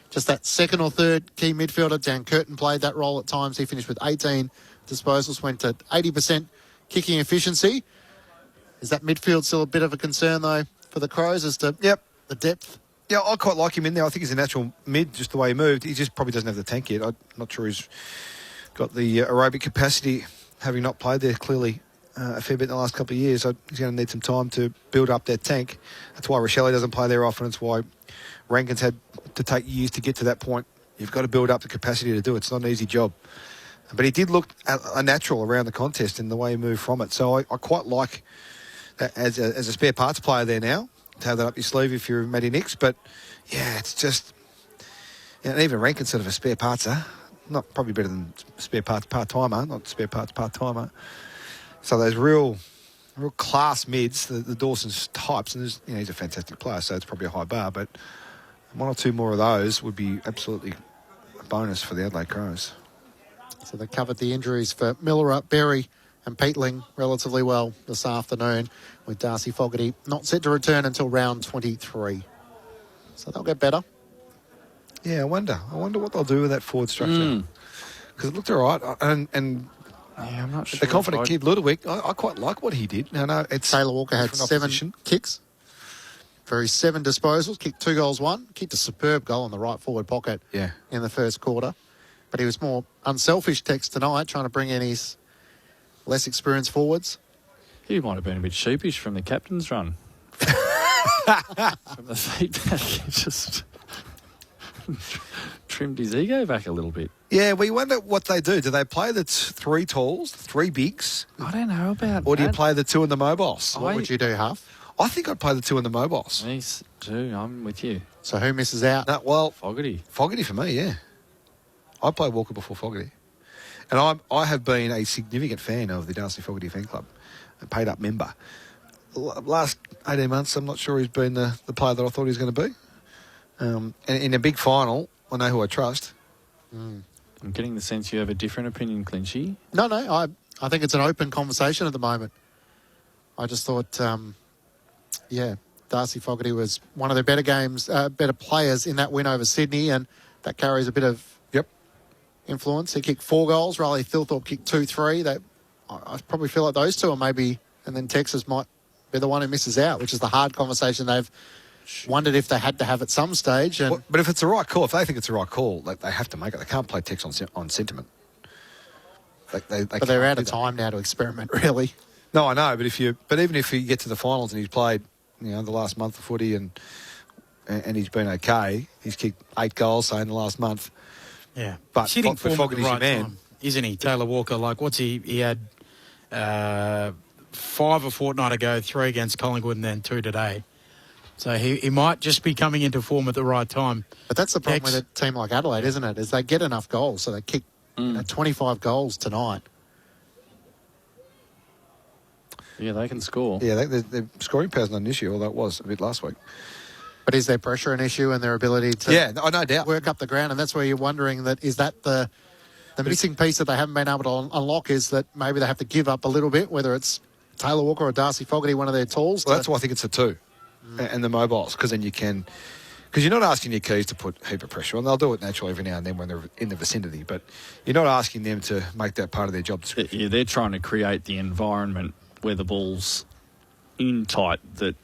just that second or third key midfielder. Dan Curtin played that role at times. He finished with 18 disposals, went to 80% kicking efficiency. Is that midfield still a bit of a concern, though, for the Crows as to the depth? Yeah, I quite like him in there. I think he's a natural mid, just the way he moved. He just probably doesn't have the tank yet. I'm not sure he's got the aerobic capacity, having not played there clearly a fair bit in the last couple of years. So he's going to need some time to build up that tank. That's why Rochelle doesn't play there often. It's why Rankin's had to take years to get to that point. You've got to build up the capacity to do it. It's not an easy job. But he did look a natural around the contest in the way he moved from it. So I quite like that as a spare parts player there now, to have that up your sleeve if you're Matty Nix. But, yeah, it's just... and even Rankin's sort of a spare partser. not probably better than spare parts part-timer, not spare parts part-timer. So those real class mids, the Dawson's types, and he's a fantastic player, so it's probably a high bar, but one or two more of those would be absolutely a bonus for the Adelaide Crows. So they covered the injuries for Miller, Berry and Peatling relatively well this afternoon, with Darcy Fogarty not set to return until round 23. So they'll get better. Yeah, I wonder what they'll do with that forward structure. Because it looked all right. And yeah, I'm not sure. The confident kid, Ludovic, I quite like what he did. No, it's Taylor Walker had 7 kicks for his 7 disposals, kicked 2 goals, 1, kicked a superb goal in the right forward pocket in the first quarter. But he was more unselfish Tex tonight, trying to bring in his less experienced forwards. He might have been a bit sheepish from the captain's run. From the feedback, he just trimmed his ego back a little bit. Yeah, we wonder what they do. Do they play the 3 talls, 3 bigs? I don't know about Or do you that. play the 2 in the mobiles? What would you do, Huff? I think I'd play the 2 in the mobiles. Me too, I'm with you. So who misses out? Fogarty. Fogarty for me, yeah. I play Walker before Fogarty. And I have been a significant fan of the Darcy Fogarty fan club, a paid-up member. Last 18 months, I'm not sure he's been the player that I thought he was going to be. And in a big final, I know who I trust. I'm getting the sense you have a different opinion, Clinchy. No, I think it's an open conversation at the moment. I just thought, Darcy Fogarty was one of their better players in that win over Sydney, and that carries a bit of influence. He kicked 4 goals. Riley Thilthorpe kicked 2-3. I probably feel like those two are maybe, and then Texas might be the one who misses out, which is the hard conversation they've wondered if they had to have at some stage. And But if it's the right call, if they think it's the right call, they have to make it. They can't play Tex on sentiment. but they're out of time now to experiment, really. No, I know, but even if you get to the finals and he's played, the last month of footy and he's been okay, he's kicked 8 goals, say, in the last month. Yeah, but he's hitting form at the right man, time, isn't he? Taylor Walker, what's he? He had 5 a fortnight ago, 3 against Collingwood, and then 2 today. So he might just be coming into form at the right time. But that's the problem with a team like Adelaide, isn't it? Is they get enough goals, so they kick 25 goals tonight. Yeah, they can score. Yeah, their scoring power's not an issue, although it was a bit last week. But is their pressure an issue and their ability to no doubt. work up the ground? And that's where you're wondering is that the missing piece that they haven't been able to unlock, is that maybe they have to give up a little bit, whether it's Taylor Walker or Darcy Fogarty, one of their talls. Well, that's why I think it's the 2 and the mobiles, because then you can... Because you're not asking your keys to put a heap of pressure on. They'll do it naturally every now and then when they're in the vicinity, but you're not asking them to make that part of their job description. Yeah, they're trying to create the environment where the ball's in tight that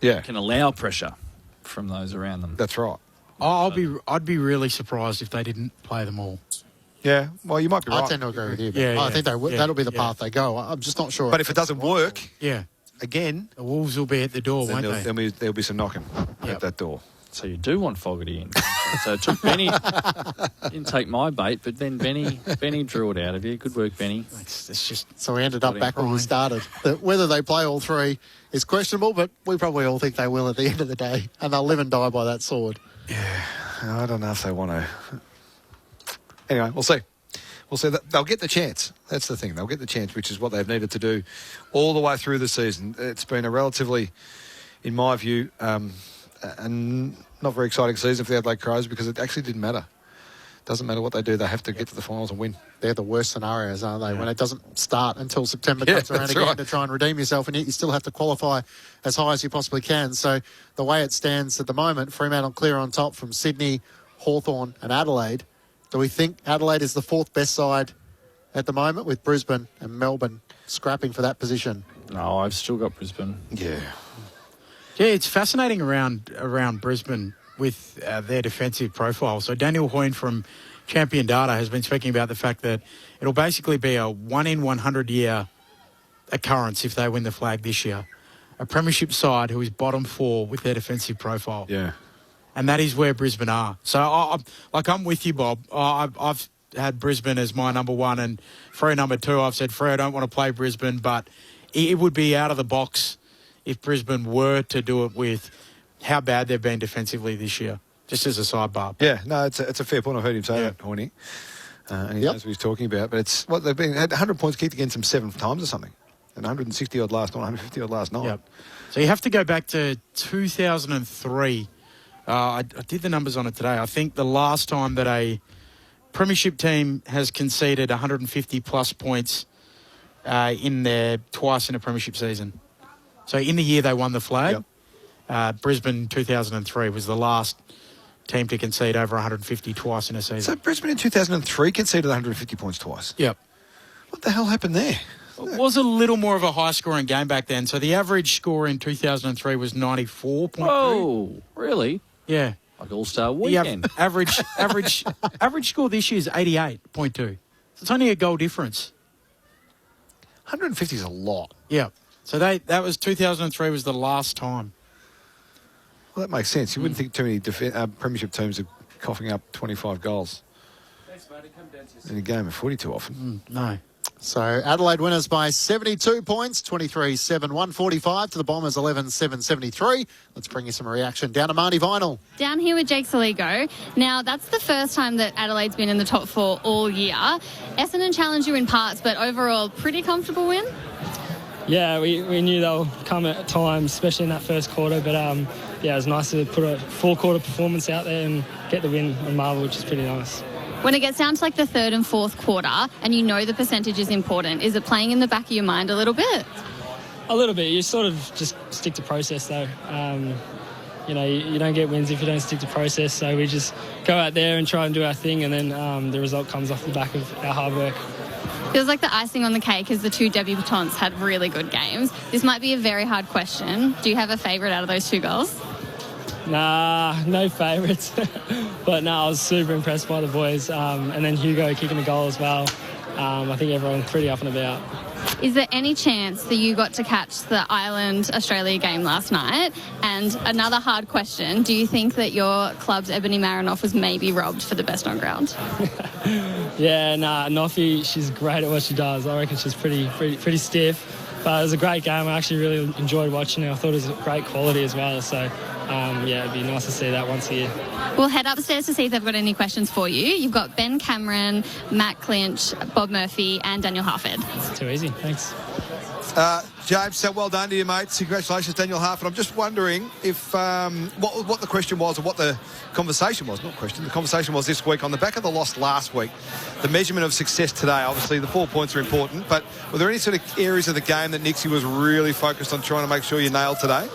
can allow pressure from those around them. That's right. I'd be really surprised if they didn't play them all. Yeah, well, you might be right. I tend to agree with you. But I think that'll be the path they go. I'm just not sure. But if it doesn't work, again, the Wolves will be at the door, won't they? Then there'll be some knocking at that door. So you do want Fogarty in. So it took Benny. Didn't take my bait, but then Benny drew it out of you. Good work, Benny. It's just so we ended up back where we started. Whether they play all 3 is questionable, but we probably all think they will at the end of the day, and they'll live and die by that sword. Yeah, I don't know if they want to. Anyway, we'll see. We'll see. They'll get the chance. That's the thing. They'll get the chance, which is what they've needed to do all the way through the season. It's been a relatively, in my view, and not very exciting season for the Adelaide Crows, because it actually didn't matter. Doesn't matter what they do, they have to get to the finals and win. They're the worst scenarios, aren't they? When it doesn't start until September comes around again to try and redeem yourself, and yet you still have to qualify as high as you possibly can. So the way it stands at the moment, Fremantle clear on top from Sydney, Hawthorn and Adelaide. Do we think Adelaide is the 4th best side at the moment, with Brisbane and Melbourne scrapping for that position? No, I've still got Brisbane. Yeah. Yeah, it's fascinating around Brisbane with their defensive profile. So Daniel Hoyne from Champion Data has been speaking about the fact that it'll basically be a 1 in 100 year occurrence if they win the flag this year. A premiership side who is bottom 4 with their defensive profile. Yeah. And that is where Brisbane are. So, I'm with you, Bob. I've had Brisbane as my number 1, and Freo number 2. I've said, Freo, I don't want to play Brisbane, but it would be out of the box if Brisbane were to do it with how bad they've been defensively this year, just as a sidebar. Yeah, no, it's a fair point. I've heard him say that, Horny. And he knows what he's talking about. But it's what they've had 100 points kicked against them 7 times or something. And 160 odd last night, 150 odd last night. Yep. So you have to go back to 2003. I did the numbers on it today. I think the last time that a premiership team has conceded 150 plus points in there twice in a premiership season. So in the year they won the flag, Brisbane 2003 was the last team to concede over 150 twice in a season. So Brisbane in 2003 conceded 150 points twice? Yep. What the hell happened there? It was a little more of a high-scoring game back then. So the average score in 2003 was 94.2. Whoa, really? Yeah. Like All-Star Weekend. The average score this year is 88.2. So it's only a goal difference. 150 is a lot. Yeah. So that was 2003 was the last time. Well, that makes sense. You wouldn't think too many premiership teams are coughing up 25 goals in a game of footy too often. No. So Adelaide winners by 72 points, 23-7, 145 to the Bombers, 11-7, 73. Let's bring you some reaction down to Marnie Vinyl. Down here with Jake Saligo. Now, that's the first time that Adelaide's been in the top 4 all year. Essendon challenged you in parts, but overall, pretty comfortable win? Yeah, we knew they'll come at times, especially in that first quarter. But, it was nice to put a full-quarter performance out there and get the win on Marvel, which is pretty nice. When it gets down to like the third and fourth quarter and you know the percentage is important, is it playing in the back of your mind a little bit? A little bit. You sort of just stick to process, though. You don't get wins if you don't stick to process. So we just go out there and try and do our thing, and then the result comes off the back of our hard work. Feels like the icing on the cake is the 2 debutants had really good games. This might be a very hard question. Do you have a favourite out of those 2 goals? Nah, no favourites. But no, I was super impressed by the boys. And then Hugo kicking the goal as well. I think everyone's pretty up and about. Is there any chance that you got to catch the Ireland-Australia game last night? And another hard question, do you think that your club's Ebony Marinoff was maybe robbed for the best on ground? Yeah, Noffy, she's great at what she does. I reckon she's pretty stiff. But it was a great game. I actually really enjoyed watching it. I thought it was great quality as well. So, it'd be nice to see that once a year. We'll head upstairs to see if they've got any questions for you. You've got Ben Cameron, Matt Clinch, Bob Murphy and Daniel Harford. It's too easy. Thanks. James, so well done to you, mates. Congratulations, Daniel Harford. I'm just wondering if what the question was or what the conversation was. Not question. The conversation was this week on the back of the loss last week. The measurement of success today, obviously the 4 points are important, but were there any sort of areas of the game that Nixie was really focused on trying to make sure you nailed today?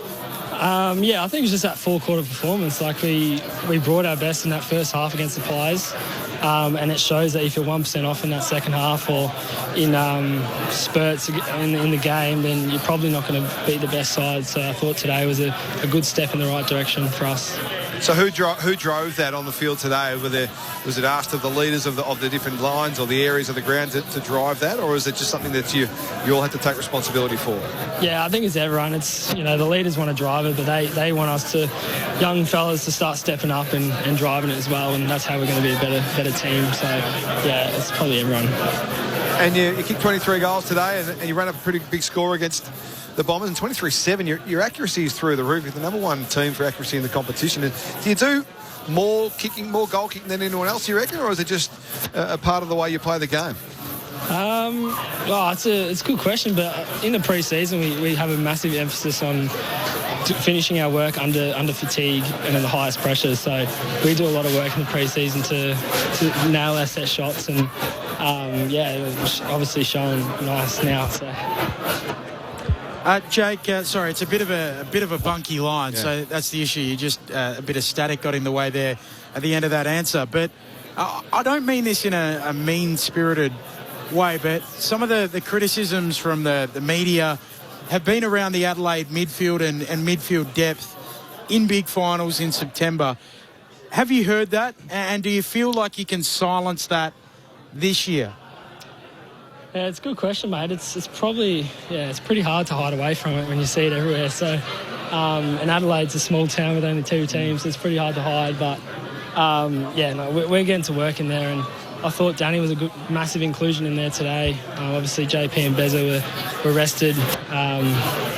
I think it's just that full-quarter performance. Like we brought our best in that first half against the Pies. And it shows that if you're 1% off in that second half or in spurts in the game, then you're probably not going to beat the best side. So I thought today was a good step in the right direction for us. So who drove that on the field today? Was it asked of the leaders of the different lines or the areas of the ground to drive that, or is it just something that you all had to take responsibility for? Yeah, I think it's everyone. It's the leaders want to drive it, but they want us young fellas to start stepping up and driving it as well, and that's how we're going to be a better team. So yeah, it's probably everyone. And you kicked 23 goals today, and you ran up a pretty big score against the Bombers, and 23-7. Your accuracy is through the roof. You're the number 1 team for accuracy in the competition. And do you do more goal kicking than anyone else, you reckon, or is it just a part of the way you play the game? It's a good question, but in the pre-season we have a massive emphasis on finishing our work under fatigue and at the highest pressure. So we do a lot of work in the pre-season to nail our set shots, and it's obviously showing nice now. So. Jake, sorry, it's a bit of a bunky line, so that's the issue. You just a bit of static got in the way there at the end of that answer. But I don't mean this in a mean-spirited way, but some of the criticisms from the media have been around the Adelaide midfield and midfield depth in big finals in September. Have you heard that? And do you feel like you can silence that this year? Yeah, it's a good question, mate. It's probably, it's pretty hard to hide away from it when you see it everywhere. So, and Adelaide's a small town with only 2 teams. So it's pretty hard to hide, but we're getting to work in there, and I thought Danny was a good, massive inclusion in there today. Obviously, JP and Bezo were rested,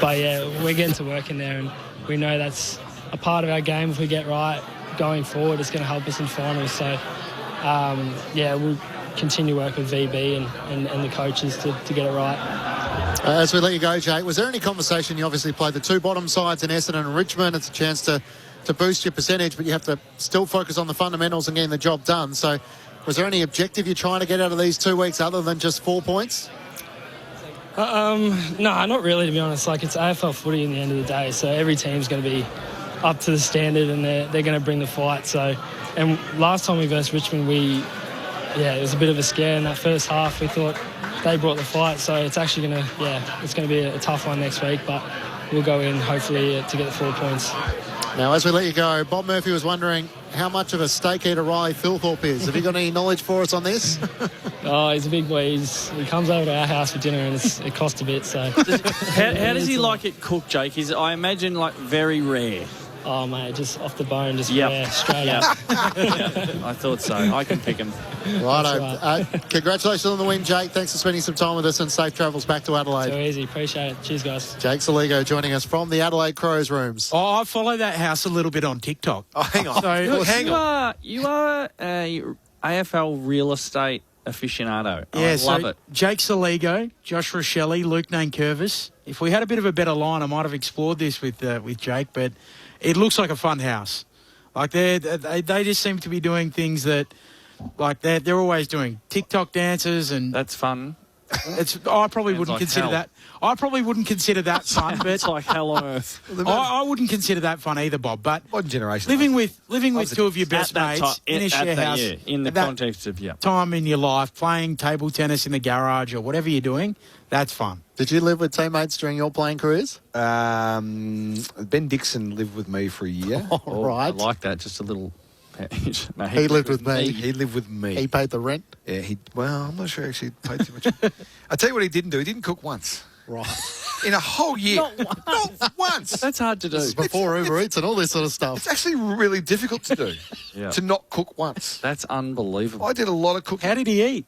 but we're getting to work in there, and we know that's a part of our game. If we get right going forward, it's going to help us in finals. So, continue work with VB and the coaches to get it right. As we let you go, Jake, was there any conversation? You obviously played the two bottom sides in Essendon and Richmond. It's a chance to boost your percentage, but you have to still focus on the fundamentals and getting the job done. So was there any objective you're trying to get out of these 2 weeks other than just 4 points? No, not really, to be honest. Like, it's AFL footy in the end of the day, so every team's going to be up to the standard and they're going to bring the fight. So, and last time we versed Richmond, it was a bit of a scare in that first half. We thought they brought the fight, so it's actually it's going to be a tough one next week, but we'll go in hopefully to get the 4 points. Now, as we let you go, Bob Murphy was wondering how much of a steak eater Riley Philthorpe is. Have you got any knowledge for us on this? Oh, he's a big boy. He comes over to our house for dinner and it costs a bit. So, how does he like it cooked, Jake? I imagine like very rare. Oh, mate, just off the bone, just rare, straight up. I thought so. I can pick him. Righto. Congratulations on the win, Jake. Thanks for spending some time with us and safe travels back to Adelaide. So easy. Appreciate it. Cheers, guys. Jake Saligo joining us from the Adelaide Crows rooms. Oh, I follow that house a little bit on TikTok. Oh, hang on. You are a AFL real estate aficionado. Yeah, I love it. Jake Saligo, Josh Rochelle, Luke Nankervis. If we had a bit of a better line, I might have explored this with Jake, but it looks like a fun house. Like they just seem to be doing things that, like they're always doing TikTok dances and that's fun. I probably wouldn't consider that. I probably wouldn't consider that fun. But it's like hell on earth. I wouldn't consider that fun either, Bob. But modern generation living with two of your best mates in a share house, in the context of time in your life, playing table tennis in the garage or whatever you're doing, that's fun. Did you live with teammates during your playing careers? Ben Dixon lived with me for a year. Oh, right. I like that. Just a little. No, he lived with me. He lived with me. He paid the rent? Yeah, I'm not sure actually he paid too much. I'll tell you what he didn't do. He didn't cook once. Right. In a whole year. Not once. That's hard to do. This is before Uber Eats and all this sort of stuff. It's actually really difficult to do. To not cook once. That's unbelievable. I did a lot of cooking. How did he eat?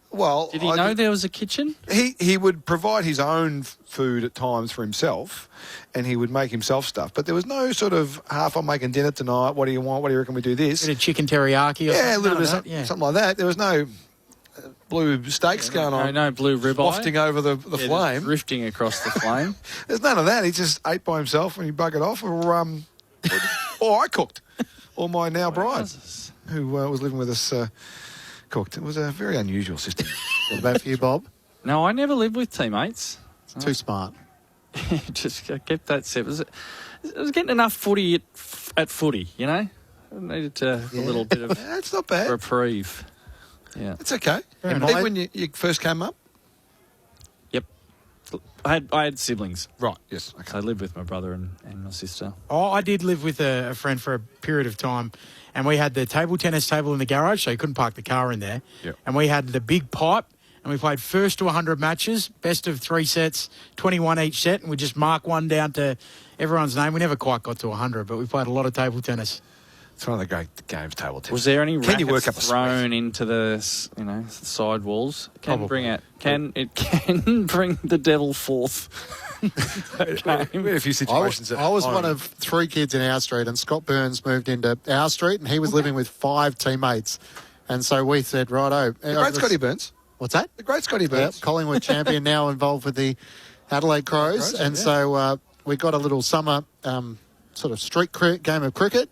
Well, did he know there was a kitchen? He would provide his own food at times for himself, and he would make himself stuff. But there was no sort of I'm making dinner tonight. What do you want? What do you reckon we do this? A bit of chicken teriyaki. Or a little bit something like that. There was no blue steaks going on. No blue ribeye. Wafting over the flame. Drifting across the flame. There's none of that. He just ate by himself when he buggered off, or I cooked, or my now bride, who was living with us. Cooked. It was a very unusual system. What about for you, Bob? No, I never lived with teammates. Too smart. Just kept that set. I was getting enough footy at footy, you know? I needed a little bit of that's not bad. Reprieve. Yeah. It's okay. Even when you first came up? Yep. I had siblings. Right, yes. Okay. So I lived with my brother and my sister. Oh, I did live with a friend for a period of time. And we had the table tennis table in the garage, so you couldn't park the car in there. Yep. And we had the big pipe, and we played first to 100 matches, best of 3 sets, 21 each set, and we just mark one down to everyone's name. We never quite got to 100, but we played a lot of table tennis. It's one of the great games, table tennis. Was there any Can you work up thrown into the side walls? Can bring the devil forth. We had a few situations. I was one of 3 kids in our street, and Scott Burns moved into our street, and he was living with 5 teammates. And so we said, righto. The great Scotty Burns. What's that? The great Scotty Burns. Collingwood champion, now involved with the Adelaide Crows. So we got a little summer sort of street game of cricket.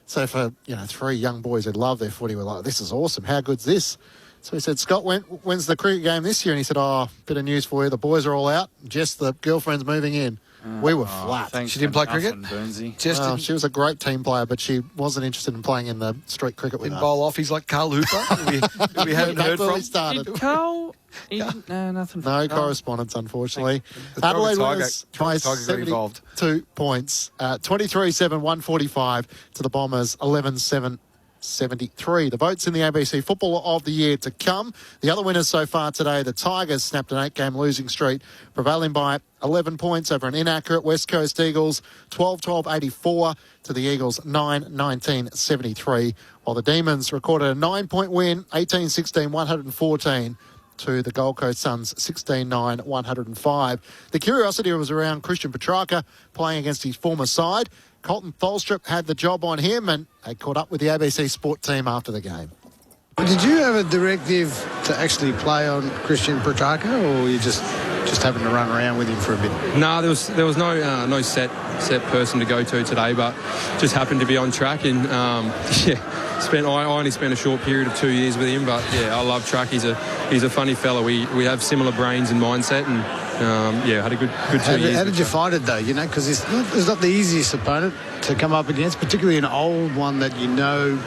So for 3 young boys who love their footy, we're like, this is awesome. How good's this? So he said, Scott, when's the cricket game this year? And he said, bit of news for you. The boys are all out. Just the girlfriend's moving in. We were flat. She didn't play cricket? She was a great team player, but she wasn't interested in playing in the street cricket with us. Didn't bowl offies like Carl Hooper, we haven't heard from. Did Carl... No, nothing. No correspondence, unfortunately. Adelaide was by 72 points. 23-7, 145 to the Bombers, 11-7. 73. The votes in the ABC Footballer of the Year to come. The other winners so far today, the Tigers snapped an 8-game losing streak, prevailing by 11 points over an inaccurate West Coast Eagles, 12-12-84 to the Eagles, 9-19-73, while the Demons recorded a 9-point win, 18-16, 114 to the Gold Coast Suns, 16-9, 105. The curiosity was around Christian Petrarca playing against his former side. Colton Tholstrup had the job on him, and they caught up with the ABC Sport team after the game. Did you have a directive to actually play on Christian Petrarca, or were you just having to run around with him for a bit? No, there was no set person to go to today, but just happened to be on track, and I only spent a short period of 2 years with him, but yeah, I love Truck. He's a funny fella. We have similar brains and mindset, and had a good 2 years. How did you find it though? Because it's not the easiest opponent to come up against, particularly an old one that you know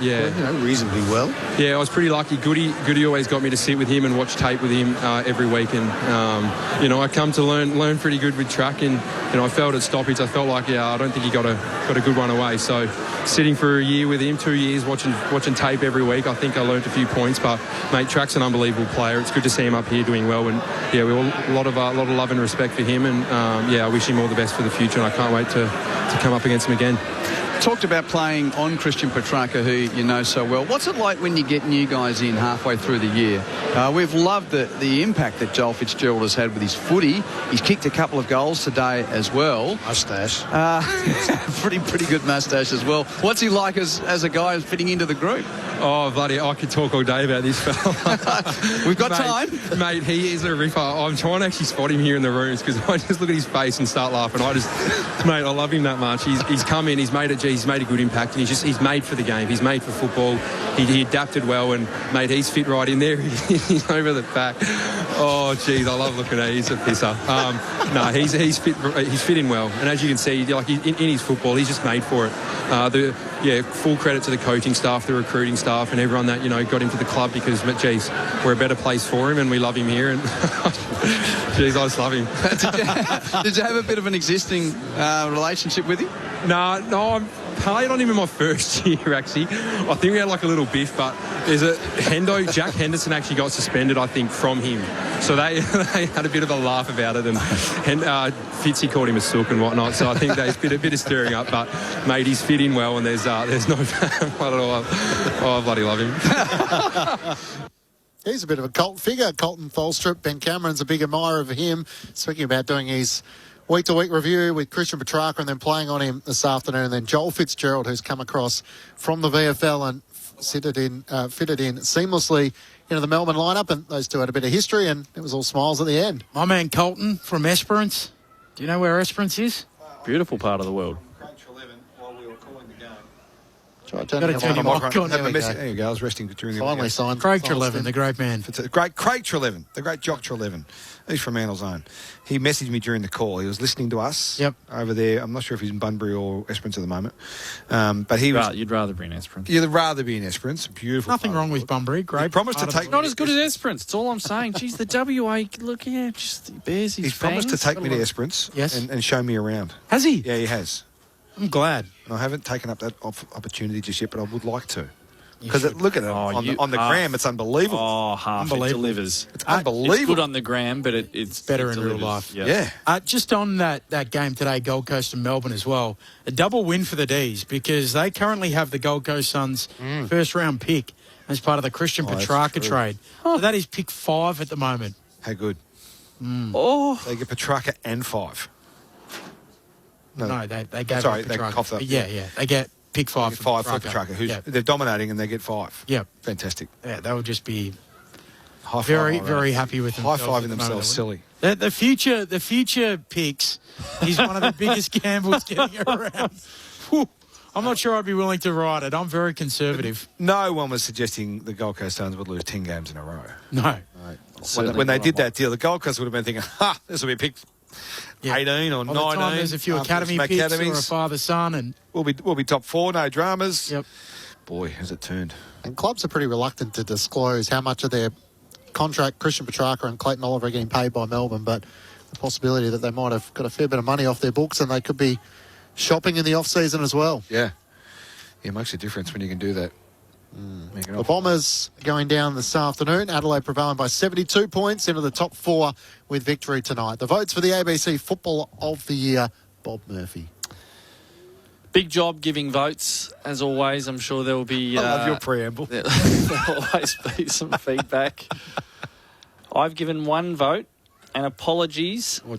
reasonably well. Yeah, I was pretty lucky. Goody always got me to sit with him and watch tape with him every week, and I come to learn pretty good with Truck, and I felt at stoppage, I felt like I don't think he got a good one away. So sitting for a year with him, 2 years watching tape every week, I think I learnt a few points. But mate, Truck's an unbelievable player. It's good to see him up here doing well, and we all a lot of love and respect for him, and I wish him all the best for the future, and I can't wait to come up against him again. Talked about playing on Christian Petrarca, who you know so well. What's it like when you get new guys in halfway through the year? We've loved the impact that Joel Fitzgerald has had with his footy. He's kicked a couple of goals today as well. Moustache. Pretty good moustache as well. What's he like as a guy fitting into the group? Oh, bloody, I could talk all day about this fella. We've got time. Mate, he is a ripper. I'm trying to actually spot him here in the rooms because I just look at his face and start laughing. Mate, I love him that much. He's come in, he's made a good impact, and he's made for the game. He's made for football. He adapted well, and mate, he's fit right in there. He's over the back. Oh, geez, I love looking at him. He's a pisser. He's fit in well, and as you can see, like in his football, he's just made for it. Full credit to the coaching staff, the recruiting staff, and everyone that got him to the club, because geez, we're a better place for him, and we love him here. And geez, I just love him. Did you have a bit of an existing relationship with him? No, I played on him in my first year, actually. I think we had like a little biff, but Jack Henderson actually got suspended, I think, from him. So they had a bit of a laugh about it, and Fitzy called him a sook and whatnot. So I think there's a bit of stirring up, but mate, he's fit in well, and there's no at all. I bloody love him. He's a bit of a cult figure, Colton Tholstrup. Ben Cameron's a big admirer of him. Speaking about doing his week-to-week review with Christian Petrarca and then playing on him this afternoon. And then Joel Fitzgerald, who's come across from the VFL and fitted in seamlessly into the Melbourne lineup. And those two had a bit of history, and it was all smiles at the end. My man Colton from Esperance. Do you know where Esperance is? Beautiful part of the world. Got to turn your mic on. There you go. I was resting during the finally signed. Craig Trelevin, the great man. Craig Trelevin, the great Jock Trelevin. He's from Mantle Zone. He messaged me during the call. He was listening to us over there. I'm not sure if he's in Bunbury or Esperance at the moment. But you'd rather be in Esperance. You'd rather be in Esperance. Beautiful. Nothing wrong with Bunbury. Great. He promised to take. Not as good as Esperance. That's all I'm saying. Jeez, the WA. Look, just bears his He's promised to take me to Esperance. Yes. And show me around. Has he? Yeah, he has. I'm glad. And I haven't taken up that opportunity just yet, but I would like to. Because look at it on the gram, it's unbelievable. Oh, half it delivers. It's unbelievable. It's good on the gram, but it's better in real life. Yeah. Just on that game today, Gold Coast and Melbourne as well, a double win for the D's, because they currently have the Gold Coast Suns first round pick as part of the Christian Petrarca trade. So that is pick 5 at the moment. How good. Oh. They get Petrarca and 5. No, they gave Sorry, up they Petrarca. coughed up. Yeah. They get pick 5 for Petrarca. They're dominating, and they get 5. Yeah. Fantastic. Yeah, they'll just be very, very happy with themselves. High-fiving themselves silly. The future picks is one of the biggest gambles getting around. Whew. I'm not sure I'd be willing to ride it. I'm very conservative. No one was suggesting the Gold Coast Suns would lose 10 games in a row. No. When they did that deal, the Gold Coast would have been thinking, this will be pick 18 or 19. By the time there's a few academy picks or a father-son. And we'll be top 4, no dramas. Yep. Boy, has it turned. And clubs are pretty reluctant to disclose how much of their contract Christian Petrarca and Clayton Oliver are getting paid by Melbourne, but the possibility that they might have got a fair bit of money off their books and they could be shopping in the off-season as well. Yeah. It makes a difference when you can do that. The Bombers going down this afternoon. Adelaide prevailing by 72 points into the top 4 with victory tonight. The votes for the ABC Footballer of the Year, Bob Murphy. Big job giving votes, as always. I'm sure there will be... I love your preamble. There'll always be some feedback. I've given 1 vote, And apologies. No,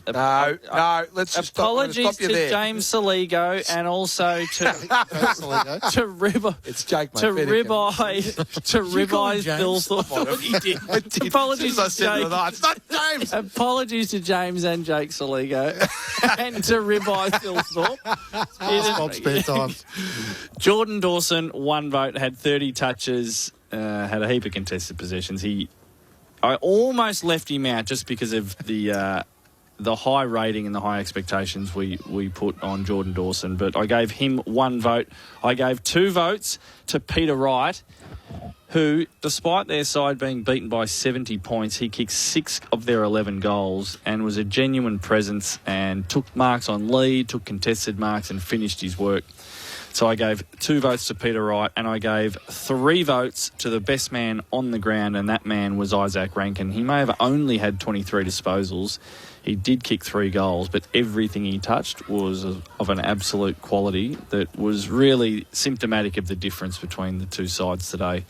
let's just apologies stop you to there. James Saligo and also to It's Jake, mate. to ribeye Phil Thorpe. He did. Apologies to Jake. It's not James. Apologies to James and Jake Saligo and to ribeye Phil Thorpe. Bob's bedtime. Jordan Dawson, 1 vote, had 30 touches, had a heap of contested possessions. I almost left him out just because of the high rating and the high expectations we put on Jordan Dawson, but I gave him 1 vote. I gave 2 votes to Peter Wright, who, despite their side being beaten by 70 points, he kicked 6 of their 11 goals and was a genuine presence and took marks on lead, took contested marks and finished his work. So I gave 2 votes to Peter Wright and I gave 3 votes to the best man on the ground, and that man was Isaac Rankin. He may have only had 23 disposals. He did kick 3 goals, but everything he touched was of an absolute quality that was really symptomatic of the difference between the two sides today.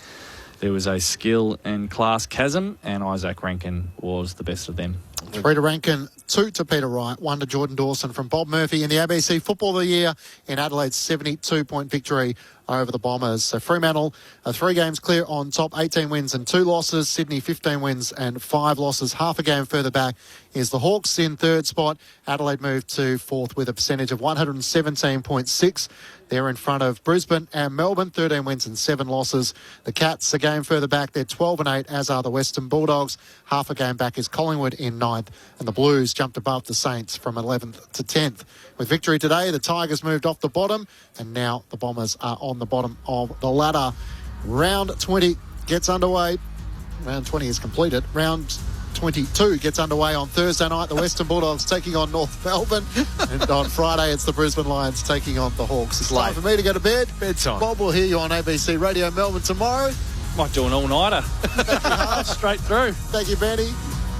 There was a skill and class chasm, and Isaac Rankin was the best of them. 3 to Rankin, 2 to Peter Wright, 1 to Jordan Dawson from Bob Murphy in the ABC Football of the Year in Adelaide's 72-point victory over the Bombers. So Fremantle are 3 games clear on top, 18 wins and 2 losses. Sydney 15 wins and 5 losses. Half a game further back is the Hawks in 3rd spot. Adelaide moved to 4th with a percentage of 117.6. They're in front of Brisbane and Melbourne, 13 wins and 7 losses. The Cats, a game further back, they're 12 and 8, as are the Western Bulldogs. Half a game back is Collingwood in 9th, and the Blues jumped above the Saints from 11th to 10th. With victory today, the Tigers moved off the bottom, and now the Bombers are on the bottom of the ladder. Round 20 gets underway. Round 20 is completed. Round 22 gets underway on Thursday night. The Western Bulldogs taking on North Melbourne. And on Friday, it's the Brisbane Lions taking on the Hawks. It's time for me to go to bed. Bedtime. Bob will hear you on ABC Radio Melbourne tomorrow. Might do an all-nighter. Straight through. Thank you, Benny.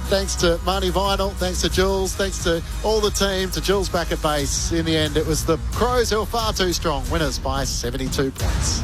Thanks to Marnie Vinyl. Thanks to Jules. Thanks to all the team. To Jules back at base. In the end, it was the Crows who were far too strong. Winners by 72 points.